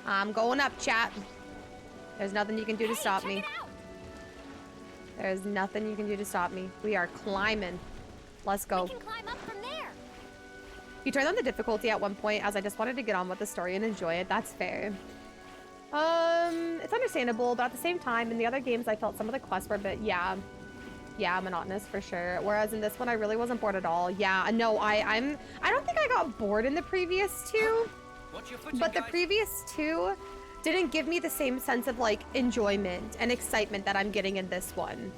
I'm going up, chat. There's nothing you can do to stop me. There's nothing you can do to stop me. We are climbing. Let's go. We can climb up from there. You turned on the difficulty at one point as I just wanted to get on with the story and enjoy it. That's fair. It's understandable, but at the same time, in the other games, I felt some of the quests were a bit, yeah, monotonous for sure. Whereas in this one, I really wasn't bored at all. Yeah, no, I don't think I got bored in the previous two, but the previous two didn't give me the same sense of like enjoyment and excitement that I'm getting in this one.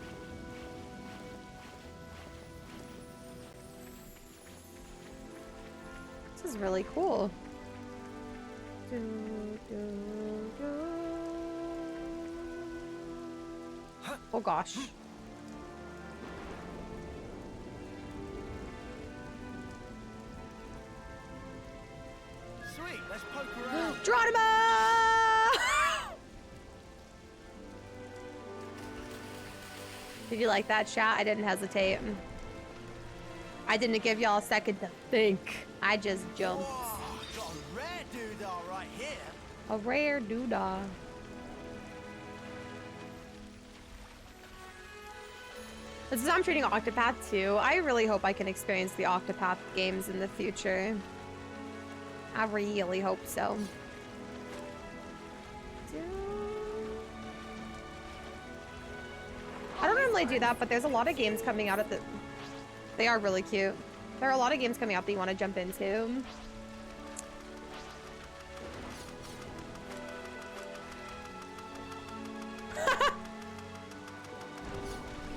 This is really cool. Oh gosh. Sweet, let's poke around. Geronimo! Did you like that shot? I didn't hesitate. I didn't give y'all a second to think. I just jumped. Whoa, got a rare doodah right here. A rare doodah. This is how I'm treating Octopath 2. I really hope I can experience the Octopath games in the future. I really hope so. I don't normally do that, but there's a lot of games coming out at the... They are really cute. There are a lot of games coming out that you want to jump into.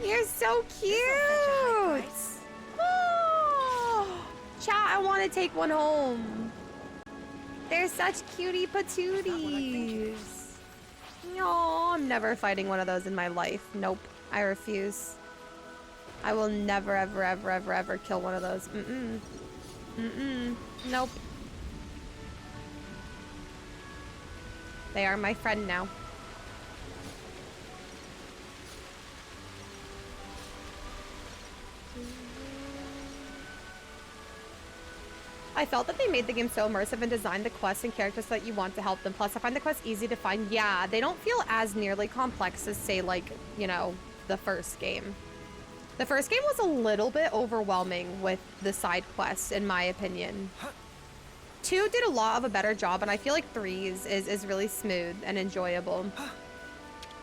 You're so cute! Oh, chat, I want to take one home. They're such cutie patooties. No, I'm never fighting one of those in my life. Nope, I refuse. I will never, ever, ever, ever, ever kill one of those. Nope. They are my friend now. I felt that they made the game so immersive and designed the quests and characters so that you want to help them. Plus, I find the quests easy to find. Yeah, they don't feel as nearly complex as, say, like, you know, the first game. The first game was a little bit overwhelming with the side quests, in my opinion. 2 did a lot of a better job, and I feel like 3 is really smooth and enjoyable.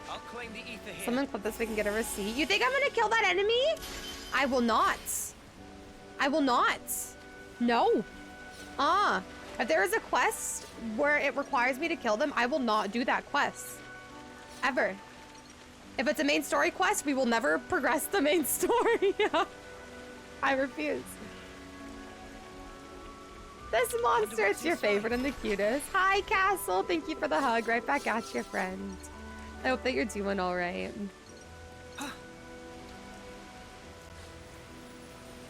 I'll claim the ether here. Someone clip this so we can get a receipt. You think I'm gonna kill that enemy? I will not. I will not. No. If there is a quest where it requires me to kill them, I will not do that quest. Ever. If it's a main story quest, we will never progress the main story. I refuse. This monster, it's your favorite and the cutest. Hi, Castle. Thank you for the hug. Right back at you, friend. I hope that you're doing all right.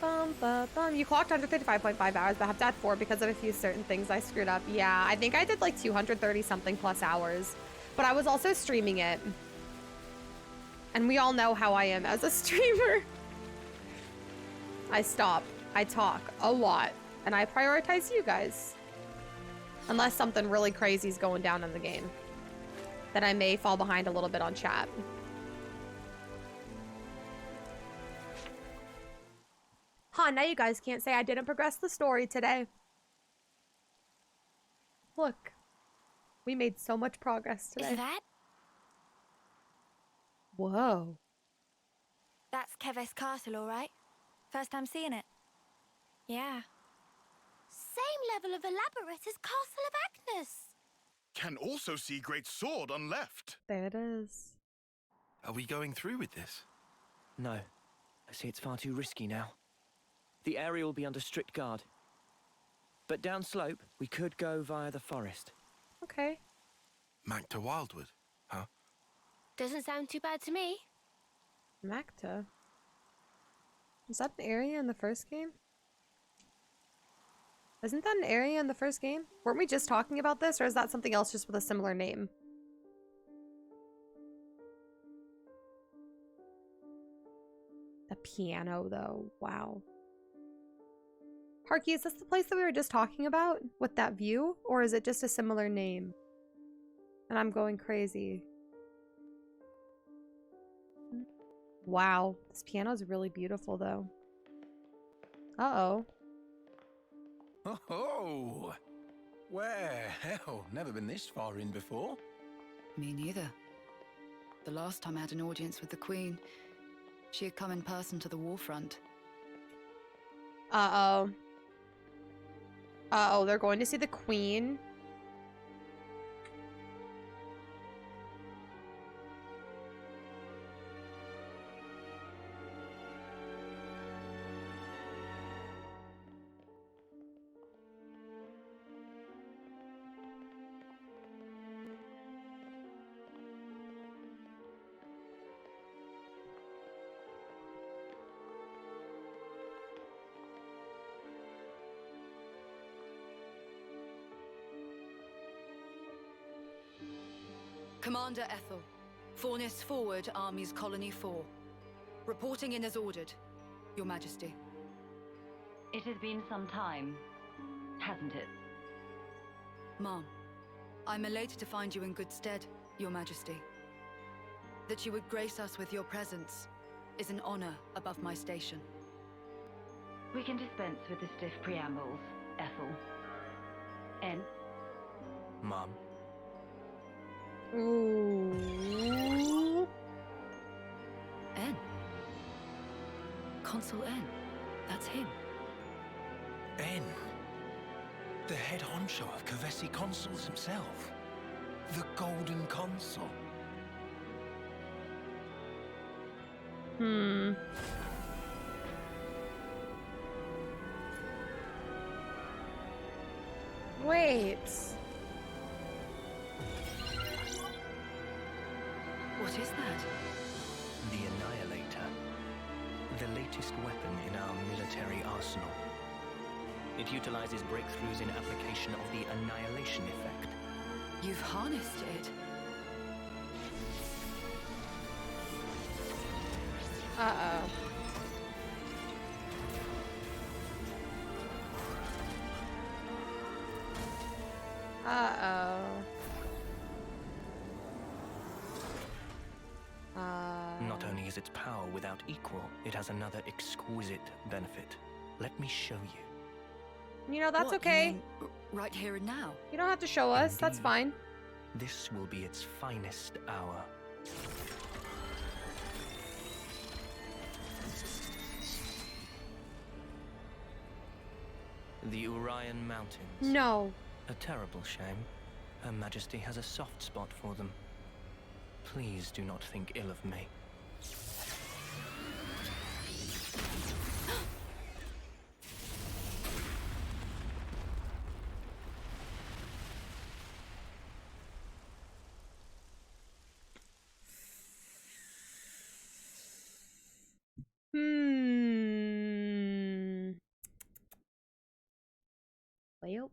Bum, bum, bum. You clocked 135.5 hours, but I have to add 4 because of a few certain things I screwed up. Yeah, I think I did like 230 something plus hours, but I was also streaming it. And we all know how I am as a streamer. I stop, I talk a lot, and I prioritize you guys. Unless something really crazy is going down in the game. Then I may fall behind a little bit on chat. Huh, now you guys can't say I didn't progress the story today. Look, we made so much progress today. Is that? Whoa. That's Keves Castle, all right? First time seeing it. Yeah. Same level of elaborate as Castle of Agnes. Can also see great sword on left. There it is. Are we going through with this? No. I see it's far too risky now. The area will be under strict guard. But downslope, we could go via the forest. Okay. Macta Wildwood, huh? Doesn't sound too bad to me. Macta? Is that an area in the first game? Isn't that an area in the first game? Weren't we just talking about this, or is that something else just with a similar name? The piano, though. Wow. Harky, is this the place that we were just talking about with that view? Or is it just a similar name? And I'm going crazy. Wow. This piano is really beautiful, though. Uh-oh. Oh, well, never been this far in before. Me neither. The last time I had an audience with the Queen, she had come in person to the war front. Uh-oh. Uh-oh, they're going to see the Queen. Commander Ethel, Fornis forward, Armies Colony 4. Reporting in as ordered, Your Majesty. It has been some time, hasn't it? Ma'am, I'm elated to find you in good stead, Your Majesty. That you would grace us with your presence is an honor above my station. We can dispense with the stiff preambles, Ethel. En? Mom. Ooh. En? Consul En. That's him. En. The head honcho of Kavesi Consuls himself. The Golden Consul. Wait. What is that? The Annihilator. The latest weapon in our military arsenal. It utilizes breakthroughs in application of the annihilation effect. You've harnessed it. Uh-oh. Uh-oh. Not only is its power without equal, it has another exquisite benefit. Let me show you. You know, that's What, okay. you mean right here and now? You don't have to show us. That's Indeed. fine. This will be its finest hour. The Urian Mountains. No. A terrible shame. Her Majesty has a soft spot for them. Please do not think ill of me. Well.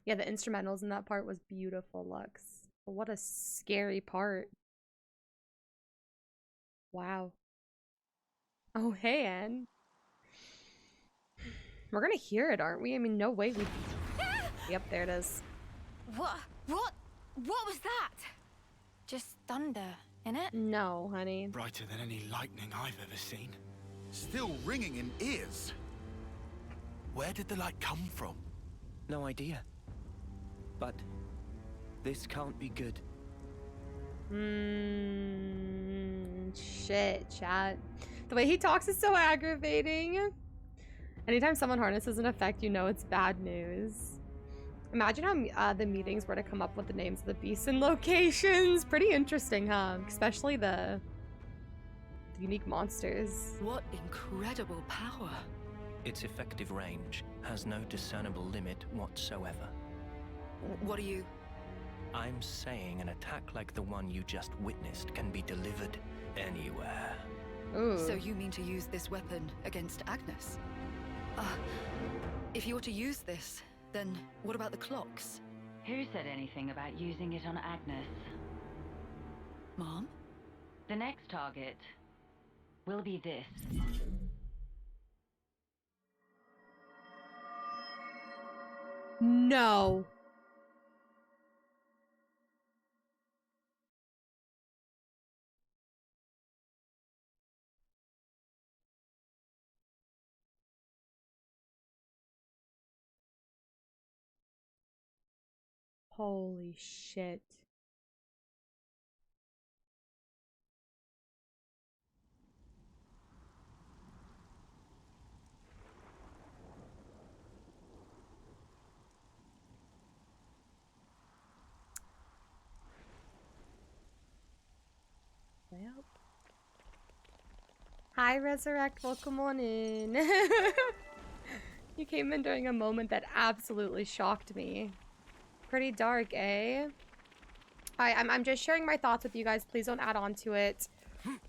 Yeah, the instrumentals in that part was beautiful, Lux. But what a scary part. Wow. Oh, hey, Anne. We're gonna hear it, aren't we? I mean, no way we... Yep, there it is. What was that? Just thunder, innit? No, honey. Brighter than any lightning I've ever seen. Still ringing in ears. Where did the light come from? No idea. But this can't be good. Shit, chat. The way he talks is so aggravating. Anytime someone harnesses an effect, you know it's bad news. Imagine how the meetings were to come up with the names of the beasts and locations. Pretty interesting, huh? Especially the unique monsters. What incredible power. Its effective range has no discernible limit whatsoever. What are you? I'm saying an attack like the one you just witnessed can be delivered anywhere. Ooh. So you mean to use this weapon against Agnes? If you were to use this, then what about the clocks? Who said anything about using it on Agnes? Mom? The next target will be this. No. Holy shit. Well. Hi, Resurrect. Welcome on in. You came in during a moment that absolutely shocked me. Pretty dark, eh? I'm just sharing my thoughts with you guys. Please don't add on to it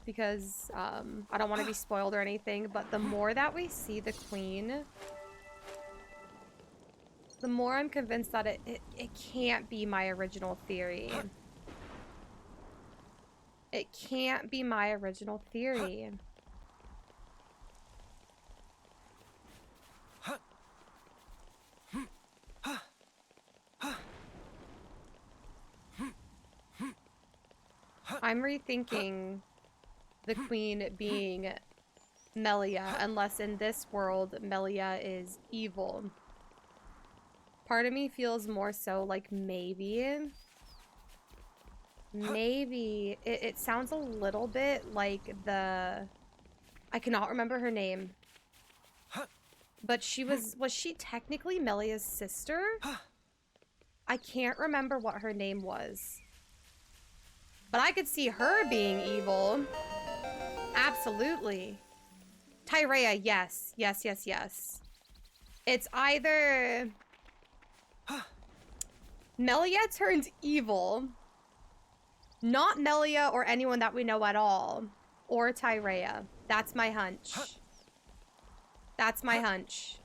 because I don't want to be spoiled or anything. But the more that we see the queen, the more I'm convinced that it can't be my original theory. It can't be my original theory. I'm rethinking the queen being Melia, unless in this world Melia is evil. Part of me feels more so like maybe it sounds a little bit like I cannot remember her name, but was she technically Melia's sister? I can't remember what her name was. But I could see her being evil. Absolutely. Tyrea, yes. Yes, yes, yes. It's either Melia turns evil, not Melia or anyone that we know at all, or Tyrea. That's my hunch. That's my hunch.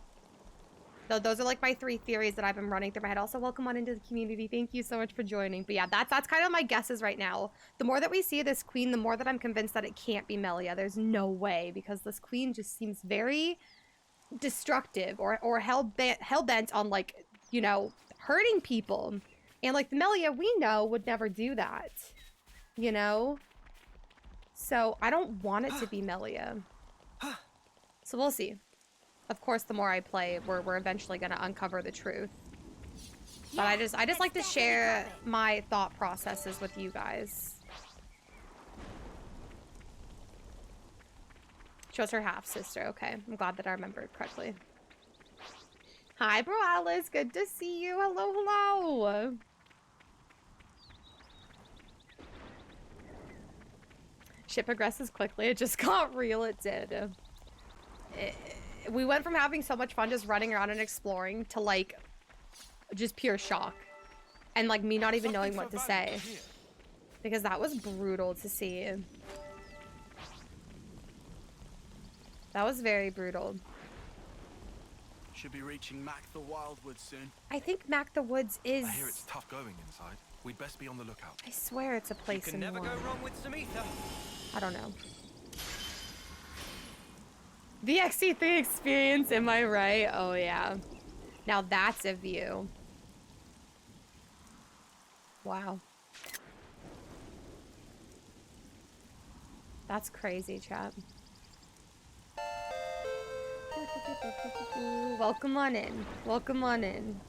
So those are like my three theories that I've been running through my head. Also, welcome on into the community. Thank you so much for joining. But yeah, that's kind of my guesses right now. The more that we see this queen, the more that I'm convinced that it can't be Melia. There's no way, because this queen just seems very destructive or hell bent on, like, you know, hurting people. And like the Melia we know would never do that, you know? So I don't want it to be Melia. So we'll see. Of course, the more I play, we're eventually gonna uncover the truth. But I just like to share my thought processes with you guys. She was her half sister. Okay, I'm glad that I remembered correctly. Hi, Bro Alice. Good to see you. Hello, hello. Shit progresses quickly. It just got real. It did. We went from having so much fun just running around and exploring to like just pure shock and like me not even knowing what to say, because that was brutal to see. That was very brutal. Should be reaching Mac the Wildwood soon. I think Mac the Woods is... I hear it's tough going inside. We'd best be on the lookout. I swear it's a place in one. You can never go wrong with some ether. I don't know. The XC3 experience, am I right? Oh yeah. Now that's a view. Wow. That's crazy, chat. Welcome on in. Welcome on in.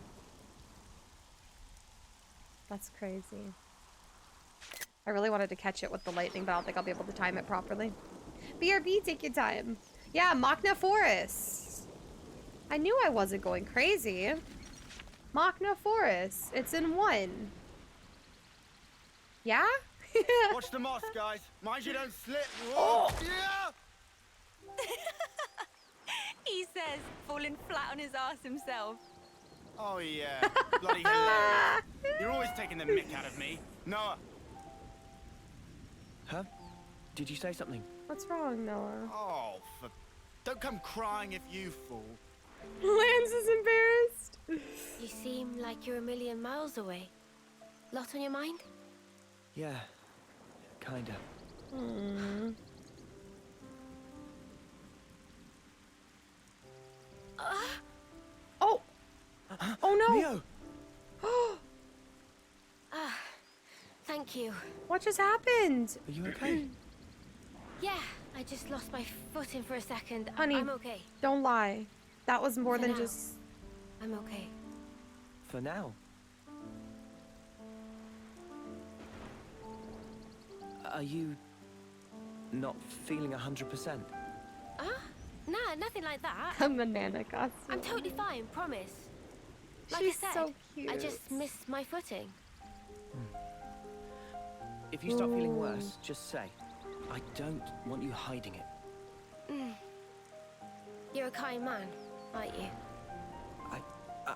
That's crazy. I really wanted to catch it with the lightning, but I don't think I'll be able to time it properly. BRB, take your time. Yeah, Machna Forest. I knew I wasn't going crazy. Machna Forest. It's in 1. Yeah? Watch the moss, guys. Mind you don't slip. Whoa. Yeah! He says, falling flat on his ass himself. Oh yeah, bloody hilarious. You're always taking the mick out of me. Noah. Huh? Did you say something? What's wrong, Noah? Oh, don't come crying if you fall. Lance is embarrassed. You seem like you're a million miles away. Lot on your mind? Yeah, kinda. Oh! Oh no! Neo! Thank you. What just happened? Are you okay? Yeah, I just lost my footing for a second. Honey, I'm okay. don't lie. That was more For than now. just... I'm okay. For now. Are you not feeling 100%? Nah, nothing like that. A banana costume. I'm totally fine, promise. Like She's I said, so cute. I just missed my footing. If you start feeling worse, just say. I don't want you hiding it. You're a kind man, aren't you?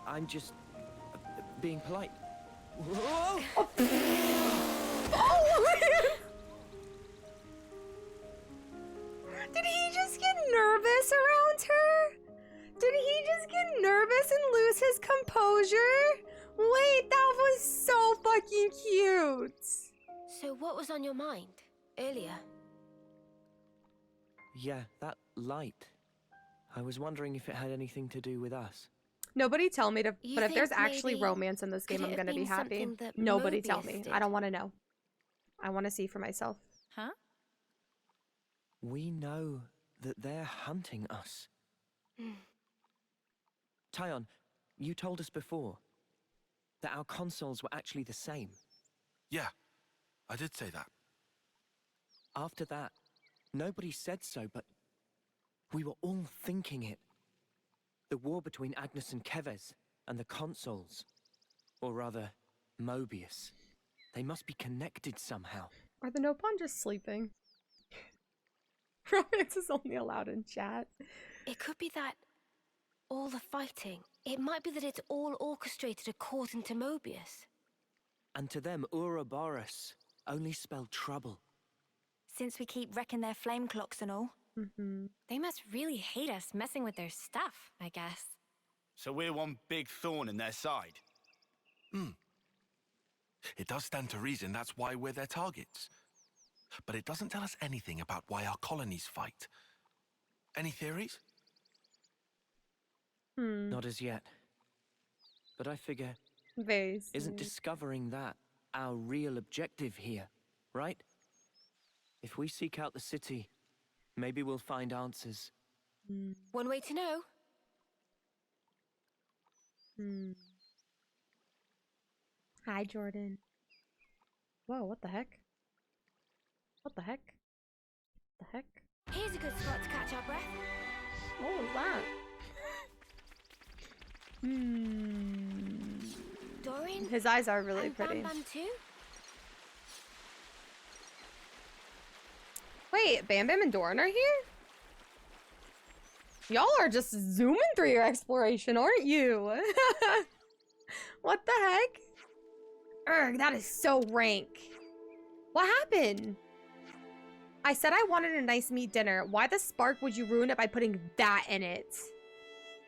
I'm just being polite. Oh! Did he just get nervous around her? Did he just get nervous and lose his composure? Wait, that was so fucking cute. So what was on your mind earlier? Yeah, that light. I was wondering if it had anything to do with us. Nobody tell me to, You but if there's think actually maybe- romance in this game, could I'm it have gonna be been happy. something that Nobody tell Mobius me. did? I don't want to know. I want to see for myself. Huh? We know that they're hunting us. Tyon, you told us before that our consoles were actually the same. Yeah, I did say that. After that, nobody said so, but we were all thinking it. The war between Agnes and Kevez and the consoles. Or rather, Mobius. They must be connected somehow. Are the Nopon just sleeping? Romance is only allowed in chat. It could be that all the fighting, it might be that it's all orchestrated according to Mobius. And to them, Ouroboros only spelled trouble. Since we keep wrecking their flame clocks and all. They must really hate us messing with their stuff, I guess. So we're one big thorn in their side. It does stand to reason that's why we're their targets. But it doesn't tell us anything about why our colonies fight. Any theories? Not as yet. But I figure Very Isn't sweet. discovering that our real objective here, right? If we seek out the city, maybe we'll find answers. One way to know. Hi, Jordan. Whoa, what the heck? What the heck? The heck? Here's a good spot to catch our breath. What was that? Dorian? His eyes are really and pretty. Bam Bam too? Wait, Bam Bam and Doran are here? Y'all are just zooming through your exploration, aren't you? What the heck? Urgh, that is so rank. What happened? I said I wanted a nice meat dinner. Why the spark would you ruin it by putting that in it?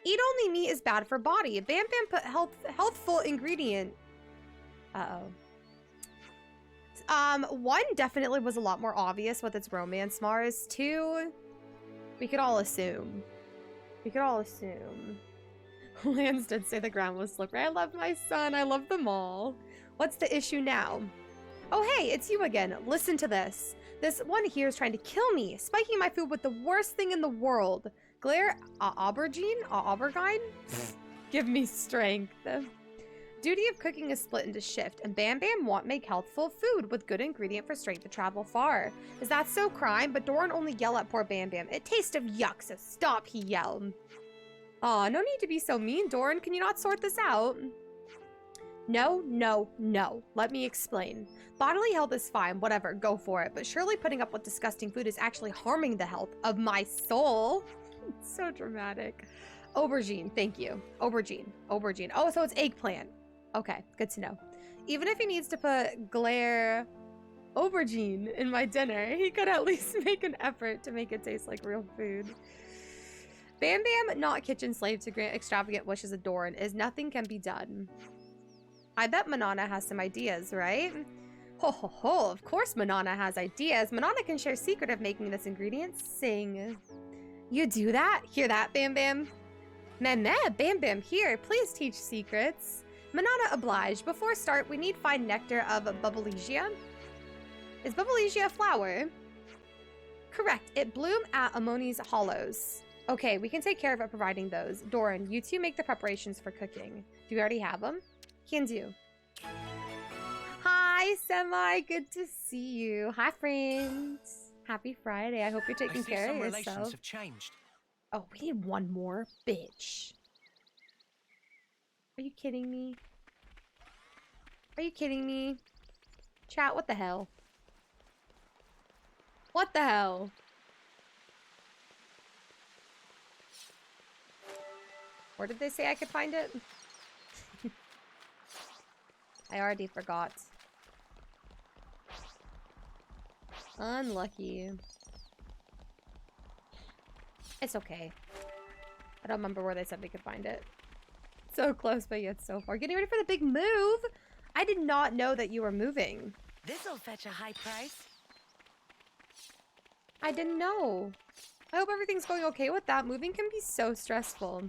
Eat only meat is bad for body. Bam Bam put healthful ingredient. Uh-oh. One definitely was a lot more obvious with its romance Mars. Two, we could all assume. Lance did say the ground was slippery. I love my son. I love them all. What's the issue now? Oh, hey, it's you again. Listen to this. This one here is trying to kill me, spiking my food with the worst thing in the world. Glare, aubergine? Give me strength. Duty of cooking is split into shift, and Bam Bam want make healthful food with good ingredient for strength to travel far. Is that so crime? But Doran only yell at poor Bam Bam. It tastes of yuck, so stop, he yelled. Aw, no need to be so mean, Doran. Can you not sort this out? No. Let me explain. Bodily health is fine, whatever, go for it. But surely putting up with disgusting food is actually harming the health of my soul. It's so dramatic. Aubergine, thank you. Aubergine. Oh, so it's eggplant. Okay, good to know. Even if he needs to put glare aubergine in my dinner, he could at least make an effort to make it taste like real food. Bam Bam, not kitchen slave to grant extravagant wishes of Doran, is nothing can be done. I bet Manana has some ideas, right? Ho, of course Manana has ideas. Manana can share secret of making this ingredient. Sing. You do that? Hear that, Bam Bam? Meh, Bam Bam here. Please teach secrets. Manana obliged. Before start, we need find nectar of Bubblesia. Is Bubblesia a flower? Correct. It bloomed at Ammoni's Hollows. Okay, we can take care of it providing those. Doran, you two make the preparations for cooking. Do you already have them? Can do. Hi, Semi. Good to see you. Hi, friends. Happy Friday. I hope you're taking care of yourself. Relations have changed. Oh, we need one more, bitch. Are you kidding me? Are you kidding me? Chat, what the hell? What the hell? Where did they say I could find it? I already forgot. Unlucky. It's okay. I don't remember where they said we could find it. So close, but yet so far. Getting ready for the big move! I did not know that you were moving. This'll fetch a high price. I didn't know. I hope everything's going okay with that. Moving can be so stressful.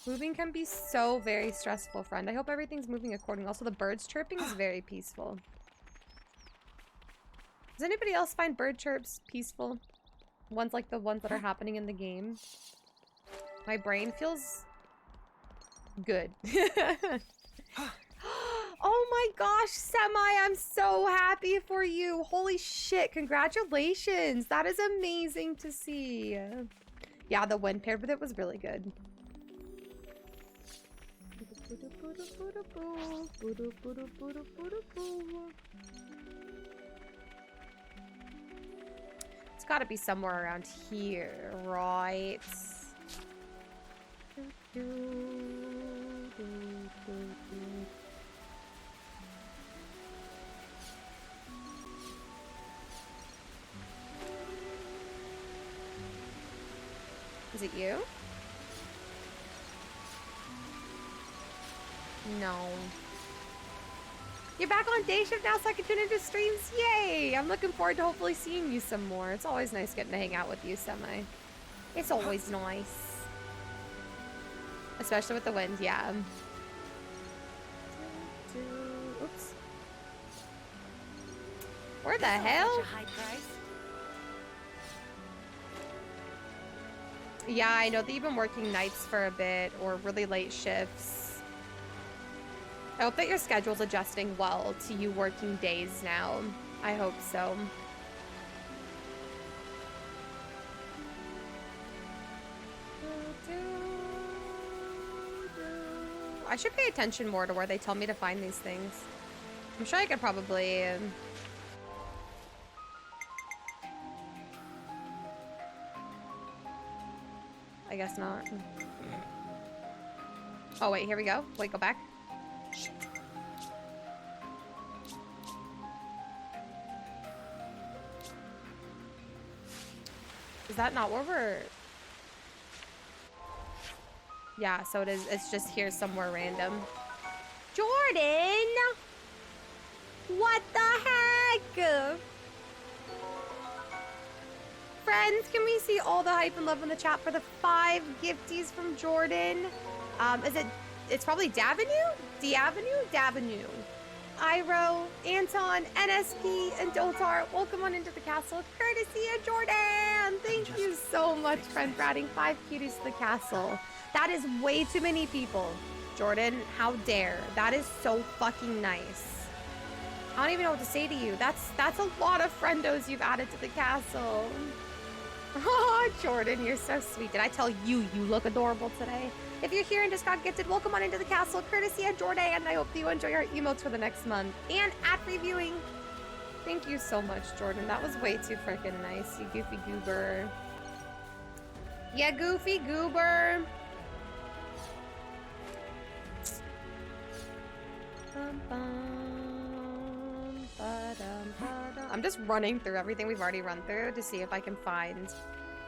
Moving can be so very stressful, friend. I hope everything's moving accordingly. Also, the birds chirping is very peaceful. Does anybody else find bird chirps peaceful? Ones like the ones that are happening in the game. My brain feels good. Oh my gosh, Semi, I'm so happy for you. Holy shit, congratulations. That is amazing to see. Yeah, the wind paired with it was really good. It's gotta be somewhere around here, right? Is it you? No. You're back on day shift now so I can tune into streams? Yay! I'm looking forward to hopefully seeing you some more. It's always nice getting to hang out with you, Semi. It's always nice. Especially with the wind, yeah. Where the hell? Such a high price. Yeah, I know that you've been working nights for a bit or really late shifts. I hope that your schedule's adjusting well to you working days now. I hope so. I should pay attention more to where they tell me to find these things. I'm sure I could probably... I guess not. Oh, wait, here we go. Wait, go back. Shit. Is that not where we're... Yeah, so it is. It's just here somewhere random. Jordan! What the heck? Friends, can we see all the hype and love in the chat for the 5 gifties from Jordan? It's probably Davenu? Davenu. Iro, Anton, NSP, and Dotar, welcome on into the castle, courtesy of Jordan! Thank you so much, friend, for adding 5 cuties to the castle. That is way too many people. Jordan, how dare. That is so fucking nice. I don't even know what to say to you. That's a lot of friendos you've added to the castle. Oh, Jordan, you're so sweet. Did I tell you you look adorable today? If you're here and just got gifted, welcome on into the castle, courtesy of Jordan. I hope you enjoy our emotes for the next month. And ad-free viewing. Thank you so much, Jordan. That was way too freaking nice, you goofy goober. Yeah, goofy goober. I'm just running through everything we've already run through to see if I can find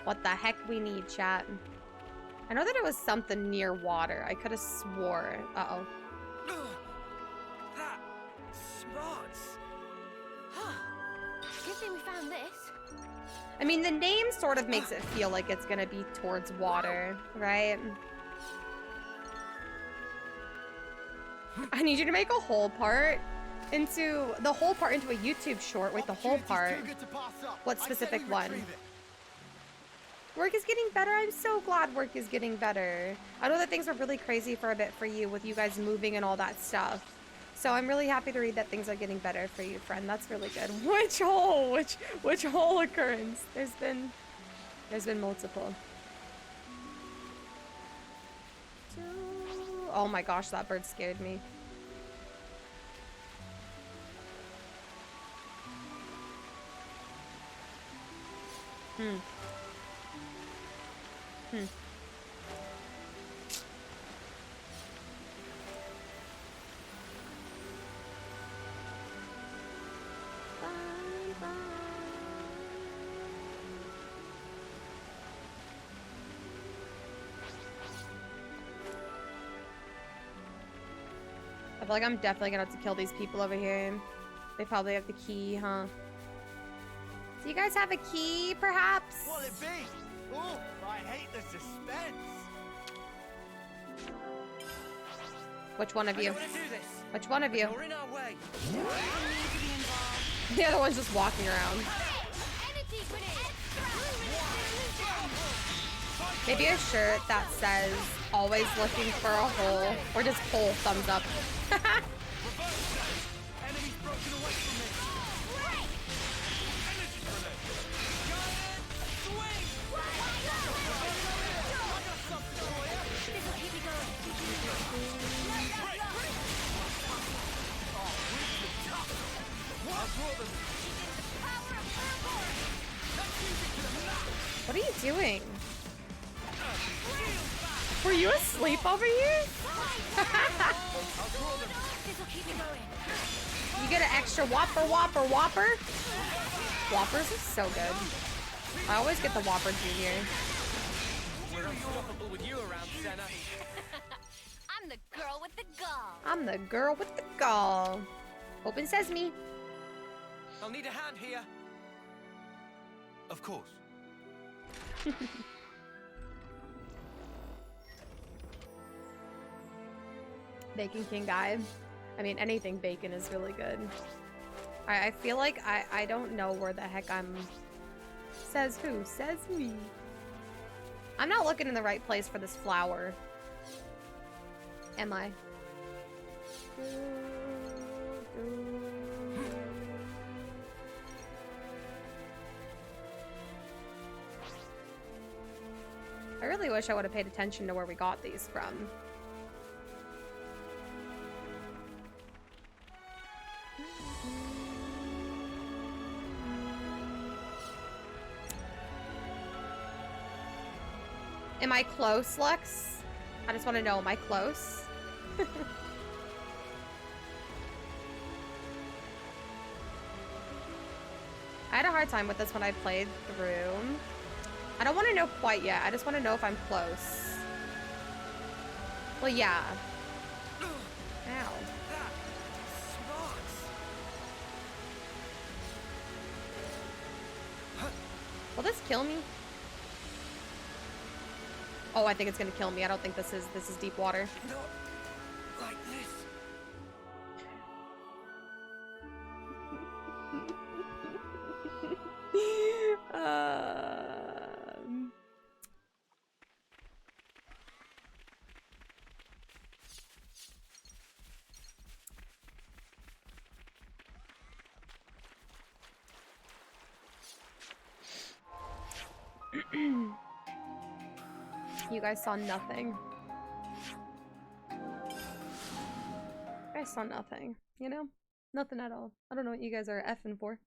what the heck we need, chat. I know that it was something near water. I could have swore. Uh-oh. That smarts. Good thing we found this. I mean, the name sort of makes it feel like it's gonna be towards water, right? I need you to make a whole part into a YouTube short with the whole part. What specific one? Work is getting better. I'm so glad work is getting better. I know that things were really crazy for a bit for you with you guys moving and all that stuff. So I'm really happy to read that things are getting better for you, friend. That's really good. Which hole? Which hole occurrence? There's been multiple. Oh my gosh, that bird scared me. I feel like I'm definitely gonna have to kill these people over here. They probably have the key, huh? Do you guys have a key, perhaps? What'll it be? Oh, I hate the suspense. Which one of you? Which one of you? We're in our way. The other one's just walking around. Maybe a shirt that says always looking for a hole, or just hole thumbs up. Enemy's broken away from me. Energy grenade. Giant swing. I got something for you. This'll keep you going. What are you doing? Were you asleep over here? You get an extra Whopper. Whoppers is so good. I always get the Whopper Junior. We're unstoppable with you around, Senna. I'm the girl with the gall. I'm the girl with the gall. Open sesame. I'll need a hand here. Of course. Bacon King guy. I mean, anything bacon is really good. I feel like I don't know where the heck I'm... Says who? Says me. I'm not looking in the right place for this flower. Am I? I really wish I would have paid attention to where we got these from. Am I close, Lex? I just want to know, am I close? I had a hard time with this when I played through. I don't want to know quite yet. I just want to know if I'm close. Well, yeah. Ow. Will this kill me? Oh, I think it's gonna kill me. I don't think this is deep water. Not like this. You guys saw nothing. You guys saw nothing, you know? Nothing at all. I don't know what you guys are effing for.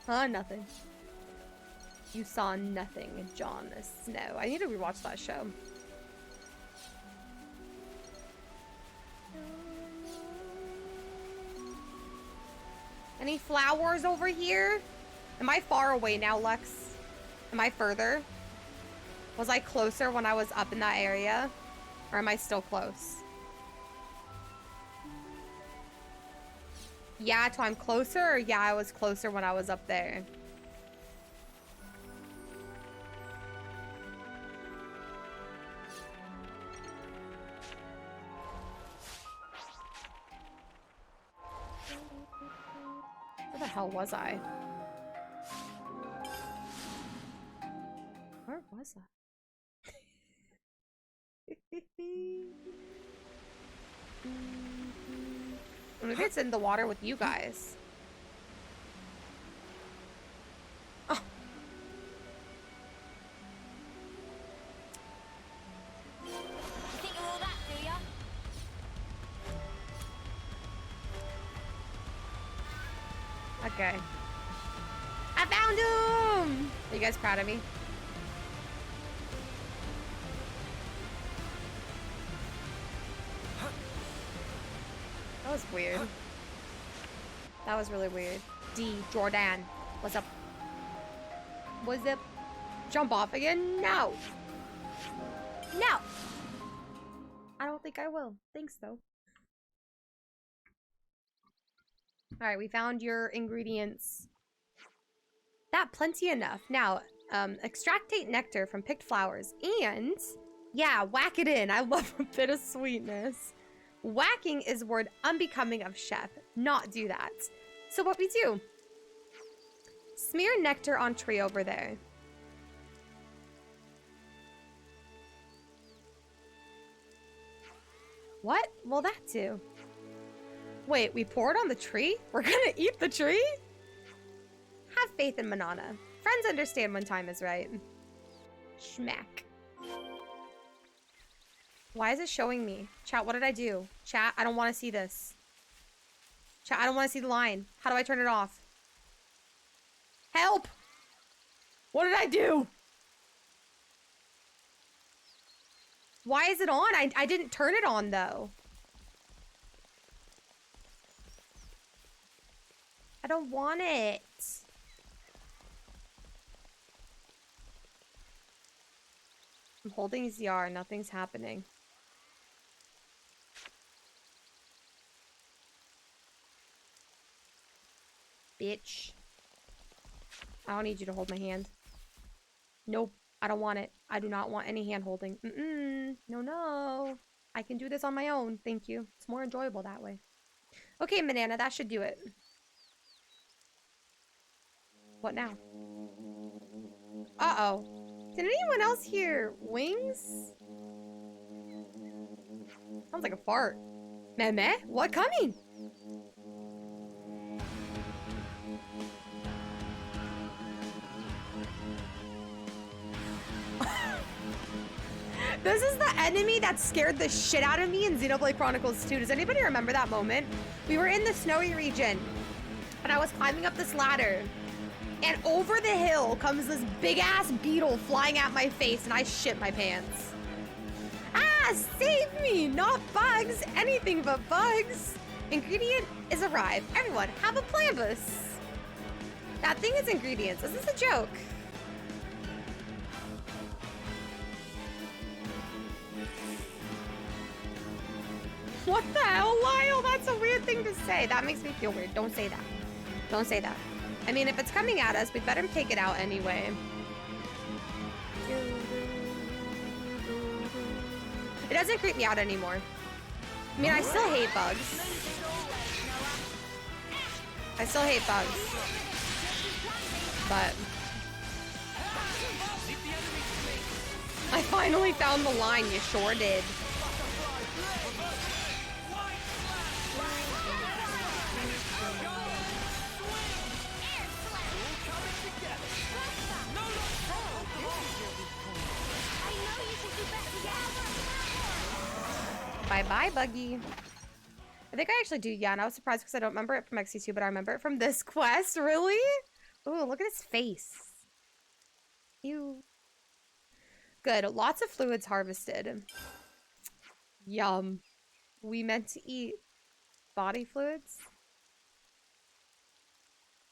Nothing. You saw nothing, Jon Snow. I need to rewatch that show. Any flowers over here? Am I far away now, Lex? Am I further? Was I closer when I was up in that area? Or am I still close? Yeah, so I'm closer, or yeah, I was closer when I was up there? Where the hell was I? Where was I? Maybe it's in the water with you guys. Oh. You think you're all that, do ya? Okay. I found him! Are you guys proud of me? That was weird. That was really weird. D, Jordan. What's up? What's up? Jump off again? No! No! I don't think I will. Thanks, though. Alright, we found your ingredients. That plenty enough. Now, extractate nectar from picked flowers and, yeah, whack it in. I love a bit of sweetness. Whacking is word unbecoming of chef. Not do that. So what we do? Smear nectar on tree over there. What? Well, that too. Wait, we pour it on the tree? We're gonna eat the tree? Have faith in Manana. Friends understand when time is right. Schmack. Why is it showing me? Chat, what did I do? Chat, I don't want to see this. Chat, I don't want to see the line. How do I turn it off? Help! What did I do? Why is it on? I didn't turn it on, though. I don't want it. I'm holding ZR. Nothing's happening. bitch. I don't need you to hold my hand. Nope. I don't want it. I do not want any hand holding. No, no. I can do this on my own. Thank you. It's more enjoyable that way. Okay, Banana, that should do it. What now? Uh-oh. Did anyone else hear wings? Sounds like a fart. Meh? What coming? This is the enemy that scared the shit out of me in Xenoblade Chronicles 2. Does anybody remember that moment? We were in the snowy region, and I was climbing up this ladder, and over the hill comes this big-ass beetle flying at my face, and I shit my pants. Ah, save me! Not bugs! Anything but bugs! Ingredient is arrived. Everyone, have a plambus! That thing is ingredients. Is this a joke? What the hell, Lyle? That's a weird thing to say. That makes me feel weird. Don't say that. Don't say that. I mean, if it's coming at us, we'd better take it out anyway. It doesn't creep me out anymore. I mean, I still hate bugs. I still hate bugs. But I finally found the line. You sure did. Bye-bye, Buggy. I think I actually do, yeah, and I was surprised because I don't remember it from XC2, but I remember it from this quest. Really? Ooh, look at his face. Ew. Good. Lots of fluids harvested. Yum. We meant to eat body fluids?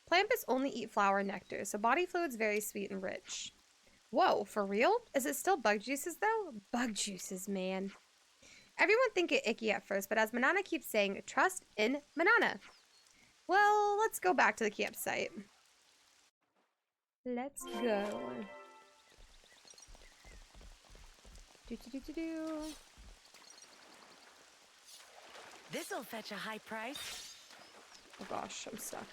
Plampus only eat flower and nectar, so body fluids very sweet and rich. Whoa, for real? Is it still bug juices, though? Bug juices, man. Everyone think it icky at first, but as Manana keeps saying, trust in Manana. Well, let's go back to the campsite. Let's go. This'll fetch a high price. Oh gosh, I'm stuck.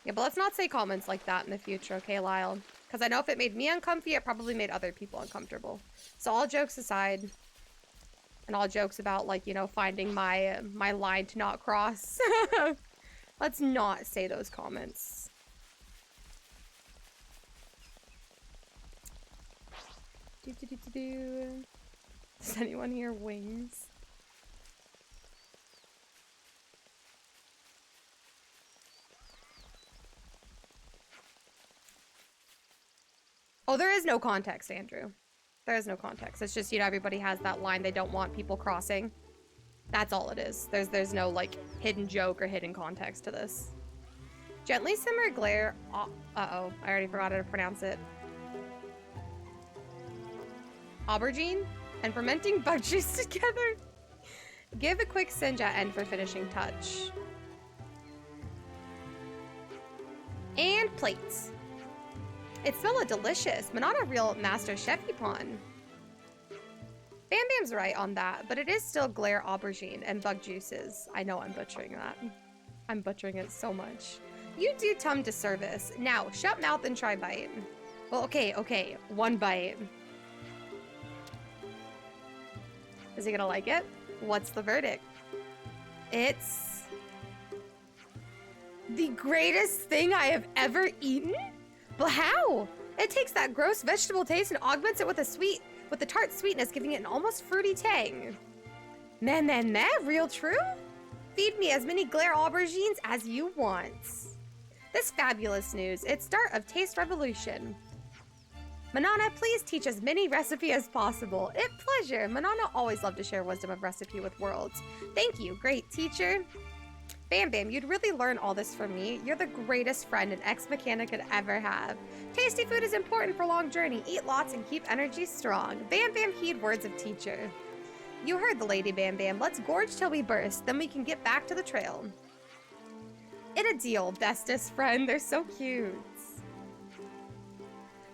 Yeah, but let's not say comments like that in the future, okay, Lyle? Because I know if it made me uncomfy, it probably made other people uncomfortable. So all jokes aside, and all jokes about, like, you know, finding my my line to not cross. Let's not say those comments. Does anyone hear wings? Oh, there is no context, Andrew. There is no context. It's just, you know, everybody has that line they don't want people crossing. That's all it is. There's no, like, hidden joke or hidden context to this. Gently simmer glare. Uh-oh. I already forgot how to pronounce it. Aubergine and fermenting bug juice together. Give a quick singe at end for finishing touch. And plates. It smelled delicious. Manana real master chefy pon. Bam Bam's right on that, but it is still glare aubergine and bug juices. I know I'm butchering that. I'm butchering it so much. You do Tum disservice. Now, shut mouth and try bite. Well, okay. One bite. Is he gonna like it? What's the verdict? It's the greatest thing I have ever eaten? But how? It takes that gross vegetable taste and augments it with the tart sweetness, giving it an almost fruity tang. Meh, real true? Feed me as many glare aubergines as you want. This fabulous news, it's start of taste revolution. Manana, please teach as many recipe as possible. It pleasure. Manana always loved to share wisdom of recipe with worlds. Thank you, great teacher. Bam Bam, you'd really learn all this from me. You're the greatest friend an ex-mechanic could ever have. Tasty food is important for long journey. Eat lots and keep energy strong. Bam Bam heed words of teacher. You heard the lady, Bam Bam. Let's gorge till we burst, then we can get back to the trail. In a deal, bestest friend. They're so cute.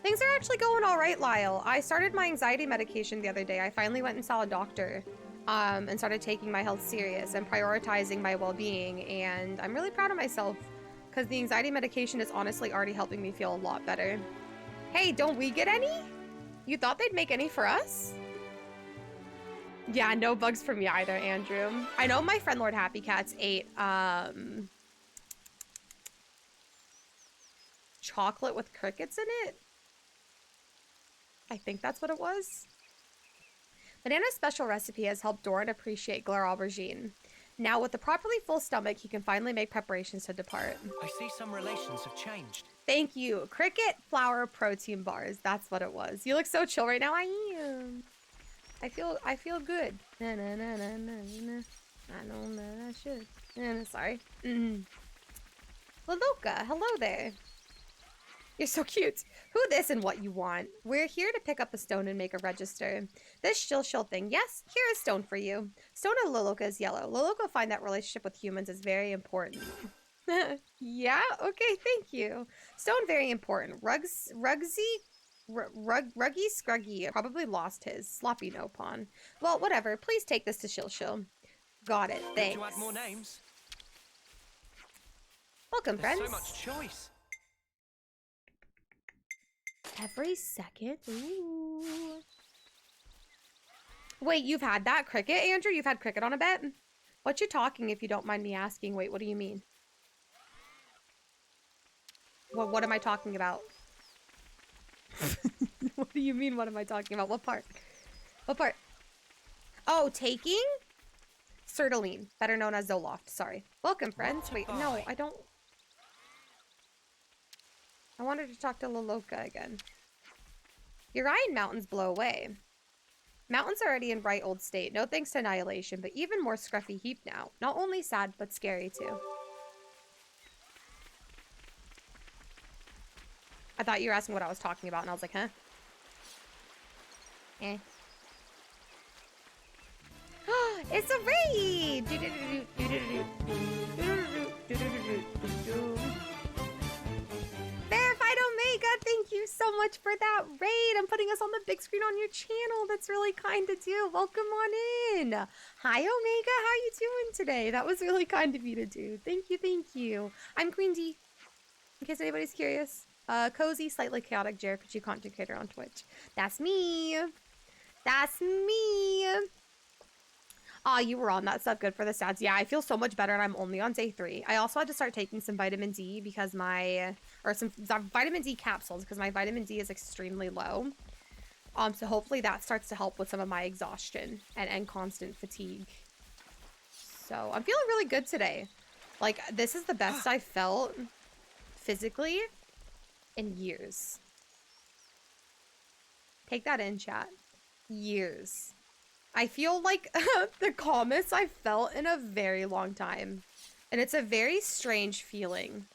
Things are actually going all right, Lyle. I started my anxiety medication the other day. I finally went and saw a doctor and started taking my health serious and prioritizing my well-being. And I'm really proud of myself because the anxiety medication is honestly already helping me feel a lot better. Hey, don't we get any? You thought they'd make any for us? Yeah, no bugs for me either, Andrew. I know my friend Lord Happy Cats ate chocolate with crickets in it. I think that's what it was. Banana's special recipe has helped Doran appreciate Glare Aubergine. Now, with a properly full stomach, he can finally make preparations to depart. I see some relations have changed. Thank you. Cricket flour protein bars. That's what it was. You look so chill right now. I am. I feel good. Na, na, na, na, na, na. I know that I should. Sorry. Laloka, hello there. You're so cute. Who this and what you want? We're here to pick up a stone and make a register. This shill thing. Yes, here is stone for you. Stone of Laloka is yellow. Laloka find that relationship with humans is very important. Yeah? Okay, thank you. Stone very important. Ruggy Scruggy probably lost his. Sloppy no pawn. Well, whatever. Please take this to Shill. Got it. Thanks. Could you add more names? Welcome, There's friends. so much choice. Every second. Ooh. Wait, you've had that cricket, Andrew? You've had cricket on a bet? What you talking, if you don't mind me asking? Wait, what do you mean? What am I talking about? What do you mean, what am I talking about? What part? What part? Oh, taking? Sertaline, better known as Zoloft. Sorry. Welcome, friends. Wait, no, I don't... I wanted to talk to Laloka again. Urian mountains blow away. Mountains are already in bright old state. No thanks to annihilation, but even more scruffy heap now. Not only sad, but scary too. I thought you were asking what I was talking about, and I was like, huh? Eh. It's a raid! Verified Omega, thank you so much for that raid. I'm putting us on the big screen on your channel. That's really kind to do. Welcome on in. Hi, Omega. How you doing today? That was really kind of you to do. Thank you, thank you. I'm Queen D, in case anybody's curious. Cozy, slightly chaotic JRPG content creator on Twitch. That's me. That's me. Aw, you were on that stuff. Good for the stats. Yeah, I feel so much better, and I'm only on day 3. I also had to start taking some vitamin D because some vitamin D capsules because my vitamin D is extremely low. So hopefully that starts to help with some of my exhaustion and constant fatigue. So I'm feeling really good today. Like, this is the best I've felt physically in years. Take that in, chat. Years. I feel like the calmest I've felt in a very long time. And it's a very strange feeling.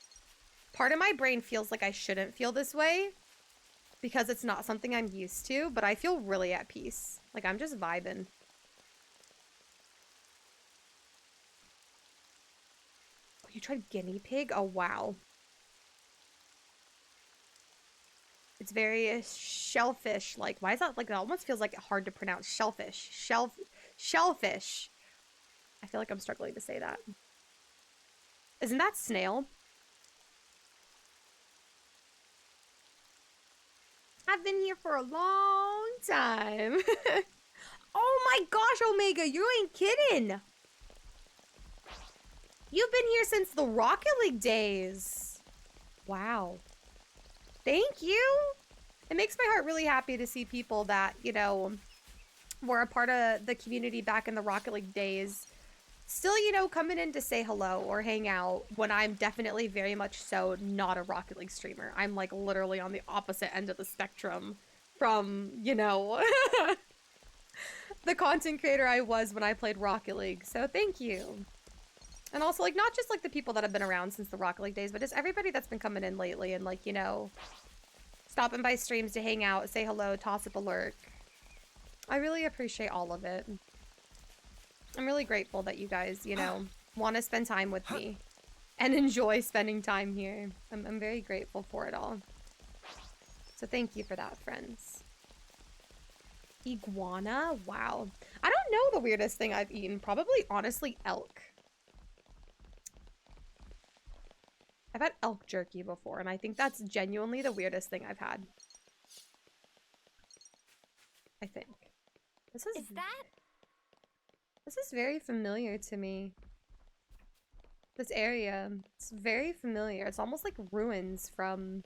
Part of my brain feels like I shouldn't feel this way because it's not something I'm used to, but I feel really at peace. Like, I'm just vibing. Oh, you tried guinea pig? Oh, wow. It's very shellfish-like. Why is that like? It almost feels like hard to pronounce. Shellfish. Shellfish. I feel like I'm struggling to say that. Isn't that snail? I've been here for a long time. Oh my gosh, Omega, you ain't kidding. You've been here since the Rocket League days. Wow. Thank you. It makes my heart really happy to see people that, you know, were a part of the community back in the Rocket League days still, you know, coming in to say hello or hang out when I'm definitely very much so not a Rocket League streamer. I'm like literally on the opposite end of the spectrum from, you know, the content creator I was when I played Rocket League. So thank you. And also, like, not just, like, the people that have been around since the Rocket League days, but just everybody that's been coming in lately and, like, you know, stopping by streams to hang out, say hello, toss up a lurk. I really appreciate all of it. I'm really grateful that you guys, you know, want to spend time with me. and enjoy spending time here. I'm very grateful for it all. So thank you for that, friends. Iguana? Wow. I don't know the weirdest thing I've eaten. Probably, honestly, elk. I've had elk jerky before, and I think that's genuinely the weirdest thing I've had. I think. This is very familiar to me. This area. It's very familiar. It's almost like ruins from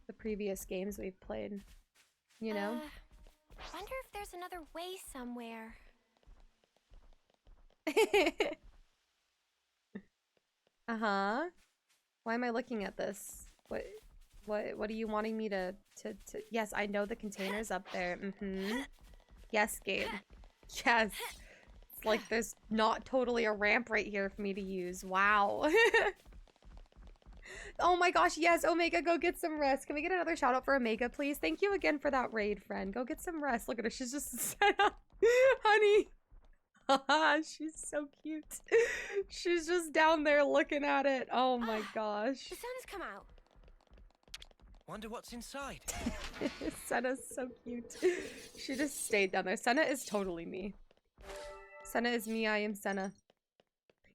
the previous games we've played. You know? Wonder if there's another way somewhere. Uh-huh. Why am I looking at this? What are you wanting me to Yes, I know the container's up there. Yes, Gabe. Yes. It's like there's not totally a ramp right here for me to use. Wow. Oh my gosh, yes, Omega, go get some rest. Can we get another shout out for Omega, please? Thank you again for that raid, friend. Go get some rest. Look at her. She's just set up. Honey. She's so cute. She's just down there looking at it. Oh my gosh. The sun's come out. Wonder what's inside. Senna's so cute. She just stayed down there. Senna is totally me. Senna is me. I am Senna.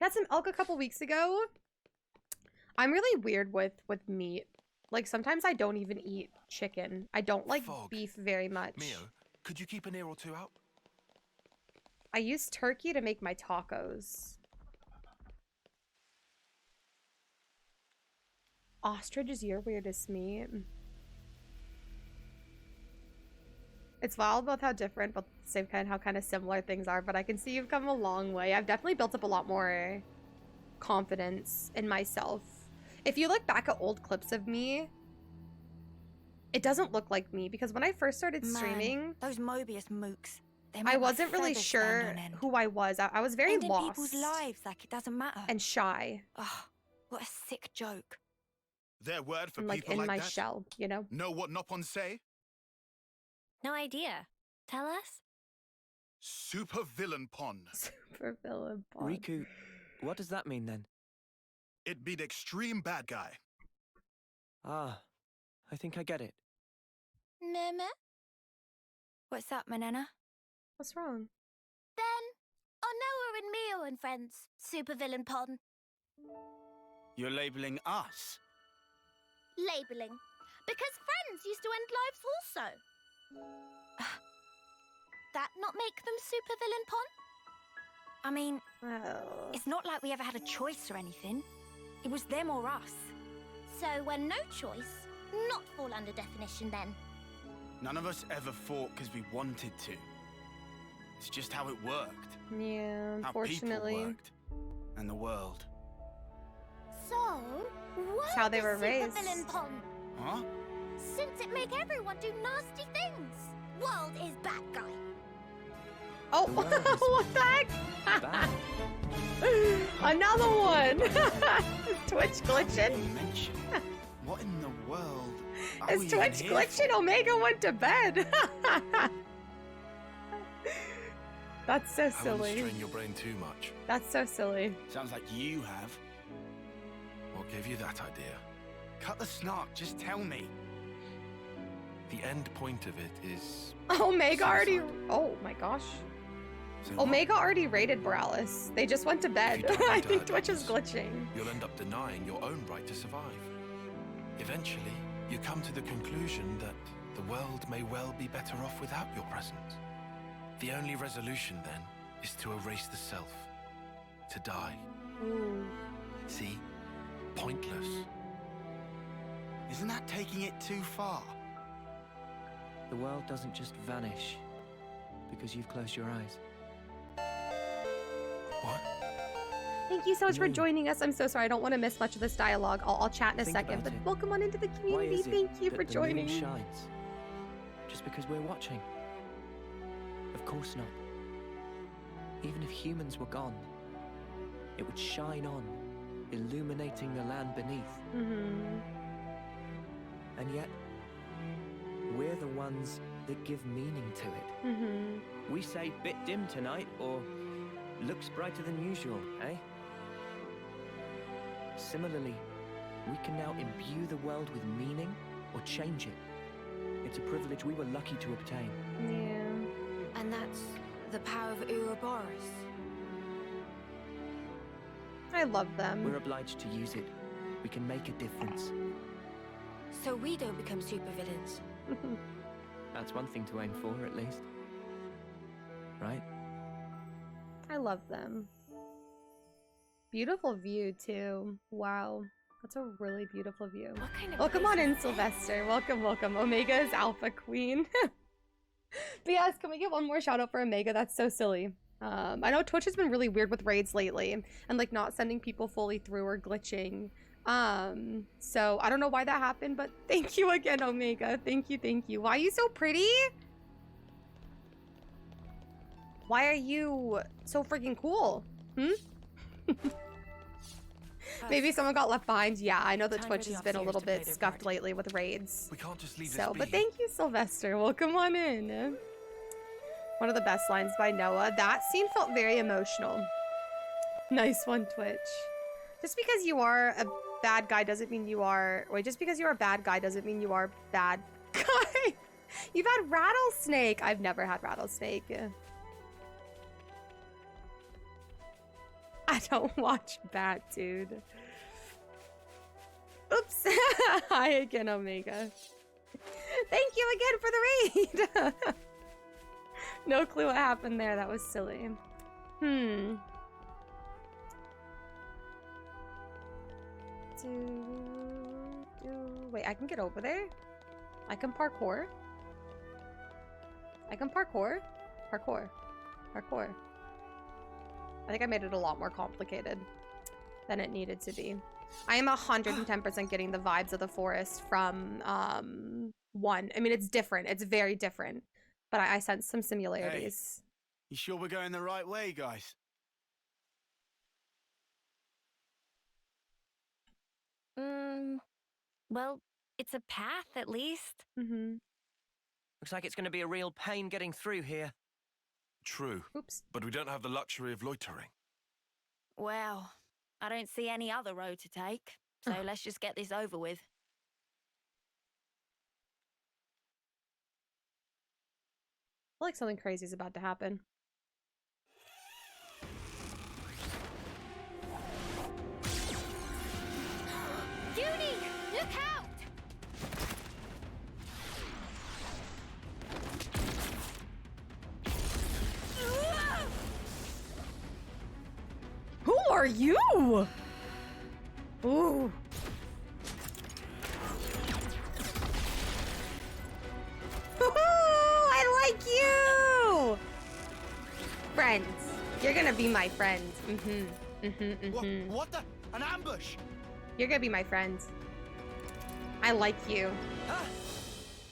Got some elk a couple weeks ago. I'm really weird with meat. Like, sometimes I don't even eat chicken. I don't like beef very much. Mio, could you keep an ear or two out? I use turkey to make my tacos. Ostrich is your weirdest meat. It's wild both how different, but the same kind, how kind of similar things are. But I can see you've come a long way. I've definitely built up a lot more confidence in myself. If you look back at old clips of me, it doesn't look like me, because when I first started streaming, those Mobius mooks. I wasn't really sure who I was. I was very Ending lost. people's lives like it doesn't matter. And shy. Oh, what a sick joke. Their word for I'm like people in like my that? shell, you know? Know what Nopons say? No idea. Tell us. Super villain pon. Super villain pon. Riku, what does that mean then? It be the extreme bad guy. Ah, I think I get it. Meme? What's up, Manana? What's wrong? Then, Onoa and Mio and friends, supervillain pon. You're labeling us? Labeling. Because friends used to end lives also. That not make them supervillain pon? I mean, it's not like we ever had a choice or anything. It was them or us. So when no choice, not fall under definition then. None of us ever fought because we wanted to. It's just how it worked. Yeah, unfortunately. How people worked. And the world. So, what how they were raised. Supervillain pon? Huh? Since it make everyone do nasty things. World is bad guy. Oh, what the heck? Another one. Twitch glitching. What in the world? Is Twitch glitching? Omega went to bed. That's so I wouldn't silly. strain your brain too much. That's so silly. Sounds like you have. What gave you that idea? Cut the snark, just tell me. The end point of it is... Omega already... Oh my gosh. So Omega already raided Borealis. They just went to bed. I think Twitch is glitching. You'll end up denying your own right to survive. Eventually, you come to the conclusion that the world may well be better off without your presence. The only resolution, then, is to erase the self. To die. Ooh. See? Pointless. Isn't that taking it too far? The world doesn't just vanish because you've closed your eyes. What? Thank you so much for joining us. I'm so sorry. I don't want to miss much of this dialogue. I'll chat in a Think second. about But it. welcome on into the Why community. is it Thank you that for the joining. moon shines? Just because we're watching? Of course not. Even if humans were gone, it would shine on, illuminating the land beneath. Mm-hmm. And yet, we're the ones that give meaning to it. Mm-hmm. We say bit dim tonight, or looks brighter than usual, eh? Similarly, we can now imbue the world with meaning or change it. It's a privilege we were lucky to obtain. Yeah. And that's the power of Ouroboros. I love them. We're obliged to use it. We can make a difference. So we don't become supervillains. That's one thing to aim for, at least. Right? I love them. Beautiful view, too. Wow. That's a really beautiful view. What kind of Welcome on in, Sylvester. Welcome, welcome. Omega is Alpha Queen. But yes, can we get one more shout out for Omega? That's so silly. I know Twitch has been really weird with raids lately and like not sending people fully through or glitching. So I don't know why that happened, but thank you again, Omega. Thank you, thank you. Why are you so pretty? Why are you so freaking cool? Maybe someone got left behind. Yeah, I know that Twitch has been a little bit scuffed lately with raids. We can't just leave So, this but be. thank you, Sylvester. Welcome on in. One of the best lines by Noah. That scene felt very emotional. Nice one, Twitch. Just because you are a bad guy doesn't mean you are... Wait, just because you're a bad guy doesn't mean you are bad guy. You've had Rattlesnake. I've never had Rattlesnake. I don't watch Bat, dude. Oops. Hi again, Omega. Thank you again for the raid. No clue what happened there. That was silly. Wait, I can get over there? I can parkour? I can parkour? Parkour. Parkour. I think I made it a lot more complicated than it needed to be. I am 110% getting the vibes of the forest from 1. I mean, it's different. It's very different. But I sense some similarities. Hey, you sure we're going the right way, guys? Well, it's a path at least. Looks like it's going to be a real pain getting through here. True. Oops. But we don't have the luxury of loitering. Well, I don't see any other road to take, so let's just get this over with. I feel like something crazy is about to happen. Judy, look out! Who are you? Ooh. I like you! Friends. You're gonna be my friend. What the? An ambush? You're gonna be my friend. I like you.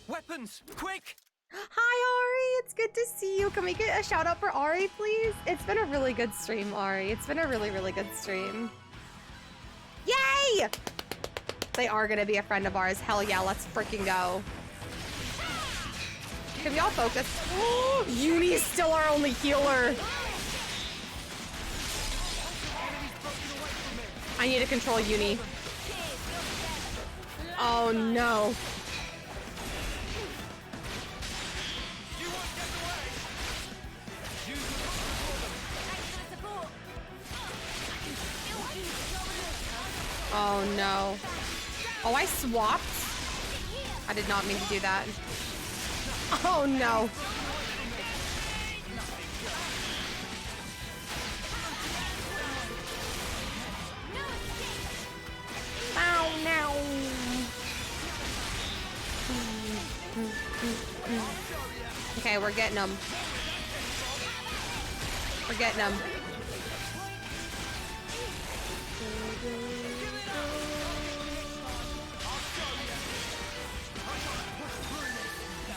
Weapons! Quick! Hi, Ari. It's good to see you. Can we get a shout out for Ari, please? It's been a really good stream, Ari. It's been a really, really good stream. Yay! They are gonna be a friend of ours. Hell yeah, let's freaking go. Can we all focus? Uni is still our only healer. I need to control Uni. Oh no. Oh no. Oh, I swapped? I did not mean to do that. Oh no. Oh no. Okay, we're getting them. We're getting them.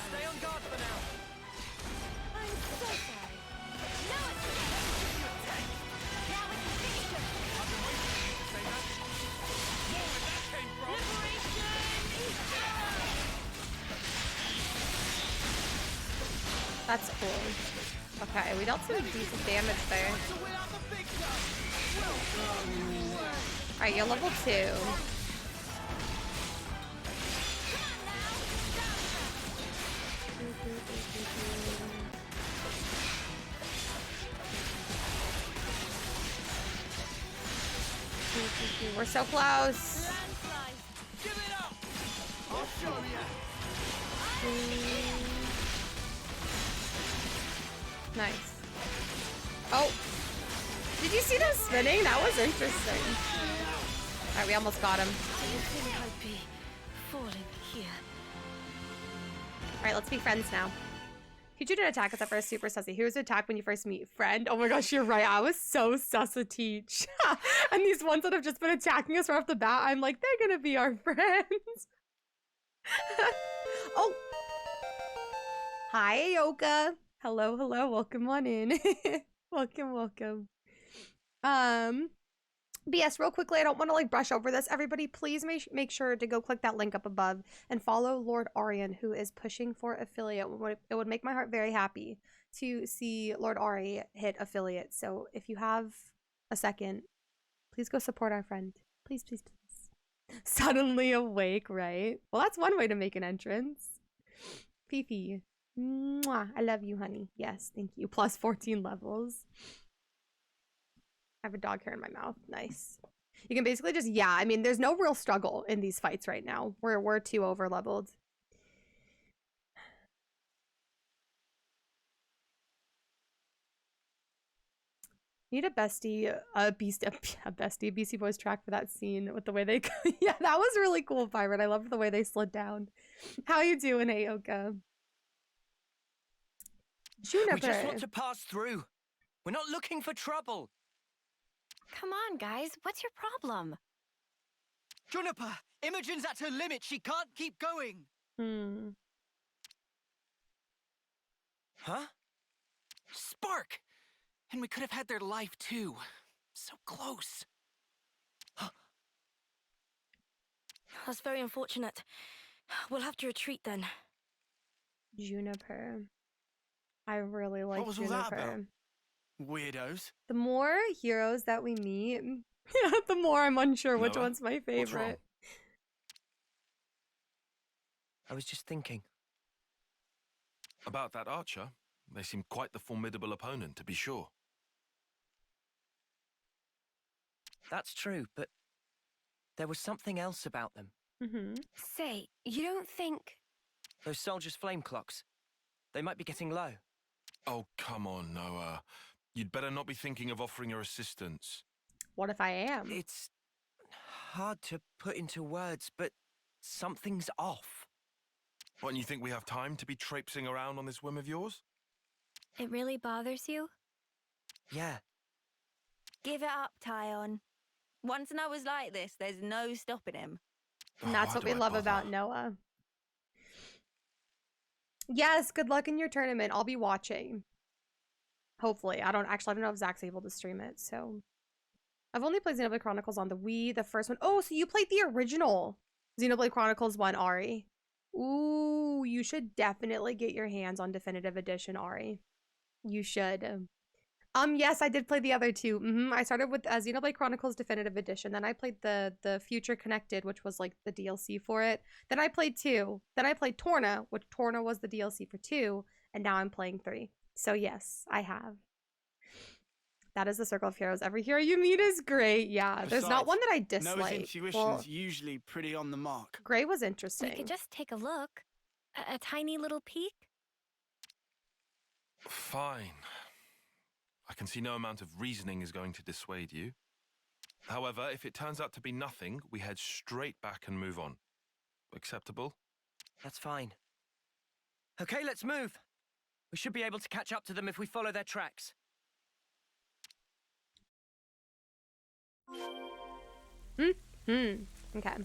Stay on guard for now. I'm so sorry. No, now we can finish him. I've been waiting for you to say that. More where that came from. That's cool. Okay, we dealt some decent damage there. Alright, you're level 2. We're so close. Nice. Oh. Did you see them spinning? That was interesting. Alright, we almost got him. I'd be falling here. Alright, let's be friends now. Teacher didn't attack us at first, super sussy. Who was to attack when you first meet? Friend? Oh my gosh, you're right. I was so sus with Teach. And these ones that have just been attacking us right off the bat, I'm like, they're gonna be our friends. Oh! Hi, Ayoka. Hello, hello. Welcome on in. Welcome, welcome. But yes, real quickly, I don't want to like brush over this. Everybody, please make sure to go click that link up above and follow Lord Arian, who is pushing for affiliate. It would make my heart very happy to see Lord Ari hit affiliate. So if you have a second, please go support our friend. Please, please, please. Suddenly awake, right? Well, that's one way to make an entrance. Fifi. Mwah. I love you, honey. Yes, thank you. Plus 14 levels. I have a dog hair in my mouth. Nice. You can basically just, yeah, I mean, there's no real struggle in these fights right now. We're too over leveled. Need a bestie, a Beastie Boys track for that scene with the way they, yeah, that was really cool, Pirate. I love the way they slid down. How you doing, Ayoka? Juniper. We just want to pass through. We're not looking for trouble. Come on, guys. What's your problem? Juniper, Imogen's at her limit. She can't keep going. Huh? Spark! And we could have had their life too. So close. That's very unfortunate. We'll have to retreat then. Juniper. I really like What was all Juniper. that about? Weirdos. The more heroes that we meet, the more I'm unsure which Noah, one's my what's wrong? favorite. I was just thinking. About that archer, they seem quite the formidable opponent, to be sure. That's true, but there was something else about them. Say, you don't think... Those soldiers' flame clocks. They might be getting low. Oh, come on, Noah. You'd better not be thinking of offering your assistance. What if I am? It's hard to put into words, but something's off. What, and you think we have time to be traipsing around on this whim of yours? It really bothers you? Yeah. Give it up, Tyon. Once Noah's like this, there's no stopping him. And that's what we love about Noah. Yes, good luck in your tournament. I'll be watching. Hopefully. I don't know if Zach's able to stream it, so. I've only played Xenoblade Chronicles on the Wii, the first one. Oh, so you played the original Xenoblade Chronicles 1, Ari. Ooh, you should definitely get your hands on Definitive Edition, Ari. You should. Yes, I did play the other two. I started with Xenoblade Chronicles Definitive Edition. Then I played the Future Connected, which was like the DLC for it. Then I played 2. Then I played Torna, which Torna was the DLC for 2. And now I'm playing 3. So yes, I have. That is the Circle of Heroes. Every hero you meet is great. Yeah, there's not one that I dislike. Noah's intuition's usually pretty on the mark. Gray was interesting. We could just take a look. A tiny little peek. Fine. I can see no amount of reasoning is going to dissuade you. However, if it turns out to be nothing, we head straight back and move on. Acceptable? That's fine. Okay, let's move. We should be able to catch up to them if we follow their tracks. Okay.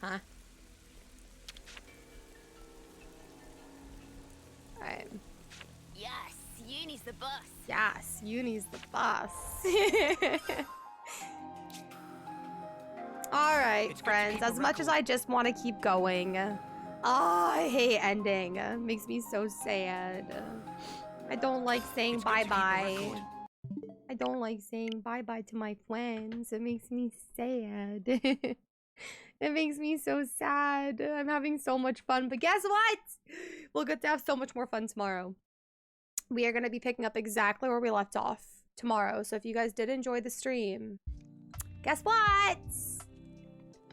Huh? Alright. Yes, Uni's the boss. Yes, Uni's the boss. Alright, friends. As much as I just want to keep going, Oh, I hate ending. Makes me so sad. I don't like saying bye-bye. I don't like saying bye-bye to my friends. It makes me sad. It makes me so sad. I'm having so much fun, but guess what? We'll get to have so much more fun tomorrow. We are going to be picking up exactly where we left off tomorrow. So if you guys did enjoy the stream, guess what?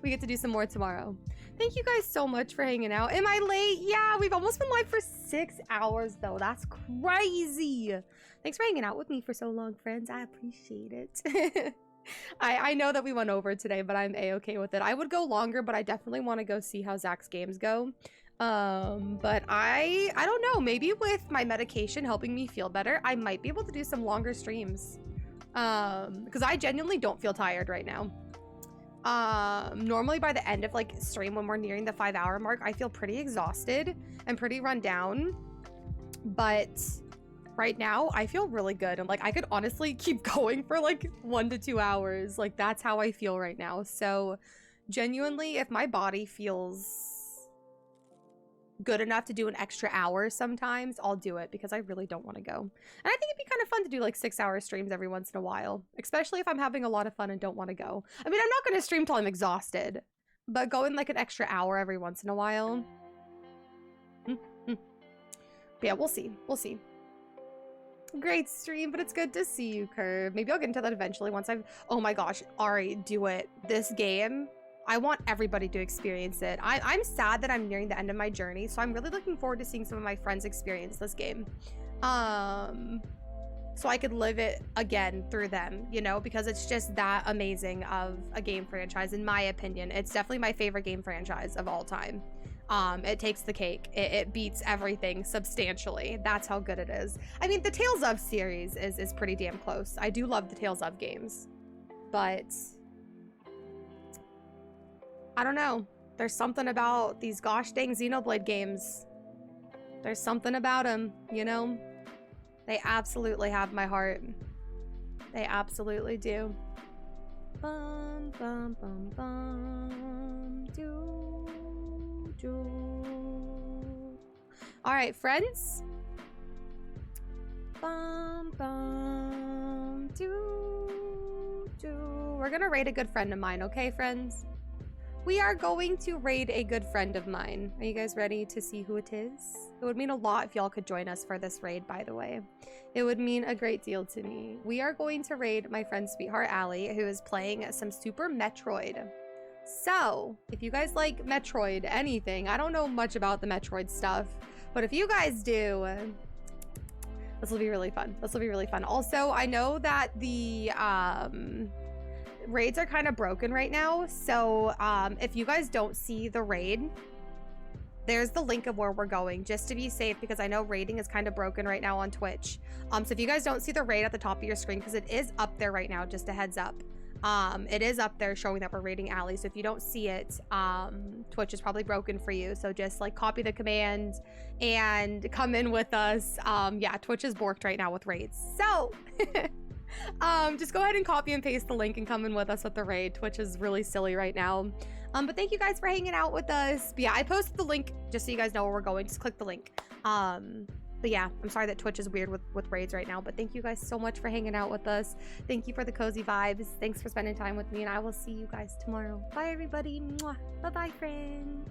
We get to do some more tomorrow. Thank you guys so much for hanging out. Am I late? Yeah, we've almost been live for 6 hours though. That's crazy. Thanks for hanging out with me for so long, friends. I appreciate it. I know that we went over today, but I'm a-okay with it. I would go longer, but I definitely want to go see how Zach's games go. But I don't know, maybe with my medication helping me feel better, I might be able to do some longer streams. Because I genuinely don't feel tired right now. Normally by the end of like stream, when we're nearing the 5-hour mark, I feel pretty exhausted and pretty run down. But right now I feel really good. And like, I could honestly keep going for like 1 to 2 hours. Like that's how I feel right now. So genuinely, if my body feels good enough to do an extra hour sometimes, I'll do it because I really don't want to go. And I think it'd be kind of fun to do like 6-hour streams every once in a while, especially if I'm having a lot of fun and don't want to go. I mean, I'm not going to stream till I'm exhausted, but going like an extra hour every once in a while. But yeah, we'll see. We'll see. Great stream, but it's good to see you, Curve. Maybe I'll get into that eventually once I've... Oh my gosh, Ari, do it. This game, I want everybody to experience it. I'm sad that I'm nearing the end of my journey, so I'm really looking forward to seeing some of my friends experience this game. So I could live it again through them, you know, because it's just that amazing of a game franchise, in my opinion. It's definitely my favorite game franchise of all time. It takes the cake. It beats everything substantially. That's how good it is. I mean, the Tales of series is pretty damn close. I do love the Tales of games, but I don't know. There's something about these gosh dang Xenoblade games. There's something about them, you know? They absolutely have my heart. They absolutely do. Bum, bum, bum, bum, do, do. All right, friends. Bum, bum, do, do. We're gonna raid a good friend of mine, okay, friends? We are going to raid a good friend of mine. Are you guys ready to see who it is? It would mean a lot if y'all could join us for this raid, by the way. It would mean a great deal to me. We are going to raid my friend Sweetheart Allie, who is playing some Super Metroid. So, if you guys like Metroid, anything, I don't know much about the Metroid stuff, but if you guys do, this will be really fun. This will be really fun. Also, I know that the raids are kind of broken right now, so if you guys don't see the raid, there's the link of where we're going, just to be safe, because I know raiding is kind of broken right now on Twitch. So if you guys don't see the raid at the top of your screen, because it is up there right now, just a heads up, it is up there showing that we're raiding Allie. So if you don't see it, Twitch is probably broken for you, so just like copy the command and come in with us. Yeah, Twitch is borked right now with raids, so just go ahead and copy and paste the link and come in with us with the raid. Twitch is really silly right now. But thank you guys for hanging out with us. But yeah, I posted the link just so you guys know where we're going. Just click the link. But yeah, I'm sorry that Twitch is weird with raids right now, but thank you guys so much for hanging out with us. Thank you for the cozy vibes. Thanks for spending time with me, and I will see you guys tomorrow. Bye, everybody. Mwah. Bye-bye, friends.